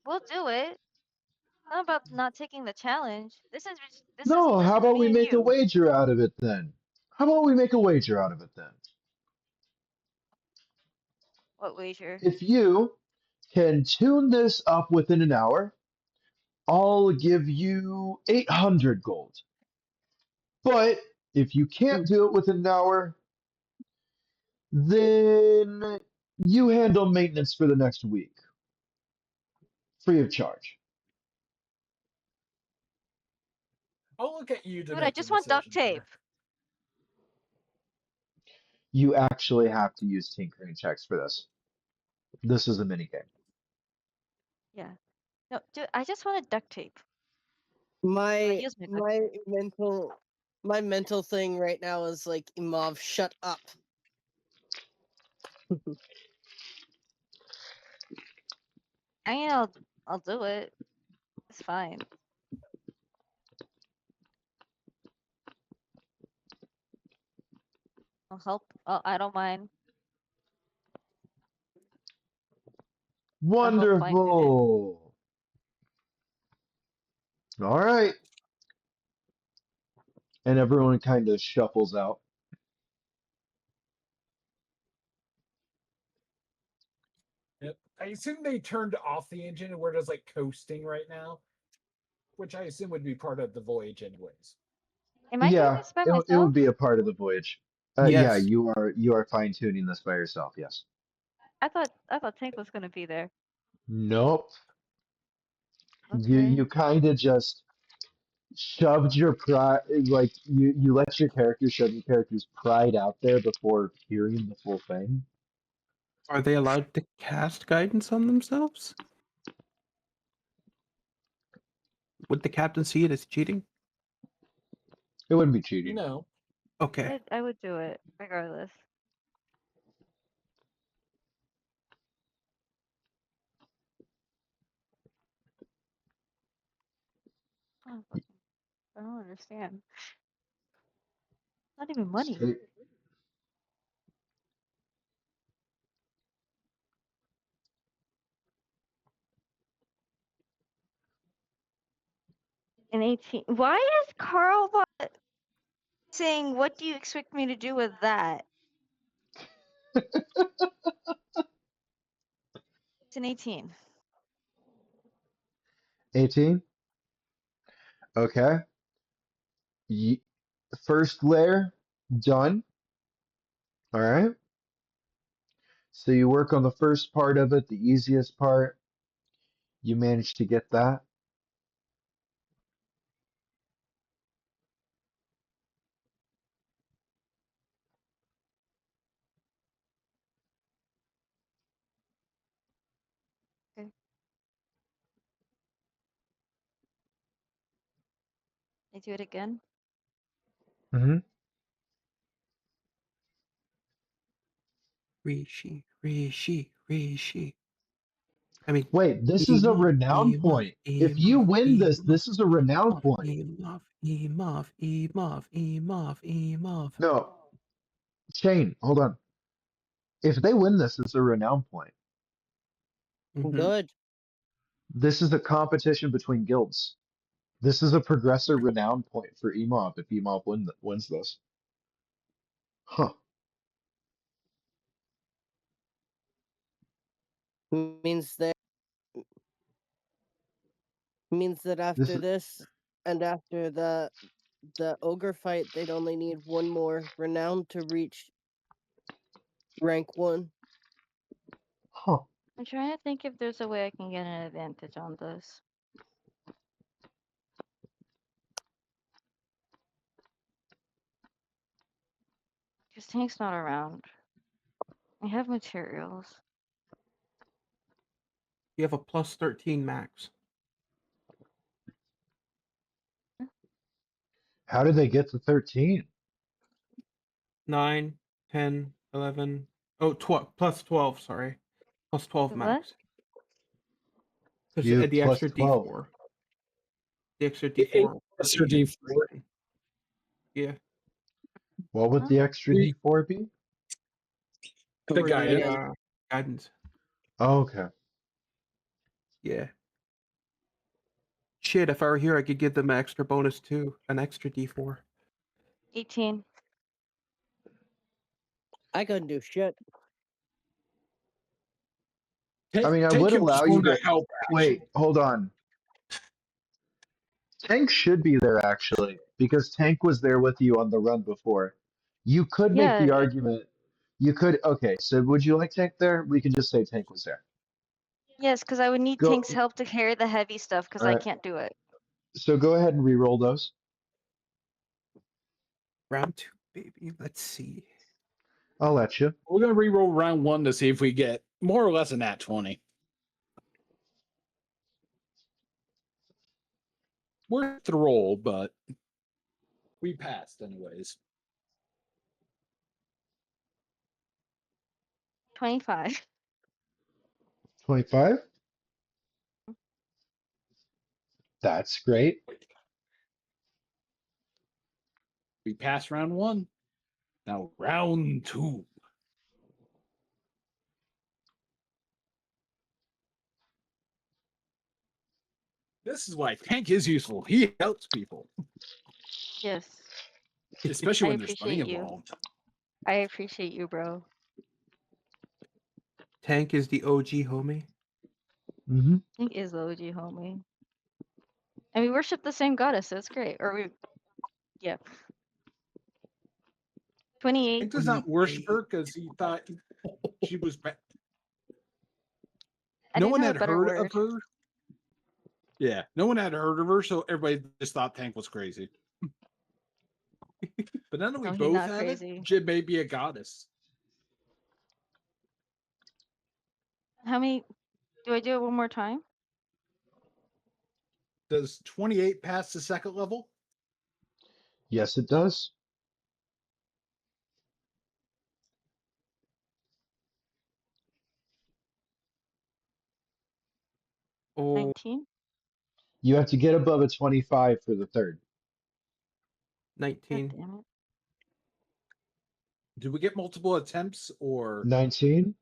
we'll do it. Not about not taking the challenge. No, this how is about we me and make a you. wager out of it then? How about we make a wager out of it then? What wager? If you can tune this up within an hour, I'll give you 800 gold. But if you can't do it within an hour, then you handle maintenance for the next week, free of charge. I'll look at you to Dude, I make the just want duct decision tape. here. You actually have to use tinkering checks for this. This is a minigame. Yeah. No, dude, I just wanted duct tape. So I My use my duct my tape. mental my mental thing right now is like Imov, shut up. I mean, I'll do it. It's fine. I'll help. Oh, I don't mind. I'll help fine tune it. Wonderful. All right. And everyone kind of shuffles out. Yep. I assume they turned off the engine and we're just like coasting right now, which I assume would be part of the voyage, anyways. Am I doing Yeah, this by it would myself? be a part of the voyage. Yeah, Yes. you are fine tuning this by yourself. Yes. I thought Tank was gonna be there. Nope. You Okay. kind of just shoved your pride, like you let your character shove your character's pride out there before hearing the full thing. Are they allowed to cast guidance on themselves? Would the captain see it as cheating? It wouldn't be cheating. No. Okay. I would do it regardless. Oh, I don't understand. Not even money. Straight. An 18. Why is Carlbot saying, "What do you expect me to do with that?" It's an 18. 18. Okay. Ye- First layer done. All right. So you work on the first part of it, the easiest part. You manage to get that. Okay. I do it again. Hmm. Rishi, Rishi, Rishi. I mean, Wait, this is a Emov, renown Emov, point. If you Emov, win Emov, this is a renown Emov, point. Emov, Emov, Emov, Emov, Emov. No, Shane, hold on. If they win this, it's a renown point. Mm-hmm. Good. This is a competition between guilds. This is a progressor renown point for Emov if Emov wins this. Huh. Means that This after is this and after the ogre fight, they'd only need one more renown to reach rank 1. huh. I'm trying to think if there's a way I can get an advantage on this. Because Tank's not around. I have materials. You have a plus 13 max. How did they get to 13? 9, 10, 11. Oh, 12, plus 12, sorry. Plus 12 The what? max. Because You have the plus extra 12. d4. The extra Eight d4 plus will your be D4. yeah. What would Huh? the extra The D4 be? the For the guidance. guidance. Oh, okay. Yeah. Shit, if I were here, I could give them an extra bonus too. An extra d4. 18. I couldn't do shit. I mean, I Tank would can allow you perform a to help action. wait, hold on. Tank should be there actually, because Tank was there with you on the run before. You could make the Yeah. argument. You could, okay, so would you like Tank there? We can just say Tank was there. Yes, because I would need Tank's Go, help to carry the heavy stuff because all I right. can't do it. So go ahead and re-roll those. Round 2, baby. Let's see. I'll let you. We're gonna re-roll round 1 to see if we get more or less a nat 20. Worth the roll, but we passed anyways. 25. 25. That's great. We passed round 1. Now round 2. This is why Tank is useful. He helps people, Yes. especially I when there's money appreciate you. involved. I appreciate you, bro. Tank is the OG homie. Mm-hmm. Tank is the OG homie. And we worship the same goddess, so it's great. Or we, yeah. 28. Tank does not worship her because he thought she was bad. I No didn't one have a had better heard of word. her. Yeah, no one had heard of her, so everybody just thought Tank was crazy. But now that we No, he's both not have it, crazy. Jib may be a goddess. How many? Do I do it one more time? Does 28 pass the second level? Yes, it does. Oh, 19? You have to get above a 25 for the third. God 19. damn it. Do we get multiple attempts or 19.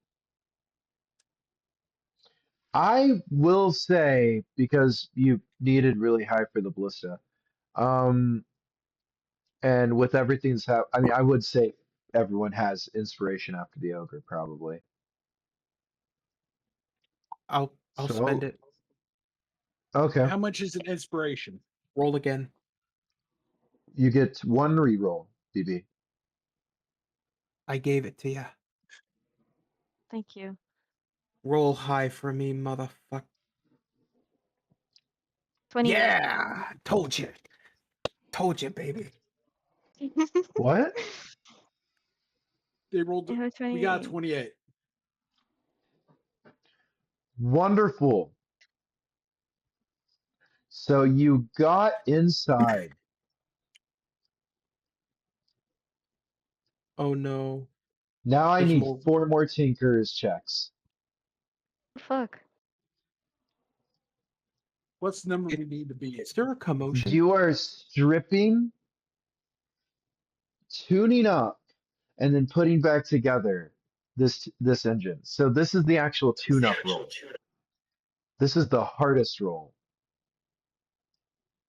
I will say because you needed really high for the ballista. Um, and with everything's I mean, I would say everyone has inspiration after the ogre, probably. I'll spend So, it. okay, How much is an inspiration? Roll again. you get one reroll, BB. I gave it to you. Thank you. Roll high for me, motherfucker. 28. Yeah, told you, baby. What? They rolled. I have We got 28. 28. Wonderful. So you got inside. Oh no, Now I there's need more. 4 more Tinker's checks. Fuck. What's the number It, we need to be at? is there a commotion? You are stripping, tuning up, and then putting back together this engine. So this is the actual tune-up roll. This is the hardest roll.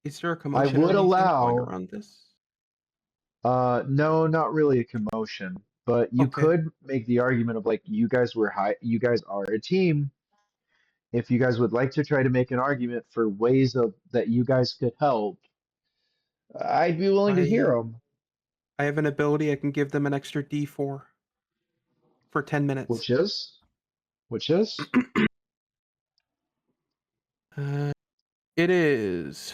Is there a I commotion or would anything going allow, around this? no, not really a commotion, but you Okay, could make the argument of like you guys are a team. If you guys would like to try to make an argument for ways of that you guys could help, I'd be willing to hear I them. I have an ability. I can give them an extra D4 for 10 minutes. Which is, which is, Uh, it is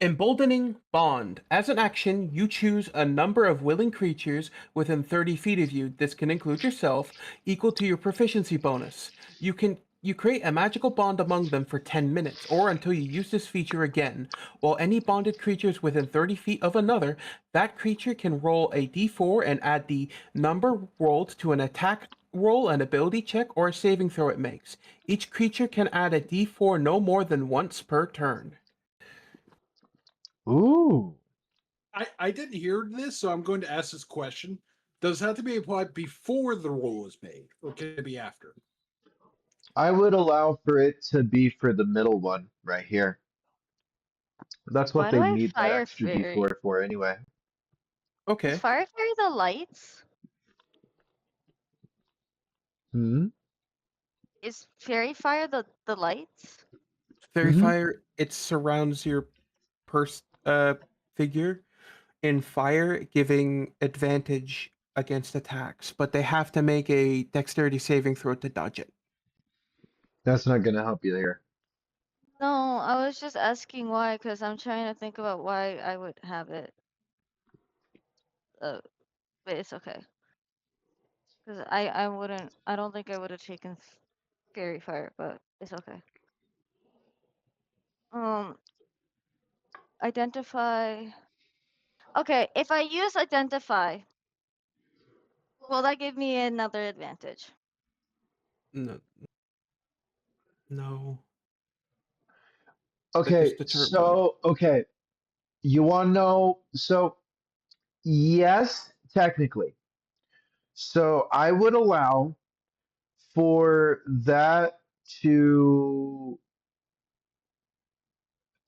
Emboldening Bond. As an action, you choose a number of willing creatures within 30 feet of you. This can include yourself, equal to your proficiency bonus. You create a magical bond among them for 10 minutes, or until you use this feature again. While any bonded creature is within 30 feet of another, that creature can roll a d4 and add the number rolled to an attack roll, an ability check, or a saving throw it makes. Each creature can add a d4 no more than once per turn. ooh. I didn't hear this, so I'm going to ask this question. Does it have to be applied before the roll is made, or can it be after? I would allow for it to be for the middle one right here. That's what Why do they I need that fire extra fairy? D4 for anyway. Is Okay. fire fairy the lights? Hmm. Is fairy fire the lights? Fairy Hmm. fire, it surrounds your purse figure. In fire, giving advantage against attacks, but they have to make a dexterity saving throw to dodge it. That's not gonna help you there. No, I was just asking why, because I'm trying to think about why I would have it. Uh, but it's okay. Because I wouldn't, I don't think I would have taken fairy fire, but it's okay. Um, identify. Okay, if I use identify, will that give me another advantage? No, no. Okay, Just determine. so okay, you want to know? So yes, technically. So I would allow for that to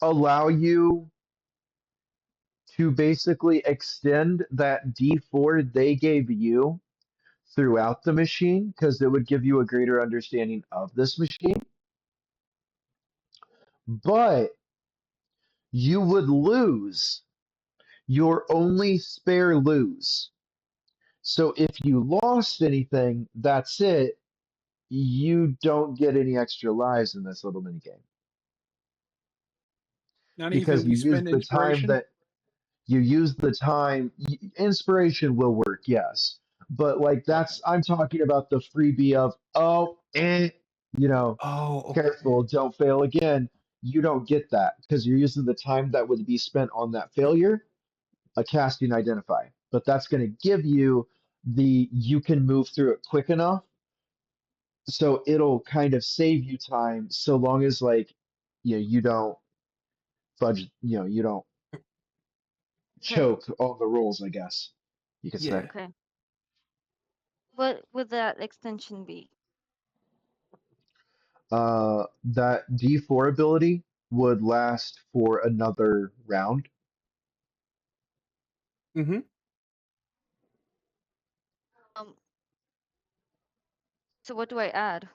allow you to basically extend that D4 they gave you throughout the machine because it would give you a greater understanding of this machine. But you would lose your only spare lose. So if you lost anything, that's it. You don't get any extra lives in this little mini game Not because even we spend inspiration. you use the time. Inspiration will work, yes, but like Okay. I'm talking about the freebie of you know, Oh, okay. careful, don't fail again. You don't get that because you're using the time that would be spent on that failure, a casting identify. But that's going to give you you can move through it quick enough, so it'll kind of save you time so long as like you don't fudge, you don't Okay, choke all the rules, I guess you could say. Yeah. okay. What would that extension be? that D4 ability would last for another round. Mm-hmm. Um. So what do I add?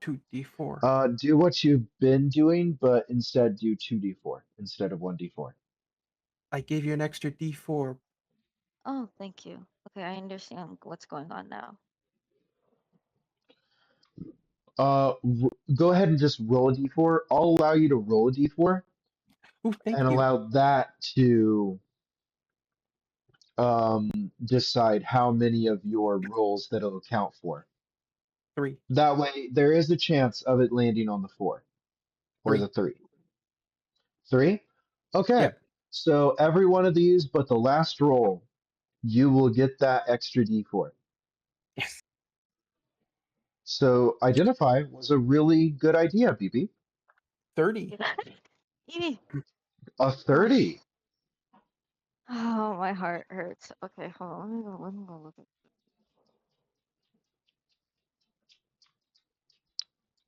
2d4. Do what you've been doing, but instead do 2d4 instead of 1d4. I gave you an extra d4. Oh, thank you. Okay, I understand what's going on now. Go ahead and just roll a d4. I'll allow you to roll a d4 Ooh, thank and you. allow that to decide how many of your rolls that it'll account for. 3. That way, there is a chance of it landing on the 4 or 3. the 3. 3? Okay. Yep. So every one of these, but the last roll, you will get that extra d4. Yes. So identify was a really good idea, BB. 30. Evie. A Oh, 30. oh, my heart hurts. Okay, hold on. Let me go look at.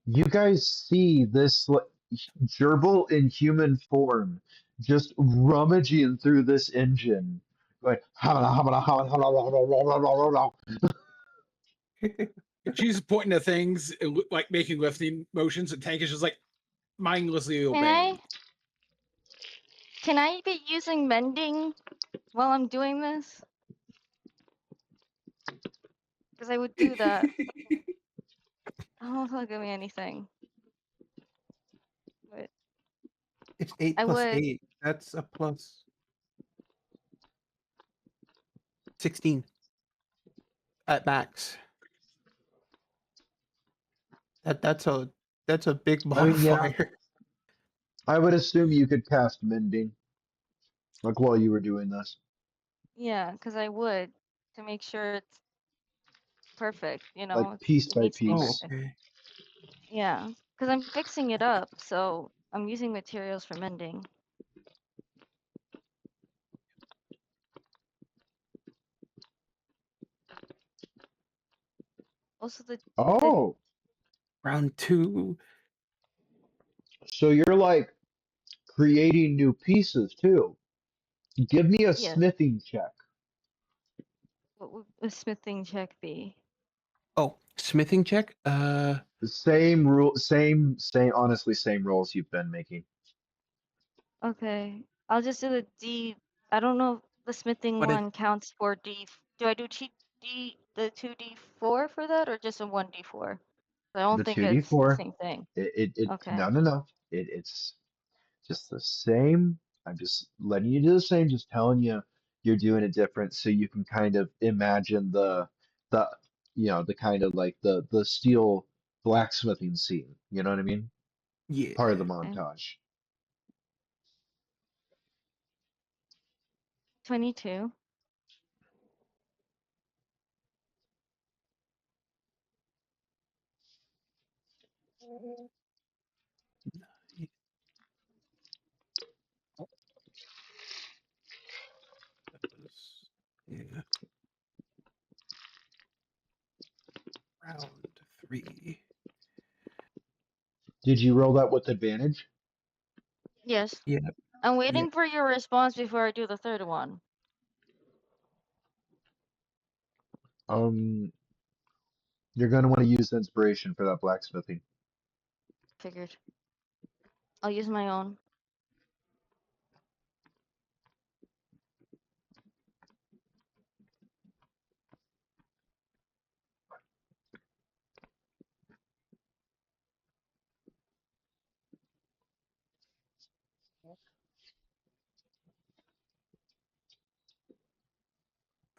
You guys see this gerbil in human form just rummaging through this engine. Going, She's pointing to things, like making lifting motions, and Tank is just like mindlessly Can obeying. I be using mending while I'm doing this? Because I would do that. Don't give me anything. But It's 8 I plus would. 8. That's a plus 16 at max. That's a big I mean, yeah, modifier. I would assume you could cast mending, like while you were doing this. Yeah, because I would to make sure it's perfect. Like It piece by needs to be Oh, piece. perfect. okay. Yeah, because I'm fixing it up, so I'm using materials for mending. Also, the Oh, Round 2. so you're like creating new pieces too. Give me a yes. smithing check. What would a smithing check be? Oh, smithing check. The same rule, same. Honestly, same rolls you've been making. Okay, I'll just do the D. I don't know if the smithing What it one counts for D. Do I do the 2D4 for that, or just a 1D4? I don't The think two d it's the four. same thing. No, Okay. no, no. It's just the same. I'm just letting you do the same. Just telling you you're doing it different, so you can kind of imagine the the kind of like the steel blacksmithing scene. You know what I mean? Yeah. Part of the Okay. montage. 22. Yeah. Round 3. Did you roll that with advantage? Yes. Yeah. I'm Yeah. waiting for your response before I do the third one. Um, you're gonna want to use inspiration for that blacksmithing. Figured. I'll use my own.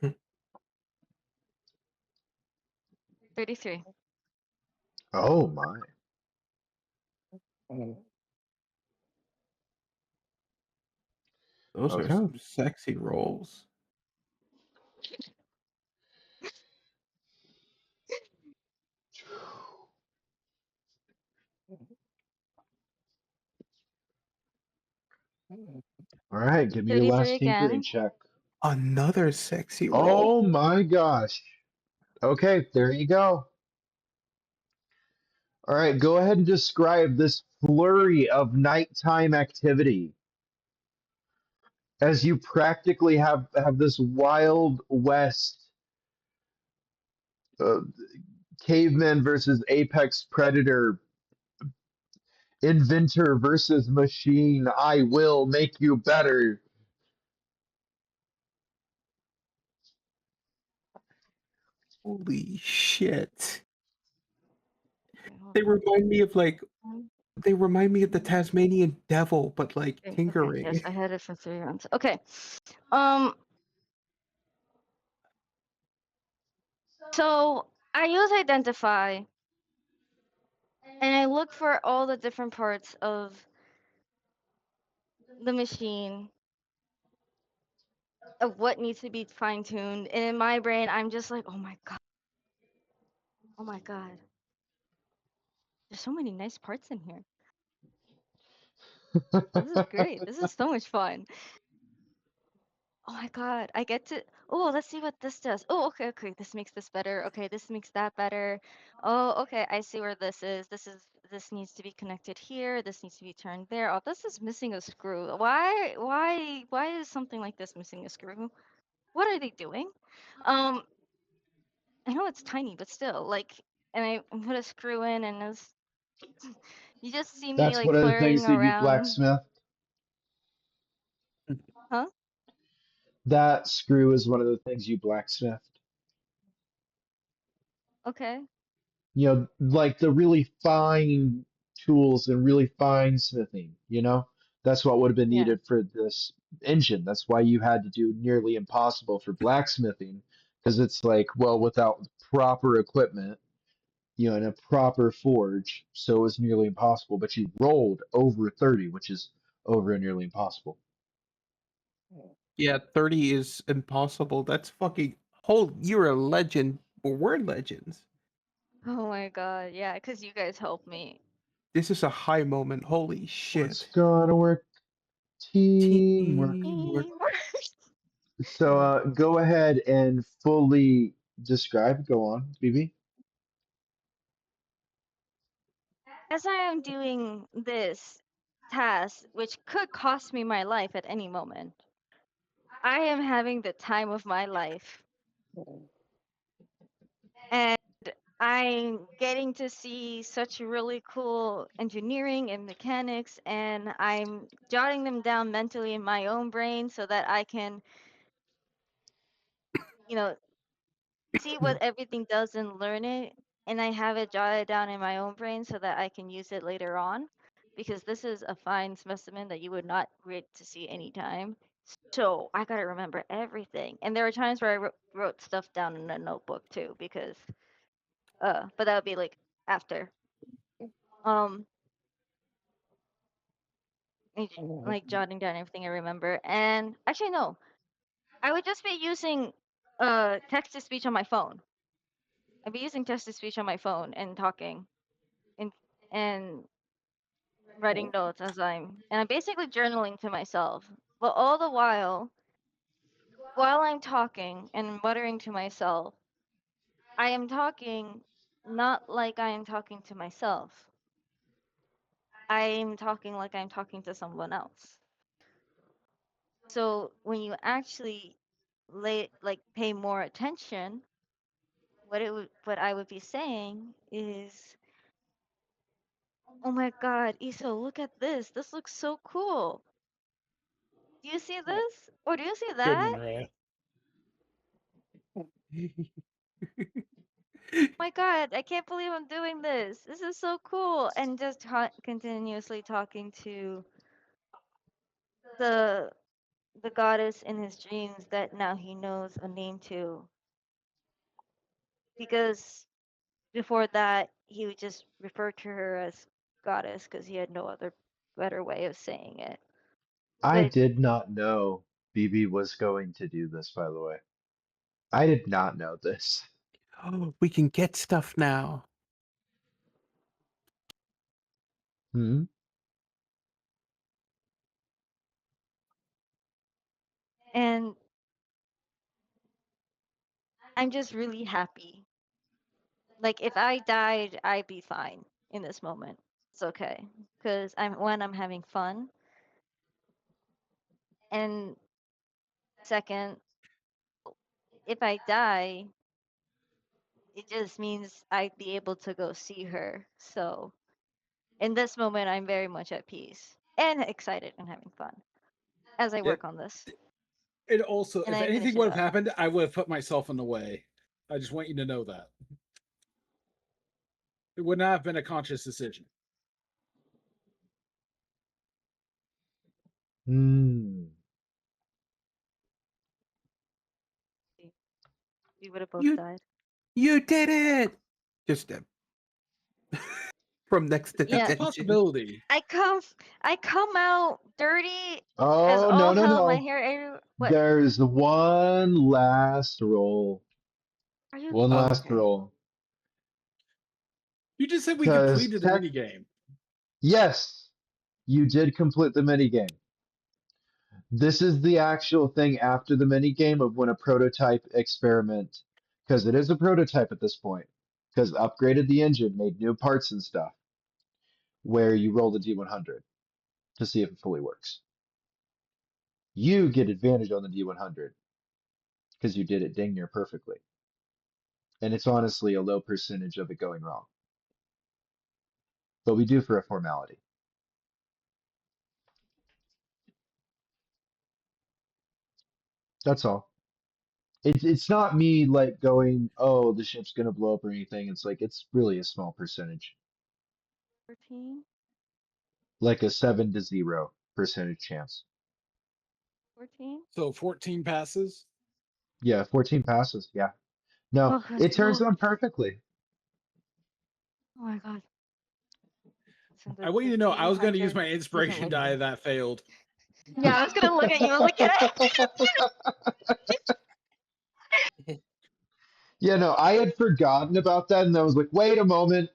Hmm. 33. Oh my. Those are Okay. some sexy rolls. All right. Give me your 33 last tinkering again. check. Another sexy roll. Oh my gosh. Okay, there you go. All right, go ahead and describe this flurry of nighttime activity as you practically have this wild west uh, caveman versus apex predator, inventor versus machine. I will make you better. Holy shit. Okay, hold They on. remind me of like Um, they remind me of the mm, Tasmanian devil, but like Okay, okay, yes, tinkering. I had it for 3 rounds. Okay. Um, so I use identify and I look for all the different parts of the machine of what needs to be fine tuned. And in my brain, I'm just like, oh my god, there's so many nice parts in here. This is great. This is so much fun. Oh my god, I get to. Oh, let's see what this does. Oh, okay, okay. This makes this better. Okay, this makes that better. Oh, okay. I see where this is. This needs to be connected here. This needs to be turned there. Oh, this is missing a screw. Why is something like this missing a screw? What are they doing? Um, I know it's tiny, but still, like, and I put a screw in, and it's, you just see me That's like one of the flurrying things that you around. blacksmith. Huh? That screw is one of the things you blacksmith. Okay. You know, like the really fine tools and really fine smithing, you know? That's what would have been Yeah. needed for this engine. That's why you had to do nearly impossible for blacksmithing, because it's like, well, without proper equipment, you know, in a proper forge, so it was nearly impossible. But you rolled over 30, which is over and nearly impossible. Yeah, 30 is impossible. That's fucking you're a legend. Well, we're legends. Oh my god. Yeah, because you guys helped me. This is a high moment. Holy What's shit. gonna work? Teamwork. Teamwork. So go ahead and fully describe. Go on, BB. As I am doing this task, which could cost me my life at any moment, I am having the time of my life. And I'm getting to see such really cool engineering and mechanics, and I'm jotting them down mentally in my own brain so that I can, you know, see what everything does and learn it. And I have it jotted down in my own brain so that I can use it later on. Because this is a fine specimen that you would not get to see anytime. So I gotta remember everything. And there were times where I wrote stuff down in a notebook too, because but that would be like after. Um, like jotting down everything I remember. And actually no, I would just be using text to speech on my phone. I'd be using text to speech on my phone and talking and and writing notes and I'm basically journaling to myself. But all the while I'm talking and muttering to myself, I am talking not like I am talking to myself. I am talking like I'm talking to someone else. So when you actually pay more attention, what I would be saying is, "Oh my God, Iso, look at this. This looks so cool. Do you see this? Or do you see that? My God, I can't believe I'm doing this. This is so cool." And just continuously talking to the the goddess in his dreams that now he knows a name to, because before that he would just refer to her as goddess because he had no other better way of saying it. I But did not know BB was going to do this, by the way. I did not know this. Oh, we can get stuff now. Hmm? and I'm just really happy. Like if I died, I'd be fine. in this moment. It's okay because I'm having fun, and second, if I die, it just means I'd be able to go see her. So in this moment, I'm very much at peace and excited and having fun as I Yep. work on this It also, and if I anything finish it would have up. happened, I would have put myself in the way. I just want you to know that. It would not have been a conscious decision. Hmm. We would have both You died. you did it. Just from next to the It's Yeah, a engine. possibility. I come I come out dirty as Oh, no, all no, hell. My no. hair everywhere. What? There's one last roll. Are you One Oh, last okay. roll. You just said we Because completed the minigame. yes, you did complete the minigame. This is the actual thing after the minigame of when a prototype experiment, because it is a prototype at this point, because upgraded the engine, made new parts and stuff, where you roll the D100 to see if it fully works. You get advantage on the D100 because you did it dang near perfectly. And it's honestly a low percentage of it going wrong. But we do for a formality. That's all. It's not me like going, oh, the ship's gonna blow up or anything. It's like it's really a small percentage, 14? like a 7 to 0% chance. 14? So 14 passes. Yeah, 14 passes. Yeah. No, Oh, let's it turns go. on perfectly. Oh my god. So I want you the to know I was going to use D100 my doesn't inspiration look die good. that failed. Yeah, I was gonna look at you. Look at it. Yeah, no, I had forgotten about that, and I was like, wait a moment.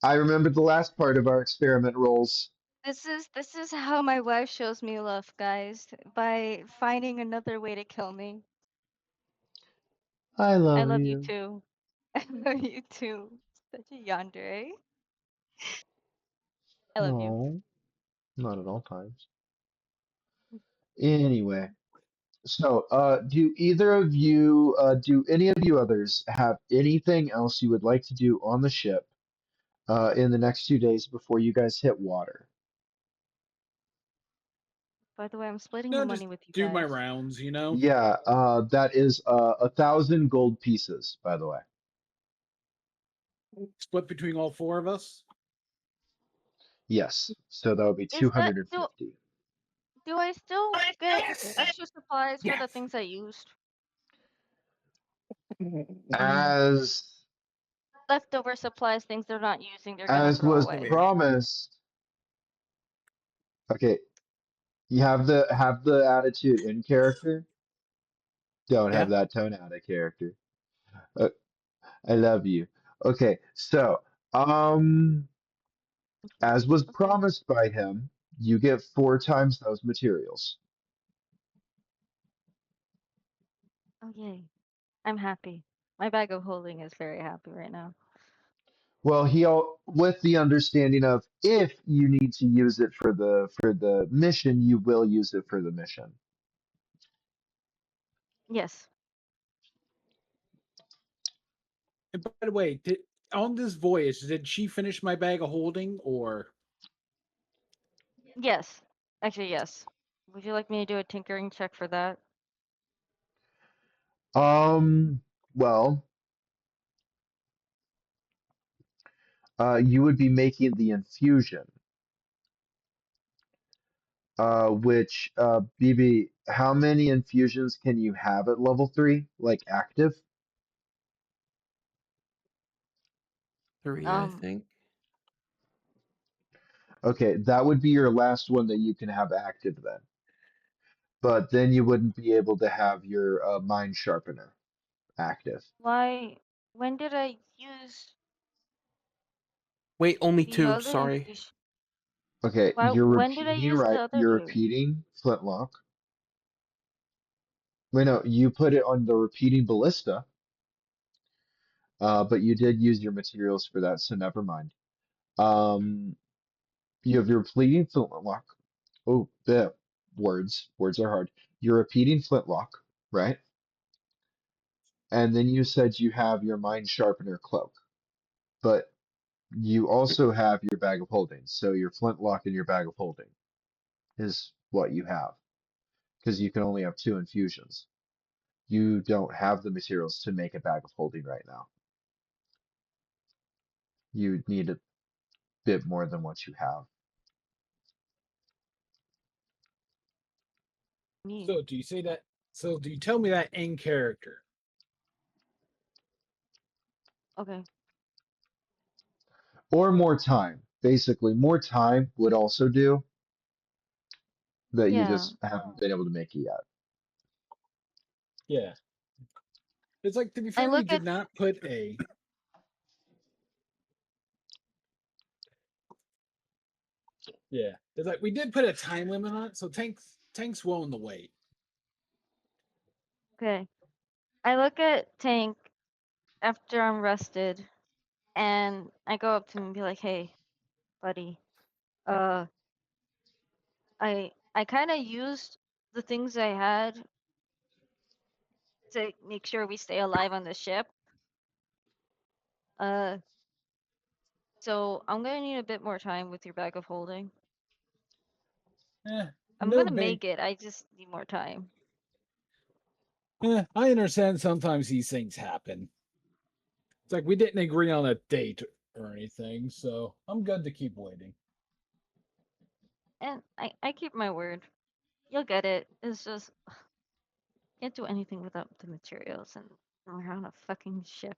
I remembered the last part of our experiment rolls. This is how my wife shows me love, guys, by finding another way to kill me. I I love love you you. too. I love you too. Such a yandere. I love you. No, not at all times. Anyway, so do any of you others have anything else you would like to do on the ship in the next 2 days before you guys hit water? By the way, I'm splitting the No, just money with you do my guys. rounds, you know? Yeah, that is 1,000 gold pieces, by the way. Split between all four of us. Yes, so that would be Is that 250. do I still get Yes. extra supplies for the Yes. things I used? As Leftover supplies, things they're not using, they're gonna as throw was away. promised. Okay, you have the attitude in character. Don't have Yeah. that tone out of character. Uh, I love you. Okay, so as was Okay. promised by him, you get 4 times those materials. Oh yay. I'm happy. My bag of holding is very happy right now. Well, with the understanding of if you need to use it for the mission, you will use it for the mission. Yes. And by the way, on this voyage, did she finish my bag of holding or? Yes. Actually, yes. Would you like me to do a tinkering check for that? Well, you would be making the infusion, which BB, how many infusions can you have at level 3, like active? 3, I Um, think. Okay, that would be your last one that you can have active then. But then you wouldn't be able to have your mind sharpener active. why? When did I use Wait, only the 2. other Sorry. infusion? Okay, Why? you're When did I repeating, use the right? other You're two? repeating flintlock. Wait, no, you put it on the repeating ballista. But you did use your materials for that, so never mind. Um, you have your repeating flintlock. Oh, the words. Words are hard. Your repeating flintlock, right? And then you said you have your mind sharpener cloak. But you also have your bag of holding. So your flintlock and your bag of holding is what you have. Because you can only have two infusions. You don't have the materials to make a bag of holding right now. You need a bit more than what you have. Need. So do you say that? So do you tell me that in character? Okay. Or more time. Basically, more time would also do that you Yeah. just haven't been able to make it yet. Yeah. It's like, to be I fair, we look at did not put a. Yeah. It's like we did put a time limit on it, so Tank's willing to wait. okay. I look at Tank after I'm rested, and I go up to him and be like, "Hey, buddy, uh, I kind of used the things I had to make sure we stay alive on the ship. Uh, so I'm gonna need a bit more time with your bag of holding. I'm No gonna big. make it. I just need more time." I understand sometimes these things happen. It's like we didn't agree on a date or anything, so I'm good to keep waiting. And I keep my word. You'll get it. It's just can't do anything without the materials, and we're on a fucking ship.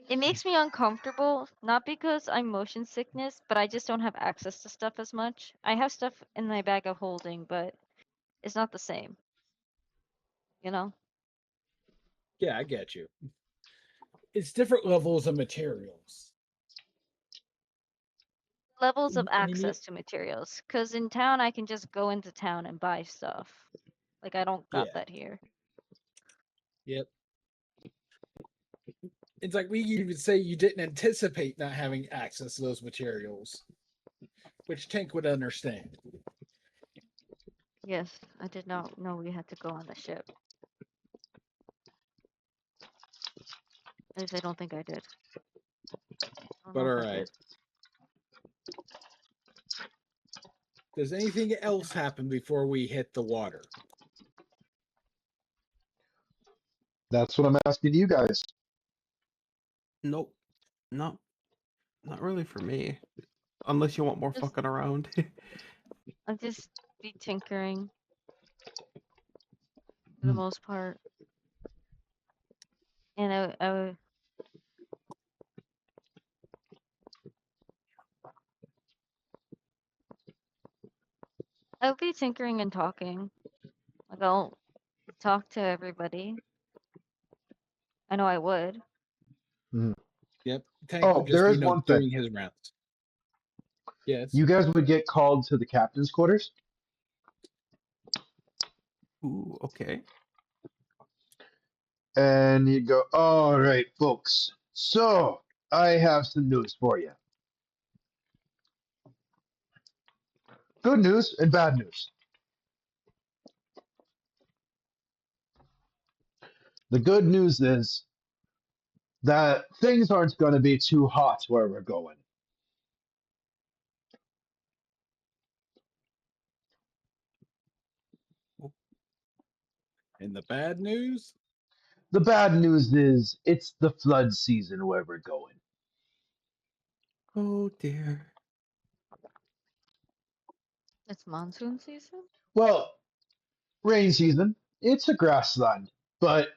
It makes me uncomfortable, not because I'm motion sickness, but I just don't have access to stuff as much. I have stuff in my bag of holding, but it's not the same, you know? Yeah, I get you. It's different levels of materials. Levels of And you need. access to materials. Because in town, I can just go into town and buy stuff. Like, I don't got Yeah. that here. Yep. It's like we even say you didn't anticipate not having access to those materials, which Tank would understand. Yes, I did not know we had to go on the ship. At least I don't think I did. I don't But know all if I right. did. Does anything else happen before we hit the water? That's what I'm asking you guys. Nope. No, not really for me. Unless you want more Just, fucking around. I'll just be tinkering for the Hmm. most part. And I'll be tinkering and talking. Like, I'll talk to everybody. I know I would. Hmm. Yep. Tank would Oh, just there be is one thing. doing his rounds. Yes. You guys would get called to the captain's quarters, Ooh, okay. and you'd go, "All right, folks. So I have some news for you. Good news and bad news. The good news is that things aren't going to be too hot where we're going. And the bad news? The bad news is it's the flood season where we're going. Oh dear. It's monsoon season? Well, rain season, it's a grassland, but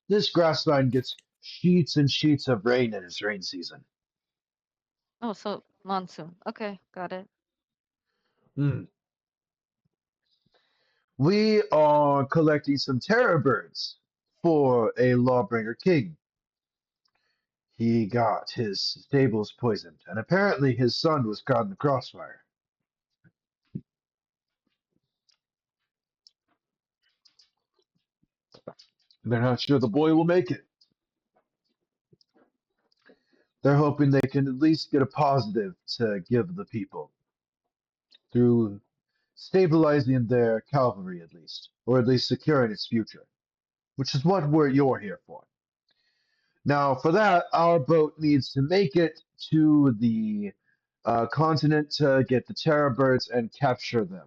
this grassland gets sheets and sheets of rain in its rain season. Oh, so monsoon. Okay, got it. Hmm. We are collecting some terror birds for a lawbringer king. He got his stables poisoned, and apparently his son was caught in the crossfire. They're not sure the boy will make it. They're hoping they can at least get a positive to give the people through stabilizing their cavalry, at least, or at least securing its future, which is what you're here for. Now, for that, our boat needs to make it to the continent to get the terror birds and capture them.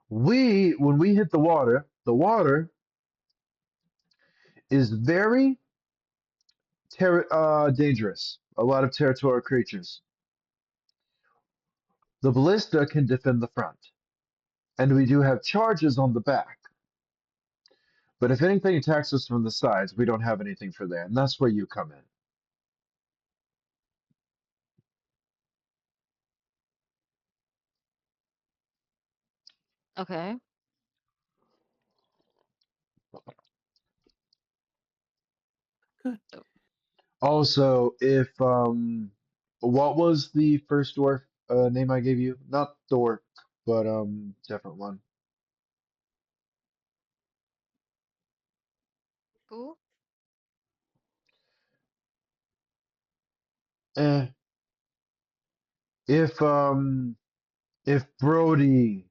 When we hit the water is very dangerous. A lot of territorial creatures. The ballista can defend the front, and we do have charges on the back. But if anything attacks us from the sides, we don't have anything for that, and that's where you come in. Okay. Good. Also, if what was the first dwarf name I gave you? Not Dork, but different one. Who? Eh, if um if Brody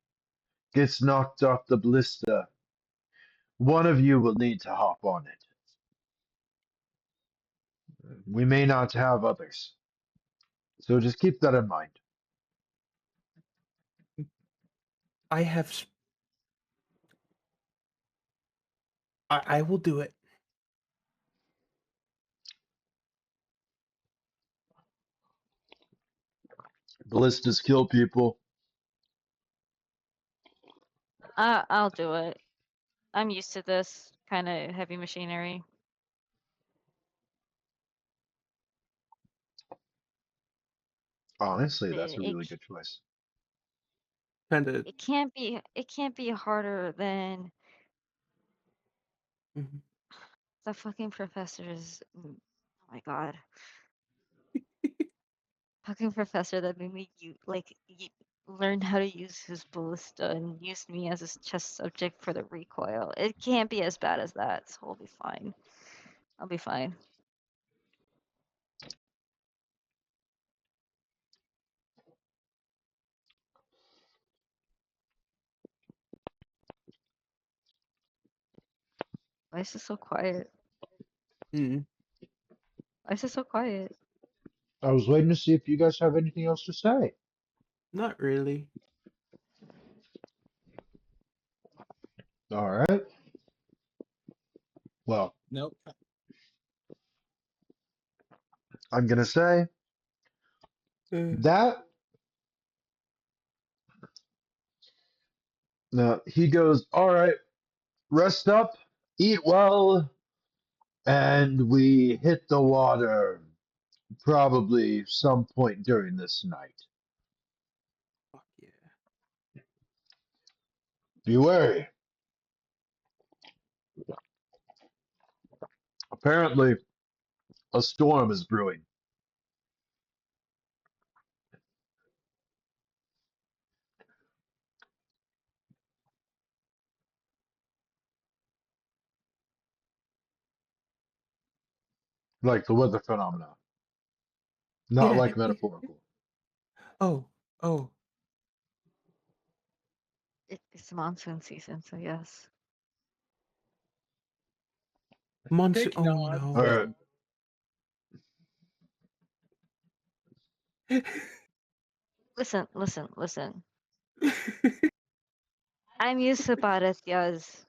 gets knocked off the ballista, one of you will need to hop on it. We may not have others, so just keep that in mind. I have. I will do it. Ballistas kill people. I'll do it. I'm used to this kind of heavy machinery. Honestly, It, that's a it really good choice. Kind of. it can't be harder than Mhm. the fucking professors. Oh my god. Fucking professor that made me learn how to use his ballista and used me as his test subject for the recoil. It can't be as bad as that, so I'll be fine. I'll be fine. Why is it so quiet? Mm, Why is it so quiet? I was waiting to see if you guys have anything else to say. not really. All right. Well, Nope. I'm gonna say Uh, that he goes, all right, rest up, eat well, and we hit the water probably some point during this night. fuck yeah. Be wary. Apparently, a storm is brewing. Like the weather phenomena, not Yeah. like metaphorical. Oh. Oh. It's monsoon season, so yes. Monsoon. Take Oh nods All no. right. Listen, listen, listen. I'm used to Baretia's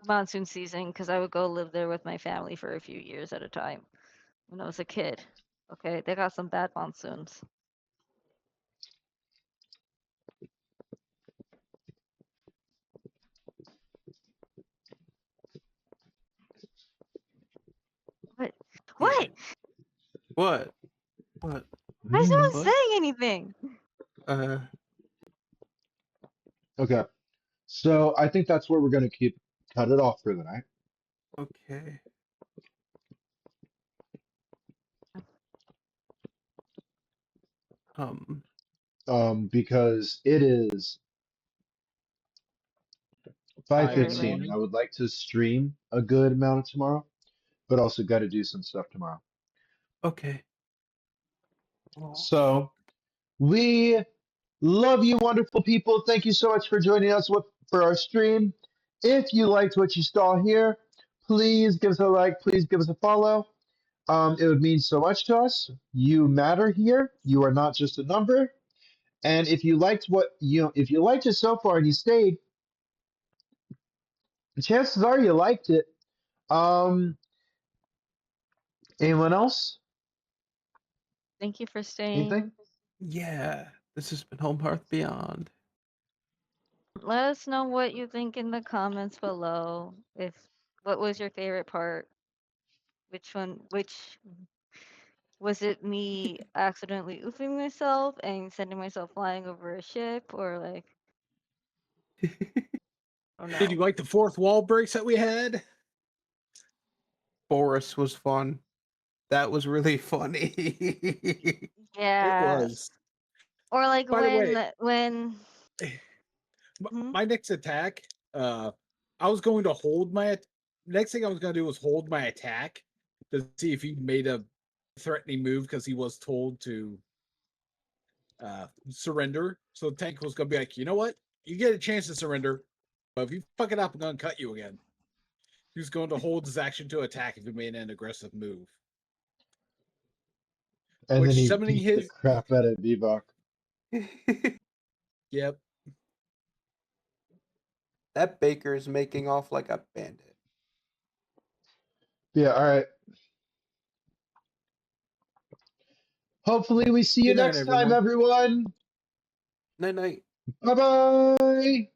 monsoon season because I would go live there with my family for a few years at a time when I was a kid. Okay, they got some bad monsoons. What? Yeah. What? What? What? Why is no one What? saying anything? Uh. Okay. So I think that's where we're going to keep cut it off for the night. Okay. Um. Because it is Absolutely. 5:15. I would like to stream a good amount of tomorrow, but also got to do some stuff tomorrow. Okay. Oh. So we love you, wonderful people. Thank you so much for joining us for our stream. If you liked what you saw here, please give us a like. Please give us a follow. It would mean so much to us. You matter here. You are not just a number. And if you liked if you liked it so far and you stayed, chances are you liked it. Um, Anyone else? Thank you for Anything? staying. Yeah. This has been Home Hearth Beyond. Let us know what you think in the comments below. If what was your favorite part? Which was it me accidentally oofing myself and sending myself flying over a ship or like oh Did you no. like the fourth wall breaks that we had? Boris was fun. That was really funny. It Yeah. was. Or like By the way, when hmm? my next attack, I was going to hold my next thing I was going to do was hold my attack to see if he made a threatening move because he was told to surrender. So the tank was going to be like, you know what? You get a chance to surrender, but if you fuck it up, I'm going to cut you again. He was going to hold his action to attack if he made an aggressive move. And then Which he summoning beat the his crap out of Bebop. yep. That baker is making off like a bandit. Yeah, all right. Hopefully we see you Good night, next time, everyone. everyone. Night night. Bye bye.